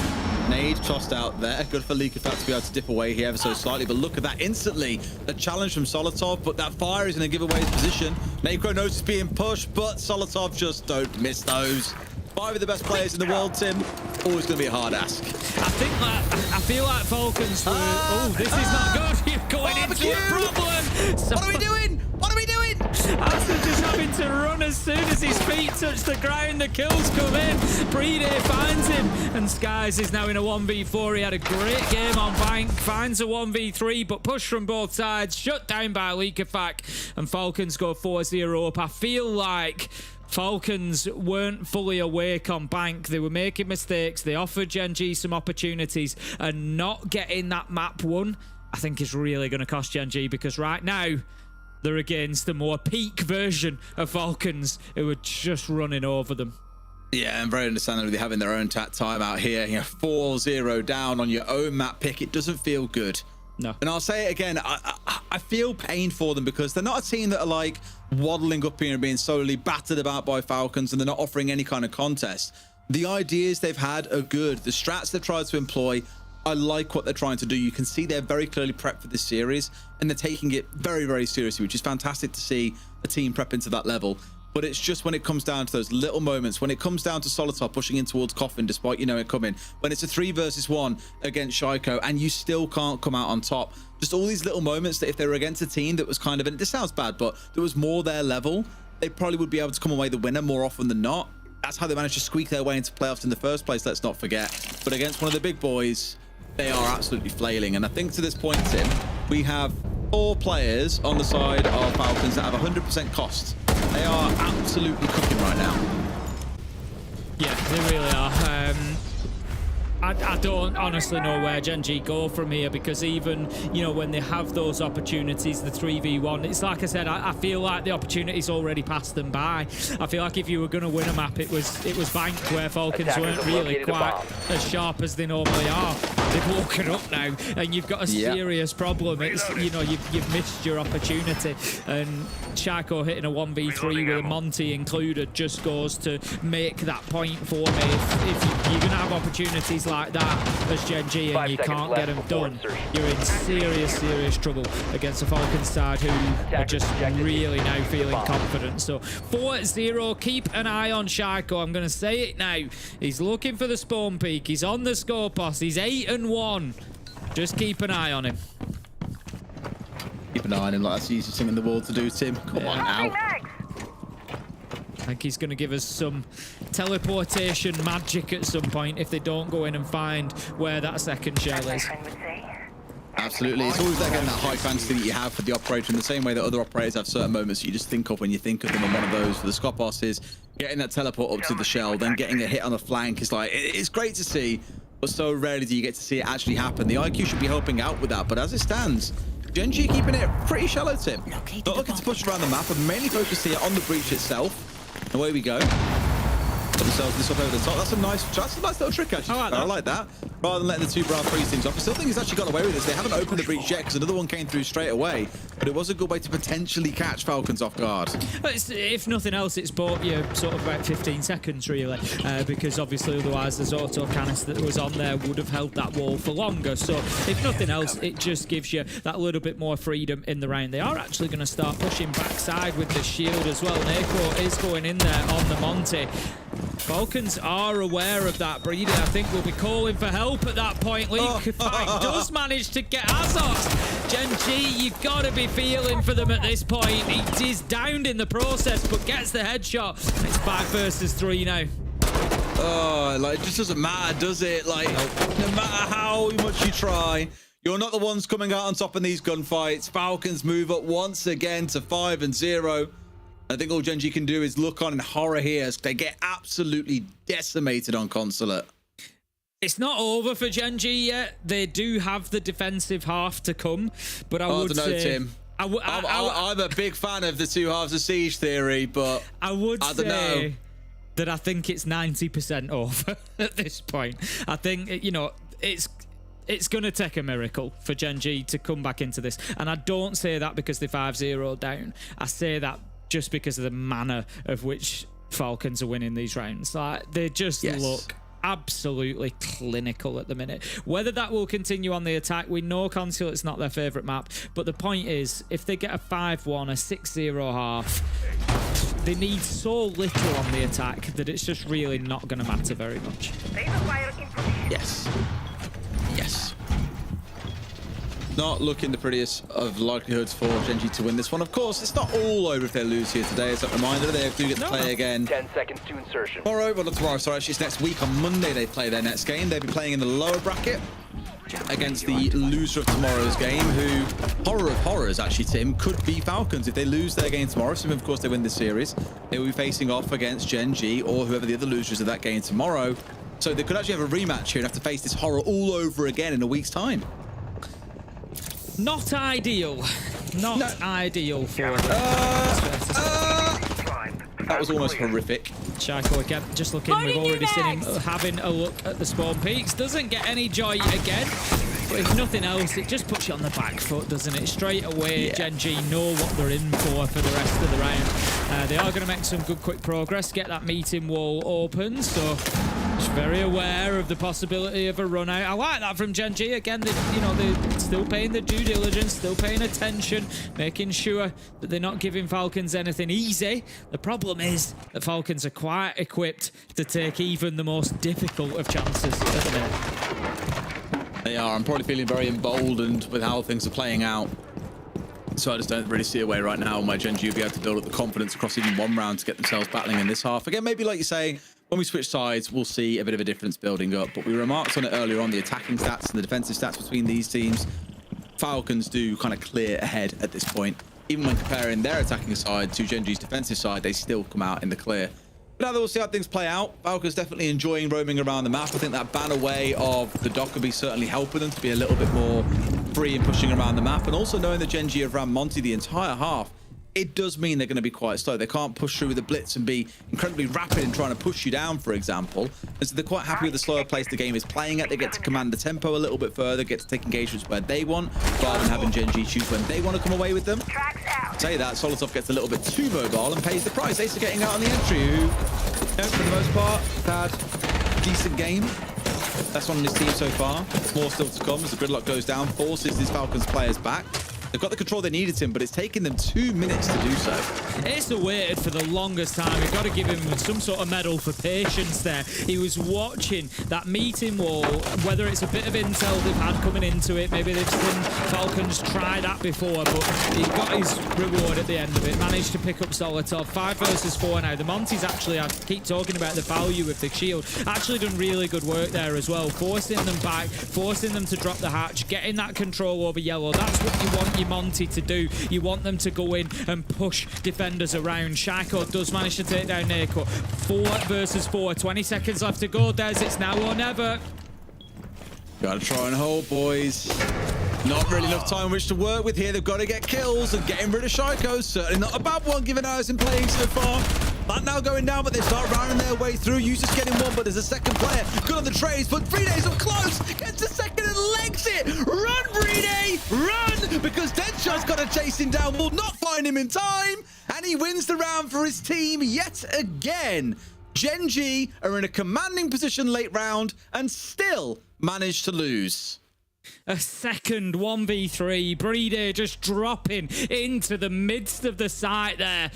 [SPEAKER 15] Nade tossed out there. Good for Leakifat to be able to dip away here ever so slightly. But look at that instantly. A challenge from Solotov, but that fire is going to give away his position. Nako knows it's being pushed, but Solotov just don't miss those. 5 of the best players in the world, Tim. Always going to be a hard ask.
[SPEAKER 8] I feel like Falcons were... oh, this is not good. You're going into a problem. So,
[SPEAKER 15] what are we doing? What are we doing?
[SPEAKER 8] After just having to run as soon as his feet touch the ground, the kills come in. Brede finds him, and Skies is now in a 1v4. He had a great game on Bank, finds a 1v3, but pushed from both sides, shut down by Leakifat, and Falcons go 4-0 up. I feel like Falcons weren't fully awake on Bank. They were making mistakes. They offered Gen.G some opportunities, and not getting that map won, I think is really going to cost Gen.G, because right now, they're against the more peak version of Falcons who are just running over them.
[SPEAKER 15] Yeah, and very understandably having their own time out here. You know, 4-0 down on your own map pick. It doesn't feel good.
[SPEAKER 8] No.
[SPEAKER 15] And I'll say it again, I feel pain for them because they're not a team that are like waddling up here and being solely battered about by Falcons, and they're not offering any kind of contest. The ideas they've had are good. The strats they've tried to employ, I like what they're trying to do. You can see they're very clearly prepped for this series, and they're taking it very, very seriously, which is fantastic to see a team prep into that level. But it's just when it comes down to those little moments, when it comes down to Solotov pushing in towards Coffin despite you know it coming, when it's a 3 versus 1 against Shaiko and you still can't come out on top. Just all these little moments that if they were against a team that was kind of, and this sounds bad, but there was more their level, they probably would be able to come away the winner more often than not. That's how they managed to squeak their way into playoffs in the first place, let's not forget. But against one of the big boys, they are absolutely flailing. And I think to this point, Tim, we have 4 players on the side of Falcons that have 100% cost. They are absolutely cooking right now.
[SPEAKER 8] Yeah, they really are. I don't honestly know where Gen.G go from here, because even, you know, when they have those opportunities, the 3v1, it's like I said, I feel like the opportunity's already passed them by. I feel like if you were going to win a map, it was Bank, where Falcons weren't really quite as sharp as they normally are. They've woken up now, and you've got a serious problem. It's, you know, you've missed your opportunity, and Shaiko hitting a 1v3 with a Monty included just goes to make that point for me. If you're going to have opportunities like that as Gen.G and you can't get them done, you're in serious trouble against a Falcons side who are just really now feeling confident. So 4-0, keep an eye on Shaiko. I'm going to say it now. He's looking for the spawn peak. He's on the score post. He's 8-1. Just keep an eye on him.
[SPEAKER 15] Keep an eye on him, like that's the easiest thing in the world to do, Tim. Come on now.
[SPEAKER 8] I think he's going to give us some teleportation magic at some point if they don't go in and find where that second shell is.
[SPEAKER 15] Absolutely. It's always again that high fantasy that you have for the operator, in the same way that other operators have certain moments that you just think of when you think of them. And one of those for the Skopos is getting that teleport up to the shell, then getting a hit on the flank is like, it's great to see, but so rarely do you get to see it actually happen. The IQ should be helping out with that, but as it stands, Gen.G keeping it pretty shallow, Tim. Not looking to push around the map, and mainly focused here on the breach itself. Away we go. Put themselves this up over the top. That's a nice little trick, actually. I like that. Rather than letting the 2 Brawl freeze things off. I still think he's actually got away with this. They haven't opened the breach yet because another one came through straight away. But it was a good way to potentially catch Falcons off guard.
[SPEAKER 8] If nothing else, it's bought you sort of about 15 seconds, really. Because obviously, otherwise, the auto canister that was on there would have held that wall for longer. So, if nothing else, it just gives you that little bit more freedom in the round. They are actually going to start pushing backside with the shield as well. Nako is going in there on the Monty. Falcons are aware of that. Breedy, I think, will be calling for help at that point. Leak does manage to get Azox. Gen.G, you've got to be feeling for them at this point. He is downed in the process, but gets the headshot. It's 5 versus 3 now.
[SPEAKER 15] Oh, like, it just doesn't matter, does it? Like, no matter how much you try, you're not the ones coming out on top in these gunfights. Falcons move up once again to 5-0. I think all Gen.G can do is look on in horror here as they get absolutely decimated on Consulate.
[SPEAKER 8] It's not over for Gen.G yet. They do have the defensive half to come, but I would
[SPEAKER 15] don't know,
[SPEAKER 8] say...
[SPEAKER 15] Tim. I'm a big fan of the two halves of Siege theory, but
[SPEAKER 8] I don't
[SPEAKER 15] say
[SPEAKER 8] know that I think it's 90% over at this point. I think, you know, it's going to take a miracle for Gen.G to come back into this. And I don't say that because they're 5-0 down. I say that just because of the manner of which Falcons are winning these rounds. Like, they just look absolutely clinical at the minute. Whether that will continue on the attack, we know Consulate's not their favourite map, but the point is, if they get a 5-1, a 6-0 half, they need so little on the attack that it's just really not going to matter very much.
[SPEAKER 15] Yes. Yes. Not looking the prettiest of likelihoods for Gen.G to win this one. Of course, it's not all over if they lose here today. As a reminder, they do get to play again
[SPEAKER 11] 10 seconds to insertion.
[SPEAKER 15] Tomorrow, well, not tomorrow, sorry, actually it's next week. On Monday, they play their next game. They'll be playing in the lower bracket against the loser of tomorrow's game, who, horror of horrors, actually, Tim, could be Falcons. If they lose their game tomorrow, so of course they win this series, they will be facing off against Gen.G or whoever the other losers of that game tomorrow. So they could actually have a rematch here and have to face this horror all over again in a week's time.
[SPEAKER 8] Not ideal. Not ideal for
[SPEAKER 15] that was almost horrific.
[SPEAKER 8] Shaiko again, just looking. We've already seen him having a look at the spawn peaks. Doesn't get any joy again. But if nothing else, it just puts you on the back foot, doesn't it? Straight away, Gen.G know what they're in for the rest of the round. They are going to make some good quick progress, get that meeting wall open. So just very aware of the possibility of a run out. I like that from Gen.G. Again, they're still paying the due diligence, still paying attention, making sure that they're not giving Falcons anything easy. The problem is that Falcons are quite equipped to take even the most difficult of chances at the minute.
[SPEAKER 15] They are. I'm probably feeling very emboldened with how things are playing out. So I just don't really see a way right now where Gen.G will be able to build up the confidence across even one round to get themselves battling in this half. Again, maybe like you say, when we switch sides, we'll see a bit of a difference building up. But we remarked on it earlier on, the attacking stats and the defensive stats between these teams. Falcons do kind of clear ahead at this point. Even when comparing their attacking side to Gen.G's defensive side, they still come out in the clear. But now that we'll see how things play out, Falcons definitely enjoying roaming around the map. I think that ban away of the dock will be certainly helping them to be a little bit more free in pushing around the map. And also knowing that Gen.G have ran Monty the entire half, it does mean they're going to be quite slow. They can't push through the blitz and be incredibly rapid in trying to push you down, for example. And so they're quite happy with the slower pace the game is playing at. They get to command the tempo a little bit further, get to take engagements where they want, rather than having Gen.G choose when they want to come away with them. I'll say that, Solotov gets a little bit too mobile and pays the price. Ace are getting out on the entry, who, for the most part, had a decent game. That's one on his team so far. More still to come as the gridlock goes down, forces these Falcons players back. They've got the control they needed him, but it's taken them 2 minutes to do so.
[SPEAKER 8] It's waited for the longest time. We've got to give him some sort of medal for patience there. He was watching that meeting wall, whether it's a bit of intel they've had coming into it. Maybe they've seen Falcons try that before, but he got his reward at the end of it. Managed to pick up Solotov. 5 versus 4 now. The Monty's actually, I keep talking about the value of the shield, actually done really good work there as well. Forcing them back, forcing them to drop the hatch, getting that control over yellow. That's what you want Monty to do. You want them to go in and push defenders around. Shaiko does manage to take down Neko. 4 versus 4. 20 seconds left to go. Des, it's now or never.
[SPEAKER 15] Gotta try and hold, boys. Not really enough time which to work with here. They've got to get kills, and getting rid of Shaiko certainly not a bad one given how it's been playing so far. That now going down, but they start rounding their way through. Users getting one, but there's a second player. Good on the trades, but Breedy up close. Gets a second and legs it. Run, Breedy! Run! Because Deadshot's got to chase him down. Will not find him in time. And he wins the round for his team yet again. Gen.G are in a commanding position late round and still manage to lose.
[SPEAKER 8] A second 1v3. Breedy just dropping into the midst of the site there.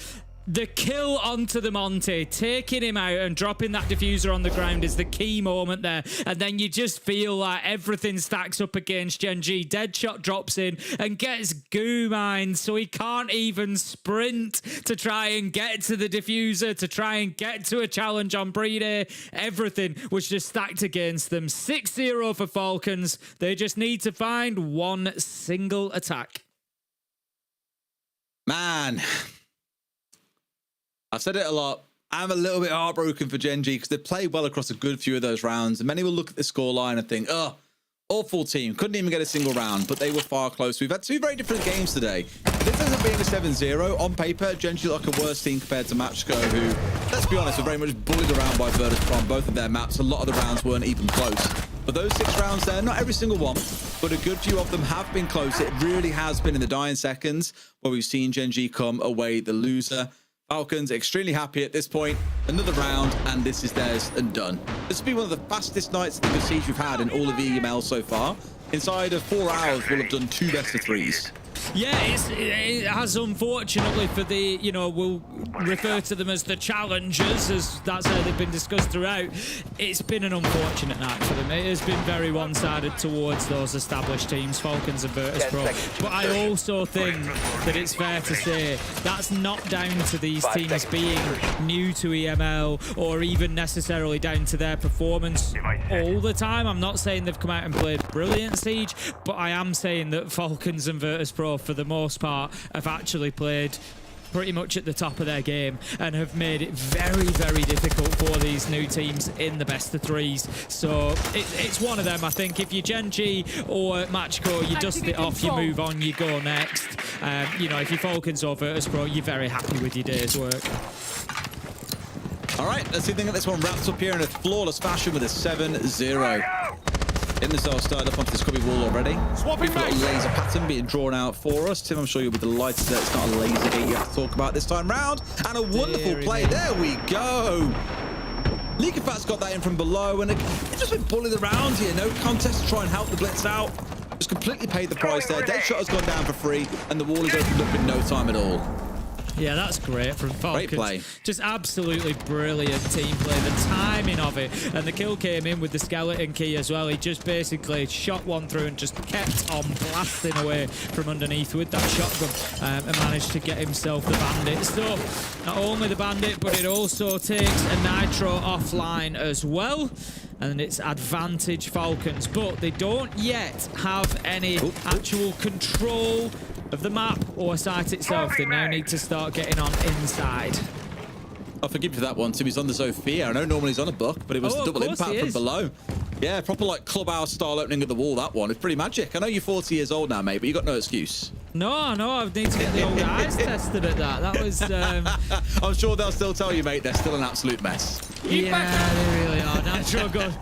[SPEAKER 8] The kill onto the Monty, taking him out and dropping that diffuser on the ground is the key moment there. And then you just feel like everything stacks up against Gen.G. Deadshot drops in and gets goo mined, so he can't even sprint to try and get to the diffuser, to try and get to a challenge on Breeder. Everything was just stacked against them. 6-0 for Falcons. They just need to find one single attack.
[SPEAKER 15] Man. I've said it a lot. I'm a little bit heartbroken for Gen.G because they played well across a good few of those rounds. And many will look at the scoreline and think, oh, awful team. Couldn't even get a single round, but they were far closer. We've had two very different games today. This ends up being a 7-0. On paper, Gen.G look like a worse team compared to Matchco, who, let's be honest, were very much bullied around by Virtus Pro on both of their maps. A lot of the rounds weren't even close. But those 6 rounds there, not every single one, but a good few of them have been close. It really has been in the dying seconds where we've seen Gen.G come away the loser. Falcons extremely happy at this point. Another round, and this is theirs and done. This will be one of the fastest nights of the siege we've had in all of EML so far. Inside of 4 hours, we'll have done 2 best of 3s.
[SPEAKER 8] Yeah, it has, unfortunately, for the, you know, we'll refer to them as the challengers, as that's how they've been discussed throughout. It's been an unfortunate night for them. It has been very one-sided towards those established teams, Falcons and Virtus Pro. But I also think that it's fair to say that's not down to these teams being new to EML or even necessarily down to their performance all the time. I'm not saying they've come out and played brilliant Siege, but I am saying that Falcons and Virtus Pro, for the most part, have actually played pretty much at the top of their game and have made it very, very difficult for these new teams in the best of 3s. So it's one of them. I think if you're Gen.G or Matchco, you dust it off, you move on, you go next. You know, if you're Falcons or Virtus Pro, you're very happy with your day's work.
[SPEAKER 15] All right, let's see if they can get this one wrapped up here in a flawless fashion with a 7-0. In the cell started up onto the scrubby wall already. Swapping back. Little laser pattern being drawn out for us. Tim, I'm sure you'll be delighted that it's not a laser gate you have to talk about this time round. And a wonderful play. There we go. Leakyfat's got that in from below, and it's just been bullied around here. No contest to try and help the blitz out. Just completely paid the price there. Deadshot has gone down for free, and the wall is opened up in no time at all.
[SPEAKER 8] Yeah, that's great from Falcons.
[SPEAKER 15] Great play.
[SPEAKER 8] Just absolutely brilliant team play. The timing of it. And the kill came in with the skeleton key as well. He just basically shot one through and just kept on blasting away from underneath with that shotgun and managed to get himself the bandit. So, not only the bandit, but it also takes a nitro offline as well. And it's advantage Falcons. But they don't yet have any actual control of the map or site itself. They now need to start getting on inside.
[SPEAKER 15] I'll forgive you for that one, Tim. He's on the Zofia. I know normally he's on a buck, but it was double impact from below. Yeah, proper like clubhouse style opening of the wall, that one. It's pretty magic. I know you're 40 years old now, mate, but you got no excuse.
[SPEAKER 8] No, I need to get the old eyes tested at that. That was...
[SPEAKER 15] I'm sure they'll still tell you, mate, they're still an absolute mess.
[SPEAKER 8] Yeah, they really are. Nitro goes...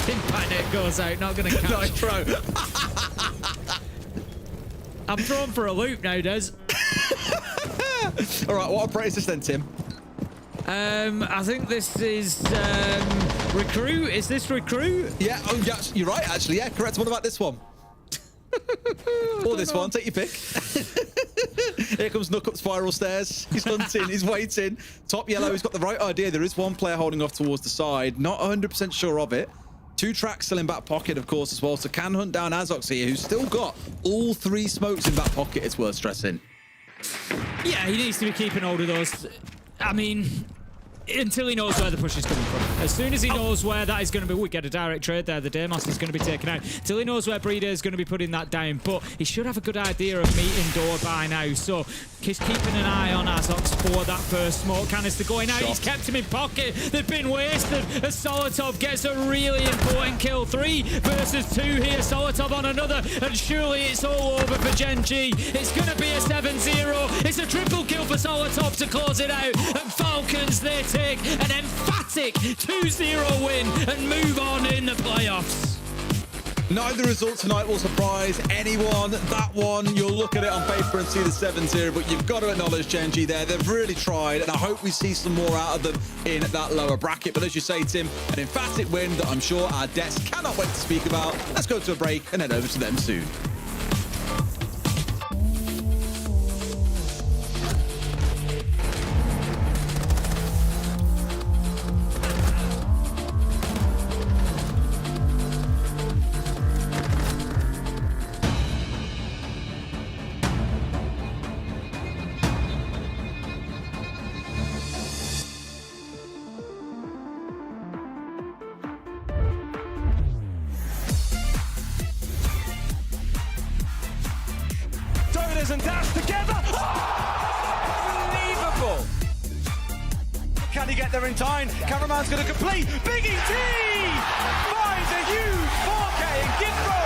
[SPEAKER 8] Impact net goes out, not going to catch.
[SPEAKER 15] Nitro.
[SPEAKER 8] I'm thrown for a loop now, Des.
[SPEAKER 15] All right, what operator is this then, Tim?
[SPEAKER 8] I think this is Recruit. Is this Recruit?
[SPEAKER 15] Yeah, oh, yeah, you're right, actually. Yeah, correct. What about this one? Or this one, take your pick. Here comes Nook up spiral stairs. He's hunting, he's waiting. Top yellow, he's got the right idea. There is one player holding off towards the side. Not 100% sure of it. 2 tracks still in back pocket, of course, as well. So can hunt down Azox here, who's still got all 3 smokes in back pocket, it's worth stressing.
[SPEAKER 8] Yeah, he needs to be keeping hold of those. I mean, until he knows where the push is coming from. As soon as he knows where that is going to be, we get a direct trade there. The Daymaster is going to be taken out. Until he knows where Breeder is going to be putting that down. But he should have a good idea of meeting door by now. So he's keeping an eye on Azox for that first smoke canister going out. He's kept him in pocket. They've been wasted as Solotov gets a really important kill. 3 versus 2 here. Solotov on another. And surely it's all over for Gen.G. It's going to be a 7-0. It's a triple kill for Solotov to close it out. And Falcons, they take an emphatic 2-0 win and move on in the playoffs.
[SPEAKER 15] Neither result tonight will surprise anyone. That one, you'll look at it on paper and see the 7-0, but you've got to acknowledge Gen.G there. They've really tried, and I hope we see some more out of them in that lower bracket. But as you say, Tim, an emphatic win that I'm sure our desk cannot wait to speak about. Let's go to a break and head over to them soon.
[SPEAKER 10] and dash together. Unbelievable. Can he get there in time? Cameraman's going to complete. Big ET finds a huge 4K and Gifro.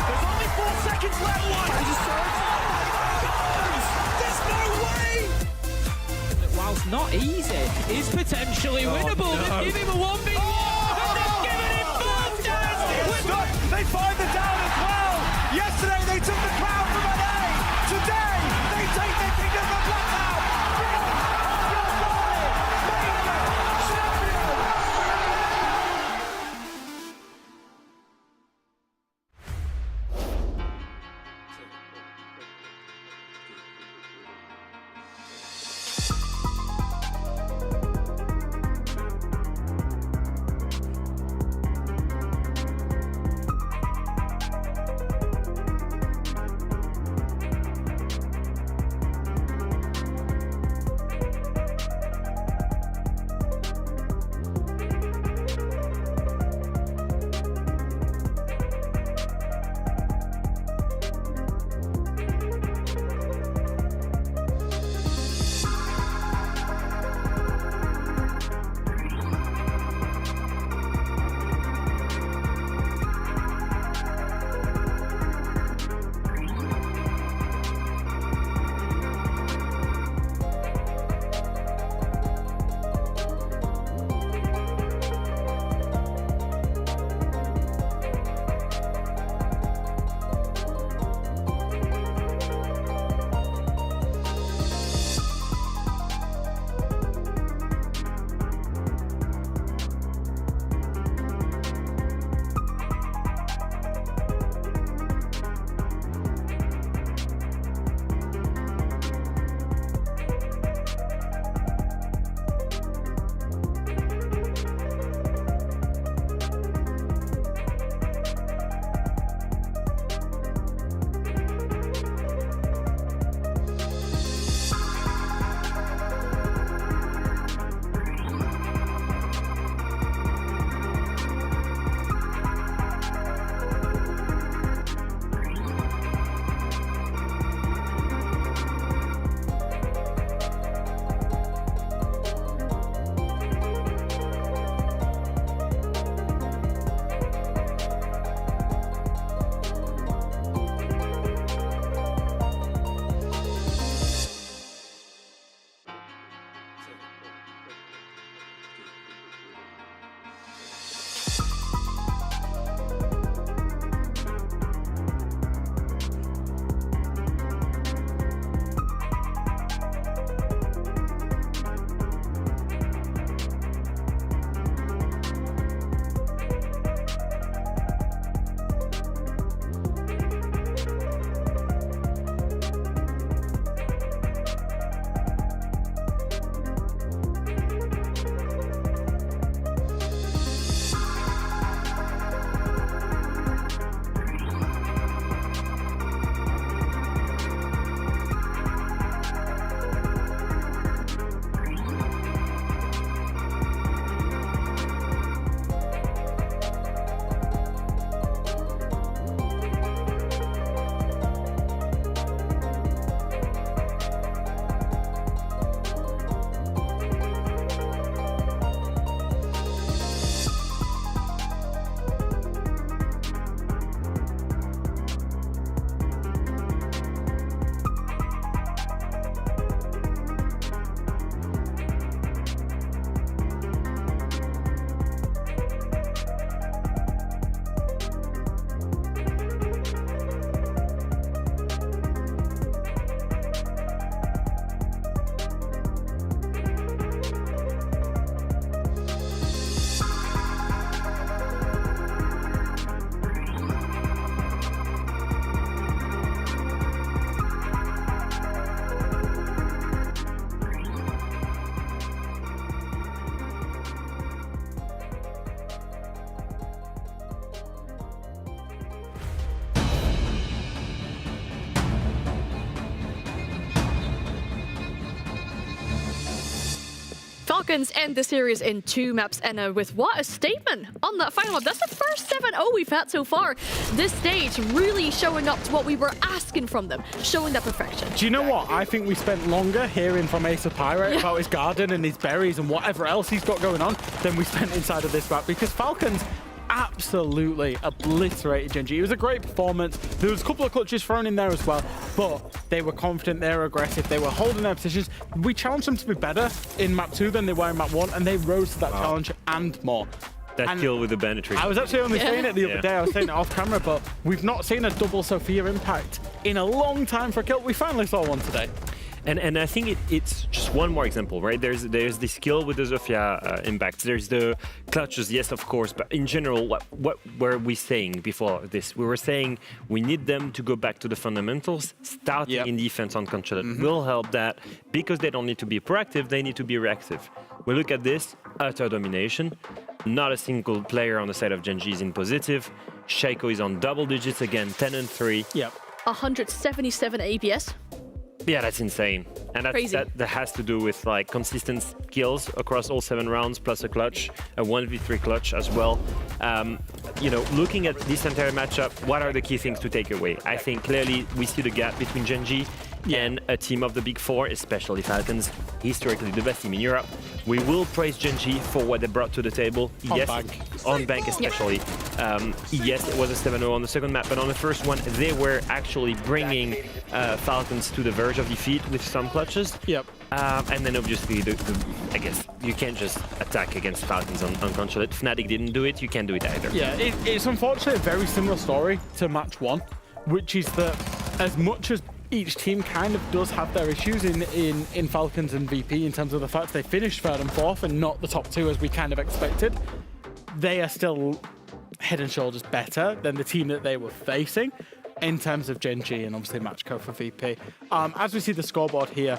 [SPEAKER 10] There's only 4 seconds left. There's no way.
[SPEAKER 8] Whilst not easy, is potentially winnable.
[SPEAKER 10] No.
[SPEAKER 8] They've given him a 1v1 and they've given him both guys.
[SPEAKER 10] They find the down as well. Yesterday they took the crown from NA. Today they take their kingdom from Blackout.
[SPEAKER 3] Falcons end the series in 2 maps, and with what a statement on that final map. That's the first 7-0 we've had so far. This stage really showing up to what we were asking from them, showing that perfection.
[SPEAKER 5] Do you know what? I think we spent longer hearing from Ace of Pirate about his garden and his berries and whatever else he's got going on than we spent inside of this map, because Falcons absolutely obliterated Gen.G. It was a great performance. There was a couple of clutches thrown in there as well, but they were confident, they were aggressive, they were holding their positions. We challenged them to be better in map 2 than they were in map 1, and they rose to that challenge and more.
[SPEAKER 4] That kill with the banditry.
[SPEAKER 5] I was actually only saying it the other day, I was saying it off camera, but we've not seen a double Sophia impact in a long time for a kill. We finally saw one today.
[SPEAKER 4] And I think it's just one more example, right? There's the skill with the Zofia impact. There's the clutches, yes, of course. But in general, what were we saying before this? We were saying we need them to go back to the fundamentals. Starting in defense on Consulate will help that, because they don't need to be proactive, they need to be reactive. We look at this, utter domination. Not a single player on the side of Gen.G is in positive. Shaiko is on double digits again, 10 and 3.
[SPEAKER 5] Yep.
[SPEAKER 3] 177 ABS.
[SPEAKER 4] Yeah, that's insane. And that has to do with like consistent kills across all 7 rounds, plus a clutch, a 1v3 clutch as well. You know, looking at this entire matchup, what are the key things to take away? I think clearly we see the gap between Gen.G and a team of the Big Four, especially Falcons, historically the best team in Europe. We will praise Gen.G for what they brought to the table. On bank especially. Yes, it was a 7-0 on the second map, but on the first one, they were actually bringing Falcons to the verge of defeat with some clutches. And then obviously, I guess you can't just attack against Falcons on Consulate. Fnatic didn't do it, you can't do it either.
[SPEAKER 5] Yeah, it's unfortunately a very similar story to match 1, which is that as much as each team kind of does have their issues in Falcons and VP in terms of the fact they finished 3rd and 4th and not the top 2 as we kind of expected, they are still head and shoulders better than the team that they were facing in terms of Gen.G and obviously Matchco for VP. As we see the scoreboard here,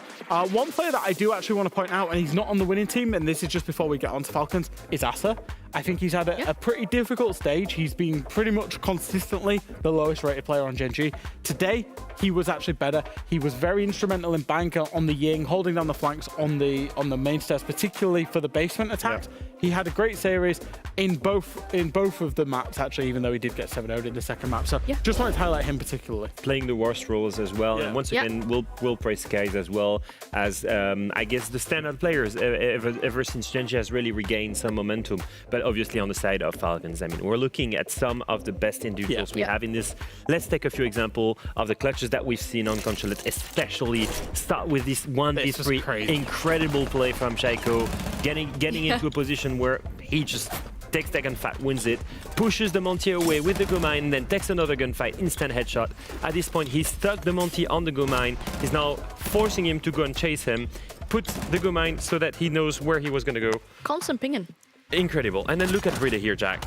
[SPEAKER 5] one player that I do actually want to point out, and he's not on the winning team, and this is just before we get on to Falcons, is Asa. I think he's had a pretty difficult stage. He's been pretty much consistently the lowest rated player on Gen.G. Today, he was actually better. He was very instrumental in bank on the Ying, holding down the flanks on the main stairs, particularly for the basement attacks. He had a great series in both of the maps, actually, even though he did get 7-0'd in the second map. So just wanted to highlight him particularly.
[SPEAKER 4] Playing the worst roles as well. And once again, we'll praise Skies as well as, I guess, the standard players ever since Gen.G has really regained some momentum. But obviously on the side of Falcons, I mean, we're looking at some of the best individuals we have in this. Let's take a few examples of the clutches that we've seen on Consulate, especially start with this 1v3 incredible play from Shaiko, getting into a position where he just takes that gunfight, wins it, pushes the Monty away with the Go Mine, and then takes another gunfight, instant headshot. At this point, he stuck the Monty on the Go Mine. He's now forcing him to go and chase him, puts the Go Mine so that he knows where he was going to go.
[SPEAKER 3] Constant pinging.
[SPEAKER 4] Incredible. And then look at Brida here, Jack.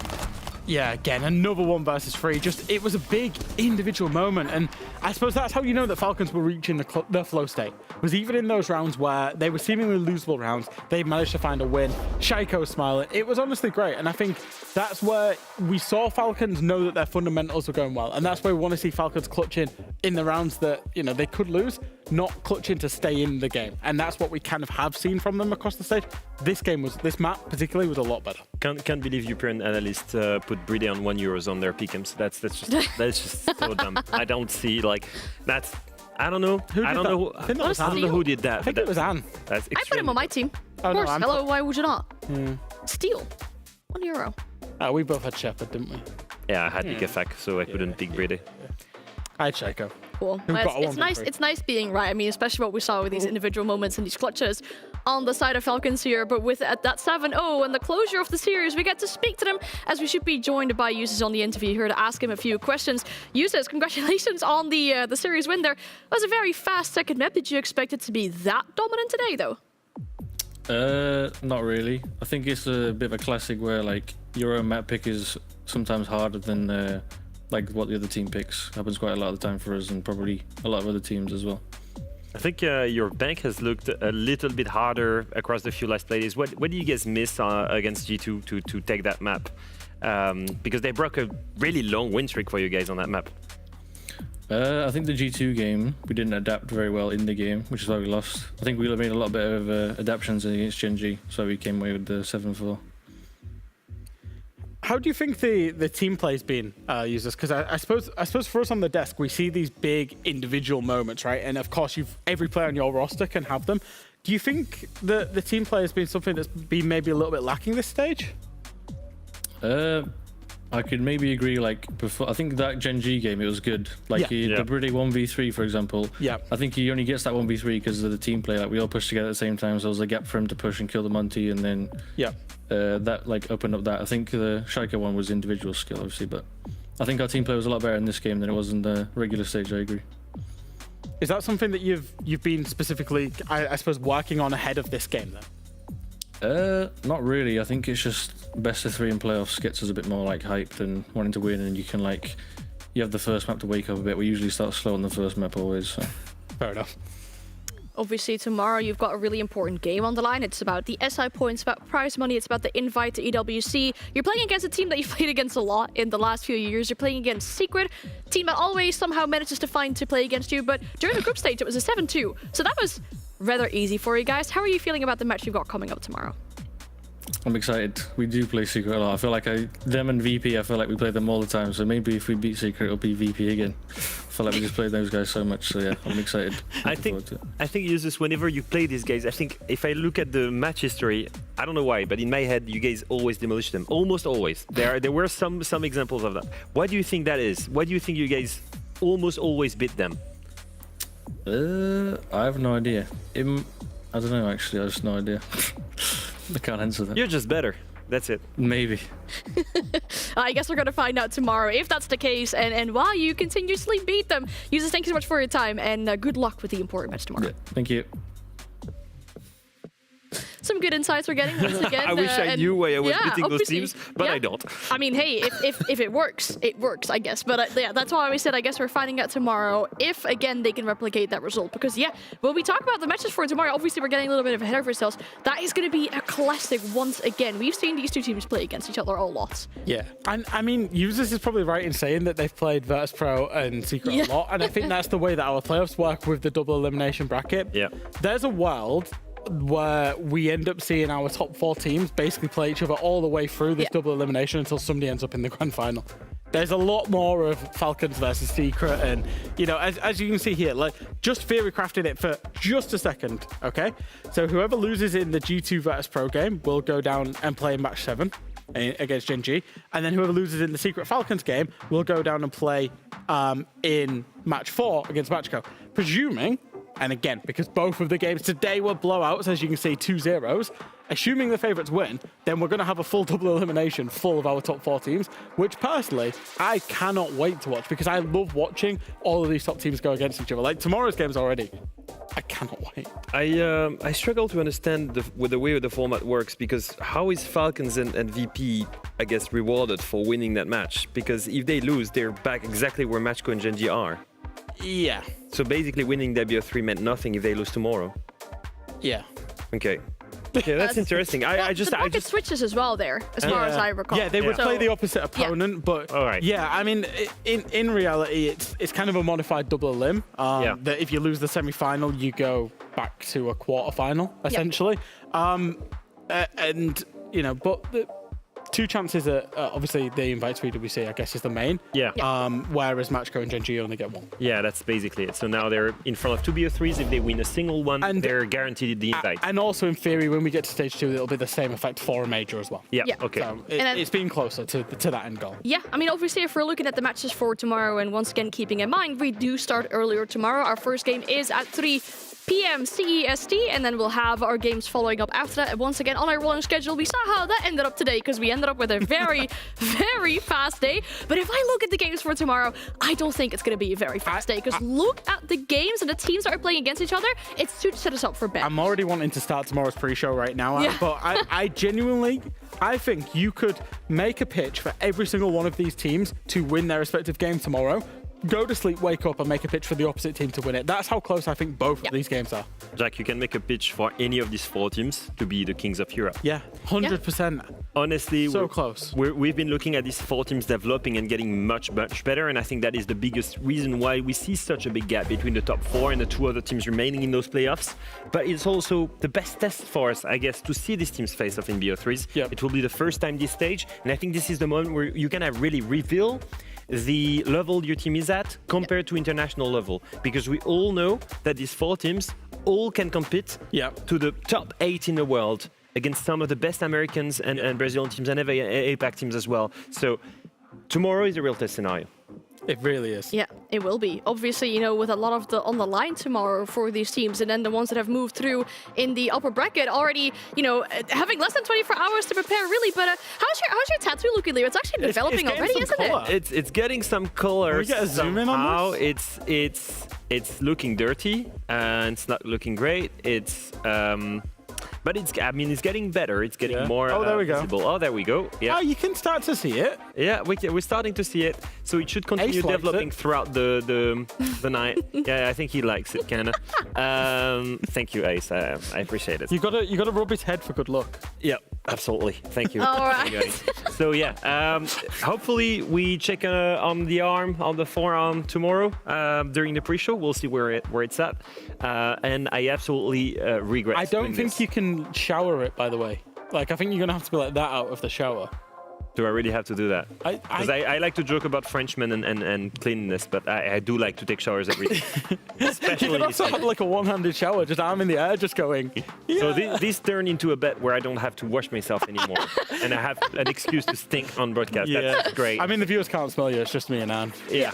[SPEAKER 5] Yeah, again, another 1 versus 3. Just, it was a big individual moment, and I suppose that's how you know that Falcons were reaching the flow state. Was even in those rounds where they were seemingly losable rounds, they managed to find a win. Shaiko was smiling. It was honestly great, and I think that's where we saw Falcons know that their fundamentals were going well, and that's where we want to see Falcons clutching in the rounds that, you know, they could lose, not clutching to stay in the game, and that's what we kind of have seen from them across the stage. This map particularly was a lot better.
[SPEAKER 4] Can't believe European analysts put Bride on €1 on their pick'ems. That's just so dumb. I don't see that's. I don't know. I don't know who did that.
[SPEAKER 5] I think it was Anne.
[SPEAKER 3] I put him on my team. Of course. Hello, why would you not? Steal. €1.
[SPEAKER 5] We both had Shepard, didn't we?
[SPEAKER 4] Yeah, I had Ikefak, so I couldn't pick Bride.
[SPEAKER 5] I had Shaiko.
[SPEAKER 3] Cool. It's nice being right. I mean, especially what we saw with these individual moments and these clutches on the side of Falcons here. But with that 7-0 and the closure of the series, we get to speak to them, as we should be joined by Uses on the interview here to ask him a few questions. Uses, congratulations on the series win there. It was a very fast second map. Did you expect it to be that dominant today, though?
[SPEAKER 17] Not really. I think it's a bit of a classic where like your own map pick is sometimes harder than like what the other team picks. Happens quite a lot of the time for us and probably a lot of other teams as well.
[SPEAKER 4] I think your bank has looked a little bit harder across the few last plays. What do you guys miss against G2 to take that map? Because they broke a really long win streak for you guys on that map.
[SPEAKER 17] I think the G2 game, we didn't adapt very well in the game, which is why we lost. I think we made a lot better of adaptations against Gen.G, so we came away with the 7-4.
[SPEAKER 5] How do you think the team play's been, users? Because I suppose for us on the desk, we see these big individual moments, right? And of course, every player on your roster can have them. Do you think the team play has been something that's been maybe a little bit lacking this stage?
[SPEAKER 17] I could maybe agree. Like before, I think that Gen.G game, it was good. Like the Brady 1v3, for example.
[SPEAKER 5] Yeah.
[SPEAKER 17] I think he only gets that 1v3 because of the team play. Like we all pushed together at the same time, so there was a gap for him to push and kill the Monty, and then that like opened up that. I think the Shaika one was individual skill, obviously, but I think our team play was a lot better in this game than it was in the regular stage. I agree.
[SPEAKER 5] Is that something that you've been specifically, I suppose, working on ahead of this game then?
[SPEAKER 17] Not really. I think it's just best of 3 in playoffs gets us a bit more like hyped and wanting to win, and you can like you have the first map to wake up a bit. We usually start slow on the first map always. So.
[SPEAKER 5] Fair enough.
[SPEAKER 3] Obviously, tomorrow you've got a really important game on the line. It's about the SI points, about prize money, it's about the invite to EWC. You're playing against a team that you've played against a lot in the last few years. You're playing against Secret, a team that always somehow manages to find to play against you, but during the group stage it was a 7-2. So that was rather easy for you guys. How are you feeling about the match you've got coming up tomorrow?
[SPEAKER 17] I'm excited. We do play Secret a lot. I feel like them and VP, I feel like we play them all the time. So maybe if we beat Secret, it'll be VP again. I feel like we just played those guys so much. So yeah, I'm excited.
[SPEAKER 4] I think Usus, whenever you play these guys, I think if I look at the match history, I don't know why, but in my head, you guys always demolish them. Almost always. There were some examples of that. Why do you think that is? Why do you think you guys almost always beat them?
[SPEAKER 17] I have no idea. I don't know, actually. I have just no idea. I can't answer that.
[SPEAKER 4] You're just better. That's it.
[SPEAKER 17] Maybe.
[SPEAKER 3] I guess we're going to find out tomorrow if that's the case and why you continuously beat them. Users, thank you so much for your time, and good luck with the important match tomorrow.
[SPEAKER 17] Yeah, thank you.
[SPEAKER 3] Some good insights we're getting once again.
[SPEAKER 4] I wish I knew why I was beating those
[SPEAKER 3] obviously.
[SPEAKER 4] teams, but I don't.
[SPEAKER 3] I mean, hey, if it works, it works, I guess. But yeah, that's why we said I guess we're finding out tomorrow if, again, they can replicate that result. Because, yeah, when we talk about the matches for tomorrow, obviously we're getting a little bit ahead of ourselves. That is going to be a classic once again. We've seen these two teams play against each other a lot.
[SPEAKER 5] Yeah, and I mean, Users is probably right in saying that they've played Virtus Pro and Secret a lot. And I think that's the way that our playoffs work with the double elimination bracket.
[SPEAKER 4] Yeah.
[SPEAKER 5] There's a world where we end up seeing our top 4 teams basically play each other all the way through this double elimination until somebody ends up in the grand final. There's a lot more of Falcons versus Secret, and you know, as you can see here, like just theory crafted it for just a second, okay? So whoever loses in the G2 Virtus Pro game will go down and play match 7 against Gen.G, and then whoever loses in the Secret Falcons game will go down and play in match 4 against Matchco. Presuming, and again, because both of the games today were blowouts, as you can see, 2-0s, assuming the favourites win, then we're going to have a full double elimination full of our top 4 teams, which personally, I cannot wait to watch because I love watching all of these top teams go against each other. Like tomorrow's games already. I cannot wait.
[SPEAKER 4] I struggle to understand the way the format works, because how is Falcons and VP, I guess, rewarded for winning that match? Because if they lose, they're back exactly where Matchco and Gen.G are.
[SPEAKER 5] Yeah.
[SPEAKER 4] So basically winning WO3 meant nothing if they lose tomorrow.
[SPEAKER 5] Yeah.
[SPEAKER 4] Okay. Okay, that's interesting.
[SPEAKER 3] I just switches as well there, as far as I recall.
[SPEAKER 5] Yeah, they would play the opposite opponent, but yeah, I mean, in reality, it's kind of a modified double elim. That if you lose the semi-final, you go back to a quarter-final, essentially. And you know, but two chances are obviously the invite to EWC, I guess, is the main.
[SPEAKER 4] Yeah.
[SPEAKER 5] Whereas Matchco and Gen.G only get 1.
[SPEAKER 4] Yeah, that's basically it. So now they're in front of 2 BO3s. If they win a single one, and they're guaranteed the invite.
[SPEAKER 5] And also, in theory, when we get to stage 2, it'll be the same effect for a major as well.
[SPEAKER 4] Yeah. Okay.
[SPEAKER 5] So it's been closer to that end goal.
[SPEAKER 3] Yeah, I mean, obviously, if we're looking at the matches for tomorrow, and once again, keeping in mind, we do start earlier tomorrow. Our first game is at 3 p.m. CEST, and then we'll have our games following up after that. And once again, on our rolling schedule, we saw how that ended up today, because we ended up with a very, very fast day. But if I look at the games for tomorrow, I don't think it's going to be a very fast day, because look at the games and the teams that are playing against each other. It's to set us up for bed.
[SPEAKER 5] I'm already wanting to start tomorrow's pre-show right now, but I genuinely, I think you could make a pitch for every single one of these teams to win their respective game tomorrow, go to sleep, wake up, and make a pitch for the opposite team to win it. That's how close I think both of these games are.
[SPEAKER 4] Jack, you can make a pitch for any of these 4 teams to be the kings of Europe.
[SPEAKER 5] Yeah, 100%.
[SPEAKER 4] Honestly,
[SPEAKER 5] so close.
[SPEAKER 4] We've been looking at these 4 teams developing and getting much, much better, and I think that is the biggest reason why we see such a big gap between the top 4 and the 2 other teams remaining in those playoffs. But it's also the best test for us, I guess, to see these teams face off in BO3s.
[SPEAKER 5] Yep.
[SPEAKER 4] It will be the first time this stage, and I think this is the moment where you can really reveal the level your team is at compared to international level, because we all know that these 4 teams all can compete to the top 8 in the world against some of the best Americans and Brazilian teams and APAC teams as well. So tomorrow is a real test scenario.
[SPEAKER 5] It really is.
[SPEAKER 3] Yeah, it will be. Obviously, you know, with a lot of the on the line tomorrow for these teams, and then the ones that have moved through in the upper bracket already, you know, having less than 24 hours to prepare, really. But how's your tattoo looking, Leo? It's actually developing already, isn't it?
[SPEAKER 4] It's getting some color.
[SPEAKER 5] Can we get a zoom in on
[SPEAKER 4] this? It's looking dirty and it's not looking great. But it's getting better. It's getting more
[SPEAKER 5] there we
[SPEAKER 4] visible.
[SPEAKER 5] go.
[SPEAKER 4] Oh, there we go. Yeah.
[SPEAKER 5] Oh, you can start to see it.
[SPEAKER 4] Yeah, we're starting to see it. So it should continue
[SPEAKER 5] Ace likes
[SPEAKER 4] developing
[SPEAKER 5] it.
[SPEAKER 4] throughout the night. Yeah, I think he likes it, kinda. Thank you, Ace. I appreciate it.
[SPEAKER 5] You gotta rub his head for good luck.
[SPEAKER 4] Yeah, absolutely. Thank you.
[SPEAKER 3] All right.
[SPEAKER 4] Thank you, Ace. So yeah, hopefully we check on the forearm tomorrow during the pre-show. We'll see where it's at. And I absolutely regret.
[SPEAKER 5] I don't
[SPEAKER 4] doing
[SPEAKER 5] think
[SPEAKER 4] this.
[SPEAKER 5] you can shower it, by the way. Like, I think you're gonna have to be like that out of the shower.
[SPEAKER 4] Do I really have to do that? Because
[SPEAKER 5] I
[SPEAKER 4] I like to joke about Frenchmen and cleanliness, but I do like to take showers every day. Especially
[SPEAKER 5] you could also have like a one-handed shower, just arm in the air, just going. Yeah.
[SPEAKER 4] So this turned into a bet where I don't have to wash myself anymore, and I have an excuse to stink on broadcast.
[SPEAKER 5] Yeah.
[SPEAKER 4] That's great.
[SPEAKER 5] I mean, the viewers can't smell you. It's just me and Anne.
[SPEAKER 4] Yeah.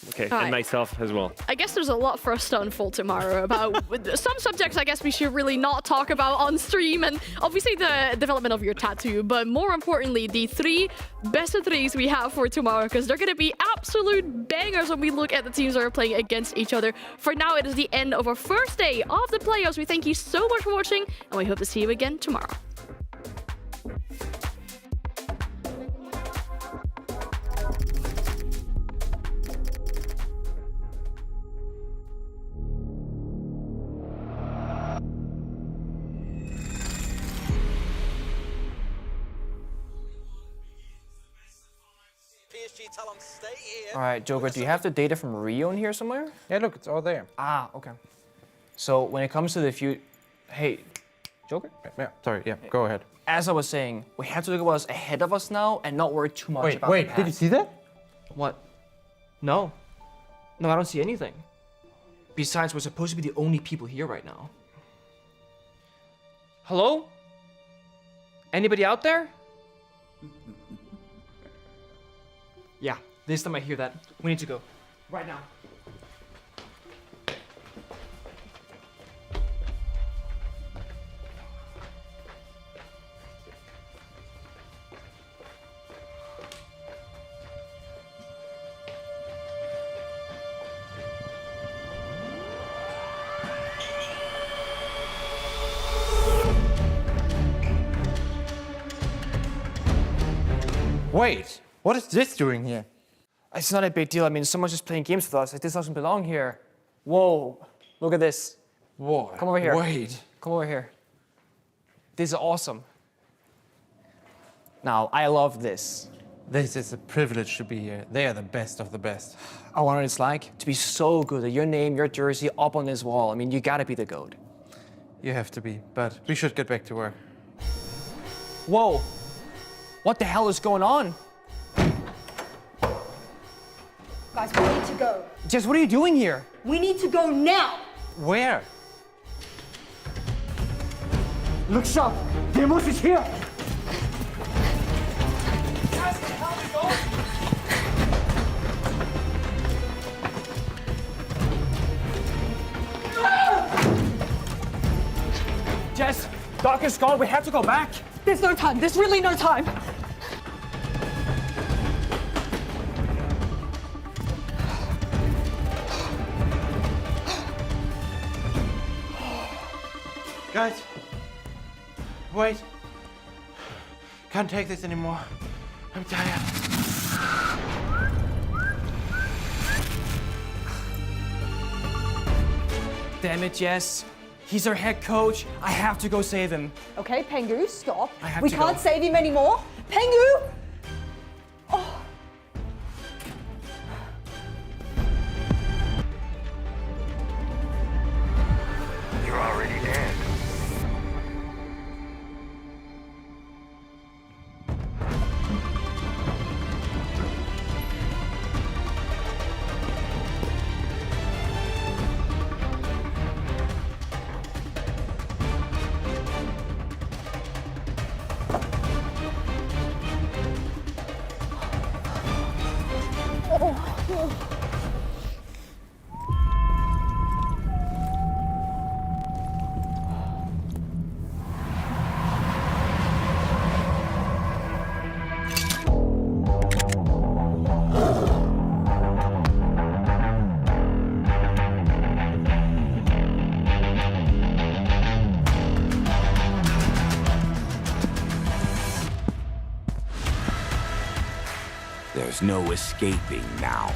[SPEAKER 4] Okay,
[SPEAKER 3] All
[SPEAKER 4] and
[SPEAKER 3] right.
[SPEAKER 4] myself as well.
[SPEAKER 3] I guess there's a lot for us to unfold tomorrow about some subjects I guess we should really not talk about on stream, and obviously the development of your tattoo, but more importantly, the 3 best of 3s we have for tomorrow, because they're going to be absolute bangers when we look at the teams that are playing against each other. For now, it is the end of our first day of the playoffs. We thank you so much for watching, and we hope to see you again tomorrow.
[SPEAKER 18] All right, Joker, do you have the data from Rio in here somewhere?
[SPEAKER 19] Yeah, look, it's all there.
[SPEAKER 18] Ah, okay. So when it comes to the hey, Joker?
[SPEAKER 19] Yeah, sorry, yeah, go ahead.
[SPEAKER 18] As I was saying, we have to look at what's ahead of us now and not worry too much about the
[SPEAKER 19] Wait,
[SPEAKER 18] past.
[SPEAKER 19] did you see that?
[SPEAKER 18] What? No. No, I don't see anything. Besides, we're supposed to be the only people here right now. Hello? Anybody out there? Yeah, this time I hear that. We need to go. Right now.
[SPEAKER 19] Wait, what is this doing here?
[SPEAKER 18] It's not a big deal. I mean, someone's just playing games with us. Like, this doesn't belong here. Whoa, look at this.
[SPEAKER 19] Whoa.
[SPEAKER 18] Come over here.
[SPEAKER 19] Wait.
[SPEAKER 18] Come over here. This is awesome. Now, I love this.
[SPEAKER 19] This is a privilege to be here. They are the best of the best.
[SPEAKER 18] I wonder what it's like to be so good at your name, your jersey up on this wall. I mean, you gotta be the GOAT.
[SPEAKER 19] You have to be, but we should get back to work.
[SPEAKER 18] Whoa, what the hell is going on?
[SPEAKER 14] Guys, we need to go.
[SPEAKER 18] Jess, what are you doing here?
[SPEAKER 14] We need to go now.
[SPEAKER 19] Where?
[SPEAKER 10] Look sharp. The emotion is here.
[SPEAKER 18] Jess, Doc is gone. We have to go back.
[SPEAKER 14] There's no time. There's really no time.
[SPEAKER 19] Guys, wait. Can't take this anymore. I'm tired.
[SPEAKER 10] Damn it, Jess. He's our head coach. I have to go save him.
[SPEAKER 14] Okay, Pengu, stop.
[SPEAKER 10] I have
[SPEAKER 14] We
[SPEAKER 10] to
[SPEAKER 14] can't
[SPEAKER 10] go.
[SPEAKER 14] save him anymore. Pengu! Oh.
[SPEAKER 16] You're already dead.
[SPEAKER 20] There's no escaping now.